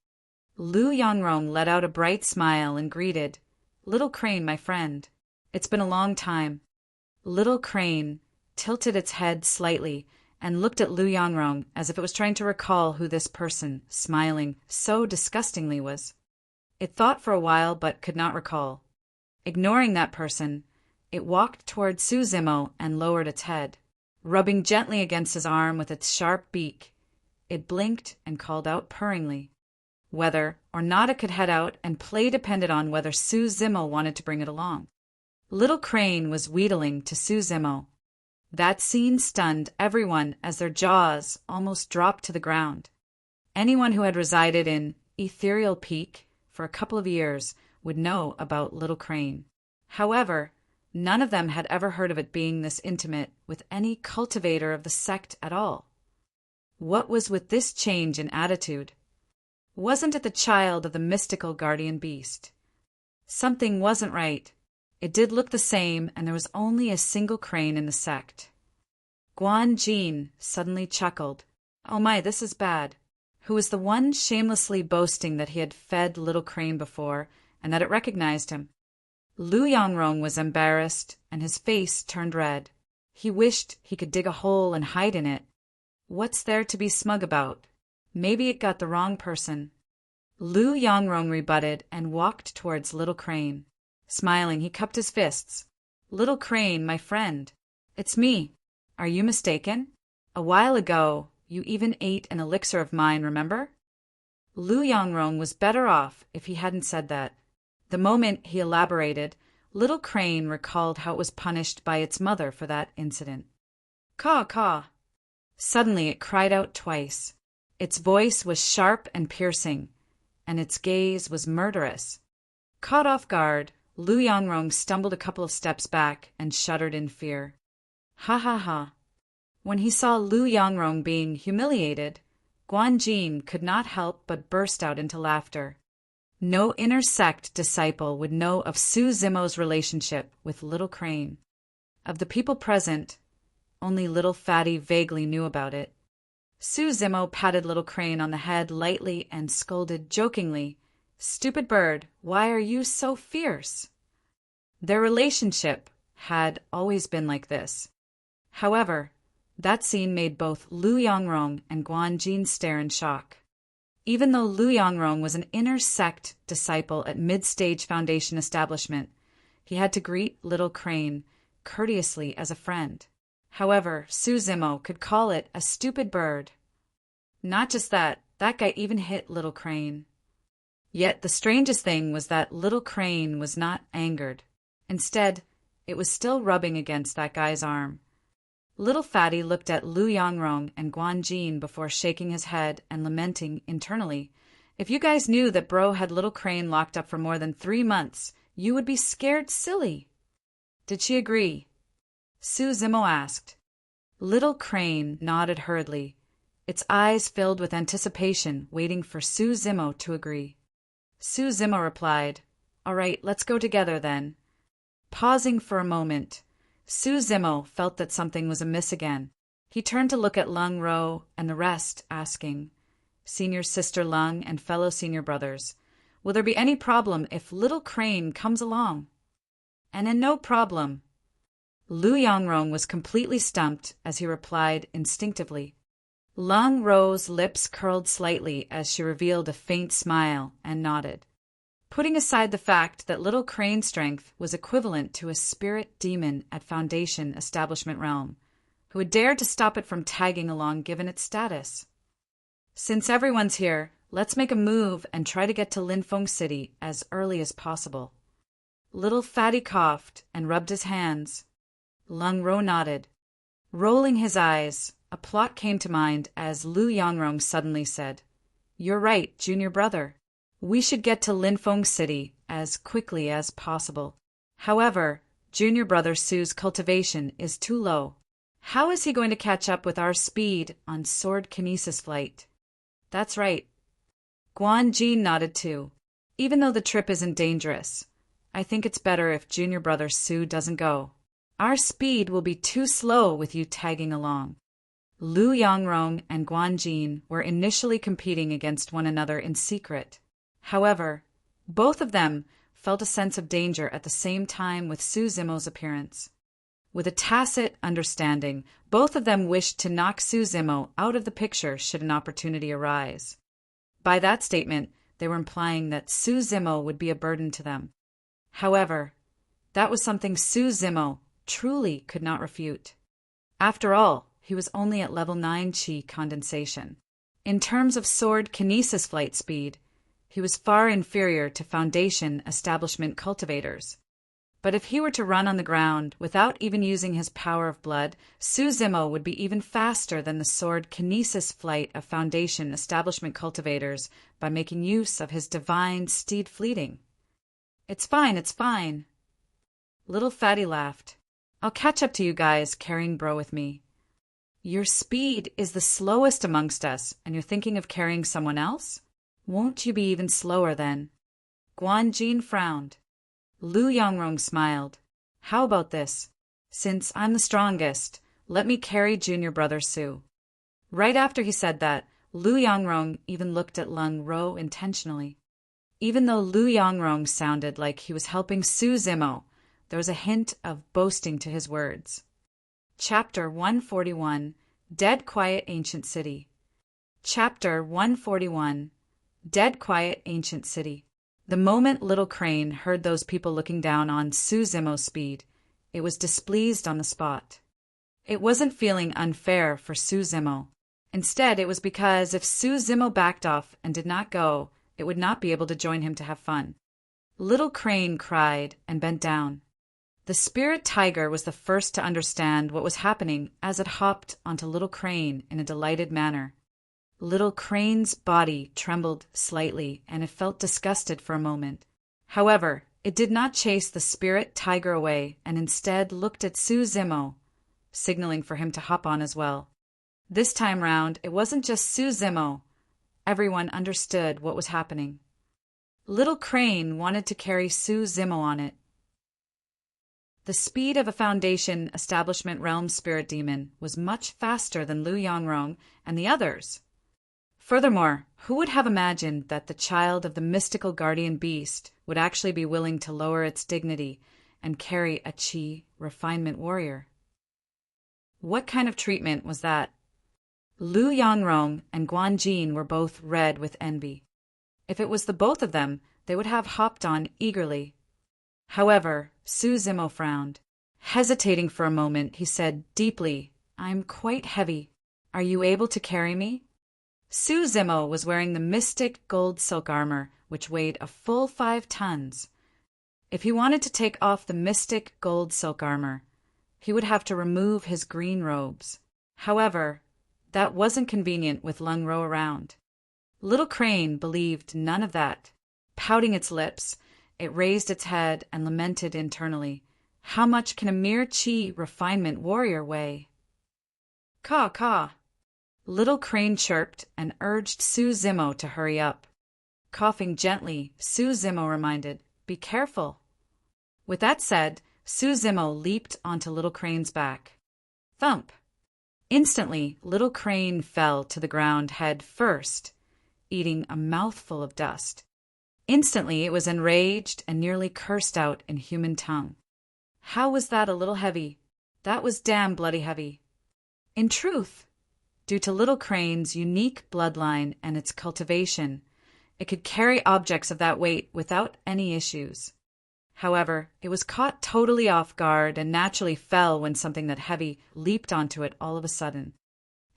Lu Yongrong let out a bright smile and greeted, "Little Crane, my friend. It's been a long time." Little Crane tilted its head slightly and looked at Lu Yongrong as if it was trying to recall who this person, smiling so disgustingly, was. It thought for a while but could not recall. Ignoring that person, it walked toward Su Zimo and lowered its head. Rubbing gently against his arm with its sharp beak, it blinked and called out purringly. Whether or not it could head out and play depended on whether Su Zimo wanted to bring it along. Little Crane was wheedling to Su Zimo. That scene stunned everyone as their jaws almost dropped to the ground. Anyone who had resided in Ethereal Peak for a couple of years would know about Little Crane. However, none of them had ever heard of it being this intimate with any cultivator of the sect at all. What was with this change in attitude? Wasn't it the child of the mystical guardian beast? Something wasn't right. It did look the same, and there was only a single crane in the sect. Guan Jin suddenly chuckled. "Oh my, this is bad." Who was the one shamelessly boasting that he had fed Little Crane before, and that it recognized him. Lu Yongrong was embarrassed, and his face turned red. He wished he could dig a hole and hide in it. What's there to be smug about? Maybe it got the wrong person. Lu Yongrong rebutted and walked towards Little Crane. Smiling, he cupped his fists. "Little Crane, my friend. It's me. Are you mistaken? A while ago, you even ate an elixir of mine, remember?" Lu Yongrong was better off if he hadn't said that. The moment he elaborated, Little Crane recalled how it was punished by its mother for that incident. "Caw, caw." Suddenly it cried out twice. Its voice was sharp and piercing, and its gaze was murderous. Caught off guard, Lu Yongrong stumbled a couple of steps back and shuddered in fear. Ha ha ha. When he saw Lu Yongrong being humiliated, Guan Jin could not help but burst out into laughter. No inner sect disciple would know of Su Zimo's relationship with Little Crane. Of the people present, only Little Fatty vaguely knew about it. Su Zimo patted Little Crane on the head lightly and scolded jokingly, "Stupid bird, why are you so fierce?" Their relationship had always been like this. However, that scene made both Lu Yongrong and Guan Jin stare in shock. Even though Lu Yongrong was an inner sect disciple at mid-stage foundation establishment, he had to greet Little Crane courteously as a friend. However, Su Zimo could call it a stupid bird. Not just that, that guy even hit Little Crane. Yet the strangest thing was that Little Crane was not angered. Instead, it was still rubbing against that guy's arm. Little Fatty looked at Lu Yongrong and Guan Jin before shaking his head and lamenting internally. "If you guys knew that Bro had Little Crane locked up for more than 3 months, you would be scared silly." "Did she agree?" Su Zimo asked. Little Crane nodded hurriedly, its eyes filled with anticipation, waiting for Su Zimo to agree. Su Zimo replied, "All right, let's go together then." Pausing for a moment, Su Zimo felt that something was amiss again. He turned to look at Lung Ro and the rest, asking, "Senior sister Lung and fellow senior brothers, will there be any problem if Little Crane comes along?" "And in no problem." Lu Yongrong was completely stumped as he replied instinctively. Lung Ro's lips curled slightly as she revealed a faint smile and nodded. Putting aside the fact that Little Crane's strength was equivalent to a spirit demon at Foundation Establishment Realm, who had dared to stop it from tagging along given its status? "Since everyone's here, Let's make a move and try to get to Linfeng City as early as possible. Little Fatty coughed and rubbed his hands. Lung Ro nodded. Rolling his eyes, a plot came to mind as Lu Yongrong suddenly said, "You're right, junior brother. We should get to Linfeng City as quickly as possible. However, junior brother Su's cultivation is too low. How is he going to catch up with our speed on sword kinesis flight?" "That's right." Guan Jin nodded too. "Even though the trip isn't dangerous, I think it's better if junior brother Su doesn't go. Our speed will be too slow with you tagging along." Lu Yongrong and Guan Jin were initially competing against one another in secret. However, both of them felt a sense of danger at the same time with Su Zimo's appearance. With a tacit understanding, both of them wished to knock Su Zimo out of the picture should an opportunity arise. By that statement, they were implying that Su Zimo would be a burden to them. However, that was something Su Zimo truly could not refute. After all, he was only at level 9 Qi condensation. In terms of sword kinesis flight speed, he was far inferior to Foundation establishment cultivators. But if he were to run on the ground without even using his power of blood, Su Zimo would be even faster than the sword kinesis flight of Foundation establishment cultivators by making use of his divine steed fleeting. It's fine. Little Fatty laughed. "I'll catch up to you guys carrying Bro with me." "Your speed is the slowest amongst us, and you're thinking of carrying someone else? Won't you be even slower then?" Guan Jin frowned. Lu Yongrong smiled. "How about this? Since I'm the strongest, let me carry junior brother Su." Right after he said that, Lu Yongrong even looked at Lung Ro intentionally. Even though Lu Yongrong sounded like he was helping Su Zimo, there was a hint of boasting to his words. Chapter 141, Dead Quiet Ancient City. Chapter 141, Dead Quiet Ancient City. The moment Little Crane heard those people looking down on Su Zimo's speed, it was displeased on the spot. It wasn't feeling unfair for Su Zimo. Instead, it was because if Su Zimo backed off and did not go, it would not be able to join him to have fun. Little Crane cried and bent down. The spirit tiger was the first to understand what was happening as it hopped onto Little Crane in a delighted manner. Little Crane's body trembled slightly, and it felt disgusted for a moment. However, it did not chase the spirit tiger away, and instead looked at Su Zimo, signaling for him to hop on as well. This time round, it wasn't just Su Zimo. Everyone understood what was happening. Little Crane wanted to carry Su Zimo on it. The speed of a Foundation establishment realm spirit demon was much faster than Lu Yongrong and the others. Furthermore, who would have imagined that the child of the mystical guardian beast would actually be willing to lower its dignity and carry a Qi refinement warrior? What kind of treatment was that? Lu Yongrong and Guan Jin were both red with envy. If it was the both of them, they would have hopped on eagerly. However, Su Zimo frowned. Hesitating for a moment, he said deeply, "I'm quite heavy. Are you able to carry me?" Su Zimo was wearing the mystic gold silk armor, which weighed a full 5 tons. If he wanted to take off the mystic gold silk armor, he would have to remove his green robes. However, that wasn't convenient with Lung Ro around. Little Crane believed none of that. Pouting its lips, it raised its head and lamented internally. How much can a mere Qi refinement warrior weigh? "Caw, caw." Little Crane chirped and urged Su Zimo to hurry up. Coughing gently, Su Zimo reminded, "Be careful." With that said, Su Zimo leaped onto Little Crane's back. Thump! Instantly, Little Crane fell to the ground head first, eating a mouthful of dust. Instantly, it was enraged and nearly cursed out in human tongue. How was that a little heavy? That was damn bloody heavy. In truth, due to Little Crane's unique bloodline and its cultivation, it could carry objects of that weight without any issues. However, it was caught totally off guard and naturally fell when something that heavy leaped onto it all of a sudden.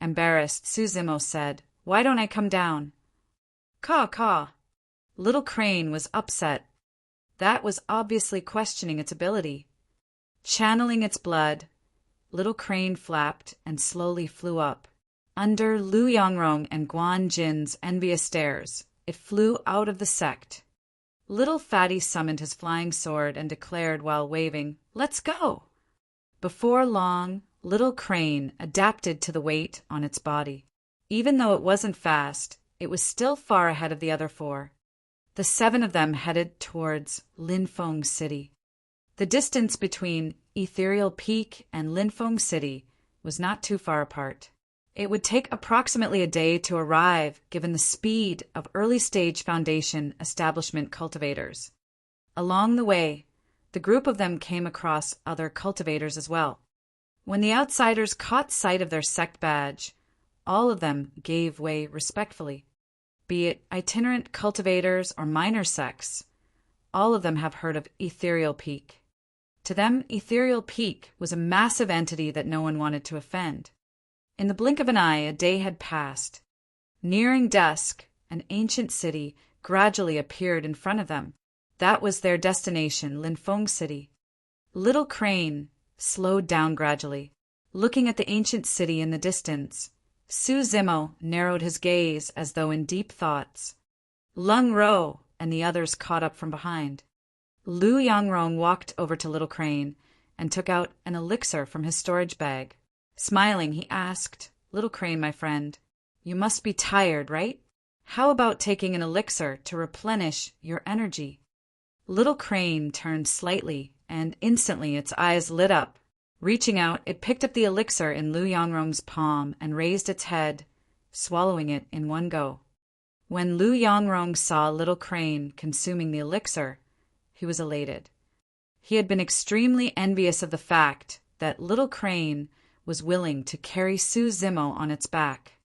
Embarrassed, Su Zimo said, "Why don't I come down?" Caw, caw. Little Crane was upset. That was obviously questioning its ability. Channeling its blood, Little Crane flapped and slowly flew up. Under Lu Yongrong and Guan Jin's envious stares, it flew out of the sect. Little Fatty summoned his flying sword and declared while waving, "Let's go!" Before long, Little Crane adapted to the weight on its body. Even though it wasn't fast, it was still far ahead of the other four. The 7 of them headed towards Linfeng City. The distance between Ethereal Peak and Linfeng City was not too far apart. It would take approximately a day to arrive given the speed of early-stage Foundation establishment cultivators. Along the way, the group of them came across other cultivators as well. When the outsiders caught sight of their sect badge, all of them gave way respectfully. Be it itinerant cultivators or minor sects, all of them have heard of Ethereal Peak. To them, Ethereal Peak was a massive entity that no one wanted to offend. In the blink of an eye, a day had passed. Nearing dusk, an ancient city gradually appeared in front of them. That was their destination, Linfeng City. Little Crane slowed down gradually. Looking at the ancient city in the distance, Su Zimo narrowed his gaze as though in deep thoughts. Lung Ro and the others caught up from behind. Lu Yongrong walked over to Little Crane and took out an elixir from his storage bag. Smiling, he asked, "Little Crane, my friend, you must be tired, right? How about taking an elixir to replenish your energy?" Little Crane turned slightly, and instantly its eyes lit up. Reaching out, it picked up the elixir in Lu Yongrong's palm and raised its head, swallowing it in one go. When Lu Yongrong saw Little Crane consuming the elixir, he was elated. He had been extremely envious of the fact that Little Crane was willing to carry Su Zimo on its back.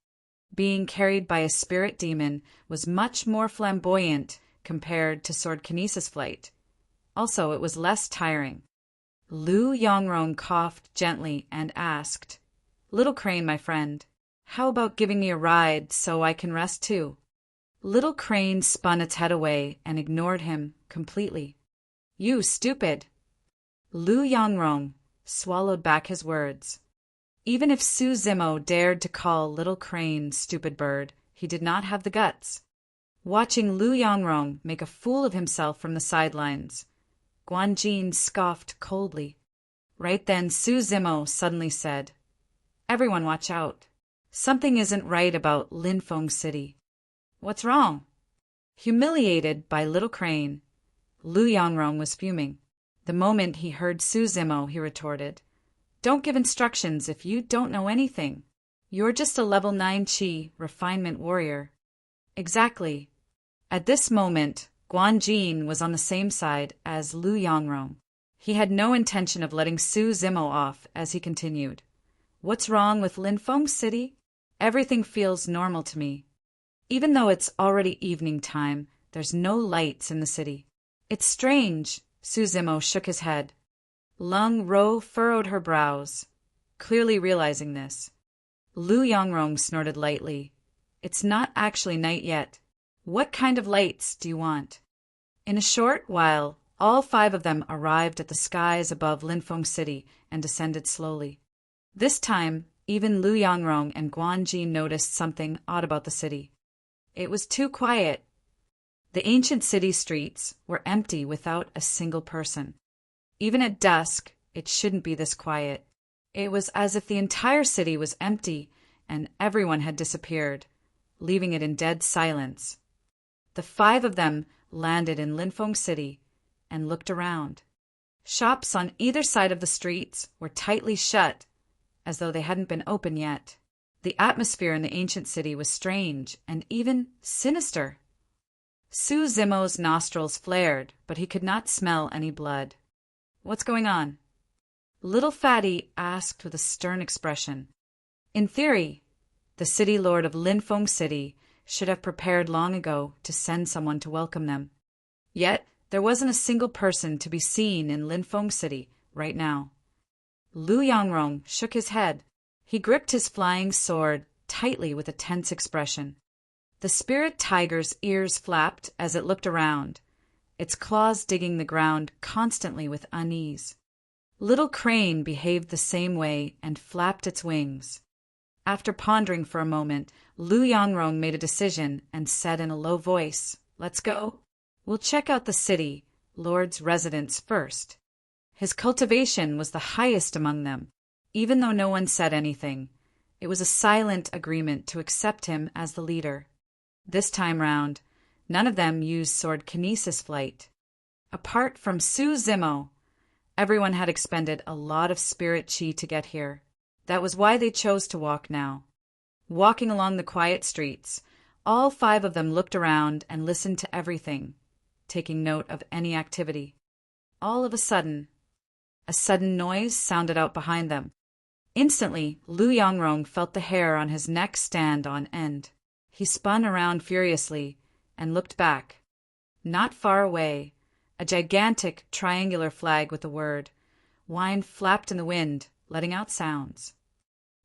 Being carried by a spirit demon was much more flamboyant compared to sword kinesis flight. Also, it was less tiring. Lu Yongrong coughed gently and asked, "Little Crane, my friend, how about giving me a ride so I can rest too?" Little Crane spun its head away and ignored him completely. "You stupid!" Lu Yongrong swallowed back his words. Even if Su Zimo dared to call Little Crane stupid bird, he did not have the guts. Watching Lu Yongrong make a fool of himself from the sidelines, Guan Jin scoffed coldly. Right then, Su Zimo suddenly said, "Everyone watch out. Something isn't right about Linfeng City." "What's wrong?" Humiliated by Little Crane, Lu Yongrong was fuming. The moment he heard Su Zimo, he retorted, "Don't give instructions if you don't know anything. You're just a level 9 Qi refinement warrior." Exactly. At this moment, Guan Jin was on the same side as Lu Yongrong. He had no intention of letting Su Zimo off as he continued. "What's wrong with Linfeng City? Everything feels normal to me. Even though it's already evening time, there's no lights in the city. It's strange." Su Zimo shook his head. Lung Ro furrowed her brows, clearly realizing this. Lu Yongrong snorted lightly. "It's not actually night yet. What kind of lights do you want?" In a short while, all 5 of them arrived at the skies above Linfeng City and descended slowly. This time, even Lu Yongrong and Guan Jin noticed something odd about the city. It was too quiet. The ancient city streets were empty without a single person. Even at dusk, it shouldn't be this quiet. It was as if the entire city was empty and everyone had disappeared, leaving it in dead silence. The 5 of them landed in Linfeng City and looked around. Shops on either side of the streets were tightly shut, as though they hadn't been open yet. The atmosphere in the ancient city was strange and even sinister. Su Zimo's nostrils flared, but he could not smell any blood. "What's going on?" Little Fatty asked with a stern expression. In theory, the city lord of Linfeng City should have prepared long ago to send someone to welcome them. Yet, there wasn't a single person to be seen in Linfeng City right now. Lu Yongrong shook his head. He gripped his flying sword tightly with a tense expression. The spirit tiger's ears flapped as it looked around, its claws digging the ground constantly with unease. Little Crane behaved the same way and flapped its wings. After pondering for a moment, Lu Yongrong made a decision and said in a low voice, "Let's go. We'll check out the city, Lord's residence first." His cultivation was the highest among them. Even though no one said anything, it was a silent agreement to accept him as the leader. This time round, none of them used sword kinesis flight. Apart from Su Zimo, everyone had expended a lot of spirit chi to get here. That was why they chose to walk now. Walking along the quiet streets, all 5 of them looked around and listened to everything, taking note of any activity. All of a sudden noise sounded out behind them. Instantly, Lu Yongrong felt the hair on his neck stand on end. He spun around furiously and looked back. Not far away, a gigantic triangular flag with the word "Wine" flapped in the wind, letting out sounds.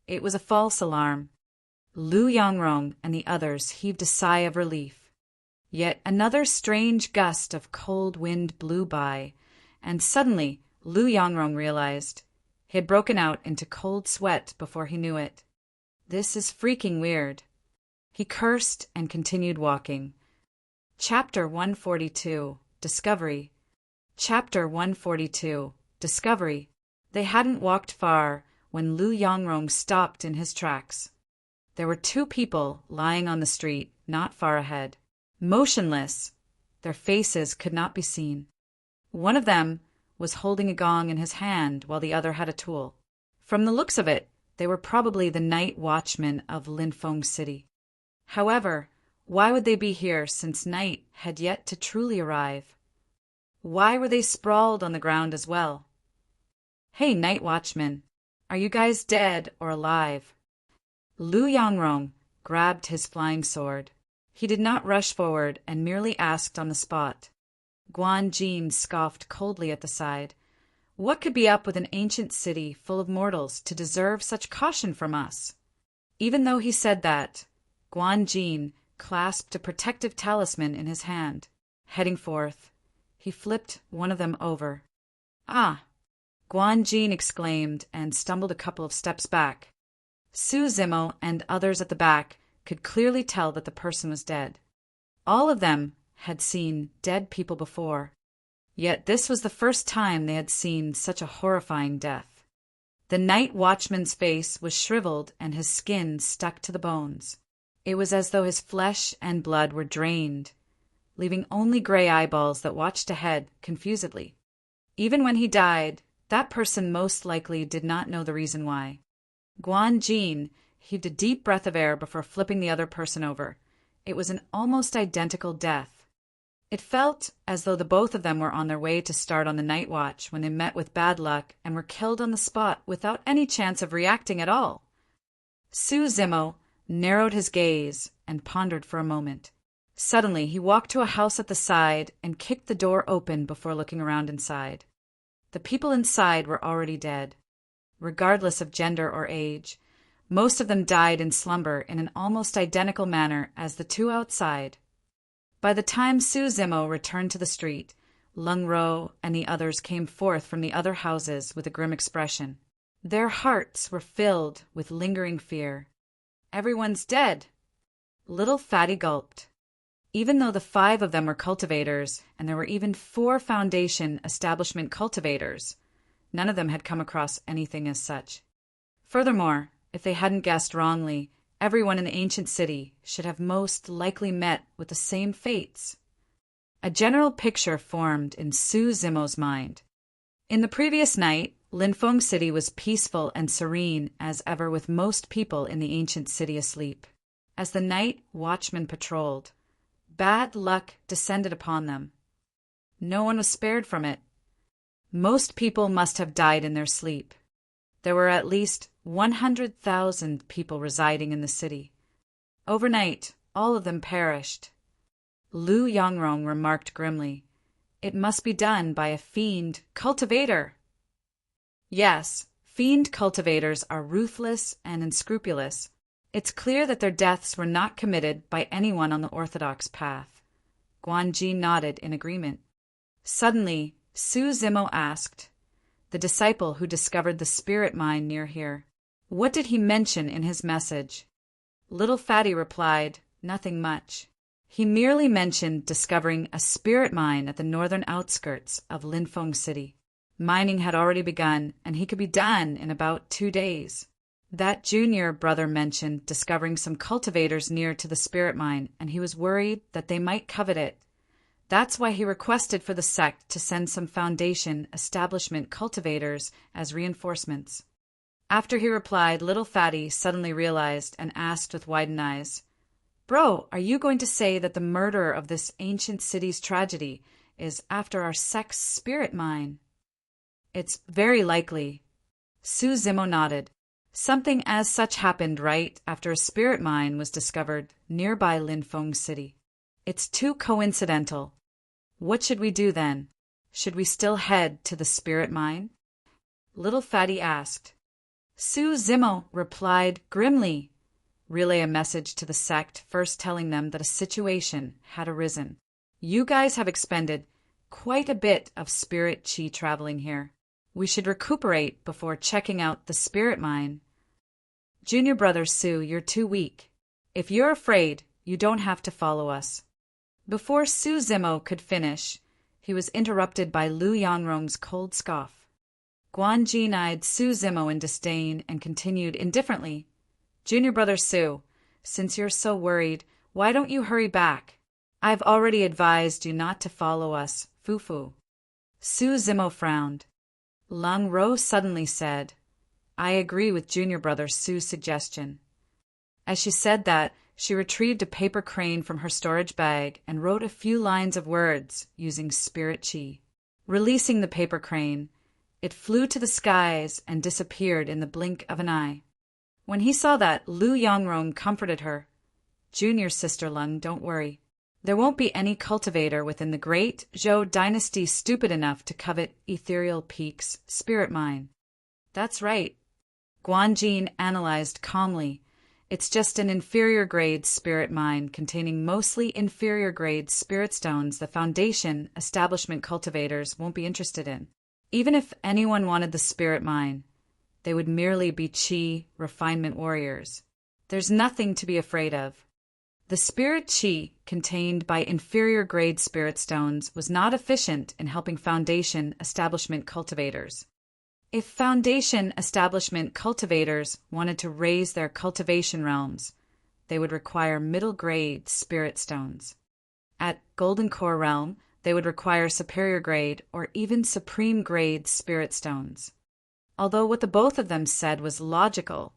It was a false alarm. Lu Yongrong and the others heaved a sigh of relief. Yet another strange gust of cold wind blew by, and suddenly Lu Yongrong realized he had broken out into cold sweat before he knew it. This is freaking weird. He cursed and continued walking. Chapter 142, Discovery. Chapter 142, Discovery. They hadn't walked far when Lu Yongrong stopped in his tracks. There were 2 people lying on the street not far ahead, motionless. Their faces could not be seen. One of them was holding a gong in his hand while the other had a tool. From the looks of it, they were probably the night watchmen of Linfeng City. However, why would they be here since night had yet to truly arrive? Why were they sprawled on the ground as well? "Hey, night watchman, are you guys dead or alive?" Lu Yongrong grabbed his flying sword. He did not rush forward and merely asked on the spot. Guan Jin scoffed coldly at the side. What could be up with an ancient city full of mortals to deserve such caution from us? Even though he said that, Guan Jin clasped a protective talisman in his hand. Heading forth, he flipped one of them over. "Ah!" Guan Jin exclaimed and stumbled a couple of steps back. Su Zimo and others at the back could clearly tell that the person was dead. All of them had seen dead people before, yet this was the first time they had seen such a horrifying death. The night watchman's face was shriveled and his skin stuck to the bones. It was as though his flesh and blood were drained, leaving only gray eyeballs that watched ahead confusedly. Even when he died, that person most likely did not know the reason why. Guan Jin heaved a deep breath of air before flipping the other person over. It was an almost identical death. It felt as though the both of them were on their way to start on the night watch when they met with bad luck and were killed on the spot without any chance of reacting at all. Su Zimo narrowed his gaze and pondered for a moment. Suddenly, he walked to a house at the side and kicked the door open before looking around inside. The people inside were already dead. Regardless of gender or age, most of them died in slumber in an almost identical manner as the 2 outside. By the time Su Zimo returned to the street, Lung Ro and the others came forth from the other houses with a grim expression. Their hearts were filled with lingering fear. "Everyone's dead." Little Fatty gulped. Even though the 5 of them were cultivators, and there were even 4 Foundation establishment cultivators, none of them had come across anything as such. Furthermore, if they hadn't guessed wrongly, everyone in the ancient city should have most likely met with the same fates. A general picture formed in Su Zimo's mind. In the previous night, Linfeng City was peaceful and serene as ever, with most people in the ancient city asleep. As the night watchmen patrolled, bad luck descended upon them. No one was spared from it. Most people must have died in their sleep. There were at least 100,000 people residing in the city. Overnight, all of them perished. Lu Yongrong remarked grimly, "It must be done by a fiend cultivator." Yes, fiend cultivators are ruthless and unscrupulous. It's clear that their deaths were not committed by anyone on the orthodox path. Guanji nodded in agreement. Suddenly, Su Zimo asked, the disciple who discovered the spirit mine near here, what did he mention in his message? Little Fatty replied, nothing much. He merely mentioned discovering a spirit mine at the northern outskirts of Linfeng City. Mining had already begun, and he could be done in about 2 days. That junior brother mentioned discovering some cultivators near to the spirit mine, and he was worried that they might covet it. That's why he requested for the sect to send some Foundation establishment cultivators as reinforcements. After he replied, Little Fatty suddenly realized and asked with widened eyes, Bro, are you going to say that the murder of this ancient city's tragedy is after our sect's spirit mine? It's very likely. Su Zimo nodded. Something as such happened right after a spirit mine was discovered nearby Linfeng City. It's too coincidental. What should we do then? Should we still head to the spirit mine? Little Fatty asked. Su Zimo replied grimly. Relay a message to the sect, first telling them that a situation had arisen. You guys have expended quite a bit of spirit chi traveling here. We should recuperate before checking out the spirit mine. Junior brother Su, you're too weak. If you're afraid, you don't have to follow us. Before Su Zimo could finish, he was interrupted by Lu Yangrong's cold scoff. Guanjin eyed Su Zimo in disdain and continued indifferently, Junior brother Su, since you're so worried, why don't you hurry back? I've already advised you not to follow us, Fufu. Su Zimo frowned. Lung Ro suddenly said, I agree with junior brother Su's suggestion. As she said that, she retrieved a paper crane from her storage bag and wrote a few lines of words using spirit chi. Releasing the paper crane, it flew to the skies and disappeared in the blink of an eye. When he saw that, Lu Yangrong comforted her. Junior sister Lung, don't worry. There won't be any cultivator within the great Zhou dynasty stupid enough to covet Ethereal Peak's spirit mine. That's right. Guanjin analyzed calmly. It's just an inferior-grade spirit mine containing mostly inferior-grade spirit stones the Foundation establishment cultivators won't be interested in. Even if anyone wanted the spirit mine, they would merely be chi refinement warriors. There's nothing to be afraid of. The spirit chi contained by inferior-grade spirit stones was not efficient in helping Foundation establishment cultivators. If Foundation establishment cultivators wanted to raise their cultivation realms, they would require middle-grade spirit stones. At Golden Core Realm, they would require superior-grade or even supreme-grade spirit stones. Although what the both of them said was logical,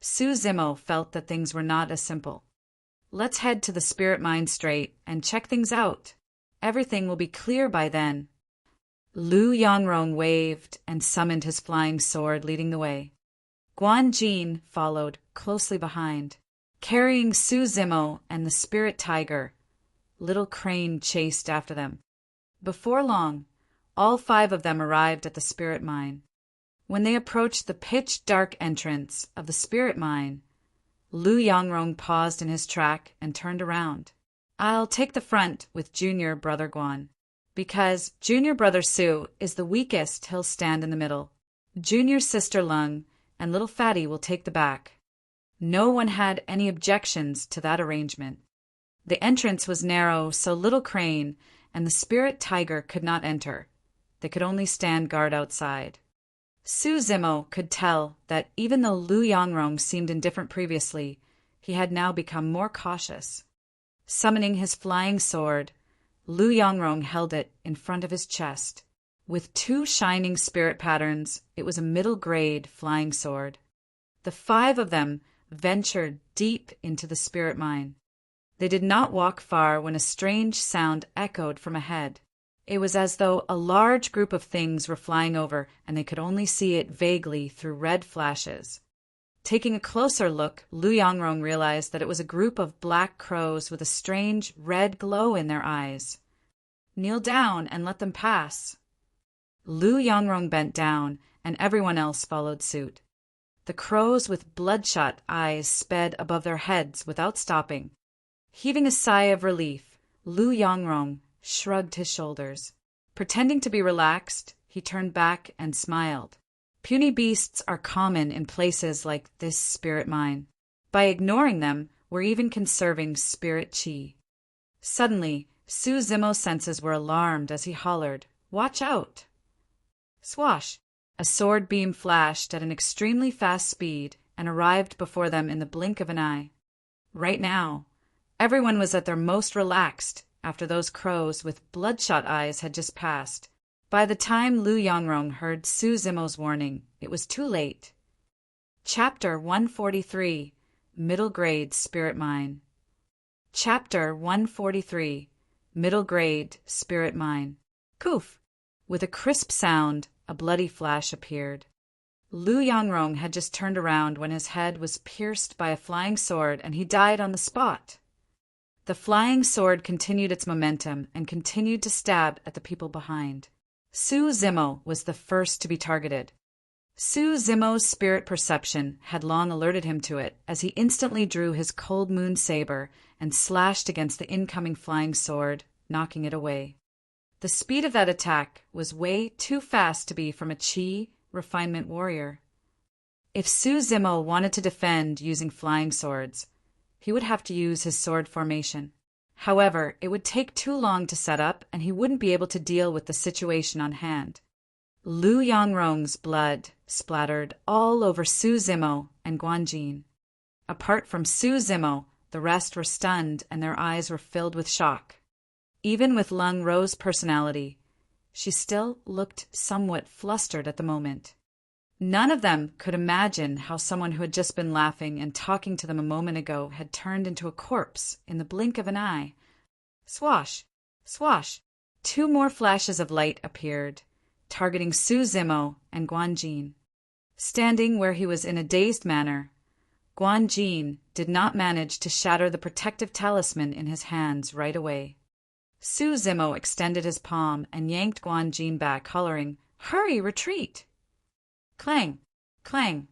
Su Zimo felt that things were not as simple. Let's head to the spirit mine straight and check things out. Everything will be clear by then. Lu Yangrong waved and summoned his flying sword, leading the way. Guanjin followed closely behind, carrying Su Zimo and the spirit tiger. Little Crane chased after them. Before long, all 5 of them arrived at the spirit mine. When they approached the pitch-dark entrance of the spirit mine, Lu Yangrong paused in his track and turned around. I'll take the front with junior brother Guan. Because junior brother Su is the weakest, he'll stand in the middle. Junior sister Lung and little Fatty will take the back. No one had any objections to that arrangement. The entrance was narrow, so Little Crane and the spirit tiger could not enter. They could only stand guard outside. Su Zimo could tell that even though Lu Yangrong seemed indifferent previously, he had now become more cautious. Summoning his flying sword, Lu Yangrong held it in front of his chest. With 2 shining spirit patterns, it was a middle-grade flying sword. The 5 of them ventured deep into the spirit mine. They did not walk far when a strange sound echoed from ahead. It was as though a large group of things were flying over, and they could only see it vaguely through red flashes. Taking a closer look, Lu Yangrong realized that it was a group of black crows with a strange red glow in their eyes. Kneel down and let them pass. Lu Yangrong bent down, and everyone else followed suit. The crows with bloodshot eyes sped above their heads without stopping. Heaving a sigh of relief, Lu Yongrong shrugged his shoulders. Pretending to be relaxed, he turned back and smiled. Puny beasts are common in places like this spirit mine. By ignoring them, we're even conserving spirit chi. Suddenly, Su Zimo's senses were alarmed as he hollered, "Watch out!" Swash! A sword beam flashed at an extremely fast speed and arrived before them in the blink of an eye. Right now, everyone was at their most relaxed after those crows with bloodshot eyes had just passed. By the time Lu Yongrong heard Su Zimo's warning, it was too late. Chapter 143, Middle Grade Spirit Mine. Chapter 143, Middle Grade Spirit Mine. Poof! With a crisp sound, a bloody flash appeared. Lu Yongrong had just turned around when his head was pierced by a flying sword and he died on the spot. The flying sword continued its momentum and continued to stab at the people behind. Su Zimo was the first to be targeted. Su Zimo's spirit perception had long alerted him to it as he instantly drew his cold moon saber and slashed against the incoming flying sword, knocking it away. The speed of that attack was way too fast to be from a chi refinement warrior. If Su Zimo wanted to defend using flying swords, he would have to use his sword formation. However, it would take too long to set up and he wouldn't be able to deal with the situation on hand. Lu Yongrong's blood splattered all over Su Zimo and Guanjin. Apart from Su Zimo, the rest were stunned and their eyes were filled with shock. Even with Lung Ro's personality, she still looked somewhat flustered at the moment. None of them could imagine how someone who had just been laughing and talking to them a moment ago had turned into a corpse in the blink of an eye. Swash! Swash! 2 more flashes of light appeared, targeting Su Zimo and Guanjin. Standing where he was in a dazed manner, Guanjin did not manage to shatter the protective talisman in his hands right away. Su Zimo extended his palm and yanked Guanjin back, hollering, "Hurry, retreat!" Clang! Clang!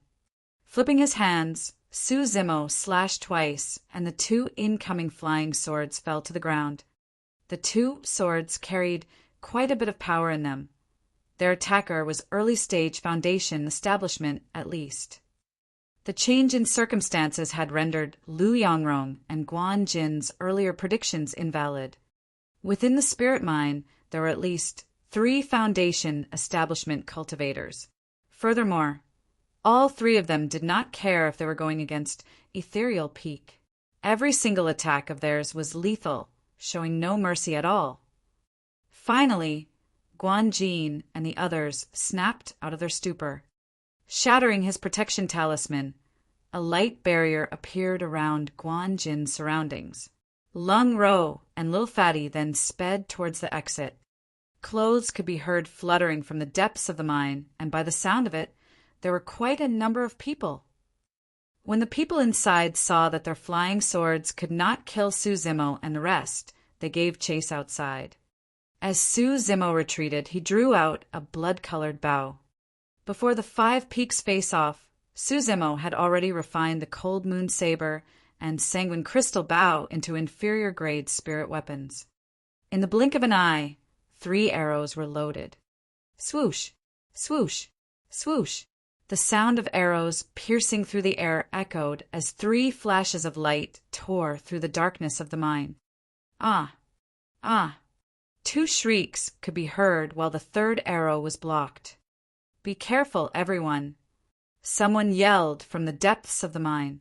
Flipping his hands, Su Zimo slashed twice, and the 2 incoming flying swords fell to the ground. The 2 swords carried quite a bit of power in them. Their attacker was early-stage Foundation establishment, at least. The change in circumstances had rendered Lu Yongrong and Guanjin's earlier predictions invalid. Within the spirit mine, there were at least 3 Foundation establishment cultivators. Furthermore, all 3 of them did not care if they were going against Ethereal Peak. Every single attack of theirs was lethal, showing no mercy at all. Finally, Guanjin and the others snapped out of their stupor. Shattering his protection talisman, a light barrier appeared around Guanjin's surroundings. Lung Ro and Lil Fatty then sped towards the exit. Clothes could be heard fluttering from the depths of the mine, and by the sound of it, there were quite a number of people. When the people inside saw that their flying swords could not kill Su Zimo and the rest, they gave chase outside. As Su Zimo retreated, he drew out a blood-colored bow. Before the 5 peaks face-off, Su Zimo had already refined the Cold Moon Saber and Sanguine Crystal bow into inferior-grade spirit weapons. In the blink of an eye, 3 arrows were loaded. Swoosh! Swoosh! Swoosh! The sound of arrows piercing through the air echoed as 3 flashes of light tore through the darkness of the mine. Ah! Ah! 2 shrieks could be heard while the 3rd arrow was blocked. "Be careful, everyone!" Someone yelled from the depths of the mine.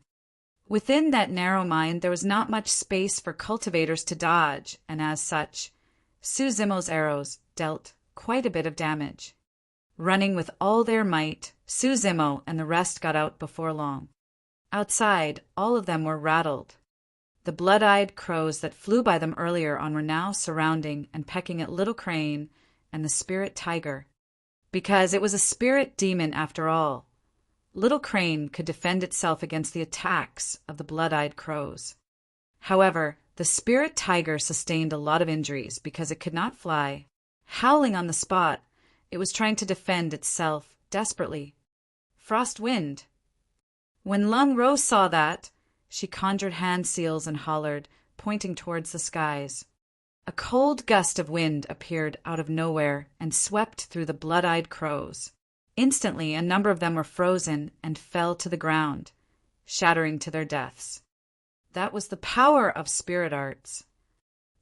Within that narrow mine there was not much space for cultivators to dodge, and as such, Su Zimo's arrows dealt quite a bit of damage. Running with all their might, Su Zimo and the rest got out before long. Outside, all of them were rattled. The blood-eyed crows that flew by them earlier on were now surrounding and pecking at Little Crane and the spirit tiger. Because it was a spirit demon after all, Little Crane could defend itself against the attacks of the blood-eyed crows. However, the spirit tiger sustained a lot of injuries because it could not fly. Howling on the spot, it was trying to defend itself desperately. Frost Wind, When Lung Rose saw that, she conjured hand seals and hollered, pointing towards the skies. A cold gust of wind appeared out of nowhere and swept through the blood-eyed crows. Instantly, a number of them were frozen and fell to the ground, shattering to their deaths. That was the power of spirit arts.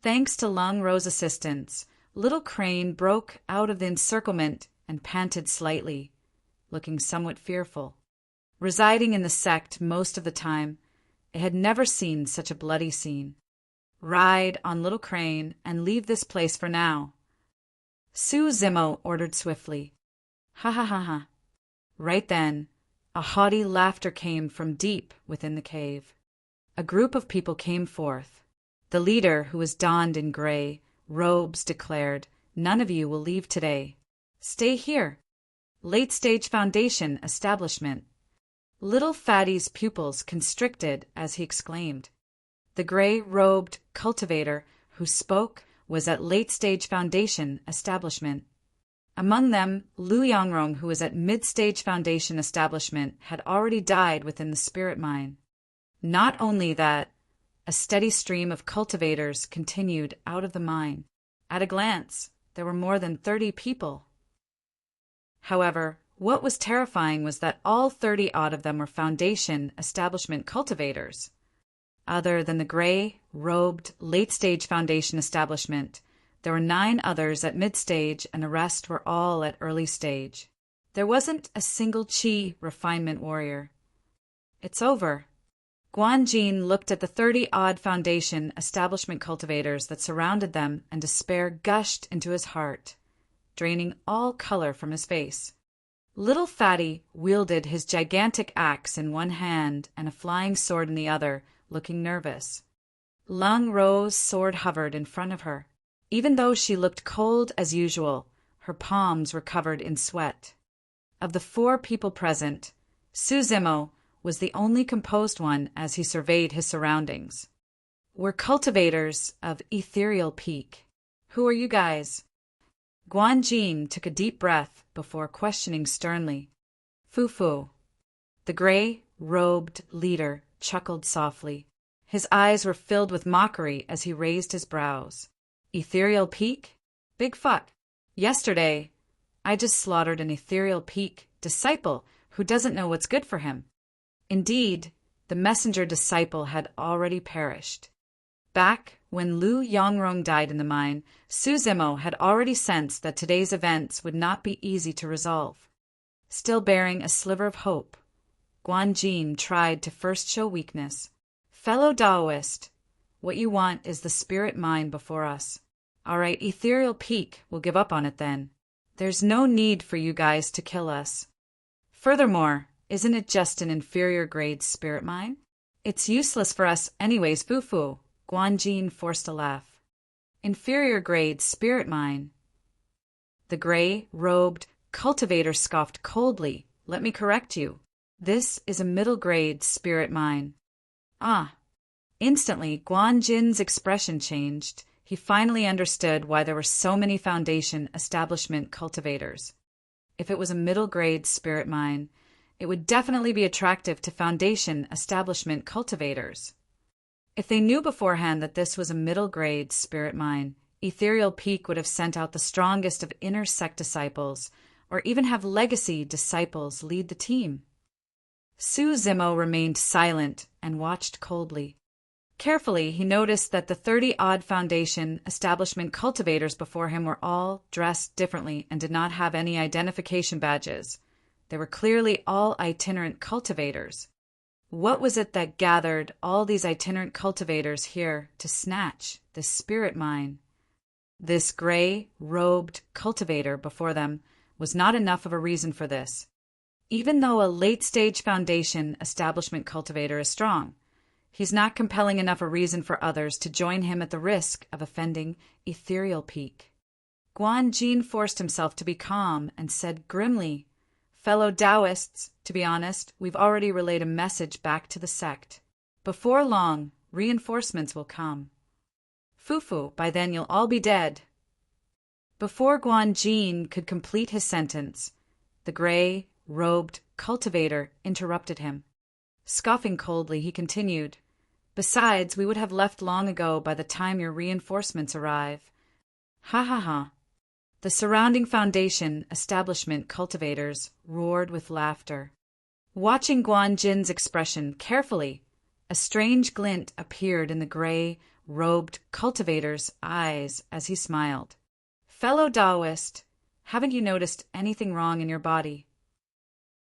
Thanks to Lung Rose's assistance, Little Crane broke out of the encirclement and panted slightly, looking somewhat fearful. Residing in the sect most of the time, it had never seen such a bloody scene. Ride on Little Crane and leave this place for now. Su Zimo ordered swiftly. Ha ha ha ha. Right then, a haughty laughter came from deep within the cave. A group of people came forth. The leader, who was donned in gray robes, declared, "None of you will leave today. Stay here. Late-stage foundation establishment." Little Fatty's pupils constricted as he exclaimed. The gray-robed cultivator who spoke was at late-stage foundation establishment. Among them, Lu Yongrong, who was at mid-stage foundation establishment, had already died within the spirit mine. Not only that, a steady stream of cultivators continued out of the mine. At a glance, there were more than 30 people. However, what was terrifying was that all 30-odd of them were foundation establishment cultivators. Other than the gray-robed late-stage foundation establishment, there were 9 others at mid-stage and the rest were all at early stage. There wasn't a single Qi refinement warrior. It's over. Guanjin looked at the 30-odd foundation establishment cultivators that surrounded them, and despair gushed into his heart, draining all color from his face. Little Fatty wielded his gigantic axe in one hand and a flying sword in the other, looking nervous. Lung Rose's sword hovered in front of her. Even though she looked cold as usual, her palms were covered in sweat. Of the 4 people present, Su Zimo was the only composed one as he surveyed his surroundings. "We're cultivators of Ethereal Peak. Who are you guys?" Guanjin took a deep breath before questioning sternly. "Fufu." The gray-robed leader chuckled softly. His eyes were filled with mockery as he raised his brows. "Ethereal Peak? Big fuck. Yesterday, I just slaughtered an Ethereal Peak disciple who doesn't know what's good for him." Indeed, the messenger disciple had already perished. Back when Lu Yongrong died in the mine, Su Zimo had already sensed that today's events would not be easy to resolve. Still bearing a sliver of hope, Guanjin tried to first show weakness. "Fellow Taoist, what you want is the spirit mine before us. All right, Ethereal Peak, we'll give up on it then. There's no need for you guys to kill us. Furthermore, isn't it just an inferior grade spirit mine? It's useless for us anyways, Fufu." Guanjin forced a laugh. "Inferior grade spirit mine?" The gray-robed cultivator scoffed coldly. "Let me correct you. This is a middle-grade spirit mine." "Ah." Instantly, Guanjin's expression changed. He finally understood why there were so many foundation establishment cultivators. If it was a middle-grade spirit mine, it would definitely be attractive to foundation establishment cultivators. If they knew beforehand that this was a middle-grade spirit mine, Ethereal Peak would have sent out the strongest of inner sect disciples, or even have legacy disciples lead the team. Su Zimo remained silent and watched coldly. Carefully, he noticed that the 30-odd foundation establishment cultivators before him were all dressed differently and did not have any identification badges. They were clearly all itinerant cultivators. What was it that gathered all these itinerant cultivators here to snatch this spirit mine? This gray-robed cultivator before them was not enough of a reason for this. Even though a late-stage foundation establishment cultivator is strong, he's not compelling enough a reason for others to join him at the risk of offending Ethereal Peak. Guanjin forced himself to be calm and said grimly, "Fellow Taoists, to be honest, we've already relayed a message back to the sect. Before long, reinforcements will come. Fufu, by then you'll all be dead." Before Guanjin could complete his sentence, the gray-robed cultivator interrupted him. Scoffing coldly, he continued, "Besides, we would have left long ago by the time your reinforcements arrive." Ha ha ha. The surrounding foundation establishment cultivators roared with laughter. Watching Guan Jin's expression carefully, a strange glint appeared in the gray-robed cultivator's eyes as he smiled. "Fellow Taoist, haven't you noticed anything wrong in your body?"